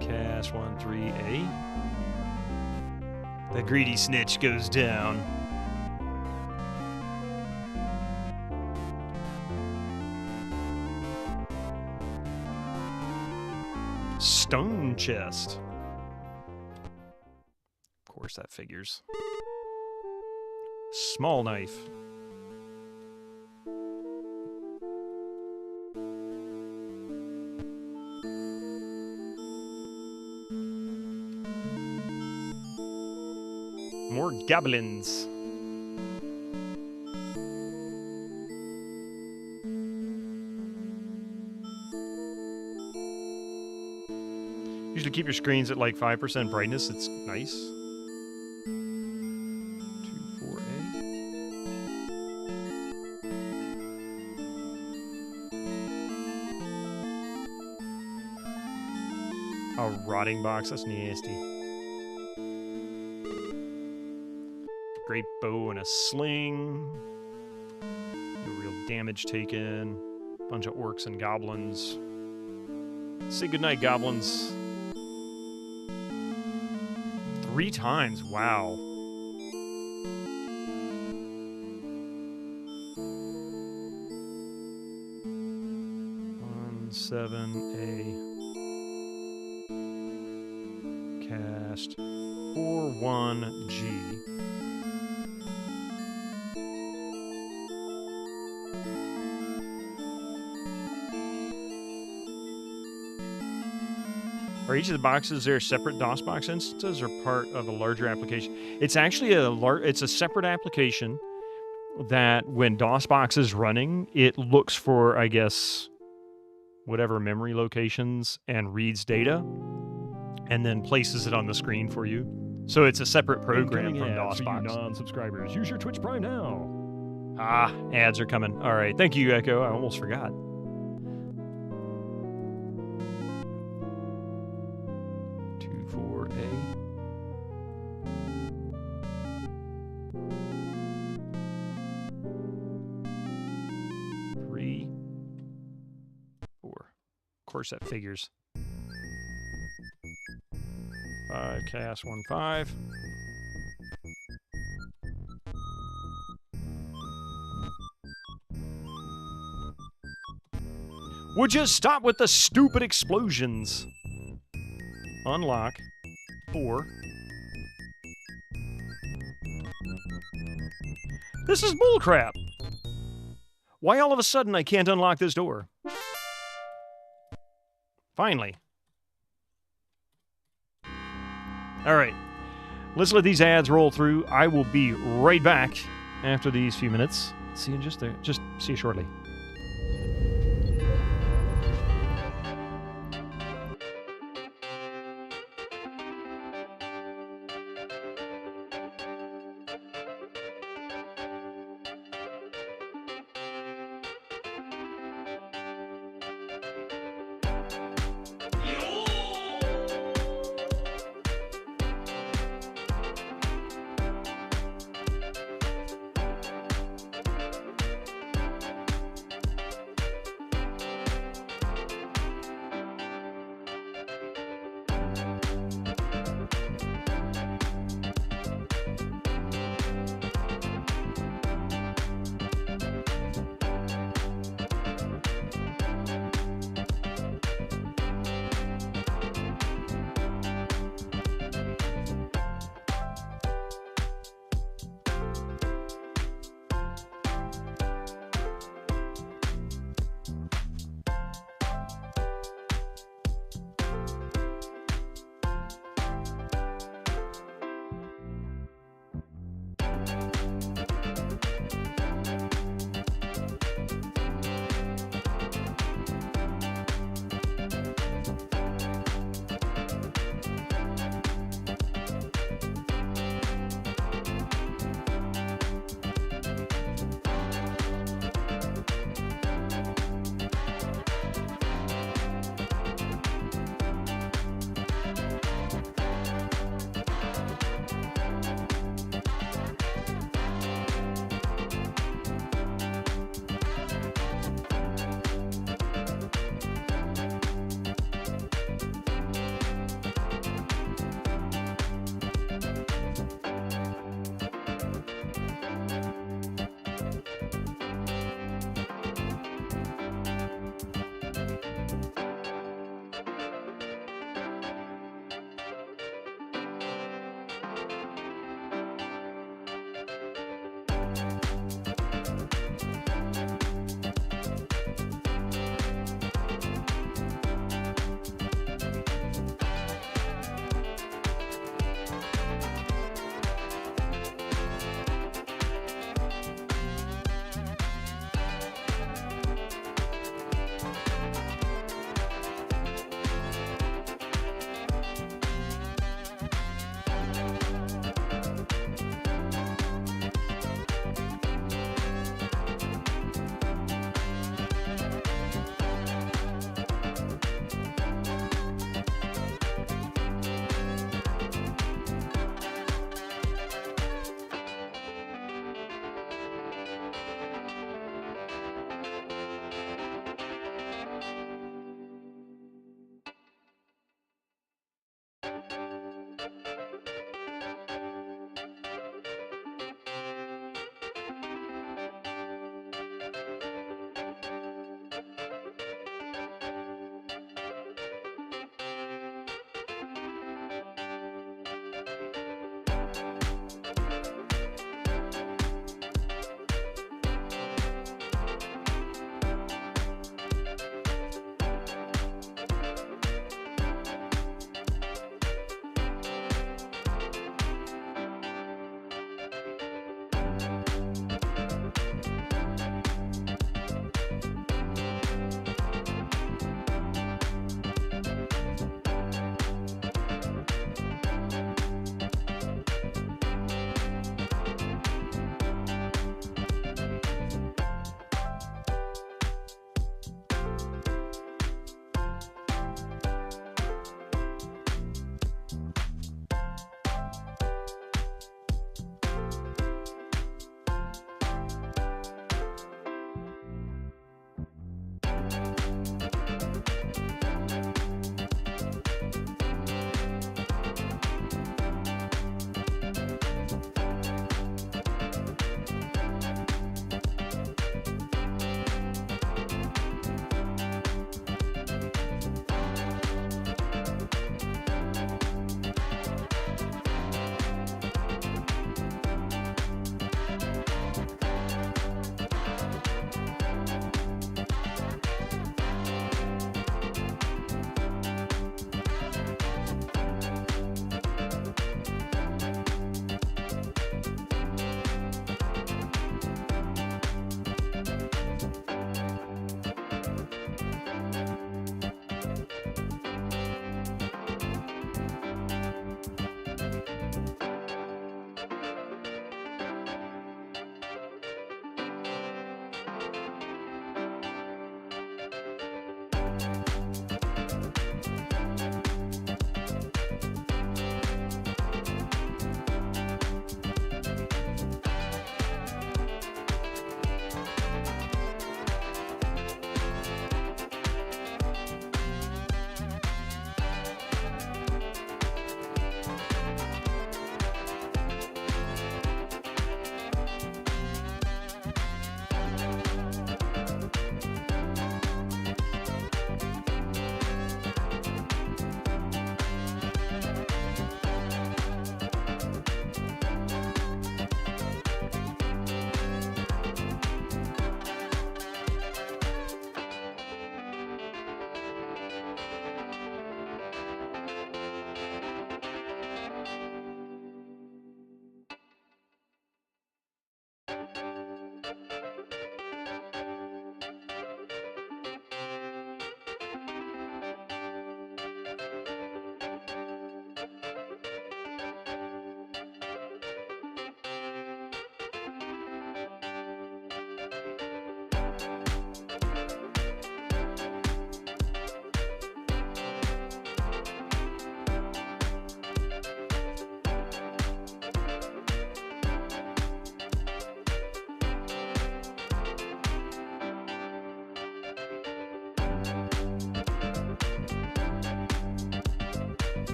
Cast 1-3A. The greedy snitch goes down. Stone chest. Of course that figures. Small knife. More goblins. Usually keep your screens at like 5% brightness. It's nice. 2-4A. A rotting box. That's nasty. Great bow and a sling. No real damage taken. Bunch of orcs and goblins. Say goodnight, goblins. 3 times, wow. One 7A. Cast 4-1G. Are each of the boxes there separate DOSBox instances or part of a larger application? It's actually it's a separate application that when DOSBox is running, it looks for, I guess, whatever memory locations and reads data and then places it on the screen for you. So it's a separate program from DOSBox. For you non-subscribers, use your Twitch Prime now. Ah, ads are coming. All right, thank you, Echo. I almost forgot. course that figures. 5, cast 1, 5. Would you stop with the stupid explosions? Unlock 4. This is bullcrap. Why all of a sudden I can't unlock this door? Finally. All right. Let's let these ads roll through. I will be right back after these few minutes. See you in just see you shortly.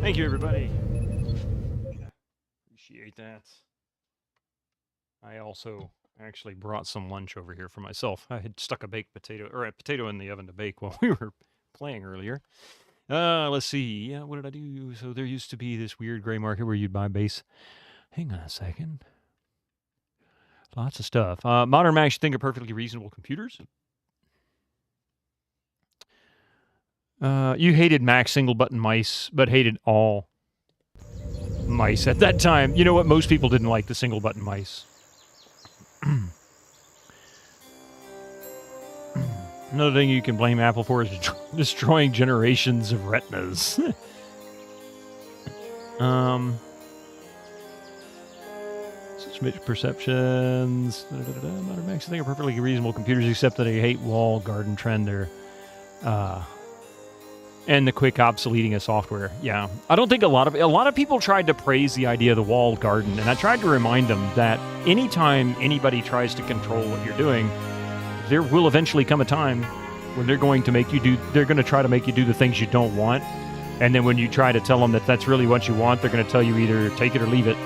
Thank you, everybody. Appreciate that. I also actually brought some lunch over here for myself. I had stuck a baked potato, or a potato in the oven to bake while we were playing earlier. Let's see. Yeah, what did I do? So there used to be this weird gray market where you'd buy base. Hang on a second. Lots of stuff. Modern Macs you think are perfectly reasonable computers. You hated Mac single button mice, but hated all mice at that time. You know what? Most people didn't like the single button mice. Another thing you can blame Apple for is destroying generations of retinas. Switch perceptions. Modern Macs I think are perfectly reasonable computers, except that I hate wall garden trend there. And the quick obsoleting of software. Yeah, I don't think a lot of people tried to praise the idea of the walled garden, and I tried to remind them that anytime anybody tries to control what you're doing, there will eventually come a time when they're going to try to make you do the things you don't want, and then when you try to tell them that that's really what you want, they're going to tell you either take it or leave it,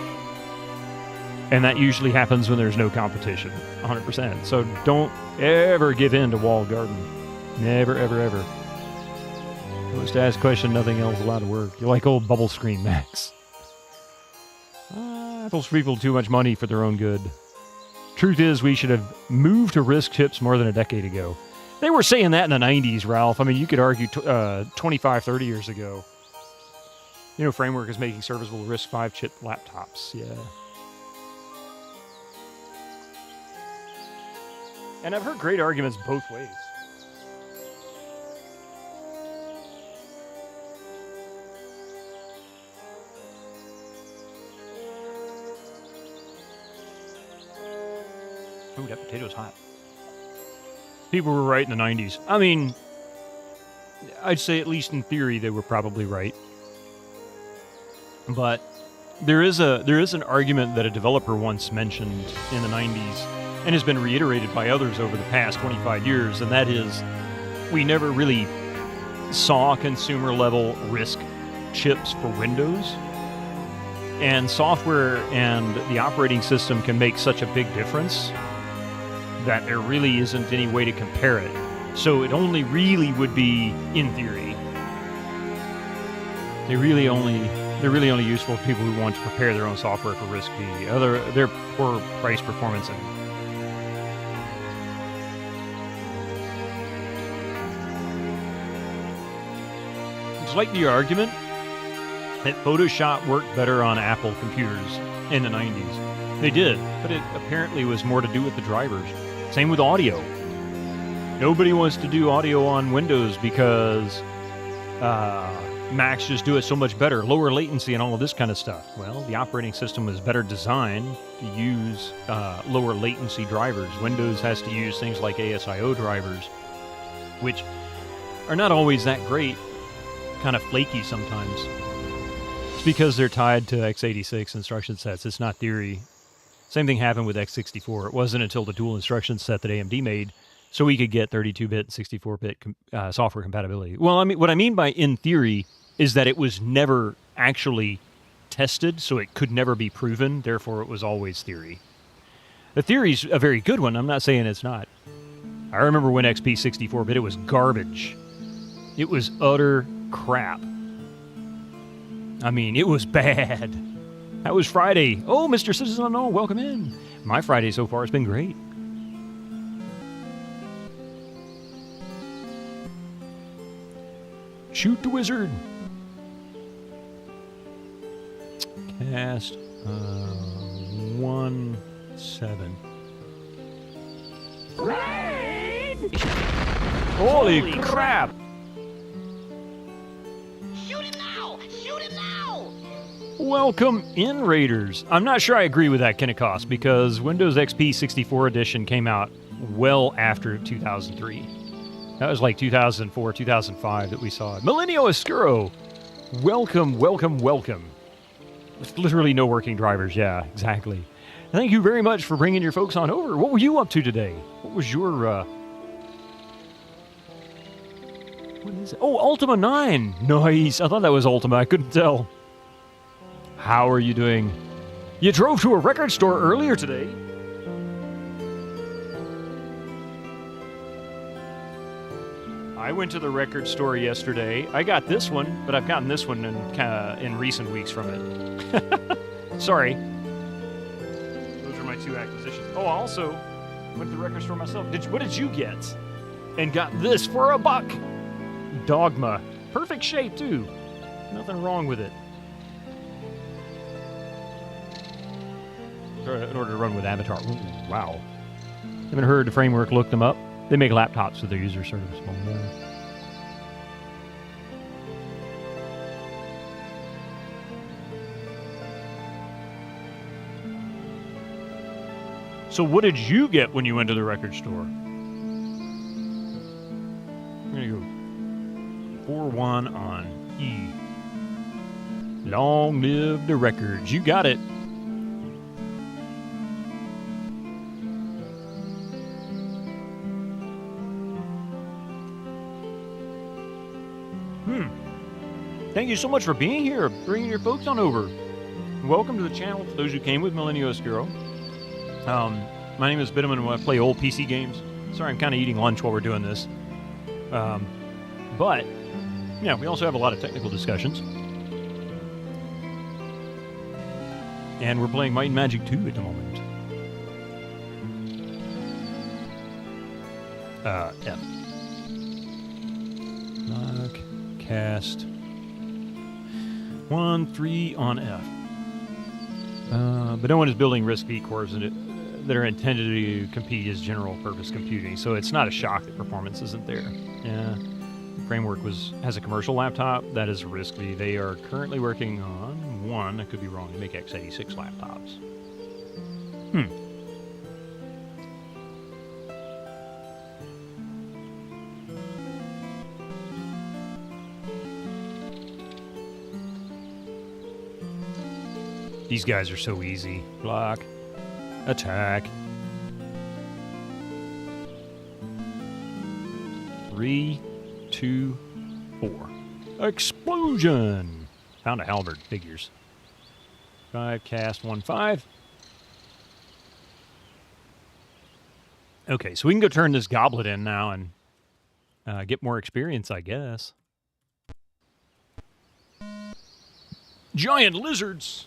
and that usually happens when there's no competition, 100%. So don't ever give in to walled garden, never, ever, ever. Just ask a question, nothing else allowed to work. You're like old bubble screen Macs. Apple's people too much money for their own good. Truth is, we should have moved to RISC chips more than a decade ago. They were saying that in the 90s, Ralph. I mean, you could argue 25, 30 years ago. You know, Framework is making serviceable RISC V chip laptops. Yeah. And I've heard great arguments both ways. Ooh, that potato's hot. People were right in the 90s. I mean, I'd say at least in theory they were probably right. But there is an argument that a developer once mentioned in the 90s and has been reiterated by others over the past 25 years, and that is we never really saw consumer-level RISC chips for Windows. And software and the operating system can make such a big difference that there really isn't any way to compare it. So it only really would be in theory. They're really only useful for people who want to prepare their own software for RISC-V. They're poor price performance. It's like the argument that Photoshop worked better on Apple computers in the 90s. They did, but it apparently was more to do with the drivers. Same with audio. Nobody wants to do audio on Windows because Macs just do it so much better. Lower latency and all of this kind of stuff. Well, the operating system was better designed to use lower latency drivers. Windows has to use things like ASIO drivers, which are not always that great, kind of flaky sometimes. It's because they're tied to x86 instruction sets. It's not theory. Same thing happened with x64. It wasn't until the dual instruction set that AMD made so we could get 32-bit and 64-bit software compatibility. Well, I mean, what I mean by in theory is that it was never actually tested, so it could never be proven. Therefore, it was always theory. The theory's a very good one. I'm not saying it's not. I remember when XP 64-bit, it was garbage. It was utter crap. I mean, it was bad. That was Friday. Oh, Mr. Citizen Unknown, welcome in. My Friday so far has been great. Shoot the wizard. Cast 1-7. Holy crap! Shoot him now! Shoot him now! Welcome in, Raiders. I'm not sure I agree with that, Kennecost, because Windows XP 64 edition came out well after 2003. That was like 2004, 2005 that we saw it. Millennial Oscuro, welcome, welcome, welcome. With literally no working drivers, yeah, exactly. Thank you very much for bringing your folks on over. What were you up to today? What was your, What is it? Oh, Ultima 9. Nice. I thought that was Ultima. I couldn't tell. How are you doing? You drove to a record store earlier today. I went to the record store yesterday. I got this one, but I've gotten this one in recent weeks from it. Sorry. Those are my two acquisitions. Oh, I also went to the record store myself. What did you get? And got this for $1. Dogma. Perfect shape, too. Nothing wrong with it. In order to run with Avatar. Ooh, wow. Haven't heard the framework, looked them up. They make laptops with their user service. So what did you get when you went to the record store? I'm going to go 4-1 on E. Long live the records. You got it. Thank you so much for being here, bringing your folks on over. Welcome to the channel for those who came with Millennial Oscuro. My name is Bitterman and I play old PC games. Sorry, I'm kind of eating lunch while we're doing this. But, yeah, we also have a lot of technical discussions. And we're playing Might and Magic 2 at the moment. F. Lock, cast. 1-3 on F. But no one is building RISC V cores that are intended to compete as general purpose computing, so it's not a shock that performance isn't there. Yeah, the framework has a commercial laptop that is RISC V. They are currently working on one, I could be wrong, to make x86 laptops. These guys are so easy. Block. Attack. 3, 2, 4. Explosion! Found a halberd. Figures. 5, cast, 1, 5. Okay, so we can go turn this goblet in now and get more experience, I guess. Giant lizards!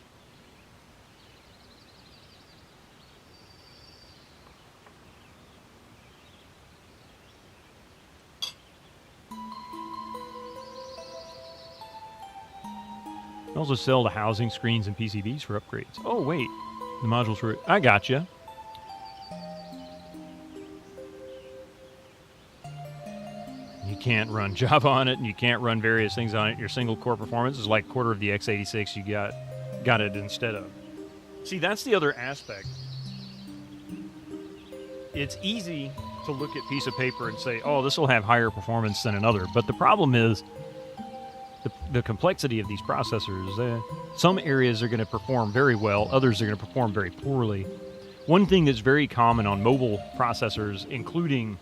Also sell the housing, screens, and PCBs for upgrades. Oh, wait. The modules were... I gotcha. You can't run Java on it, and you can't run various things on it. Your single core performance is like a quarter of the x86 you got it instead of. See, that's the other aspect. It's easy to look at a piece of paper and say, oh, this will have higher performance than another. But the problem is the complexity of these processors. Some areas are going to perform very well, others are going to perform very poorly. One thing that's very common on mobile processors, including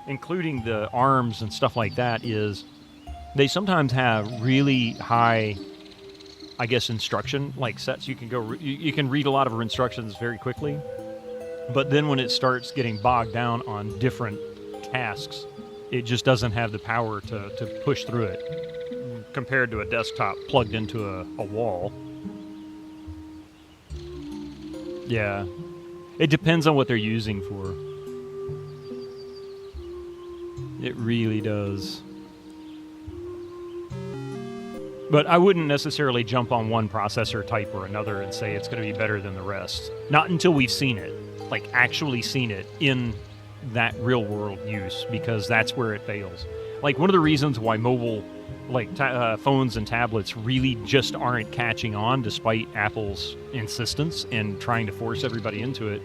the ARMs and stuff like that, is they sometimes have really high, I guess, instruction like sets. You can read a lot of instructions very quickly, but then when it starts getting bogged down on different tasks, it just doesn't have the power to push through it compared to a desktop plugged into a wall. Yeah. It depends on what they're using for. It really does. But I wouldn't necessarily jump on one processor type or another and say it's going to be better than the rest. Not until we've seen it. Like, actually seen it in that real-world use, because that's where it fails. Like, one of the reasons why mobile, like, phones and tablets really just aren't catching on, despite Apple's insistence and trying to force everybody into it,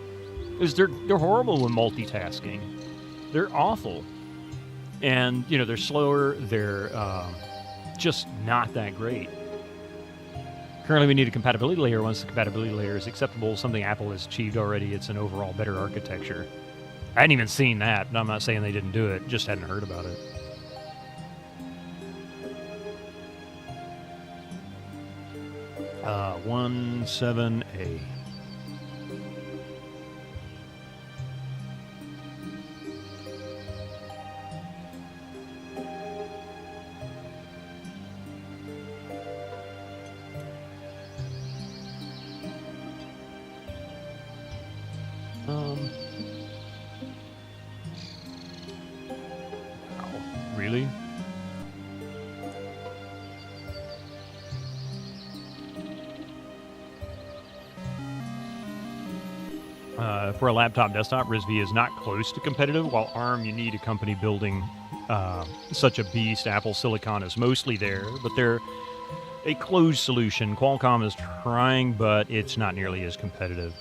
is they're horrible with multitasking. They're awful. And, you know, they're slower, they're just not that great. Currently, we need a compatibility layer. Once the compatibility layer is acceptable, something Apple has achieved already, it's an overall better architecture. I hadn't even seen that, and I'm not saying they didn't do it, just hadn't heard about it. 17A. Wow, really? For a laptop desktop, RISV is not close to competitive, while ARM, you need a company building such a beast. Apple Silicon is mostly there, but they're a closed solution. Qualcomm is trying, but it's not nearly as competitive.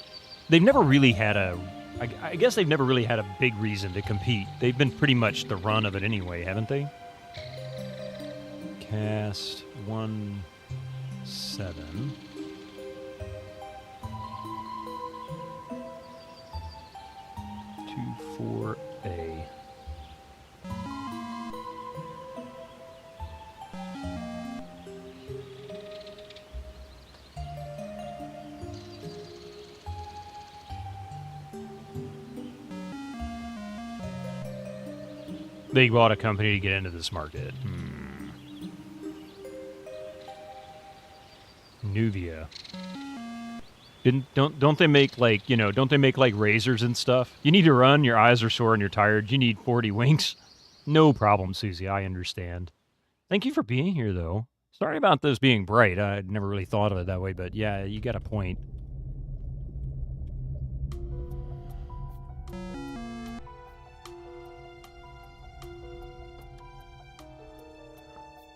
They've never really had I guess they've never really had a big reason to compete. They've been pretty much the run of it anyway, haven't they? Cast 17. For A. They bought a company to get into this market. Nuvia. Don't they make don't they make like razors and stuff? You need to run, your eyes are sore and you're tired. You need 40 winks. No problem, Susie. I understand. Thank you for being here, though. Sorry about this being bright. I never really thought of it that way, but yeah, you got a point.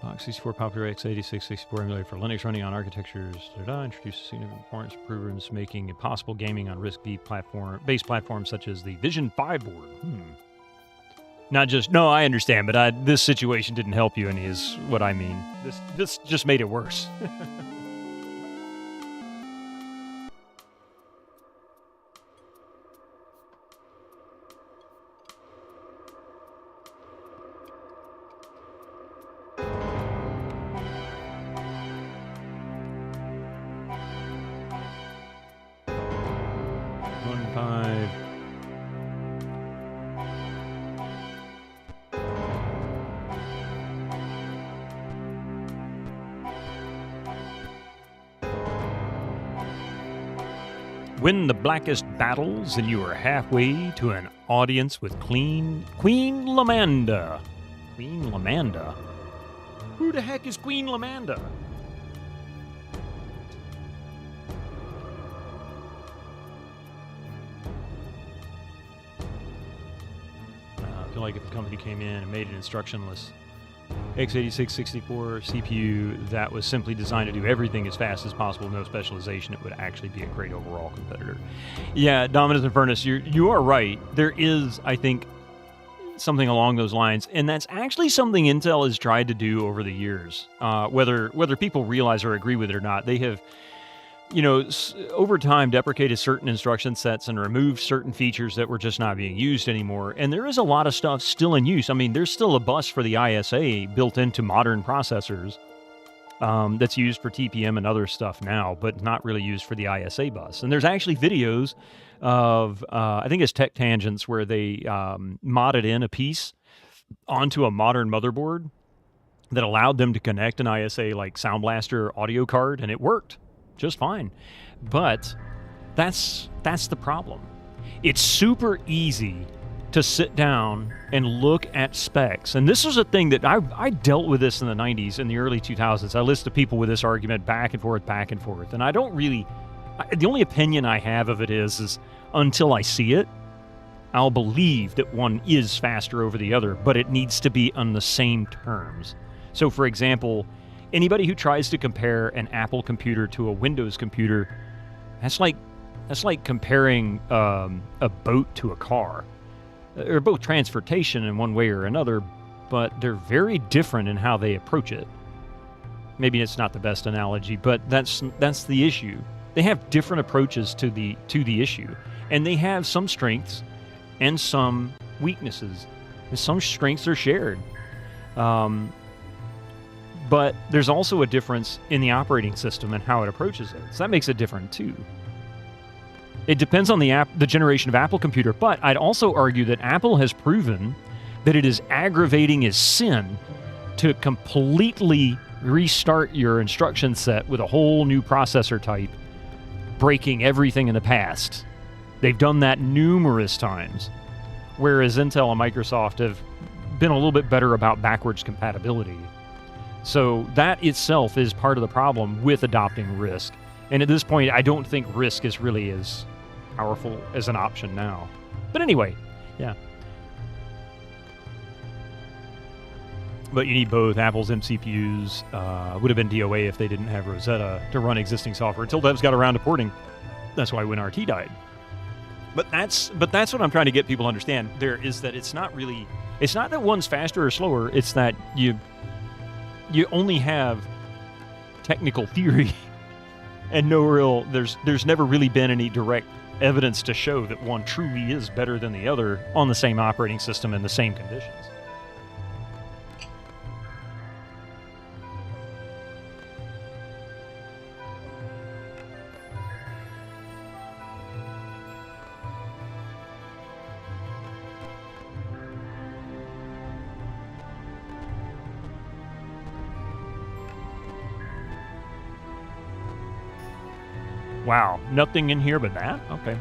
Box 64 popular x86 64 emulator for Linux running on architectures. Introduces significant performance improvements, making it possible gaming on RISC-V based platforms such as the Vision 5 board. Not just no, I understand, but this situation didn't help you any, is what I mean. This just made it worse. Win the blackest battles, and you are halfway to an audience with Queen Lamanda. Queen Lamanda? Who the heck is Queen Lamanda? I feel like if the company came in and made an instructionless x86-64 CPU that was simply designed to do everything as fast as possible, no specialization, it would actually be a great overall competitor. Yeah, Dominus Infernus, you are right. There is, I think, something along those lines, and that's actually something Intel has tried to do over the years. Whether people realize or agree with it or not, they have, over time deprecated certain instruction sets and removed certain features that were just not being used anymore. And there is a lot of stuff still in use. I mean, there's still a bus for the ISA built into modern processors that's used for TPM and other stuff now, but not really used for the ISA bus. And there's actually videos of, I think it's Tech Tangents, where they modded in a piece onto a modern motherboard that allowed them to connect an ISA like Sound Blaster audio card, and it worked just fine. But that's the problem. It's super easy to sit down and look at specs. And this is a thing that I dealt with this in the 90s and the early 2000s. I listened to people with this argument back and forth. And I don't really... the only opinion I have of it is until I see it, I'll believe that one is faster over the other, but it needs to be on the same terms. So, for example, anybody who tries to compare an Apple computer to a Windows computer, that's like comparing a boat to a car. They're both transportation in one way or another, but they're very different in how they approach it. Maybe it's not the best analogy, but that's the issue. They have different approaches to the issue, and they have some strengths and some weaknesses. And some strengths are shared. But there's also a difference in the operating system and how it approaches it. So that makes it different too. It depends on the generation of Apple computer, but I'd also argue that Apple has proven that it is aggravating as sin to completely restart your instruction set with a whole new processor type, breaking everything in the past. They've done that numerous times, whereas Intel and Microsoft have been a little bit better about backwards compatibility. So that itself is part of the problem with adopting RISC. And at this point, I don't think RISC is really as powerful as an option now. But anyway, yeah. But you need both. Apple's MCPUs would have been DOA if they didn't have Rosetta to run existing software until devs got around to porting. That's why WinRT died. But that's what I'm trying to get people to understand. There is that it's not that one's faster or slower. It's that you only have technical theory and no real. There's never really been any direct evidence to show that one truly is better than the other on the same operating system in the same conditions. Wow, nothing in here but that? Okay.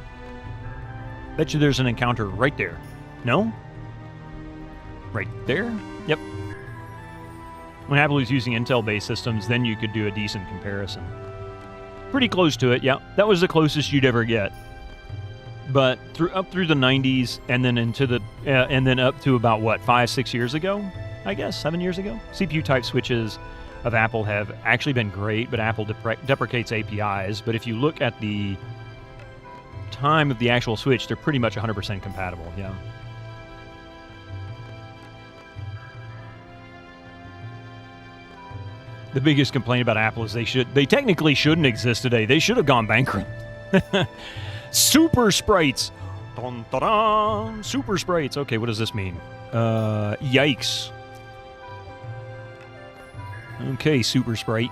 Bet you there's an encounter right there. No? Right there? Yep. When Apple was using Intel-based systems, then you could do a decent comparison. Pretty close to it, yeah. That was the closest you'd ever get. But up through the 90s, and then into the and then up to about what, 5-6 years ago? I guess 7 years ago. CPU type switches of Apple have actually been great, but Apple deprecates APIs. But if you look at the time of the actual switch, they're pretty much 100% compatible, yeah. The biggest complaint about Apple is they technically shouldn't exist today. They should have gone bankrupt. Super sprites. Dun, dun, dun. Super sprites. Okay, what does this mean? Yikes. Okay, Super Sprite.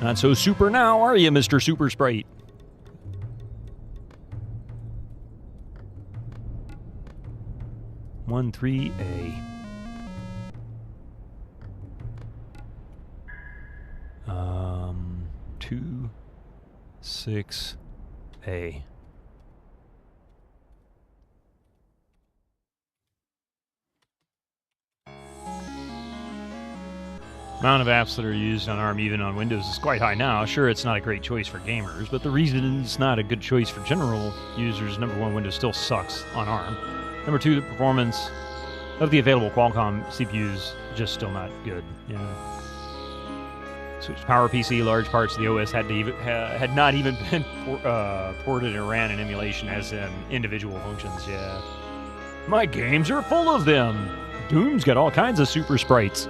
Not so super now, are you, Mr. Super Sprite? One 3A. 2 6A. The amount of apps that are used on ARM, even on Windows, is quite high now. Sure, it's not a great choice for gamers, but the reason it's not a good choice for general users, number one, Windows still sucks on ARM. Number two, the performance of the available Qualcomm CPUs just still not good. Yeah. Switch PowerPC, large parts of the OS had not even been ported and ran in emulation as in individual functions. Yeah. My games are full of them. Doom's got all kinds of super sprites.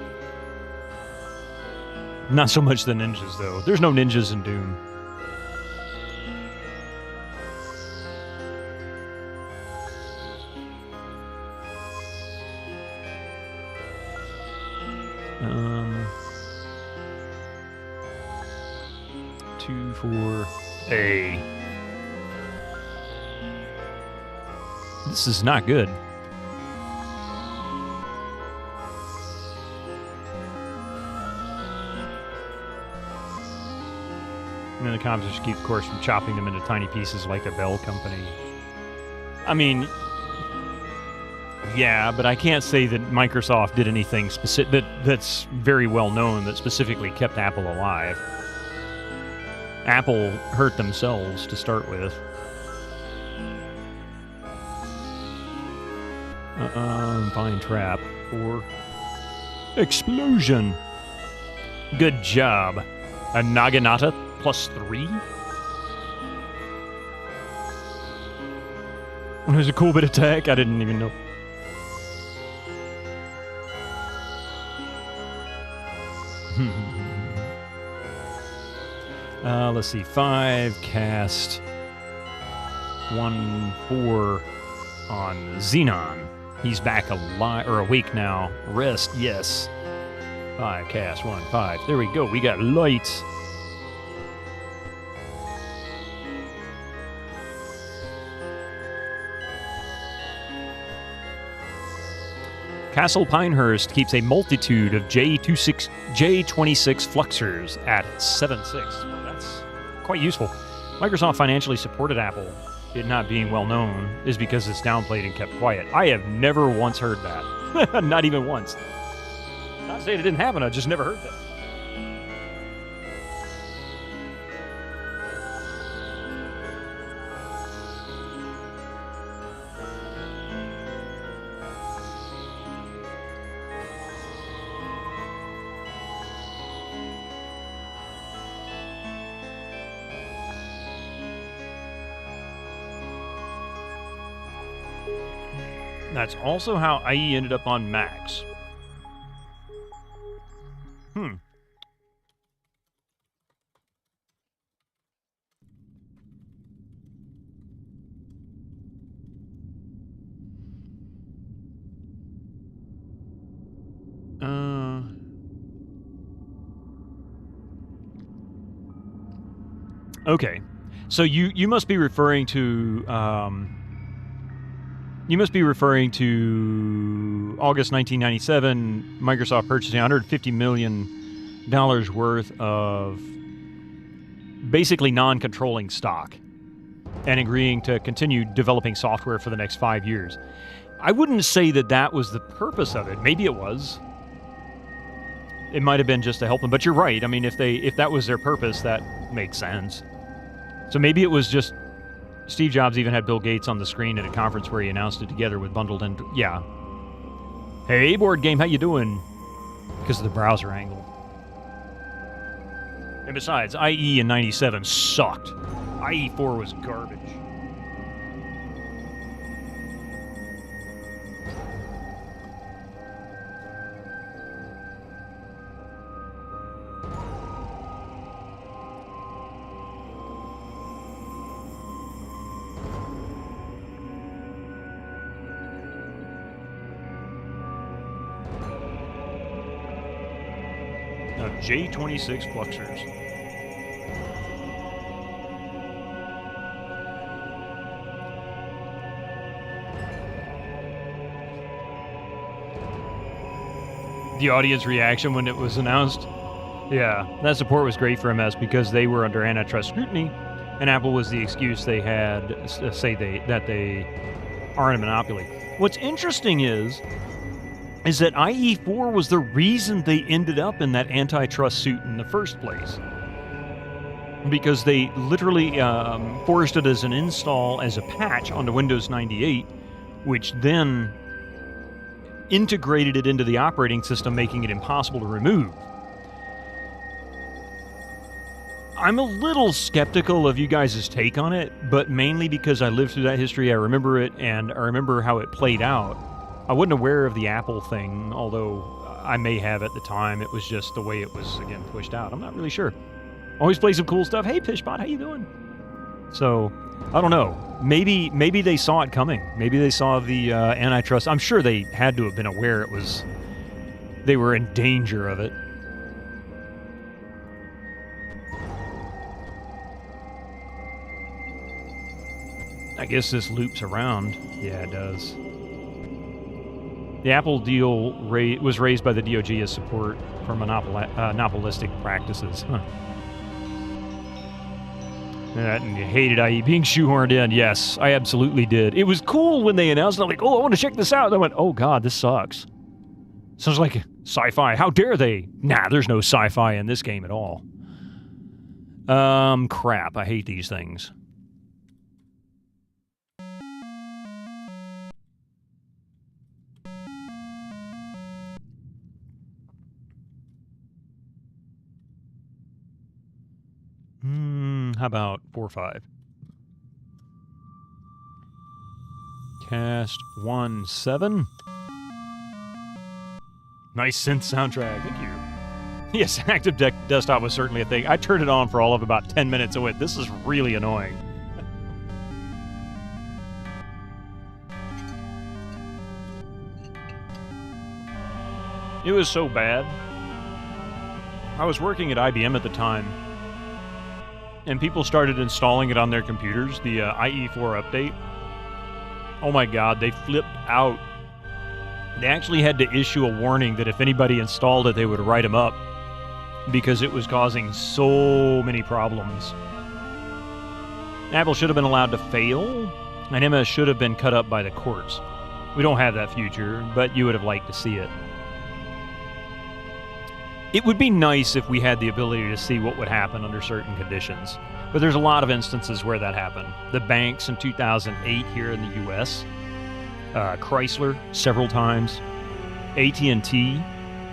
Not so much the ninjas, though. There's no ninjas in Doom. Two, 4A. This is not good. And then the comps just keep, of course, from chopping them into tiny pieces like the Bell Company. I mean, yeah, but I can't say that Microsoft did anything specific that's very well known that specifically kept Apple alive. Apple hurt themselves to start with. Fine trap. 4. Explosion. Good job. A Naginata +3? It was a cool bit of tech. I didn't even know. Let's see. 5 cast. 1 4 on Xenon. He's back alive or awake now. Rest, yes. 5, cast 1, 5. There we go. We got lights. Castle Pinehurst keeps a multitude of J26 fluxers at 7.6. Well, that's quite useful. Microsoft financially supported Apple. It not being well known is because it's downplayed and kept quiet. I have never once heard that. Not even once. Not saying it didn't happen, I just never heard that. That's also how IE ended up on Macs. Okay, so you must be referring to August 1997, Microsoft purchasing $150 million worth of basically non-controlling stock and agreeing to continue developing software for the next 5 years. I wouldn't say that that was the purpose of it. Maybe it was. It might have been just to help them, but you're right. I mean, if that was their purpose, that makes sense. So maybe it was just Steve Jobs even had Bill Gates on the screen at a conference where he announced it together with bundled in. Yeah. Hey, board game, how you doing? Because of the browser angle. And besides, IE in 97 sucked. IE4 was garbage. J26 fluxers. The audience reaction when it was announced. Yeah, that support was great for MS because they were under antitrust scrutiny, and Apple was the excuse they had that they are in a monopoly. What's interesting is that IE4 was the reason they ended up in that antitrust suit in the first place. Because they literally forced it as an install as a patch onto Windows 98, which then integrated it into the operating system, making it impossible to remove. I'm a little skeptical of you guys' take on it, but mainly because I lived through that history, I remember it, and I remember how it played out. I wasn't aware of the Apple thing, although I may have at the time. It was just the way it was, again, pushed out. I'm not really sure. Always play some cool stuff. Hey, Pishbot, how you doing? So, I don't know. Maybe they saw it coming. Maybe they saw the antitrust. I'm sure they had to have been aware they were in danger of it. I guess this loops around. Yeah, it does. The Apple deal was raised by the DOJ as support for monopolistic practices. Huh. And you hated IE being shoehorned in. Yes, I absolutely did. It was cool when they announced it. I'm like, oh, I want to check this out. And I went, oh, God, this sucks. Sounds like sci-fi. How dare they? Nah, there's no sci-fi in this game at all. Crap. I hate these things. How about 4 or 5? Cast 1 7. Nice synth soundtrack. Thank you. Yes, Active Desktop was certainly a thing. I turned it on for all of about 10 minutes and went, this is really annoying. It was so bad. I was working at IBM at the time, and people started installing it on their computers, the IE4 update. Oh my God, they flipped out. They actually had to issue a warning that if anybody installed it, they would write them up because it was causing so many problems. Apple should have been allowed to fail, and MS should have been cut up by the courts. We don't have that future, but you would have liked to see it. It would be nice if we had the ability to see what would happen under certain conditions, but there's a lot of instances where that happened. The banks in 2008 here in the U.S., Chrysler several times, AT&T.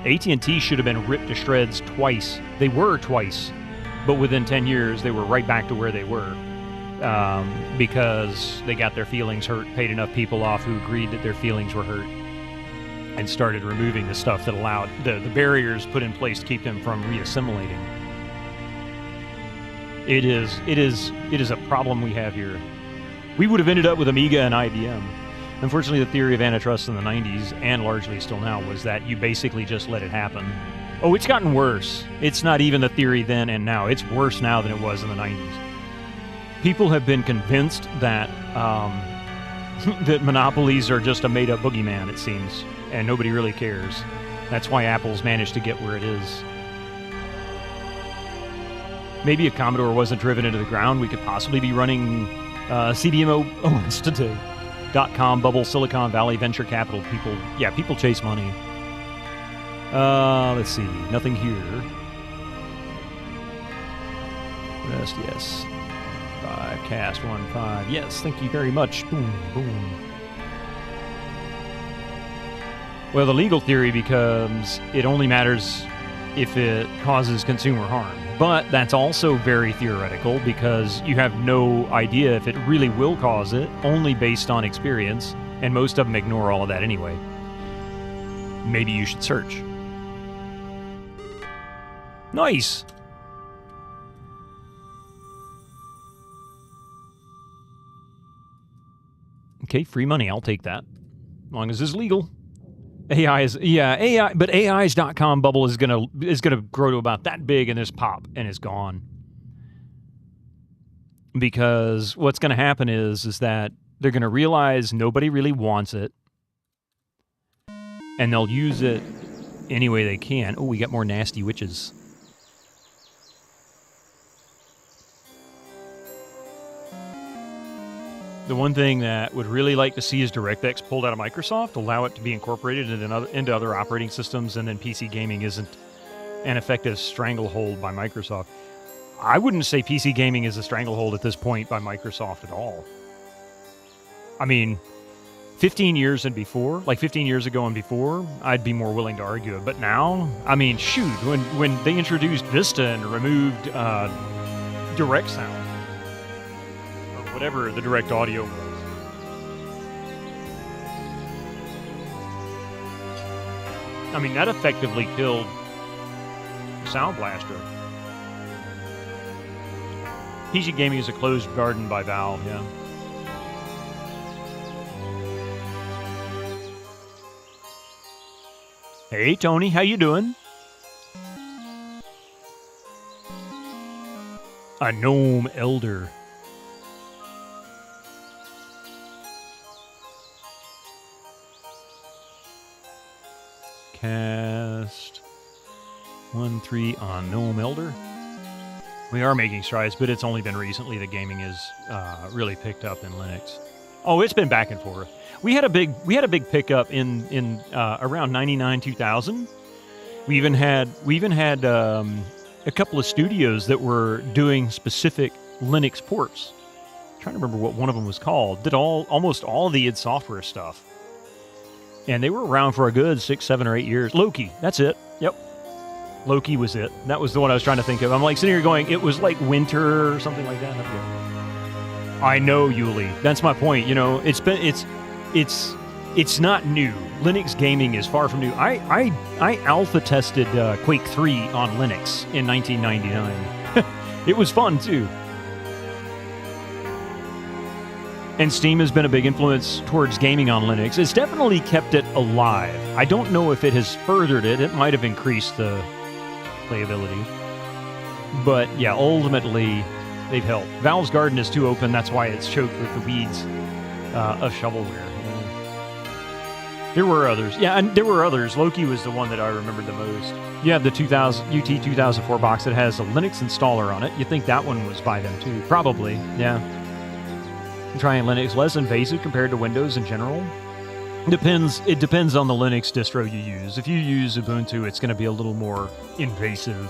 AT&T should have been ripped to shreds twice. They were twice, but within 10 years, they were right back to where they were because they got their feelings hurt, paid enough people off who agreed that their feelings were hurt, and started removing the stuff that allowed the barriers put in place to keep them from reassimilating. It is a problem we have here. We would have ended up with Amiga and IBM. Unfortunately, the theory of antitrust in the 90s, and largely still now, was that you basically just let it happen. Oh, it's gotten worse. It's not even the theory then and now. It's worse now than it was in the 90s. People have been convinced that that monopolies are just a made-up boogeyman, it seems, and nobody really cares. That's why Apple's managed to get where it is. Maybe if Commodore wasn't driven into the ground, we could possibly be running CDMO OS today. .com bubble, Silicon Valley, venture capital, people chase money. Let's see, nothing here. Rest, yes. 5, cast 1, 5. Yes, thank you very much. Boom, boom. Well, the legal theory becomes it only matters if it causes consumer harm. But that's also very theoretical because you have no idea if it really will cause it, only based on experience, and most of them ignore all of that anyway. Maybe you should search. Nice! Okay, free money, I'll take that. As long as it's legal. AI, but AI's.com bubble is gonna grow to about that big and just pop and it's gone. Because what's gonna happen is that they're gonna realize nobody really wants it, and they'll use it any way they can. Oh, we got more nasty witches. The one thing that would really like to see is DirectX pulled out of Microsoft, allow it to be incorporated into other operating systems, and then PC gaming isn't an effective stranglehold by Microsoft. I wouldn't say PC gaming is a stranglehold at this point by Microsoft at all. I mean, 15 years and before, like 15 years ago and before, I'd be more willing to argue it. But now, I mean, shoot, when they introduced Vista and removed Direct Sound, whatever the direct audio was. I mean, that effectively killed Sound Blaster. PC gaming is a closed garden by Valve, yeah. Hey, Tony, how you doing? A gnome elder. Cast 1-3 on Gnome Elder. We are making strides, but it's only been recently that gaming is really picked up in Linux. Oh, it's been back and forth. We had a big pickup in around 99, 2000. We even had a couple of studios that were doing specific Linux ports. I'm trying to remember what one of them was called. Did almost all the id Software stuff. And they were around for a good 6, 7, or 8 years. Loki, that's it. Yep. Loki was it. That was the one I was trying to think of. I'm like sitting here going, it was like winter or something like that. I know, Yuli. That's my point. You know, it's not new. Linux gaming is far from new. I alpha tested Quake 3 on Linux in 1999. It was fun too. And Steam has been a big influence towards gaming on Linux. It's definitely kept it alive. I don't know if it has furthered it. It might have increased the playability. But yeah, ultimately, they've helped. Valve's garden is too open. That's why it's choked with the weeds of shovelware. There were others. Yeah, and there were others. Loki was the one that I remembered the most. You have the UT 2004 box that has a Linux installer on it. You think that one was by them too. Probably, yeah. Trying Linux less invasive compared to Windows in general. It depends on the Linux distro you use. If you use Ubuntu, it's going to be a little more invasive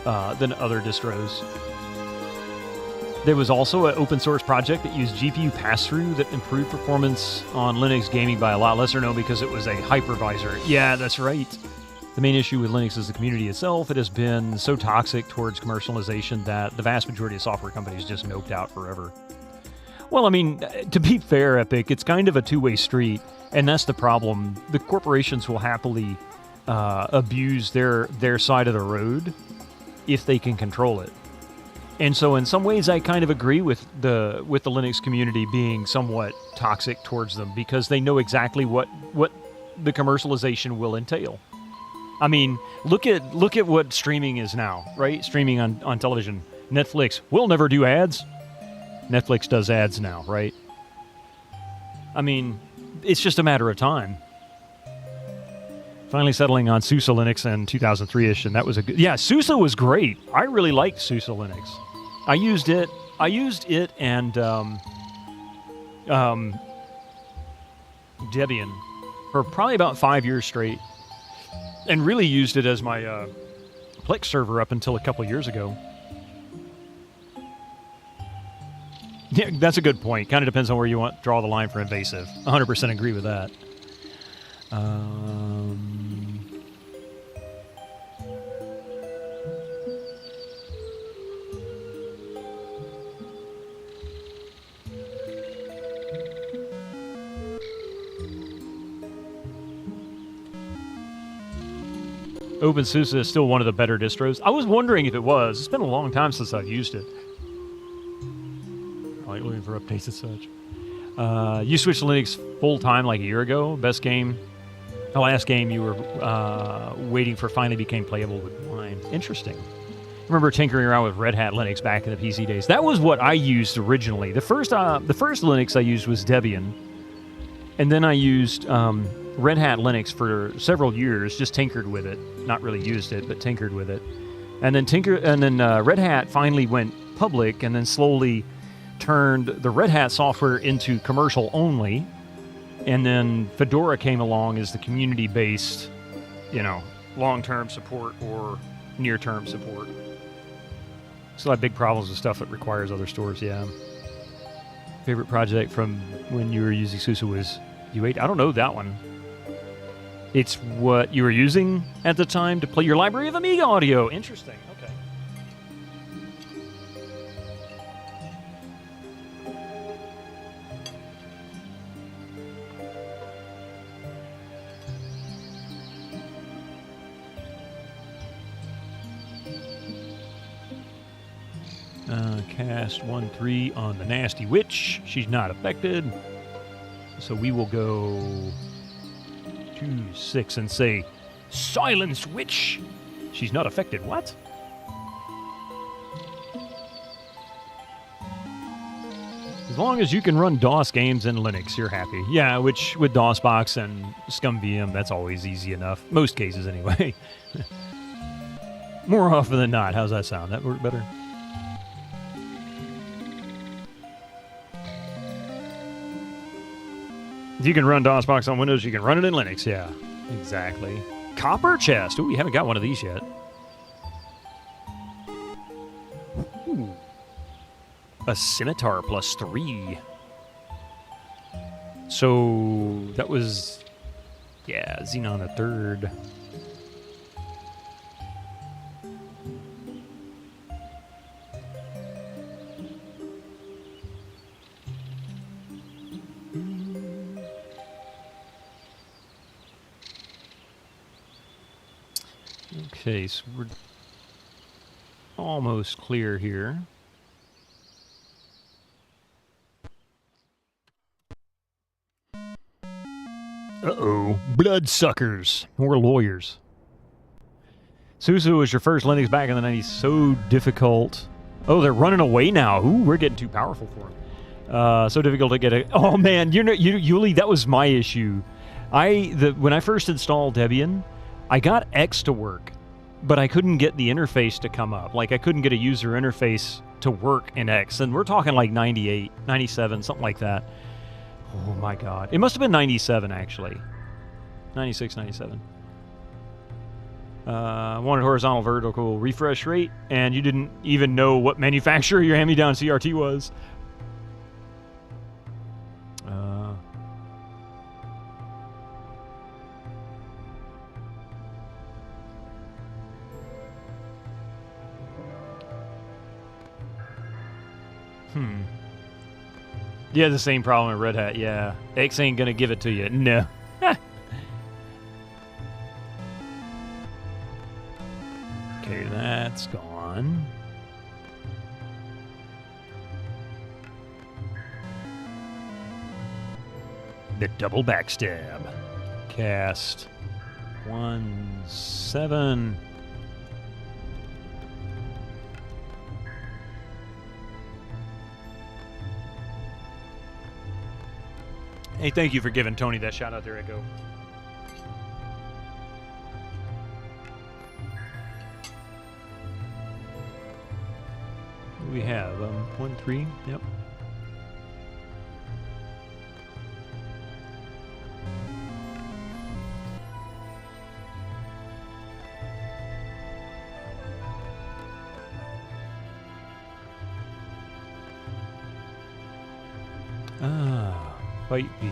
than other distros. There was also an open source project that used GPU pass-through that improved performance on Linux gaming by a lot lesser known because it was a hypervisor. Yeah, that's right. The main issue with Linux is the community itself. It has been so toxic towards commercialization that the vast majority of software companies just noped out forever. Well, I mean, to be fair, Epic, it's kind of a two-way street, and that's the problem. The corporations will happily abuse their side of the road if they can control it. And so in some ways I kind of agree with the Linux community being somewhat toxic towards them because they know exactly what the commercialization will entail. I mean, look at what streaming is now, right? Streaming on television. Netflix will never do ads. Netflix does ads now, right? I mean, it's just a matter of time. Finally settling on SUSE Linux in 2003-ish, and that was a good... Yeah, SUSE was great. I really liked SUSE Linux. I used it and Debian for probably about 5 years straight, and really used it as my Plex server up until a couple years ago. Yeah, that's a good point. Kind of depends on where you want to draw the line for invasive. 100% agree with that. OpenSUSE is still one of the better distros. I was wondering if it was. It's been a long time since I've used it. I like looking for updates and such. You switched to Linux full-time like a year ago. Best game. The last game you were waiting for finally became playable with Wine. Interesting. I remember tinkering around with Red Hat Linux back in the PC days. That was what I used originally. The first Linux I used was Debian. And then I used Red Hat Linux for several years, just tinkered with it. Not really used it, but tinkered with it. And then Red Hat finally went public and then slowly turned the Red Hat software into commercial only. And then Fedora came along as the community-based, long-term support or near-term support. Still have big problems with stuff that requires other stores, yeah. Favorite project from when you were using SUSE was U8? I don't know that one. It's what you were using at the time to play your library of Amiga audio. Interesting. Okay. Cast 1-3 on the Nasty Witch. She's not affected. So we will go 2-6 and say, Silence, Witch! She's not affected. What? As long as you can run DOS games in Linux, you're happy. Yeah, which with DOSBox and ScumVM, that's always easy enough. Most cases, anyway. More often than not. How's that sound? That work better? If you can run DOSBox on Windows, you can run it in Linux. Yeah, exactly. Copper chest. Ooh, we haven't got one of these yet. Ooh. A scimitar +3. So that was, yeah, Xenon the Third. Okay, so we're almost clear here. Uh-oh. Bloodsuckers. Or lawyers. Susu was your first Linux back in the 90s. So difficult. Oh, they're running away now. Ooh, we're getting too powerful for them. So difficult to get a... Oh, man. Yuli, that was my issue. When I first installed Debian, I got X to work, but I couldn't get the interface to come up. Like, I couldn't get a user interface to work in X. And we're talking like 98, 97, something like that. Oh, my God. It must have been 97, actually. 96, 97. Wanted horizontal vertical refresh rate, and you didn't even know what manufacturer your hand-me-down CRT was. Yeah, the same problem with Red Hat, yeah. X ain't gonna give it to you. No. Okay, that's gone. The double backstab. Cast. 1-7. Hey, thank you for giving Tony that shout out there, Echo. We have 1-3. Yep. Fight B.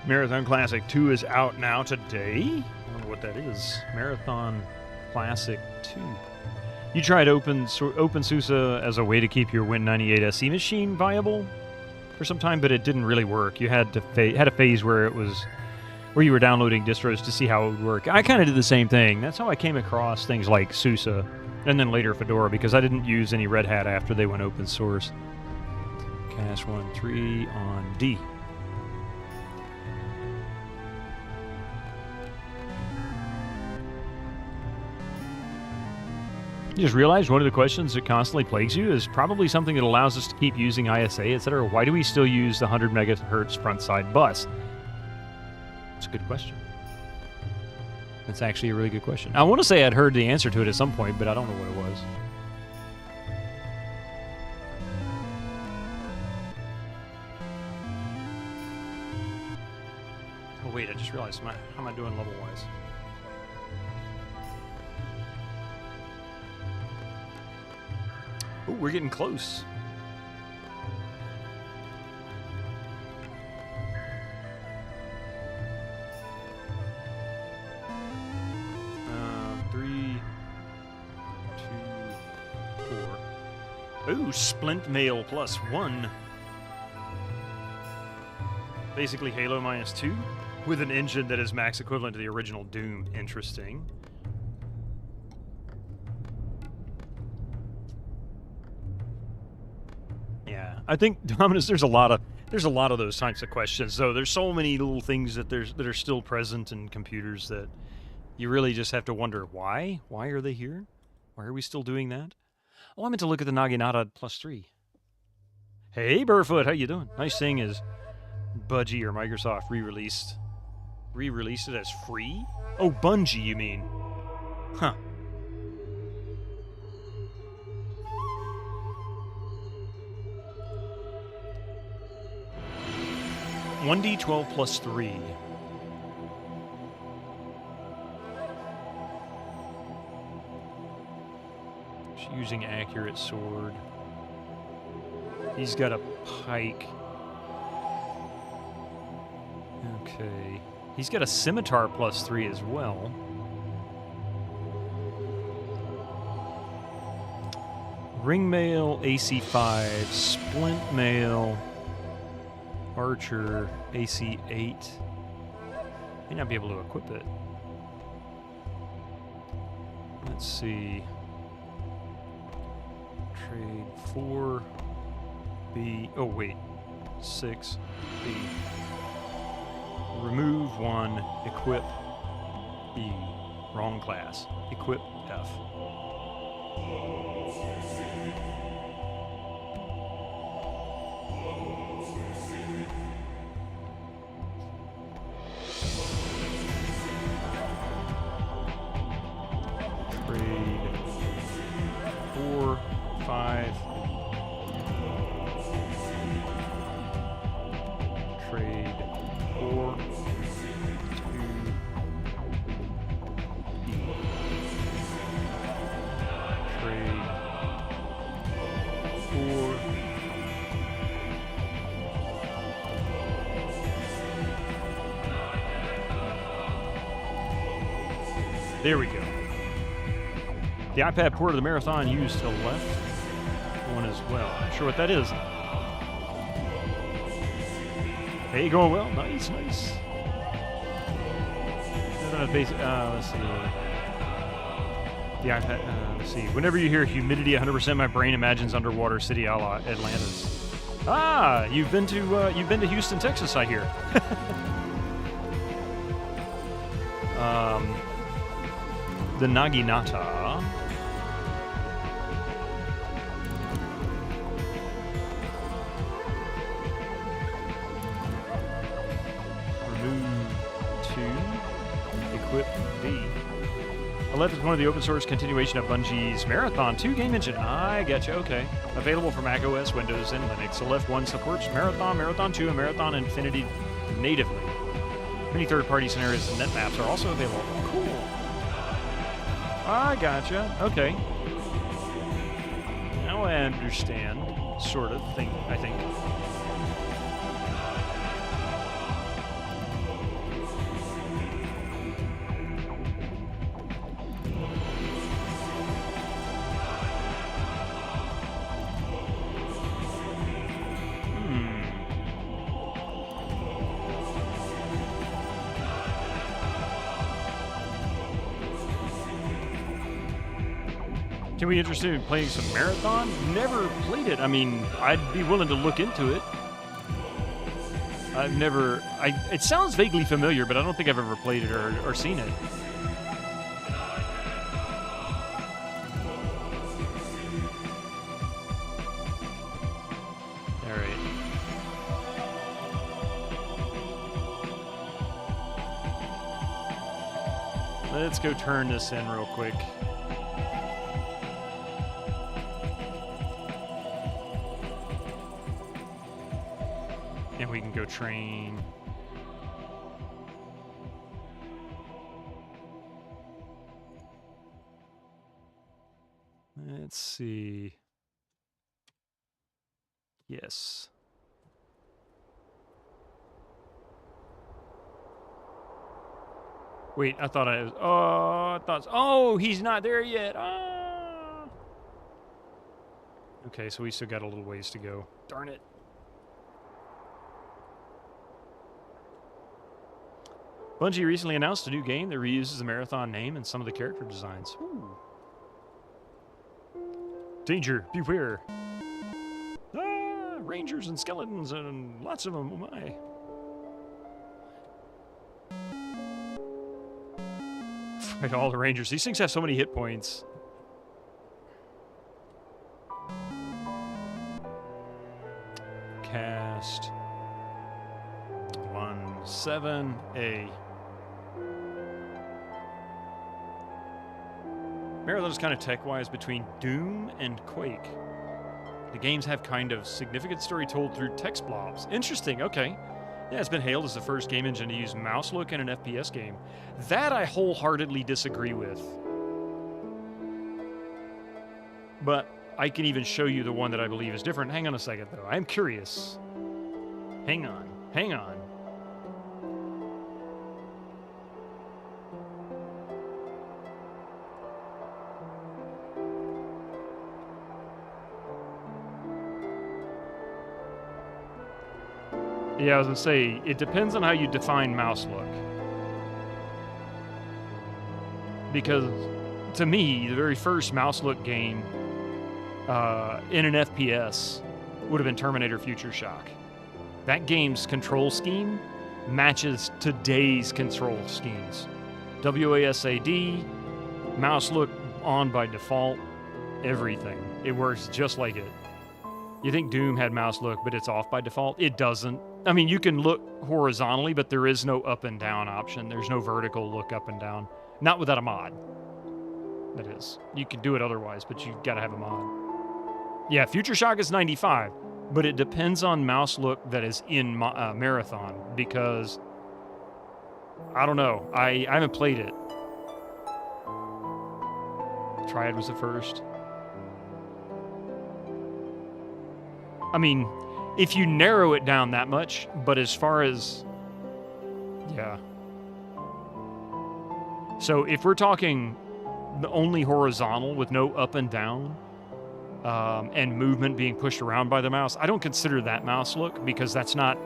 Marathon Classic 2 is out now today. I wonder what that is. Marathon Classic 2. You tried OpenSUSE as a way to keep your Win98 SE machine viable for some time, but it didn't really work. You had a phase where you were downloading distros to see how it would work. I kind of did the same thing. That's how I came across things like SUSE and then later Fedora, because I didn't use any Red Hat after they went open source. Cast 1-3 on D. You just realized one of the questions that constantly plagues you is probably something that allows us to keep using ISA, etc. Why do we still use the 100 megahertz front side bus? It's a good question. That's actually a really good question. I want to say I'd heard the answer to it at some point, but I don't know what it was. Oh wait, I just realized, how am I doing level-wise? Oh, we're getting close. Ooh, Splint Mail +1. Basically Halo -2 with an engine that is max equivalent to the original Doom. Interesting. Yeah, I think Dominus, there's a lot of those types of questions. So there's so many little things that are still present in computers that you really just have to wonder why. Why are they here? Why are we still doing that? Oh, I meant to look at the Naginata +3. Hey, Burfoot, how you doing? Nice thing is Budgie or Microsoft re-released it as free? Oh, Bungie, you mean? Huh. $1d12 +3. Using accurate sword. He's got a pike. Okay. He's got a scimitar +3 as well. Ring mail, AC5, splint mail, archer, AC8. May not be able to equip it. Let's see. Trade 4B. Oh, wait. 6B. Remove 1. Equip E. Wrong class. Equip F. Trade 4, 5. Trade 4, 2, E. Trade 4. There we go. The iPad port of the Marathon used to the left one as well. Not sure what that is. Hey, going well. Nice, nice. Let's see. The iPad. Let's see. Whenever you hear humidity 100%, my brain imagines underwater city a la Atlantis. Ah, you've been to Houston, Texas, I hear. The Naginata. Remove 2. Equip D. 11 is one of the open source continuation of Bungie's Marathon 2 game engine. I getcha, okay. Available for Mac OS, Windows, and Linux. Left 1 supports Marathon, Marathon 2, and Marathon Infinity natively. Many third-party scenarios and net maps are also available. Cool. I gotcha. Okay. Now I understand. Sort of. I think. Can we be interested in playing some Marathon? Never played it. I mean, I'd be willing to look into it. I've never... it sounds vaguely familiar, but I don't think I've ever played it or seen it. Alright. Let's go turn this in real quick. And we can go train. Let's see. Yes. Wait, I thought I was... Oh, he's not there yet. Ah. Okay, so we still got a little ways to go. Darn it. Bungie recently announced a new game that reuses the Marathon name and some of the character designs. Ooh. Danger, beware. Ah, rangers and skeletons and lots of them, oh my. Fight all the rangers. These things have so many hit points. Cast 1-7A. Marathon is kind of tech-wise between Doom and Quake. The games have kind of significant story told through text blobs. Interesting, okay. Yeah, it's been hailed as the first game engine to use mouse look in an FPS game. That I wholeheartedly disagree with. But I can even show you the one that I believe is different. Hang on a second, though. I'm curious. Hang on. Hang on. Yeah, I was going to say, it depends on how you define mouse look. Because, to me, the very first mouse look game, in an FPS would have been Terminator Future Shock. That game's control scheme matches today's control schemes. WASD, mouse look on by default, everything. It works just like it. You think Doom had mouse look, but it's off by default? It doesn't. I mean, you can look horizontally, but there is no up and down option. There's no vertical look up and down. Not without a mod. That is. You can do it otherwise, but you gotta have a mod. Yeah, Future Shock is 95. But it depends on mouse look that is in Marathon, because I don't know. I haven't played it. Triad was the first. I mean, if you narrow it down that much, but as far as... Yeah. So if we're talking only horizontal with no up and down, and movement being pushed around by the mouse, I don't consider that mouse look because that's not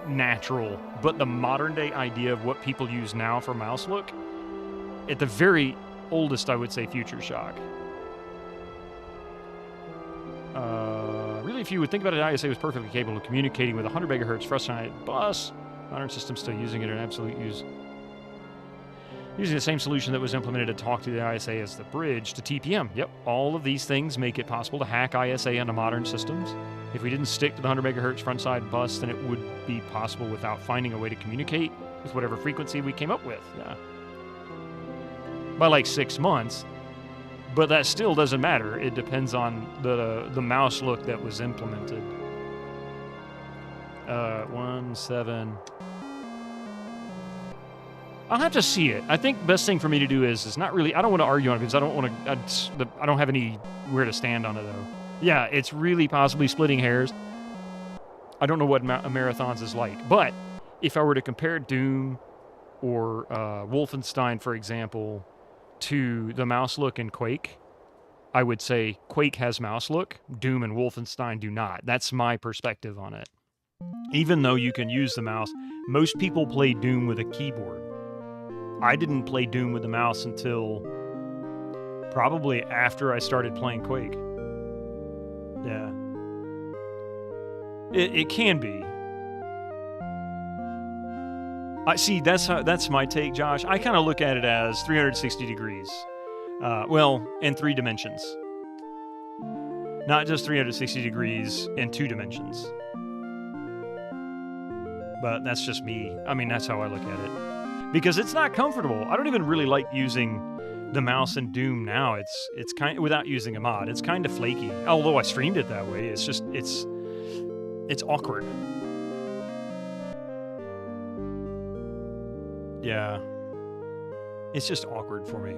natural. But the modern day idea of what people use now for mouse look, at the very oldest, I would say Future Shock. Really, if you would think about it, ISA was perfectly capable of communicating with 100 megahertz frustrated bus. Modern systems still using it in absolute use. Using the same solution that was implemented to talk to the ISA as the bridge to TPM. Yep, all of these things make it possible to hack ISA onto modern systems. If we didn't stick to the 100 megahertz front side bus, then it would be possible without finding a way to communicate with whatever frequency we came up with. Yeah. By like 6 months, but that still doesn't matter. It depends on the mouse look that was implemented. 17... I'll have to see it. I think the best thing for me to do is not really... I don't want to argue on it because I don't want to... I don't have anywhere to stand on it, though. Yeah, it's really possibly splitting hairs. I don't know what Marathons is like. But if I were to compare Doom or Wolfenstein, for example, to the mouse look in Quake, I would say Quake has mouse look. Doom and Wolfenstein do not. That's my perspective on it. Even though you can use the mouse, most people play Doom with a keyboard. I didn't play Doom with the mouse until probably after I started playing Quake. Yeah. It can be. I see, that's my take, Josh. I kind of look at it as 360 degrees. Well, in 3 dimensions. Not just 360 degrees in 2 dimensions. But that's just me. I mean, that's how I look at it. Because it's not comfortable. I don't even really like using the mouse in Doom now. It's kind of, without using a mod. It's kind of flaky. Although I streamed it that way, it's just it's awkward. Yeah. It's just awkward for me.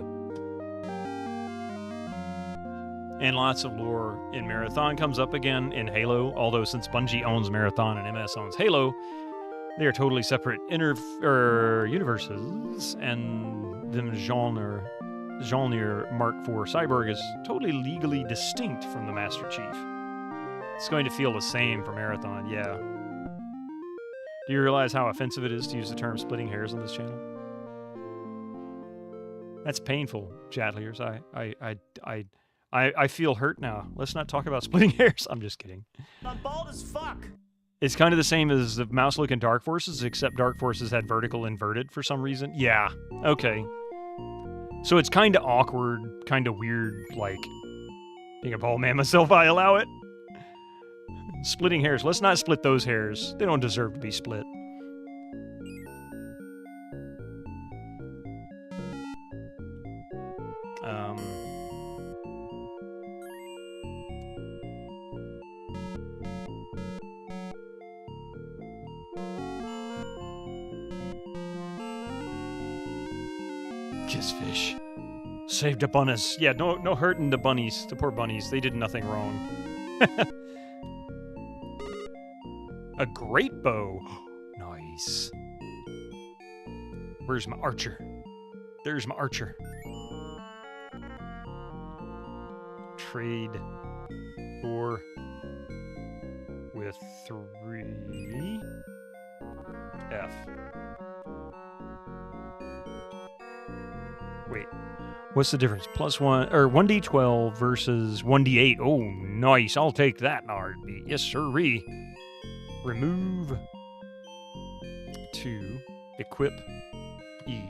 And lots of lore in Marathon comes up again in Halo, although since Bungie owns Marathon and MS owns Halo, they are totally separate universes, and the genre Mark IV Cyborg is totally legally distinct from the Master Chief. It's going to feel the same for Marathon, yeah. Do you realize how offensive it is to use the term splitting hairs on this channel? That's painful, Chatliers. I feel hurt now. Let's not talk about splitting hairs. I'm just kidding. I'm bald as fuck. It's kind of the same as the mouse look in Dark Forces, except Dark Forces had vertical inverted for some reason. Yeah, okay. So it's kind of awkward, kind of weird, like, being a bald man myself, I allow it. Splitting hairs. Let's not split those hairs. They don't deserve to be split. Kiss fish. Saved the bunnies. Yeah, no hurting the bunnies. The poor bunnies. They did nothing wrong. A great bow. Nice. Where's my archer? There's my archer. Trade 4 with 3 F. Wait, What's the difference? Plus 1 or 1d12 versus 1d8. Oh, nice. I'll take that in a heartbeat. Yes, sirree. Remove 2. Equip E.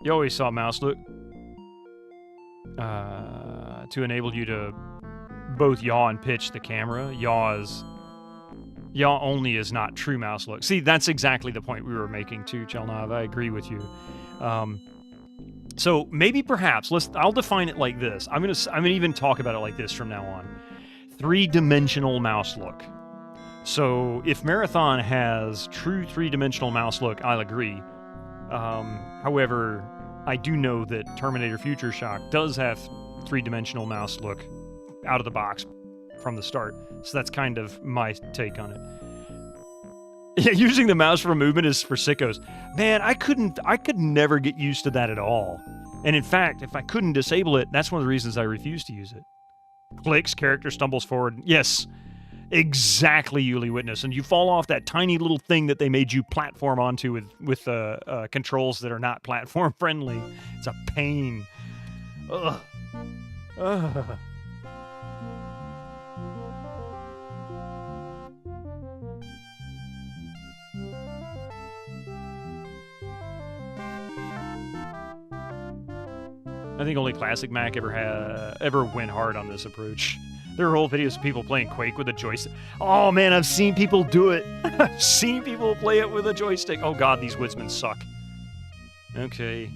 You always saw mouse look to enable you to both yaw and pitch the camera. Yaw only is not true mouse look. See, that's exactly the point we were making too, Chelnav. I agree with you. So maybe perhaps I'll define it like this. I'm gonna even talk about it like this from now on. 3-dimensional mouse look. So if Marathon has true 3-dimensional mouse look, I'll agree. However, I do know that Terminator Future Shock does have 3-dimensional mouse look out of the box from the start. So that's kind of my take on it. Yeah, using the mouse for movement is for sickos. Man, I could never get used to that at all. And in fact, if I couldn't disable it, that's one of the reasons I refuse to use it. Clicks, character stumbles forward. Yes, exactly, Yuli Witness. And you fall off that tiny little thing that they made you platform onto with controls that are not platform friendly. It's a pain. Ugh. Ugh. I think only Classic Mac ever went hard on this approach. There are whole videos of people playing Quake with a joystick. Oh man, I've seen people do it. I've seen people play it with a joystick. Oh god, these woodsmen suck. Okay.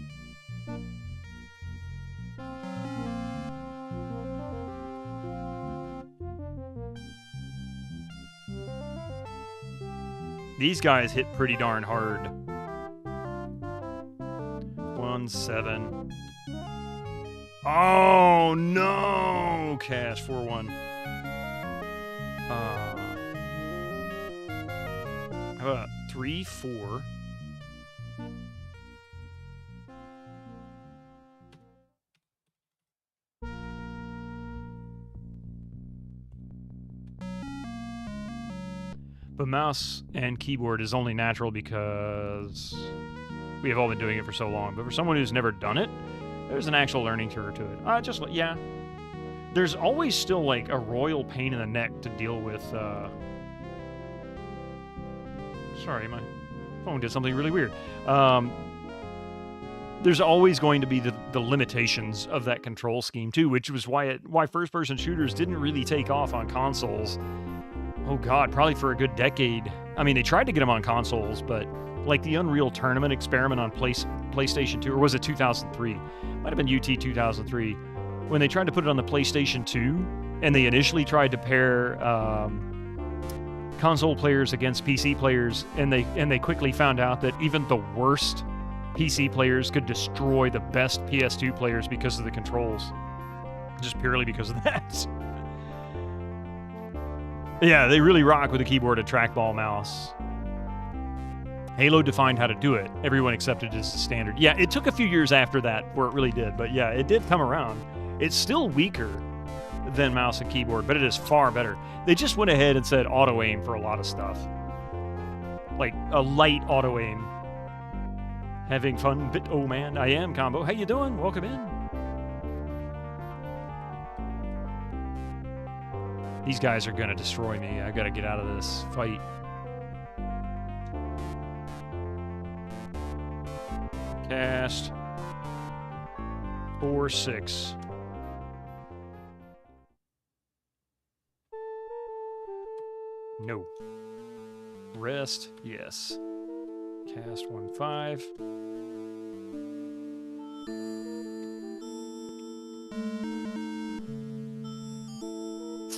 These guys hit pretty darn hard. 1-7. Oh no! Cast 4-1. How about 3-4? But mouse and keyboard is only natural because we have all been doing it for so long. But for someone who's never done it, there's an actual learning curve to it. Yeah. There's always still, like, a royal pain in the neck to deal with, Sorry, my phone did something really weird. There's always going to be the limitations of that control scheme, too, which was why first-person shooters didn't really take off on consoles. Oh, God, probably for a good decade. I mean, they tried to get them on consoles, but... like the Unreal Tournament experiment on PlayStation 2, or was it 2003? Might have been UT 2003. When they tried to put it on the PlayStation 2, and they initially tried to pair console players against PC players, and they quickly found out that even the worst PC players could destroy the best PS2 players because of the controls. Just purely because of that. Yeah, they really rock with a keyboard and trackball mouse. Halo defined how to do it. Everyone accepted it as the standard. Yeah, it took a few years after that where it really did, but yeah, it did come around. It's still weaker than mouse and keyboard, but it is far better. They just went ahead and said auto-aim for a lot of stuff. Like, a light auto-aim. Having fun? Oh man, I am, Combo. How you doing? Welcome in. These guys are gonna destroy me. I've got to get out of this fight. Cast 4-6. No. Rest, yes. Cast 1-5.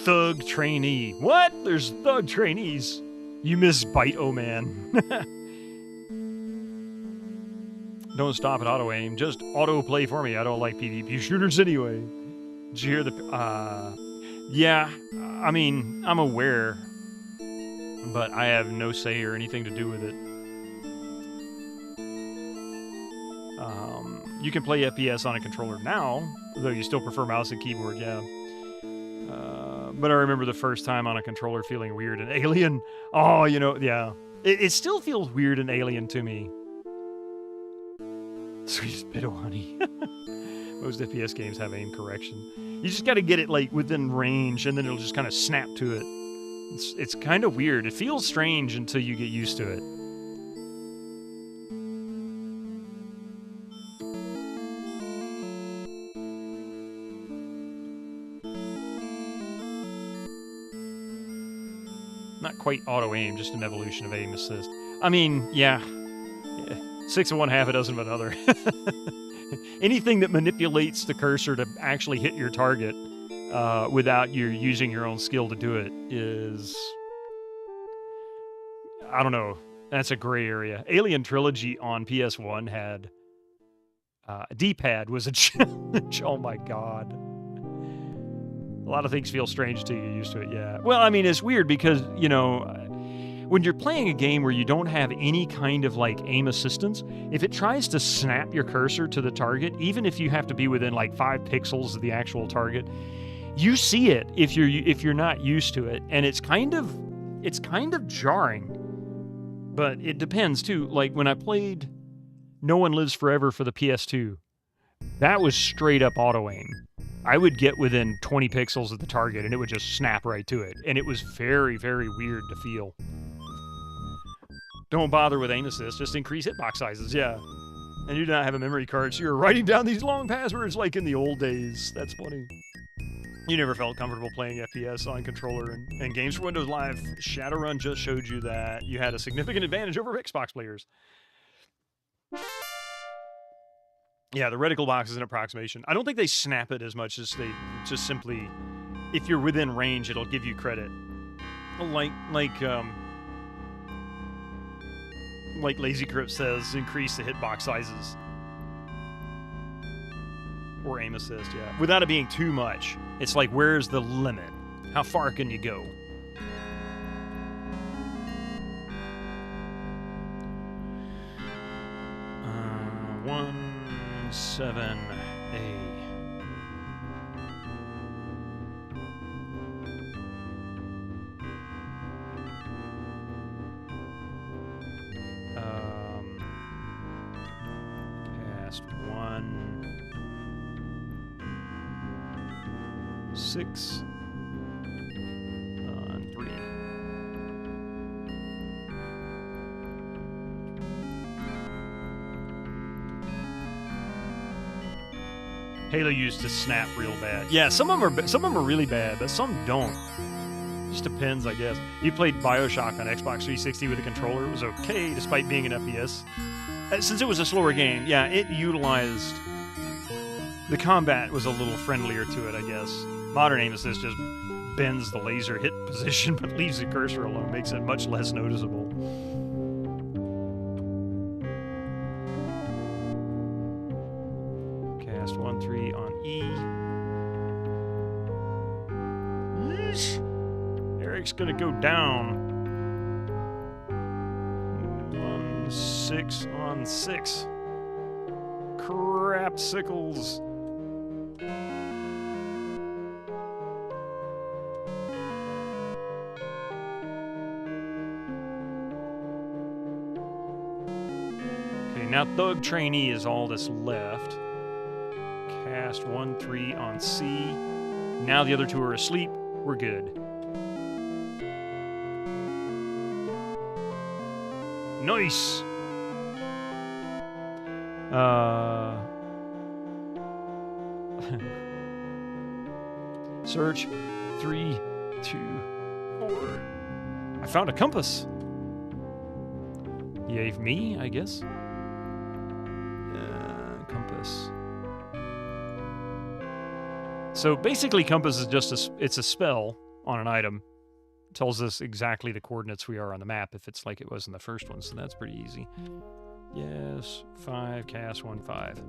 Thug trainee. What? There's thug trainees. You miss Bite, oh man. Don't stop at auto-aim. Just auto-play for me. I don't like PvP shooters anyway. Did you hear the... yeah, I mean, I'm aware, but I have no say or anything to do with it. You can play FPS on a controller now, though you still prefer mouse and keyboard, yeah. But I remember the first time on a controller feeling weird and alien. Oh, you know, yeah. It still feels weird and alien to me. Sweetest bit of honey. Most FPS games have aim correction. You just got to get it like within range, and then it'll just kind of snap to it. It's kind of weird. It feels strange until you get used to it. Not quite auto-aim, just an evolution of aim assist. I mean, yeah. 6 of one, half a dozen of another. Anything that manipulates the cursor to actually hit your target without you using your own skill to do it is... I don't know. That's a gray area. Alien Trilogy on PS1 had... D-pad was a challenge. Oh my god. A lot of things feel strange till you get used to it, yeah. Well, I mean, it's weird because, you know, when you're playing a game where you don't have any kind of, like, aim assistance, if it tries to snap your cursor to the target, even if you have to be within, like, 5 pixels of the actual target, you see it if you're not used to it, and it's kind of jarring. But it depends, too. Like, when I played No One Lives Forever for the PS2, that was straight up auto-aim. I would get within 20 pixels of the target, and it would just snap right to it. And it was very, very weird to feel. Don't bother with aim assist, just increase hitbox sizes, yeah. And you do not have a memory card, so you're writing down these long passwords like in the old days. That's funny. You never felt comfortable playing FPS on controller and games for Windows Live. Shadowrun just showed you that you had a significant advantage over Xbox players. Yeah, the reticle box is an approximation. I don't think they snap it as much as they just simply, if you're within range, it'll give you credit. Like Lazy Grip says, increase the hitbox sizes. Or aim assist, yeah. Without it being too much. It's like, where's the limit? How far can you go? Uh, 17A. Cast 1 6 on 3. Halo used to snap real bad. Yeah, some of them are really bad, but some don't. Just depends, I guess. You played BioShock on Xbox 360 with a controller. It was okay, despite being an FPS. Since it was a slower game, yeah, it utilized... The combat was a little friendlier to it, I guess. Modern aim assist just bends the laser hit position, but leaves the cursor alone, makes it much less noticeable. Cast 1-3 on E. Yeesh. Eric's gonna go down. 1-6 on 6. Crapsicles. Okay, now Thug Trainee is all that's left. Cast 1-3 on C. Now the other two are asleep. We're good. Nice! Search 3, 2, 4. I found a compass. Yay for me, I guess. Compass. So basically, compass is just it's a spell on an item. It tells us exactly the coordinates we are on the map if it's like it was in the first one, so that's pretty easy. Yes, 5, cast 1, 5.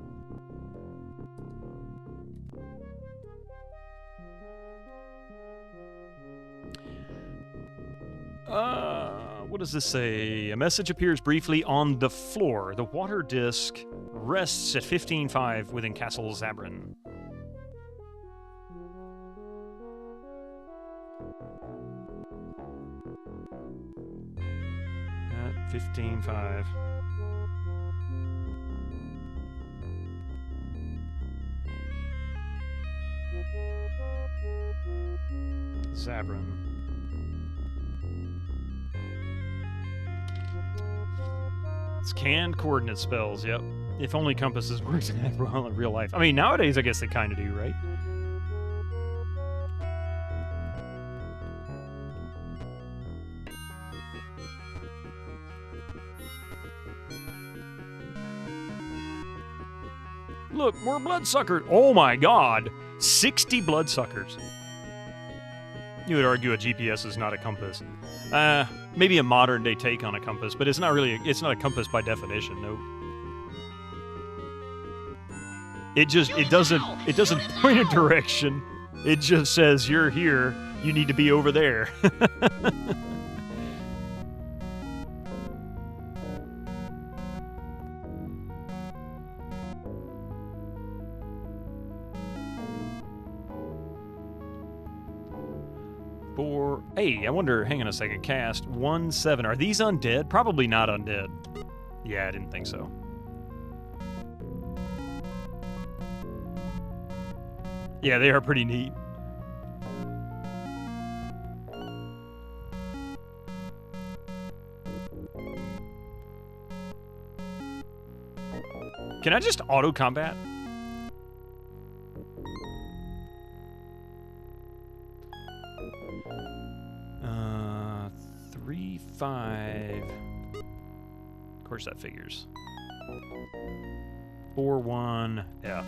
What does this say? A message appears briefly on the floor. The water disc rests at 15.5 within Castle Zabrin. 15.5. Zabrin. It's canned coordinate spells, yep. If only compasses worked that well in real life. I mean, nowadays I guess they kind of do, right? Look, more bloodsuckers. Oh my god. 60 bloodsuckers. You would argue a GPS is not a compass. Maybe a modern day take on a compass, but it's not really, it's not a compass by definition, no. It doesn't point a direction. It just says, you're here, you need to be over there. Hey, I wonder, hang on a second, cast 1-7. Are these undead? Probably not undead. Yeah, I didn't think so. Yeah, they are pretty neat. Can I just auto-combat? Five. Of course that figures. 4-1. Yeah.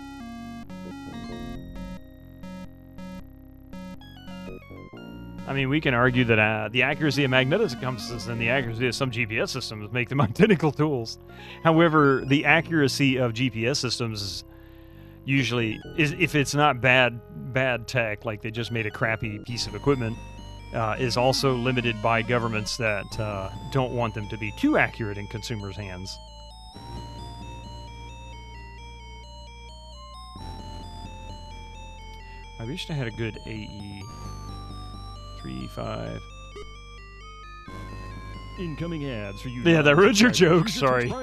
I mean, we can argue that the accuracy of magnetic compasses and the accuracy of some GPS systems make them identical tools. However, the accuracy of GPS systems is usually, if it's not bad tech, like they just made a crappy piece of equipment, is also limited by governments that don't want them to be too accurate in consumers' hands. I wish I had a good AE. 3-5. Incoming ads for you. Yeah, that ruined your joke, sorry.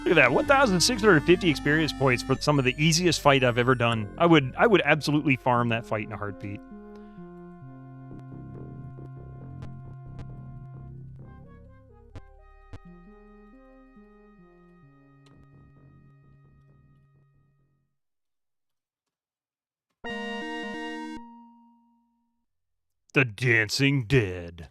Look at that, 1,650 experience points for some of the easiest fight I've ever done. I would absolutely farm that fight in a heartbeat. The Dancing Dead.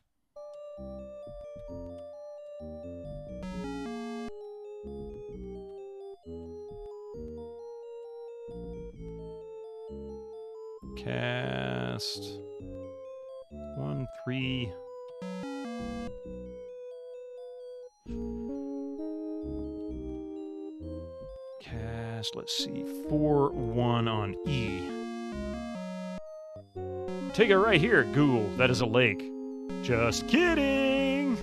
Cast 1-3. Cast, let's see, 4-1 on E. Take it right here, Ghoul. That is a lake. Just kidding!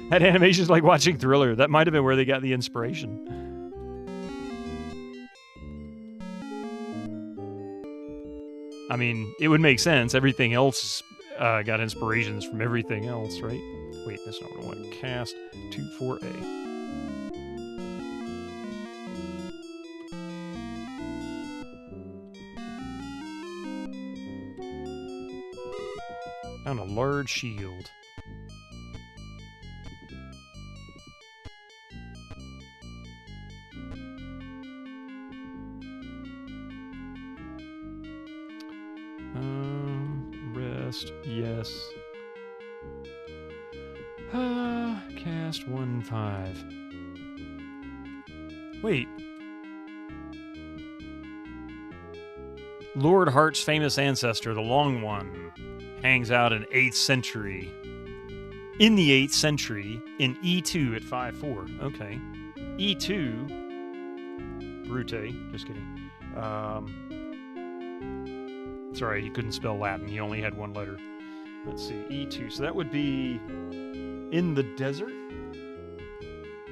That animation's like watching Thriller. That might have been where they got the inspiration. I mean, it would make sense. Everything else got inspirations from everything else, right? Wait, that's not what I want. Cast 2-4A. Found a large shield. Rest, yes. Cast 1-5. Wait. Lord Hart's famous ancestor, the Long One, hangs out in 8th century. In the 8th century, in E2 at 5-4. Okay. E2. Brute. Just kidding. Sorry, he couldn't spell Latin. He only had one letter. Let's see, E2. So that would be in the desert?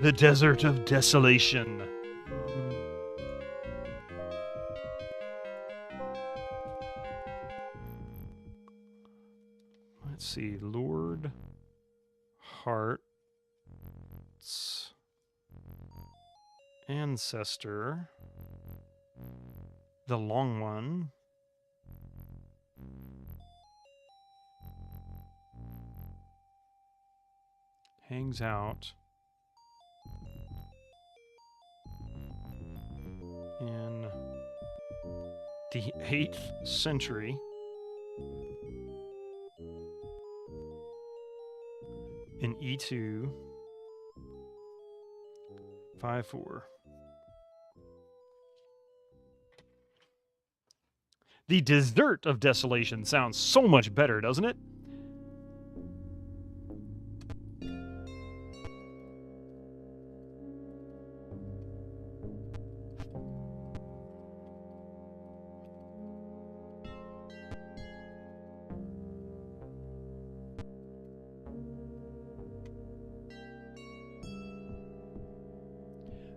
The Desert of Desolation. Let's see, Lord Heart's ancestor, the long one, hangs out in the 8th century in E2 5-4. The Desert of Desolation sounds so much better, doesn't it?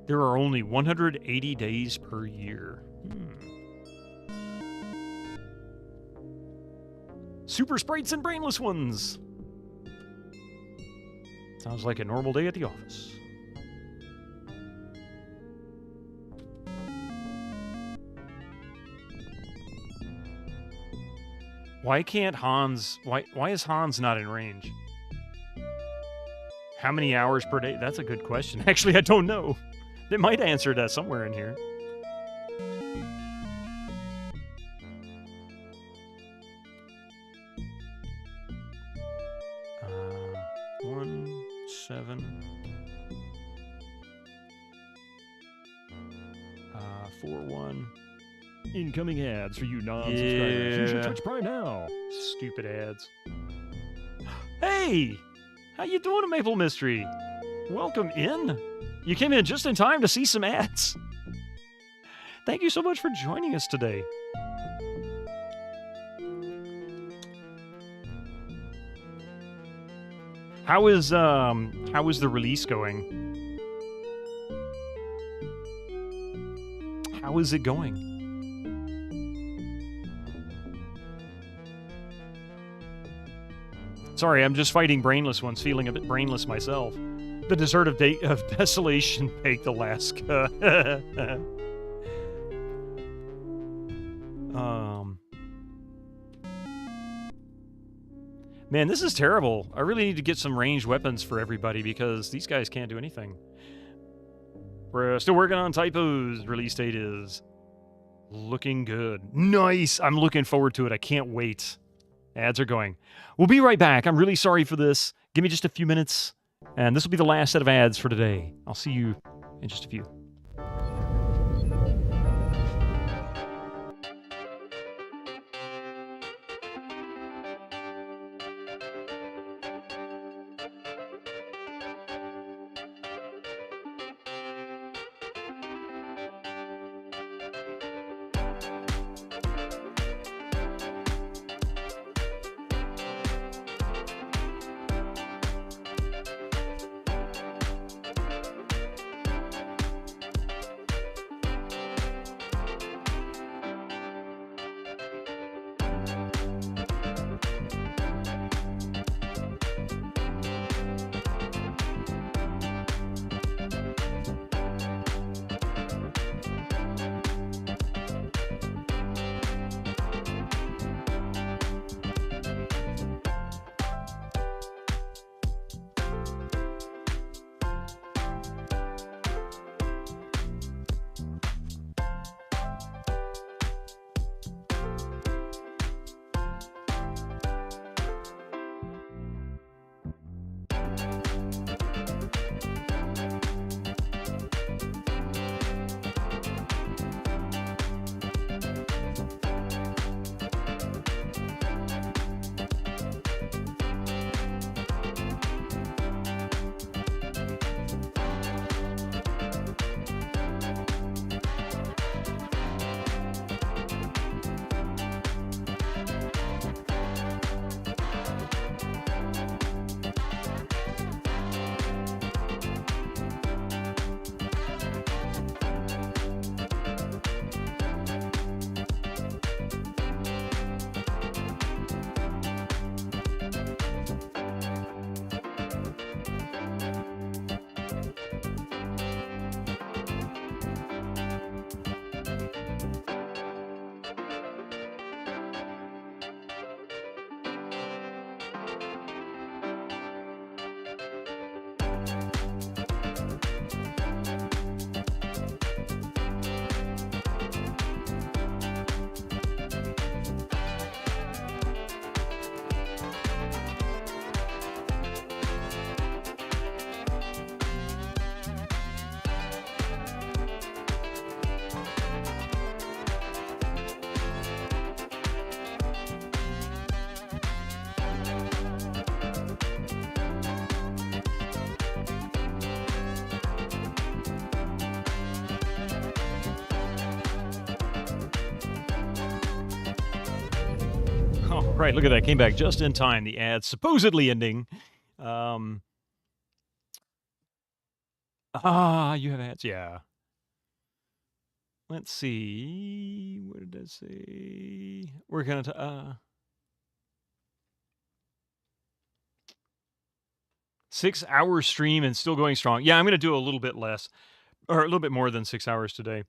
There are only 180 days per year. Super sprites and brainless ones. Sounds like a normal day at the office. Why can't Hans... Why is Hans not in range? How many hours per day? That's a good question. Actually, I don't know. They might answer that somewhere in here. One, 7. 4-1. Incoming ads for you non-subscribers. You should touch Prime now. Stupid ads. Hey! How you doing, Maple Mystery? Welcome in. You came in just in time to see some ads. Thank you so much for joining us today. How is the release going? How is it going? Sorry, I'm just fighting brainless ones, feeling a bit brainless myself. The Desert of Desolation, baked Alaska. Man, this is terrible. I really need to get some ranged weapons for everybody because these guys can't do anything. We're still working on typos. Release date is looking good. Nice! I'm looking forward to it. I can't wait. Ads are going. We'll be right back. I'm really sorry for this. Give me just a few minutes, and this will be the last set of ads for today. I'll see you in just a few. All right, look at that. Came back just in time. The ad supposedly ending. You have ads? Yeah. Let's see. What did I say? We're going to... 6 hour stream and still going strong. Yeah, I'm going to do a little bit less, or a little bit more than 6 hours today.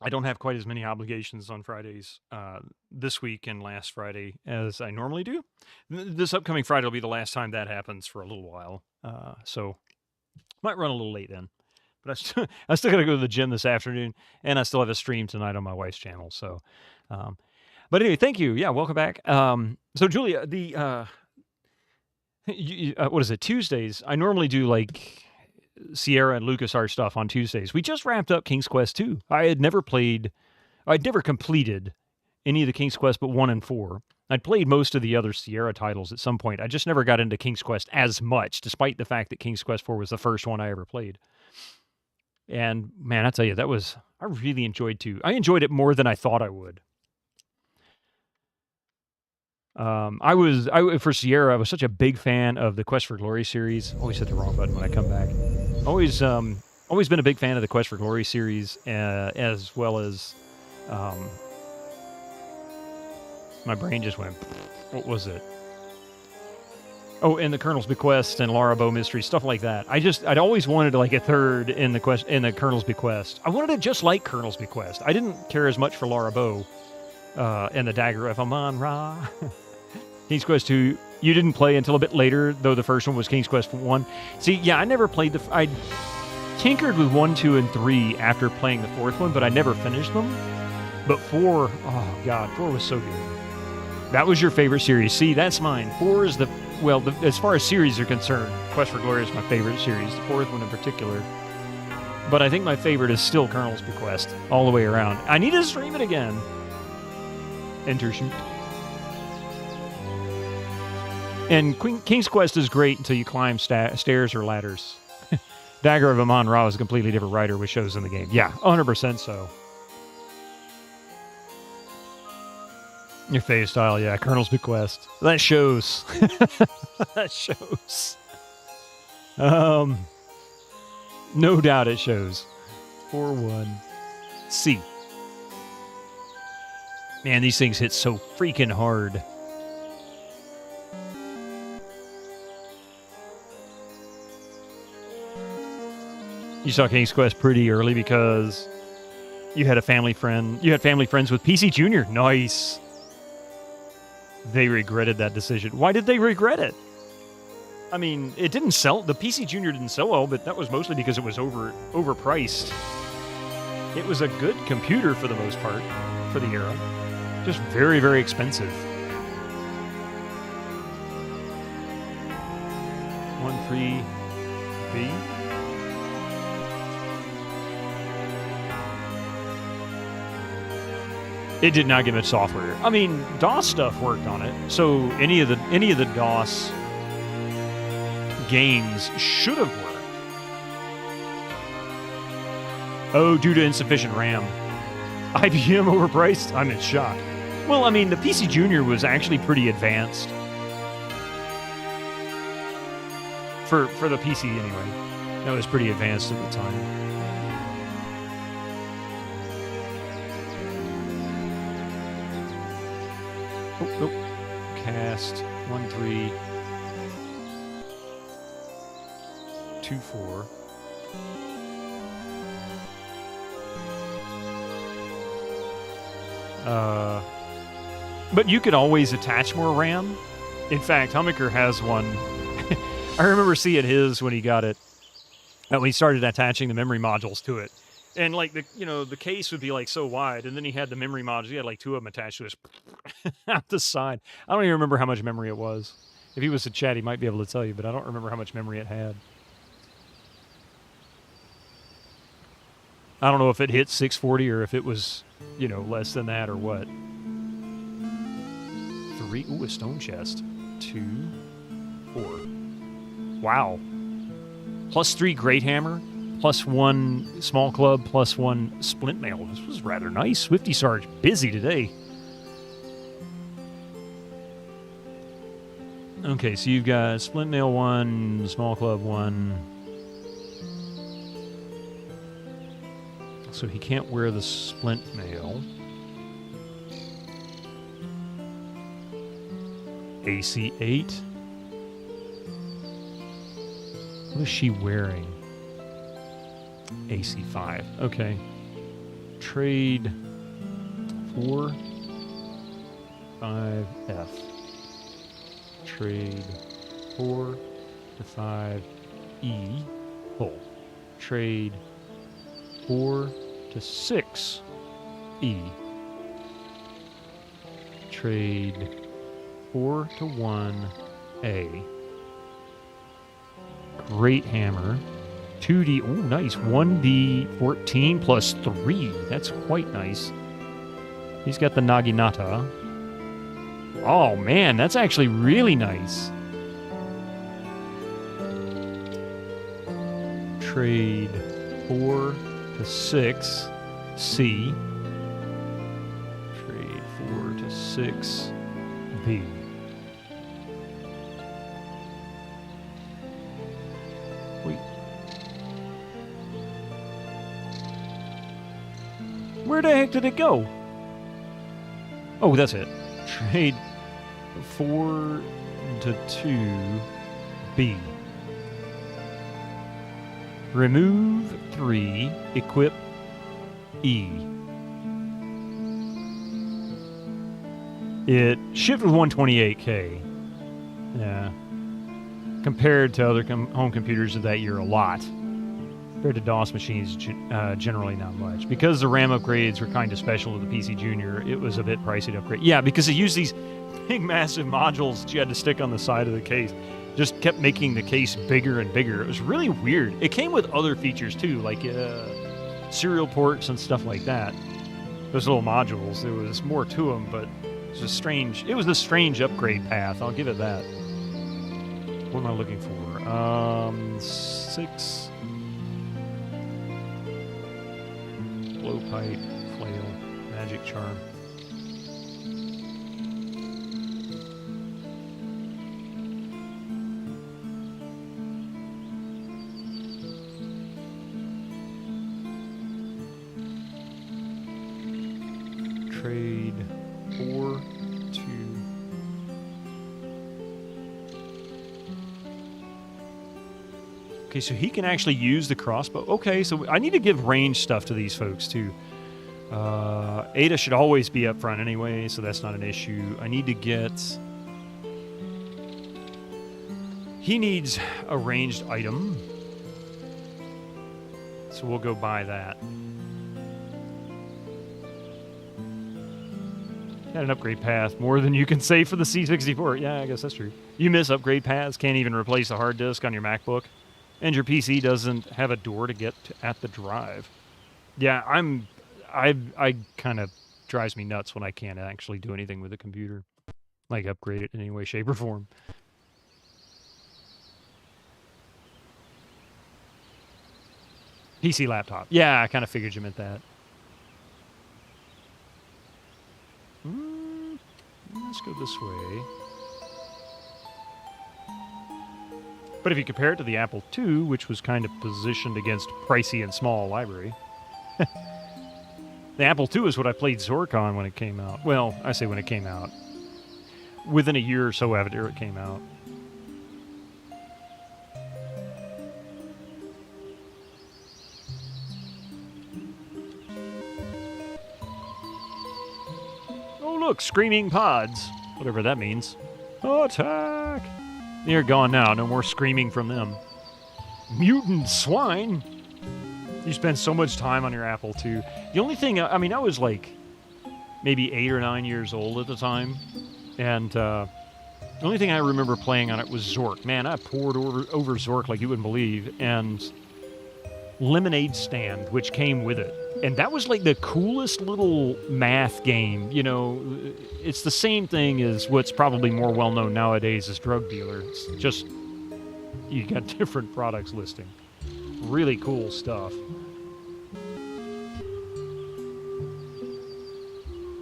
I don't have quite as many obligations on Fridays this week and last Friday as I normally do. This upcoming Friday will be the last time that happens for a little while. So might run a little late then. But I still got to go to the gym this afternoon, and I still have a stream tonight on my wife's channel. So, but anyway, thank you. Yeah, welcome back. So Julia, the what is it? Tuesdays. I normally do like Sierra and LucasArts stuff on Tuesdays. We just wrapped up King's Quest 2. I'd never completed any of the King's Quest but 1 and 4. I'd played most of the other Sierra titles at some point. I just never got into King's Quest as much, despite the fact that King's Quest 4 was the first one I ever played. And man, I tell you, I really enjoyed 2. I enjoyed it more than I thought I would. For Sierra, I was such a big fan of the Quest for Glory series. Always hit the wrong button when I come back. Always been a big fan of the Quest for Glory series, as well as, my brain just went, what was it? Oh, and the Colonel's Bequest and Lara Bow Mystery, stuff like that. I'd always wanted like a third in the Colonel's Bequest. I wanted it just like Colonel's Bequest. I didn't care as much for Lara Bow, and the Dagger of Amon-Ra. King's Quest 2, you didn't play until a bit later, though the first one was King's Quest 1. See, yeah, I never played I tinkered with 1, 2, and 3 after playing the 4th one, but I never finished them. But 4, oh god, 4 was so good. That was your favorite series. See, that's mine. 4 is as far as series are concerned, Quest for Glory is my favorite series, the 4th one in particular. But I think my favorite is still Colonel's Bequest, all the way around. I need to stream it again. Enter shoot. And King's Quest is great until you climb stairs or ladders. Dagger of Amon-Ra is a completely different writer, which shows in the game. Yeah, 100% so. Your fave style, yeah. Colonel's Bequest. That shows. That shows. No doubt it shows. 4-1. C. Man, these things hit so freaking hard. You saw King's Quest pretty early because you had a family friend. You had family friends with PC Junior. Nice. They regretted that decision. Why did they regret it? I mean, it didn't sell. The PC Junior didn't sell well, but that was mostly because it was overpriced. It was a good computer for the most part for the era. Just very, very expensive. 1-3-B. It did not give it software. I mean, DOS stuff worked on it, so any of the DOS games should have worked. Oh, due to insufficient RAM. IBM overpriced? I'm in shock. Well, I mean, the PC Junior was actually pretty advanced. For the PC, anyway. That was pretty advanced at the time. Oh. Cast 1-3 2-4. But you could always attach more RAM. In fact, Hummaker has one. I remember seeing his when he got it. When he started attaching the memory modules to it. And like the case would be like so wide, and then he had the memory modules. He had like 2 of them attached to his out the side. I don't even remember how much memory it was. If he was in chat, he might be able to tell you, but I don't remember how much memory it had. I don't know if it hit 640 or if it was, less than that or what. 3. Ooh, a stone chest. 2, 4. Wow. +3 Great Hammer. +1 Small Club, +1 Splint Mail. This was rather nice. Swifty Sarge, busy today. Okay, so you've got Splint Mail 1, Small Club 1. So he can't wear the Splint Mail. AC 8. What is she wearing? AC 5. Okay. Trade 4, 5, F. Trade 4 to 5, E. Pull. Trade 4 to 6, E. Trade 4 to 1, A. Great hammer. 2D. Oh, nice. 1D14 plus 3. That's quite nice. He's got the Naginata. Oh, man. That's actually really nice. Trade 4 to 6. C. Trade 4 to 6. B. Wait. Where the heck did it go? Oh, that's it. Trade 4 to 2. B. Remove 3. Equip E. It shipped with 128K. Yeah. Compared to other home computers of that year, a lot. Compared to DOS machines, generally not much. Because the RAM upgrades were kind of special to the PC Junior, it was a bit pricey to upgrade. Yeah, because it used these big, massive modules that you had to stick on the side of the case. Just kept making the case bigger and bigger. It was really weird. It came with other features, too, like serial ports and stuff like that. Those little modules, there was more to them, but it was a strange upgrade path. I'll give it that. What am I looking for? 6. Blowpipe, flail, magic charm. Trade 4 to... Okay, so he can actually use the crossbow. Okay, so I need to give range stuff to these folks, too. Ada should always be up front anyway, so that's not an issue. I need to get... He needs a ranged item. So we'll go buy that. Got an upgrade path. More than you can save for the C64. Yeah, I guess that's true. You miss upgrade paths. Can't even replace a hard disk on your MacBook. And your PC doesn't have a door to get at the drive. Yeah, I kind of drives me nuts when I can't actually do anything with a computer. Like upgrade it in any way, shape, or form. PC laptop. Yeah, I kind of figured you meant that. Let's go this way. But if you compare it to the Apple II, which was kind of positioned against pricey and small library, the Apple II is what I played Zork on when it came out. Well, I say when it came out. Within a year or so after it came out. Oh, look, screaming pods. Whatever that means. Attack! They're gone now. No more screaming from them. Mutant swine! You spend so much time on your Apple II. The only thing, I mean, I was like maybe 8 or 9 years old at the time. And the only thing I remember playing on it was Zork. Man, I poured over Zork like you wouldn't believe. And Lemonade Stand, which came with it. And that was like the coolest little math game. You know, it's the same thing as what's probably more well-known nowadays as Drug Dealer. It's just, you got different products listing. Really cool stuff.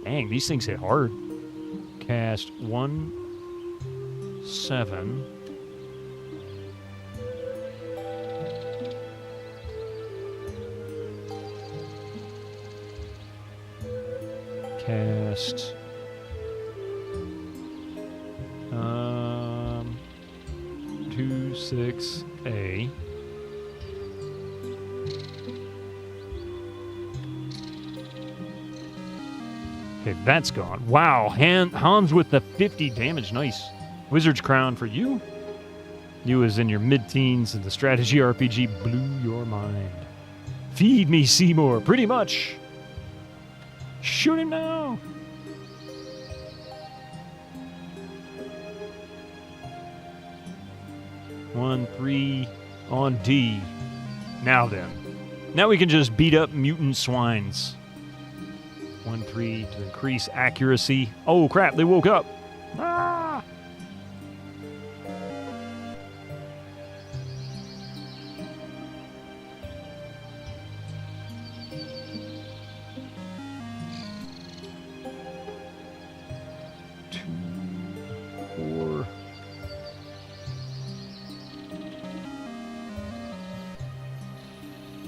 Dang, these things hit hard. Cast 1 7. Cast. 2, 6A. Okay, that's gone. Wow, Hans with the 50 damage. Nice. Wizard's Crown for you. You was in your mid-teens and the strategy RPG blew your mind. Feed me, Seymour. Pretty much. Shoot him now. One, 3 on D. Now then. Now we can just beat up mutant swines. 1, 3 to increase accuracy. Oh crap, they woke up. Ah!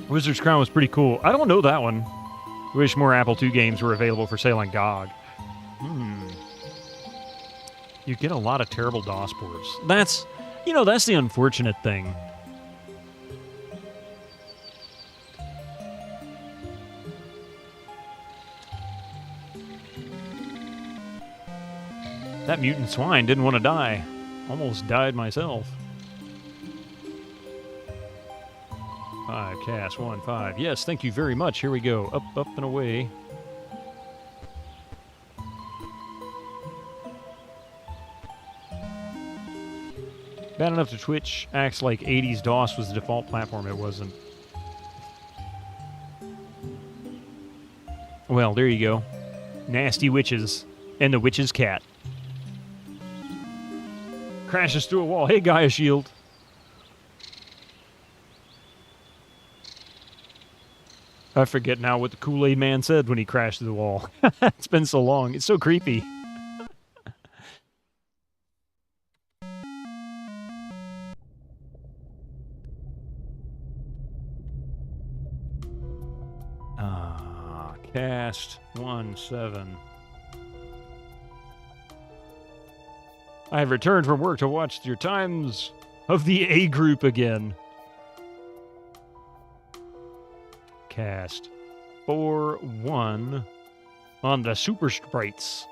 Wizard's Crown was pretty cool. I don't know that one. Wish more Apple II games were available for sale on GOG. You get a lot of terrible DOS ports. That's the unfortunate thing. That mutant swine didn't want to die. Almost died myself. 5, cast, 1, 5. Yes, thank you very much. Here we go. Up, up, and away. Bad enough to Twitch acts like 80s DOS was the default platform. It wasn't. Well, there you go. Nasty witches. And the witch's cat. Crashes through a wall. Hey, Gaia Shield. I forget now what the Kool-Aid Man said when he crashed through the wall. It's been so long. It's so creepy. Cast 1, 7. I have returned from work to watch your Times of the A Group again. Cast 4, 1 on the Super Sprites.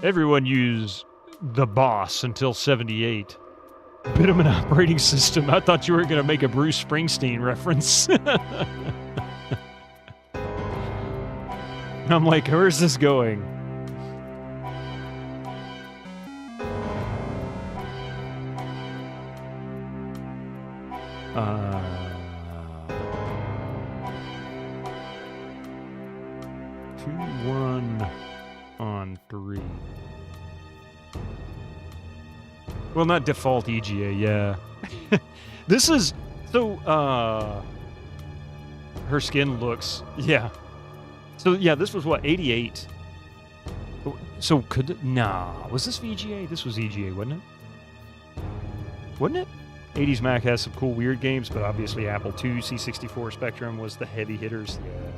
Everyone used the boss until 78. Bit of an operating system. I thought you were going to make a Bruce Springsteen reference. I'm like, where's this going? Two, 1 on 3. Well, not default EGA, yeah. This is so her skin looks, yeah. So yeah, this was what, 88. So was this VGA? This was EGA, wasn't it? Wasn't it? 80s Mac has some cool weird games, but obviously Apple II, C64 Spectrum was the heavy hitters. Yeah.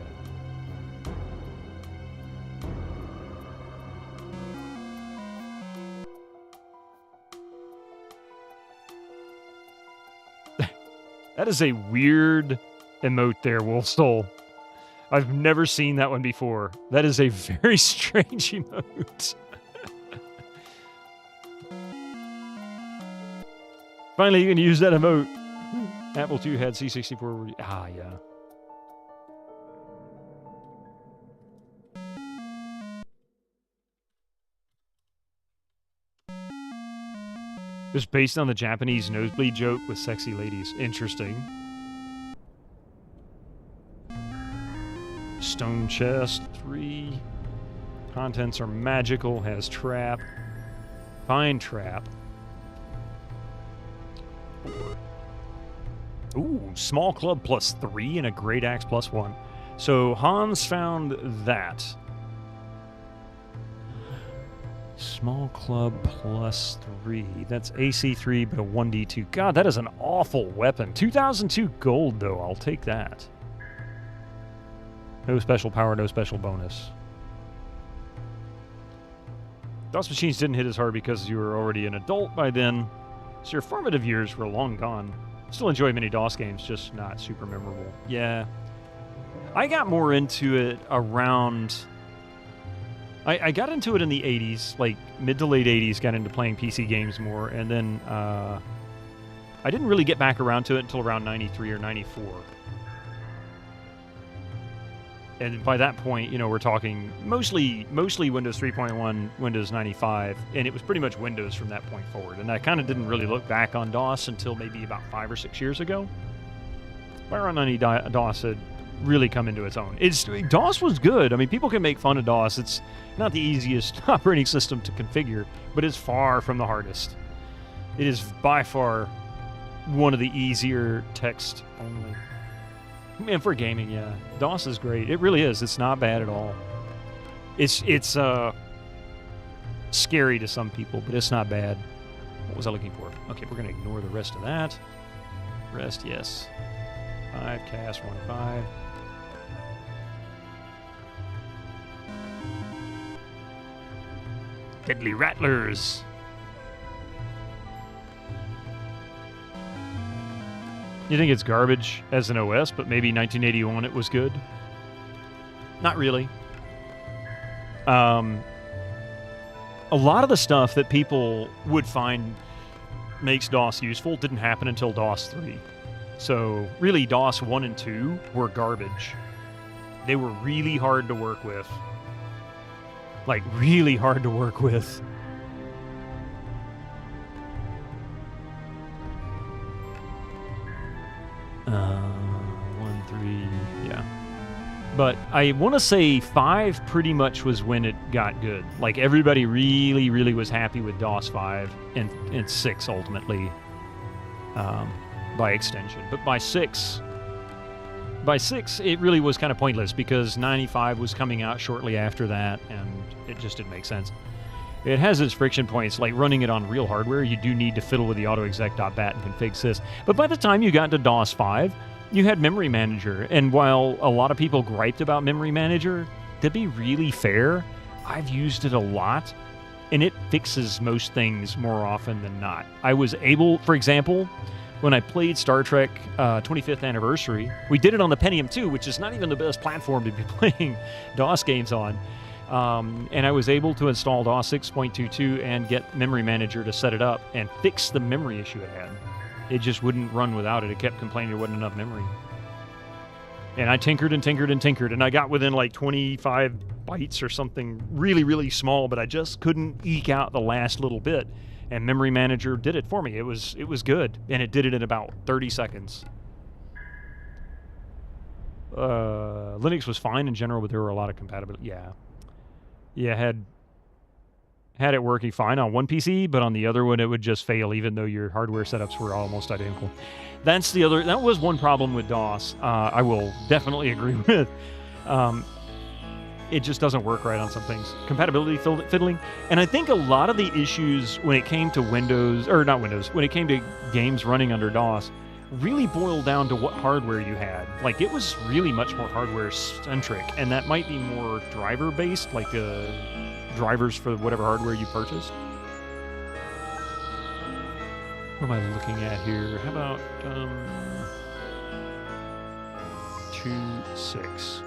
That is a weird emote there, Wolf Soul. I've never seen that one before. That is a very strange emote. Finally, you can use that emote. Apple II had C64. Ah, yeah. It was based on the Japanese nosebleed joke with sexy ladies. Interesting. Stone chest, 3. Contents are magical, has trap. Fine trap. 4. Ooh, small club +3 and a great axe +1. So Hans found that. Small club +3. That's AC3, but a 1d2. God, that is an awful weapon. 2002 gold, though. I'll take that. No special power, no special bonus. DOS machines didn't hit as hard because you were already an adult by then, so your formative years were long gone. Still enjoy many DOS games, just not super memorable. Yeah. I got more into it around... I got into it in the 80s, like mid to late 80s, got into playing PC games more, and then I didn't really get back around to it until around 93 or 94. And by that point, you know, we're talking mostly Windows 3.1, Windows 95, and it was pretty much Windows from that point forward. And I kind of didn't really look back on DOS until maybe about 5 or 6 years ago. By around 90, DOS had really come into its own. DOS was good. I mean, people can make fun of DOS. It's not the easiest operating system to configure, but it's far from the hardest. It is by far one of the easier text only. And for gaming, yeah. DOS is great. It really is. It's not bad at all. It's scary to some people, but it's not bad. What was I looking for? Okay, we're going to ignore the rest of that. Rest, yes. 5, cast, 1, 5. Deadly Rattlers. You think it's garbage as an OS, but maybe 1981 it was good? Not really. A lot of the stuff that people would find makes DOS useful didn't happen until DOS 3. So really DOS 1 and 2 were garbage. They were really hard to work with. Like, really hard to work with. One, 3, yeah. But I want to say 5 pretty much was when it got good. Like, everybody really, really was happy with DOS 5 and 6 ultimately, by extension. But by 6, it really was kind of pointless because 95 was coming out shortly after that, and it just didn't make sense. It has its friction points, like running it on real hardware. You do need to fiddle with the autoexec.bat and config sys. But by the time you got to DOS 5, you had Memory Manager. And while a lot of people griped about Memory Manager, to be really fair, I've used it a lot, and it fixes most things more often than not. I was able, for example, when I played Star Trek 25th Anniversary, we did it on the Pentium 2, which is not even the best platform to be playing DOS games on. And I was able to install DOS 6.22 and get Memory Manager to set it up and fix the memory issue it had. It just wouldn't run without it. It kept complaining there wasn't enough memory. And I tinkered and tinkered and tinkered, and I got within like 25 bytes or something really, really small, but I just couldn't eke out the last little bit. And Memory Manager did it for me. It was good, and it did it in about 30 seconds. Linux was fine in general, but there were a lot of compatibility. Yeah, had it working fine on one PC, but on the other one it would just fail, even though your hardware setups were almost identical. That was one problem with DOS. I will definitely agree with. It just doesn't work right on some things. Compatibility fiddling. And I think a lot of the issues when it came to when it came to games running under DOS, really boiled down to what hardware you had. Like, it was really much more hardware-centric, and that might be more driver-based, like drivers for whatever hardware you purchased. What am I looking at here? How about 2.6?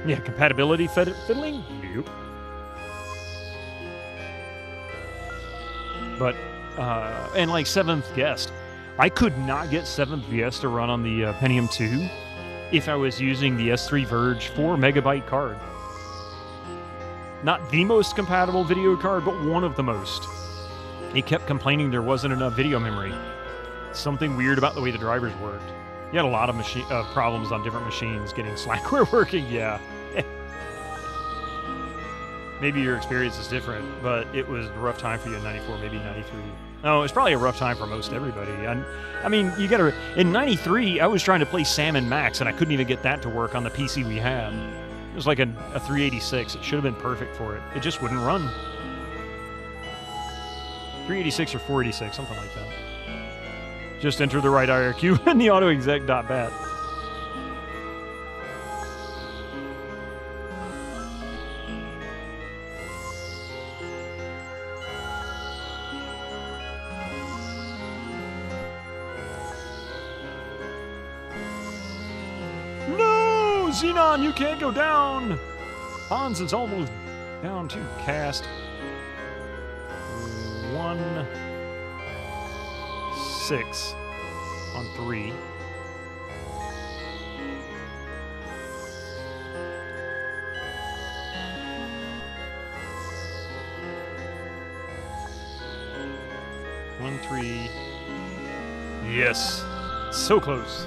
Yeah, compatibility fiddling? Nope. But, and like 7th Guest. I could not get 7th Guest to run on the Pentium 2 if I was using the S3 Verge 4 megabyte card. Not the most compatible video card, but one of the most. It kept complaining there wasn't enough video memory. Something weird about the way the drivers worked. You had a lot of problems on different machines getting Slackware working, yeah. Maybe your experience is different, but it was a rough time for you in 94, maybe 93. Oh, it's probably a rough time for most everybody. I mean, you gotta... In 93, I was trying to play Sam & Max, and I couldn't even get that to work on the PC we had. It was like a 386. It should have been perfect for it. It just wouldn't run. 386 or 486, something like that. Just enter the right IRQ in the autoexec.bat. No! Xenon, you can't go down! Hans is almost down to cast 1-6 on 3. One, 3. Yes. So close.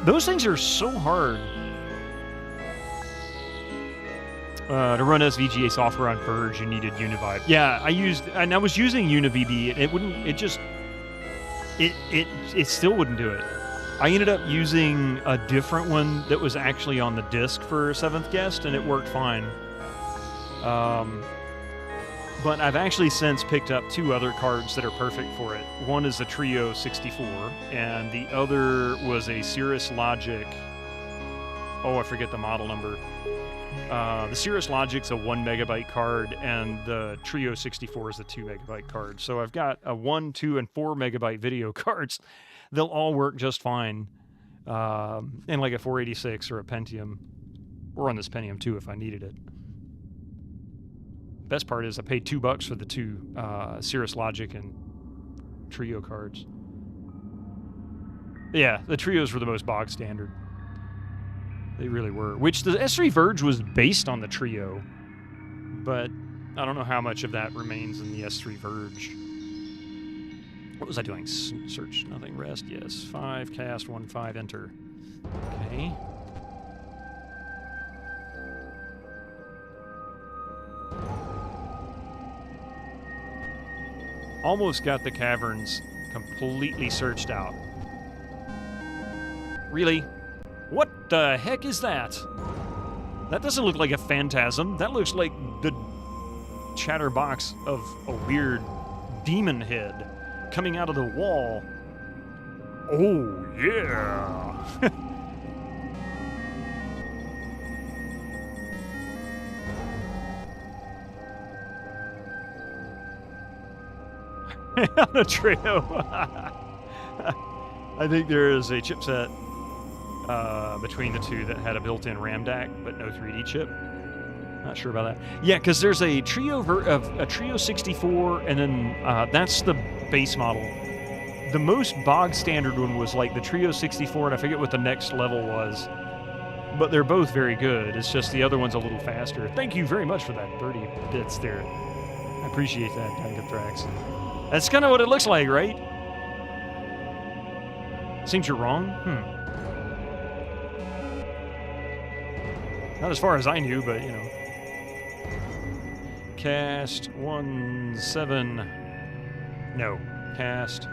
Those things are so hard. To run SVGA software on Verge, you needed Univibe. Yeah, I was using UniVB. It still wouldn't do it. I ended up using a different one that was actually on the disc for 7th Guest, and it worked fine. But I've actually since picked up 2 other cards that are perfect for it. One is a Trio 64, and the other was a Cirrus Logic. Oh, I forget the model number. The Cirrus Logic's a 1 megabyte card, and the Trio 64 is a 2 megabyte card. So I've got a 1, 2, and 4 megabyte video cards. They'll all work just fine in like a 486 or a Pentium, or on this Pentium too if I needed it. Best part is I paid $2 for the 2 Cirrus Logic and Trio cards. Yeah, the Trios were the most bog standard. They really were. Which the S3 Verge was based on the Trio, but I don't know how much of that remains in the S3 Verge. What was I doing? Search, nothing, rest, yes. 5, cast, 1, 5, enter. Okay. Almost got the caverns completely searched out. Really? What the heck is that? That doesn't look like a phantasm. That looks like the chatterbox of a weird demon head coming out of the wall. Oh, yeah. On a Trio. I think there is a chipset between the 2 that had a built-in RAM DAC, but no 3D chip. Not sure about that. Yeah, because there's a Trio a Trio 64, and then that's the base model. The most bog standard one was like the Trio 64, and I forget what the next level was. But they're both very good. It's just the other one's a little faster. Thank you very much for that 30 bits there. I appreciate that, Gundam. That's kind of what it looks like, right? Seems you're wrong? Not as far as I knew, but, you know. Cast 1, 7. No. Cast.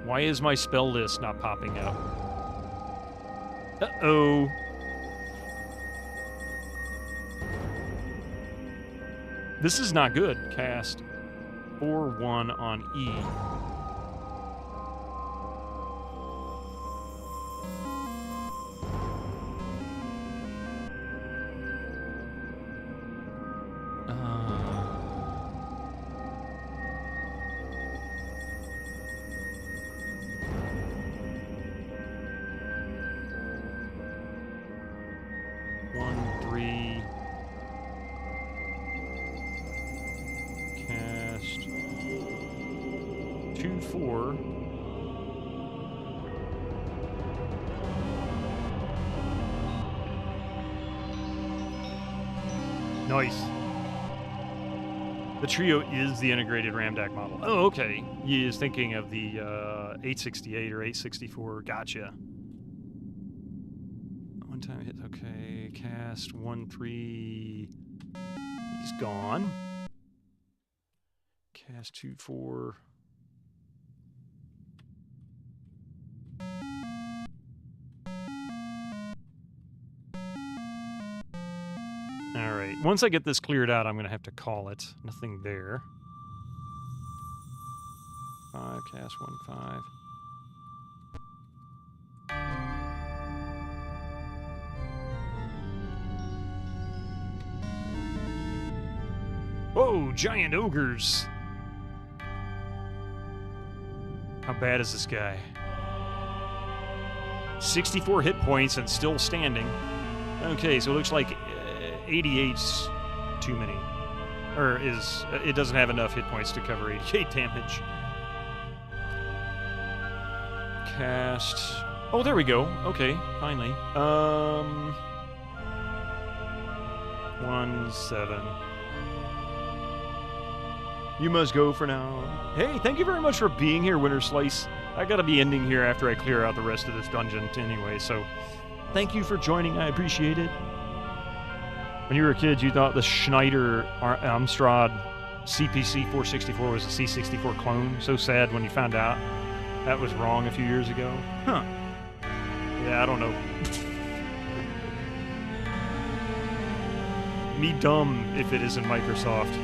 Why is my spell list not popping up? Uh-oh. This is not good. Cast 4-1 on E. Nice. The Trio is the integrated RAM DAC model. Oh, okay. He is thinking of the 868 or 864. Gotcha. One-time hit. Okay. Cast 1/3. He's gone. Cast 2/4. All right. Once I get this cleared out, I'm going to have to call it. Nothing there. 5, cast 1/5. Whoa, giant ogres. How bad is this guy? 64 hit points and still standing. Okay, so it looks like 88's too many. Or is it doesn't have enough hit points to cover 88 damage. Cast. Oh, there we go. Okay, finally. 1/7. You must go for now. Hey, thank you very much for being here, Winter Slice. I gotta be ending here after I clear out the rest of this dungeon anyway, so thank you for joining. I appreciate it. When you were a kid, you thought the Schneider Amstrad CPC 464 was a C64 clone. So sad when you found out that was wrong a few years ago. Huh. Yeah, I don't know. Me dumb if it isn't Microsoft.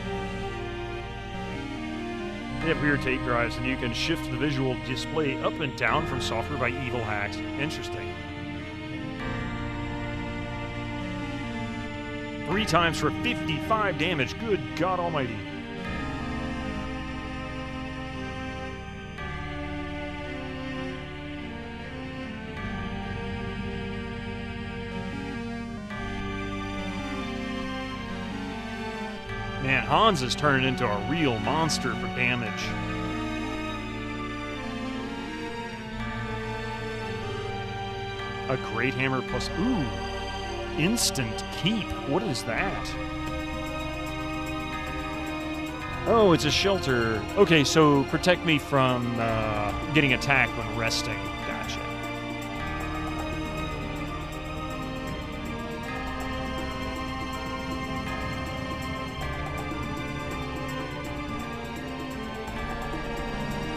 They have weird tape drives, and you can shift the visual display up and down from software by evil hacks. Interesting. 3 times for 55 damage. Good God Almighty. Man, Hans is turning into a real monster for damage. A great hammer plus... Ooh! Instant keep. What is that? Oh, it's a shelter. Okay, so protect me from getting attacked when resting. Gotcha.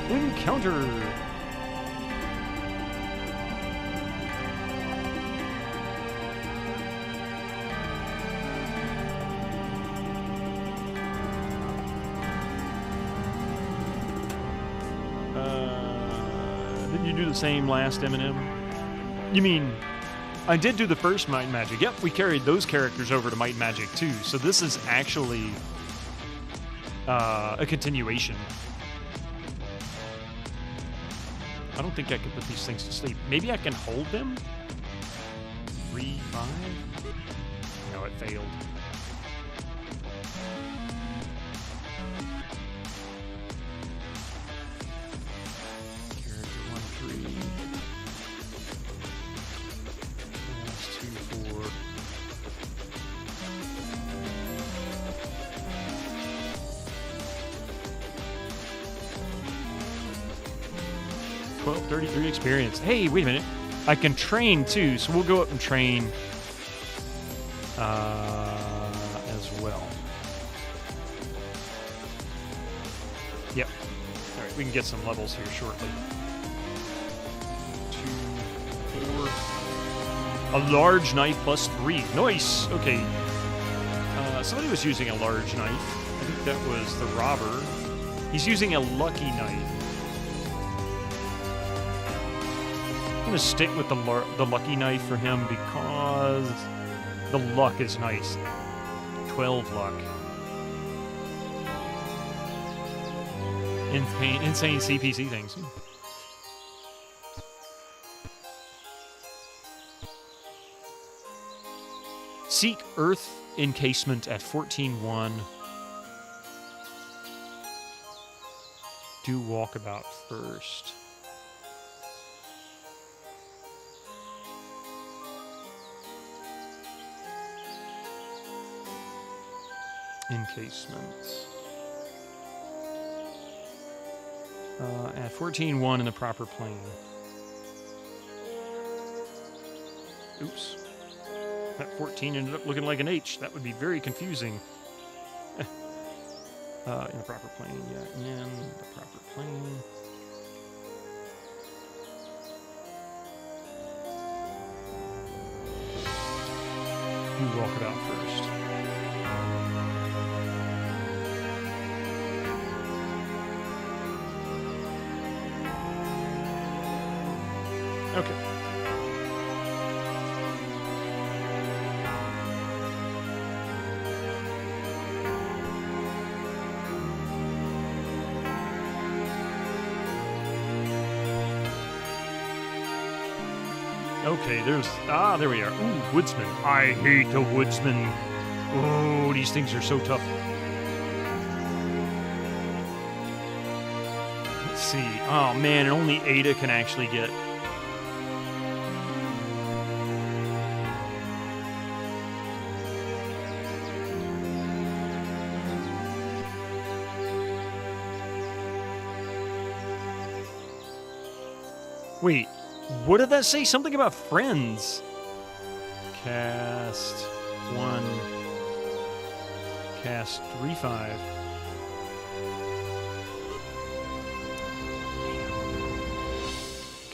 Encounter. Didn't you do the same last M&M? You mean, I did do the first Might and Magic. Yep, we carried those characters over to Might and Magic too. So this is actually a continuation. I don't think I can put these things to sleep. Maybe I can hold them? 3, 5? No, it failed. Character 1, 3. That's 2, 4. 1233 experience. Hey, wait a minute. I can train too, so we'll go up and train as well. Yep. All right, we can get some levels here shortly. 2, 4. A large knife plus 3. Nice. Okay. Somebody was using a large knife. I think that was the robber. He's using a lucky knife. I'm going to stick with the lucky knife for him because the luck is nice. 12 luck. Insane CPC things. Seek Earth encasement at 14-1. Do walkabout first. Encasement. At 14-1 in the proper plane. Oops. That 14 ended up looking like an H. That would be very confusing. In the proper plane, yeah, in the proper plane. You walk it out first. Okay. Okay, there we are. Ooh, woodsman. I hate the woodsman. Oh, these things are so tough. Let's see. Oh, man, and only Ada can actually get... Wait. What did that say? Something about friends. Cast 1. Cast 3/5.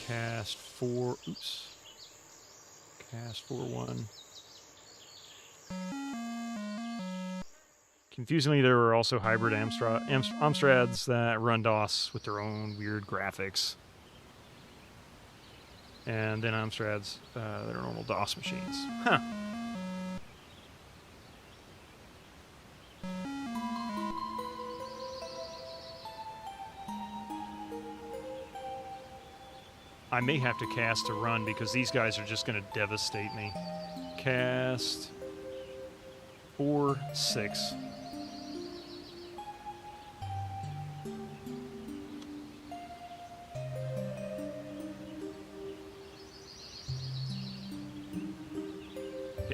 Cast 4. Oops. Cast 4/1. Confusingly, there were also hybrid Amstrads that run DOS with their own weird graphics. And then Amstrads that are normal DOS machines. Huh. I may have to cast to run because these guys are just going to devastate me. Cast 4, 6.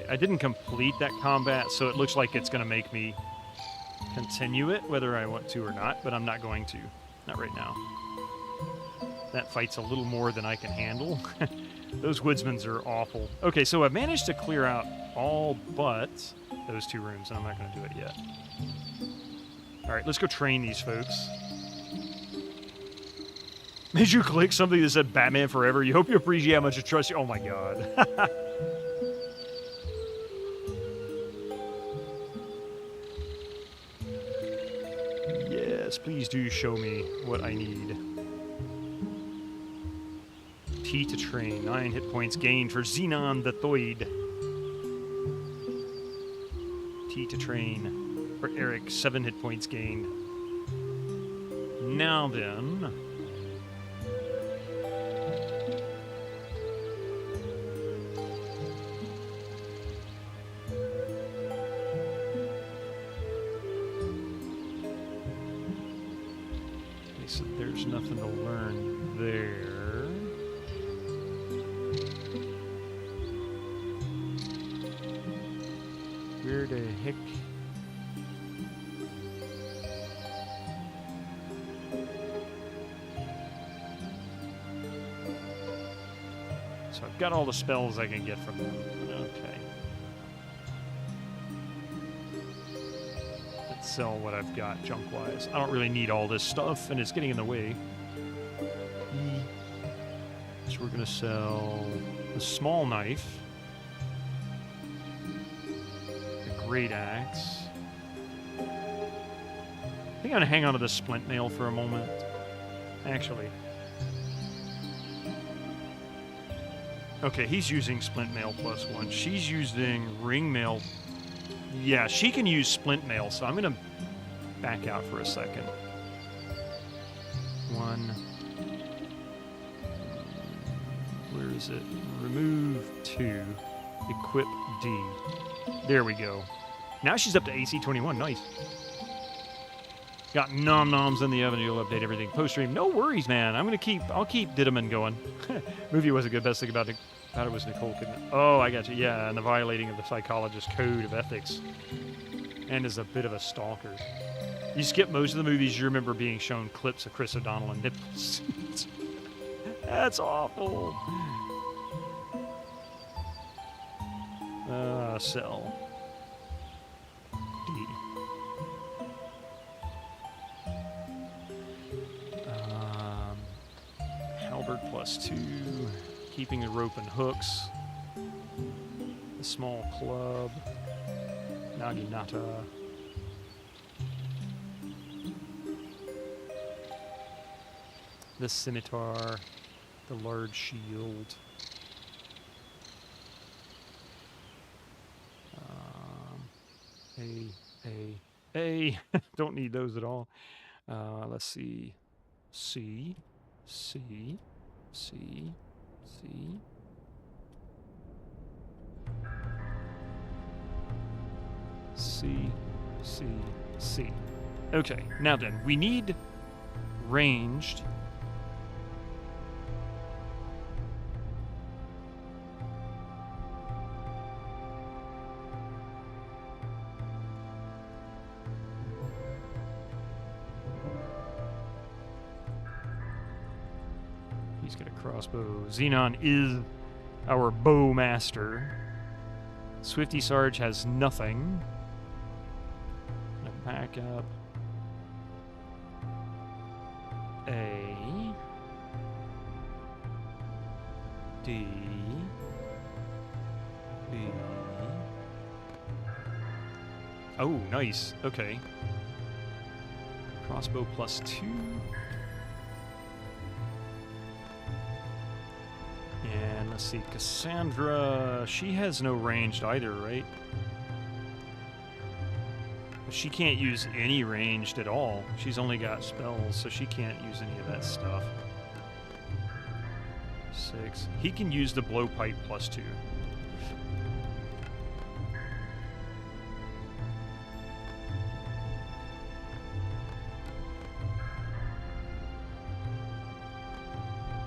I didn't complete that combat, so it looks like it's going to make me continue it, whether I want to or not, but I'm not going to. Not right now. That fight's a little more than I can handle. Those woodsmans are awful. Okay, so I've managed to clear out all but those 2 rooms, and I'm not going to do it yet. All right, let's go train these folks. Did you click something that said Batman Forever? You hope you appreciate how much I trust you. Oh, my God. Please do show me what I need. T to train. 9 hit points gained for Xenon the Thoid. T to train for Eric. 7 hit points gained. Now then... So there's nothing to learn there. Where the heck? So I've got all the spells I can get from them. Okay. Sell what I've got junk-wise. I don't really need all this stuff, and it's getting in the way. So we're going to sell the small knife, the great axe. I think I'm going to hang on to the splint mail for a moment. Actually. Okay, he's using splint mail +1. She's using ring mail. Yeah, she can use splint mail, so I'm going to back out for a second. 1. Where is it? Remove 2. Equip D. There we go. Now she's up to AC 21. Nice. Got nom-noms in the oven. You'll update everything post-stream. No worries, man. I'll keep Dittaman going. Movie was a good. Best thing about it was Nicole Kidman. Oh, I got you. Yeah, and the violating of the psychologist's code of ethics. And is a bit of a stalker. You skip most of the movies, you remember being shown clips of Chris O'Donnell and nipples. That's awful. Sell. D. Halberd +2. Keeping the rope and hooks. The small club. Naginata. The scimitar. The large shield. A. Don't need those at all. Let's see. C. C. C. C. C. C. C. Okay, now then, we need ranged. He's got a crossbow. Xenon is our bow master. Swifty Sarge has nothing. No backup. A. D. B. Oh, nice. Okay. Crossbow +2. And let's see, Cassandra, she has no ranged either, right? But she can't use any ranged at all. She's only got spells, so she can't use any of that stuff. 6. He can use the blowpipe +2.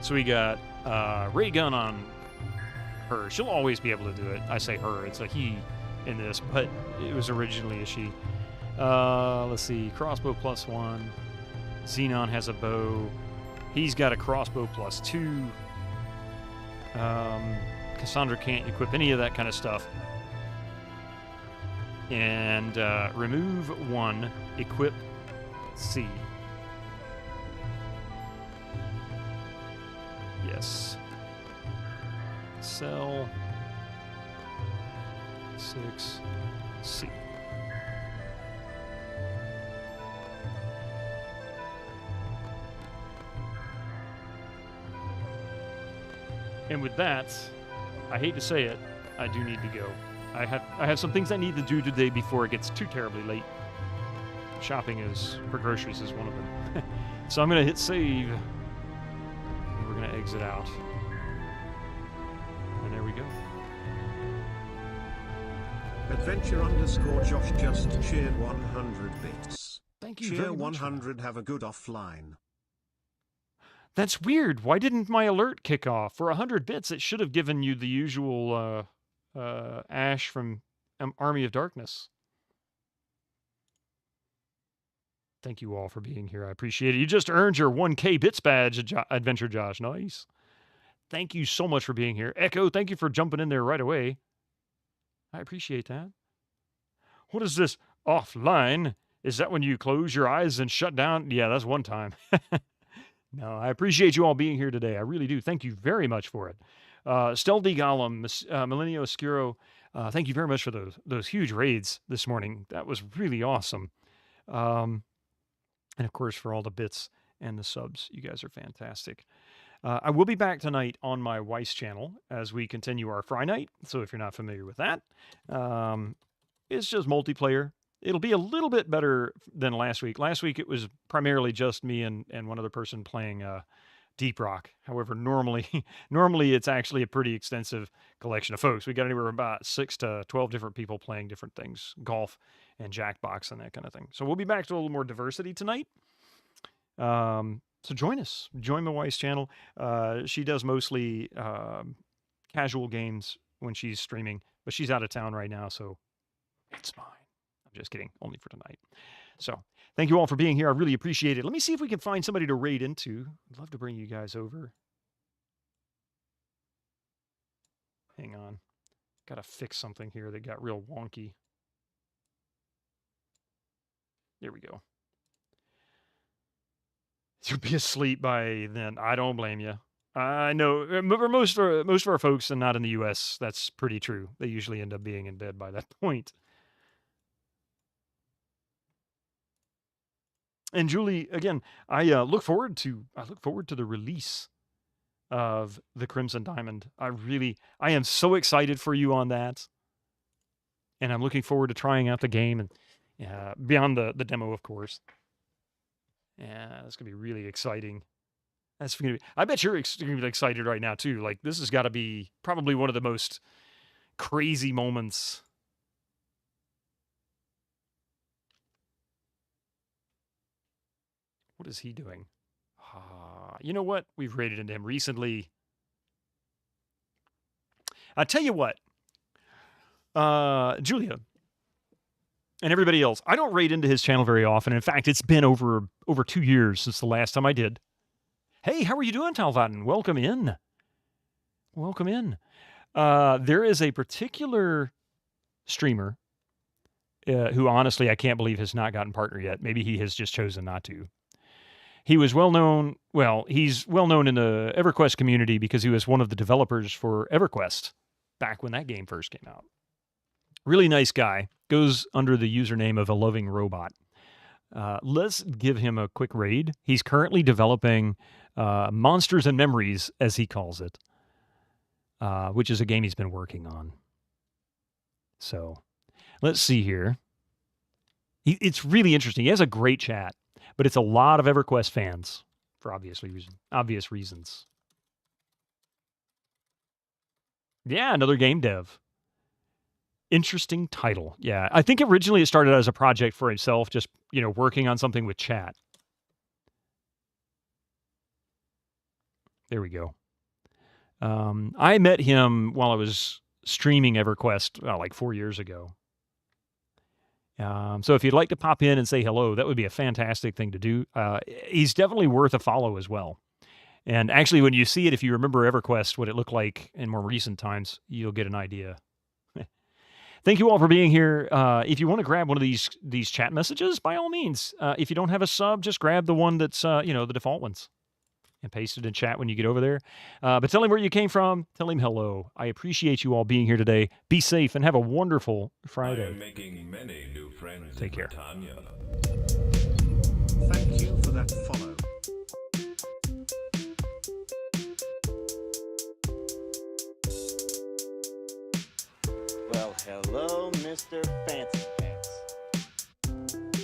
So we got ray gun on her. She'll always be able to do it. I say her, it's a he in this, but it was originally a she. Let's see, crossbow +1. Xenon has a bow. He's got a crossbow +2. Cassandra can't equip any of that kind of stuff. And remove 1, equip C. Yes. Sell. 6. C. And with that, I hate to say it, I do need to go. I have some things I need to do today before it gets too terribly late. Shopping for groceries is one of them. So I'm gonna hit save. We're gonna exit out. And there we go. Adventure_Josh just cheered 100 bits. Thank you Cheer very much. 100, have a good offline. That's weird. Why didn't my alert kick off? For 100 bits, it should have given you the usual Ash from Army of Darkness. Thank you all for being here. I appreciate it. You just earned your 1K bits badge, Adventure Josh. Nice. Thank you so much for being here. Echo, thank you for jumping in there right away. I appreciate that. What is this? Offline? Is that when you close your eyes and shut down? Yeah, that's one time. No, I appreciate you all being here today. I really do. Thank you very much for it. Steldy Gollum, Millennium Oscuro, thank you very much for those huge raids this morning. That was really awesome. And of course, for all the bits and the subs. You guys are fantastic. I will be back tonight on my Weiss channel as we continue our Fry Night. So if you're not familiar with that, it's just multiplayer. It'll be a little bit better than last week. Last week, it was primarily just me and one other person playing Deep Rock. However, normally it's actually a pretty extensive collection of folks. We got anywhere about 6 to 12 different people playing different things, golf and jackbox and that kind of thing. So we'll be back to a little more diversity tonight. So join us. Join my wife's channel. She does mostly casual games when she's streaming, but she's out of town right now, so it's fine. I'm just kidding. Only for tonight. So thank you all for being here. I really appreciate it. Let me see if we can find somebody to raid into. I'd love to bring you guys over. Hang on. Gotta fix something here that got real wonky. There we go. You'll be asleep by then. I don't blame you. I know for most of our folks, and not in the U.S., that's pretty true. They usually end up being in bed by that point. And Julie, again, I look forward to the release of the Crimson Diamond. I am so excited for you on that, and I'm looking forward to trying out the game and beyond the demo, of course. Yeah, that's gonna be really exciting. I bet you're extremely excited right now too. Like, this has got to be probably one of the most crazy moments. What is he doing? You know what? We've raided into him recently. I tell you what, Julia and everybody else, I don't raid into his channel very often. In fact, it's been over 2 years since the last time I did. Hey, how are you doing, Talvatin? Welcome in. Welcome in. There is a particular streamer who, honestly, I can't believe has not gotten partner yet. Maybe he has just chosen not to. He was well known. Well, he's well known in the EverQuest community because he was one of the developers for EverQuest back when that game first came out. Really nice guy. Goes under the username of A Loving Robot. Let's give him a quick raid. He's currently developing Monsters and Memories, as he calls it, which is a game he's been working on. So let's see here. It's really interesting. He has a great chat, but it's a lot of EverQuest fans for obvious reasons. Yeah, another game dev. Interesting title. Yeah, I think originally it started as a project for himself, just, working on something with chat. There we go. I met him while I was streaming EverQuest like 4 years ago. So if you'd like to pop in and say hello, that would be a fantastic thing to do. He's definitely worth a follow as well. And actually, when you see it, if you remember EverQuest, what it looked like in more recent times, you'll get an idea. Thank you all for being here. If you want to grab one of these chat messages, by all means. If you don't have a sub, just grab the one that's, the default ones and paste it in chat when you get over there. But tell him where you came from. Tell him hello. I appreciate you all being here today. Be safe and have a wonderful Friday. I am making many new friends. Take care. Britannia. Thank you for that follow. Well, hello, Mr. Fancy Pants.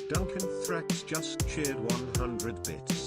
Duncan Threats just cheered 100 bits.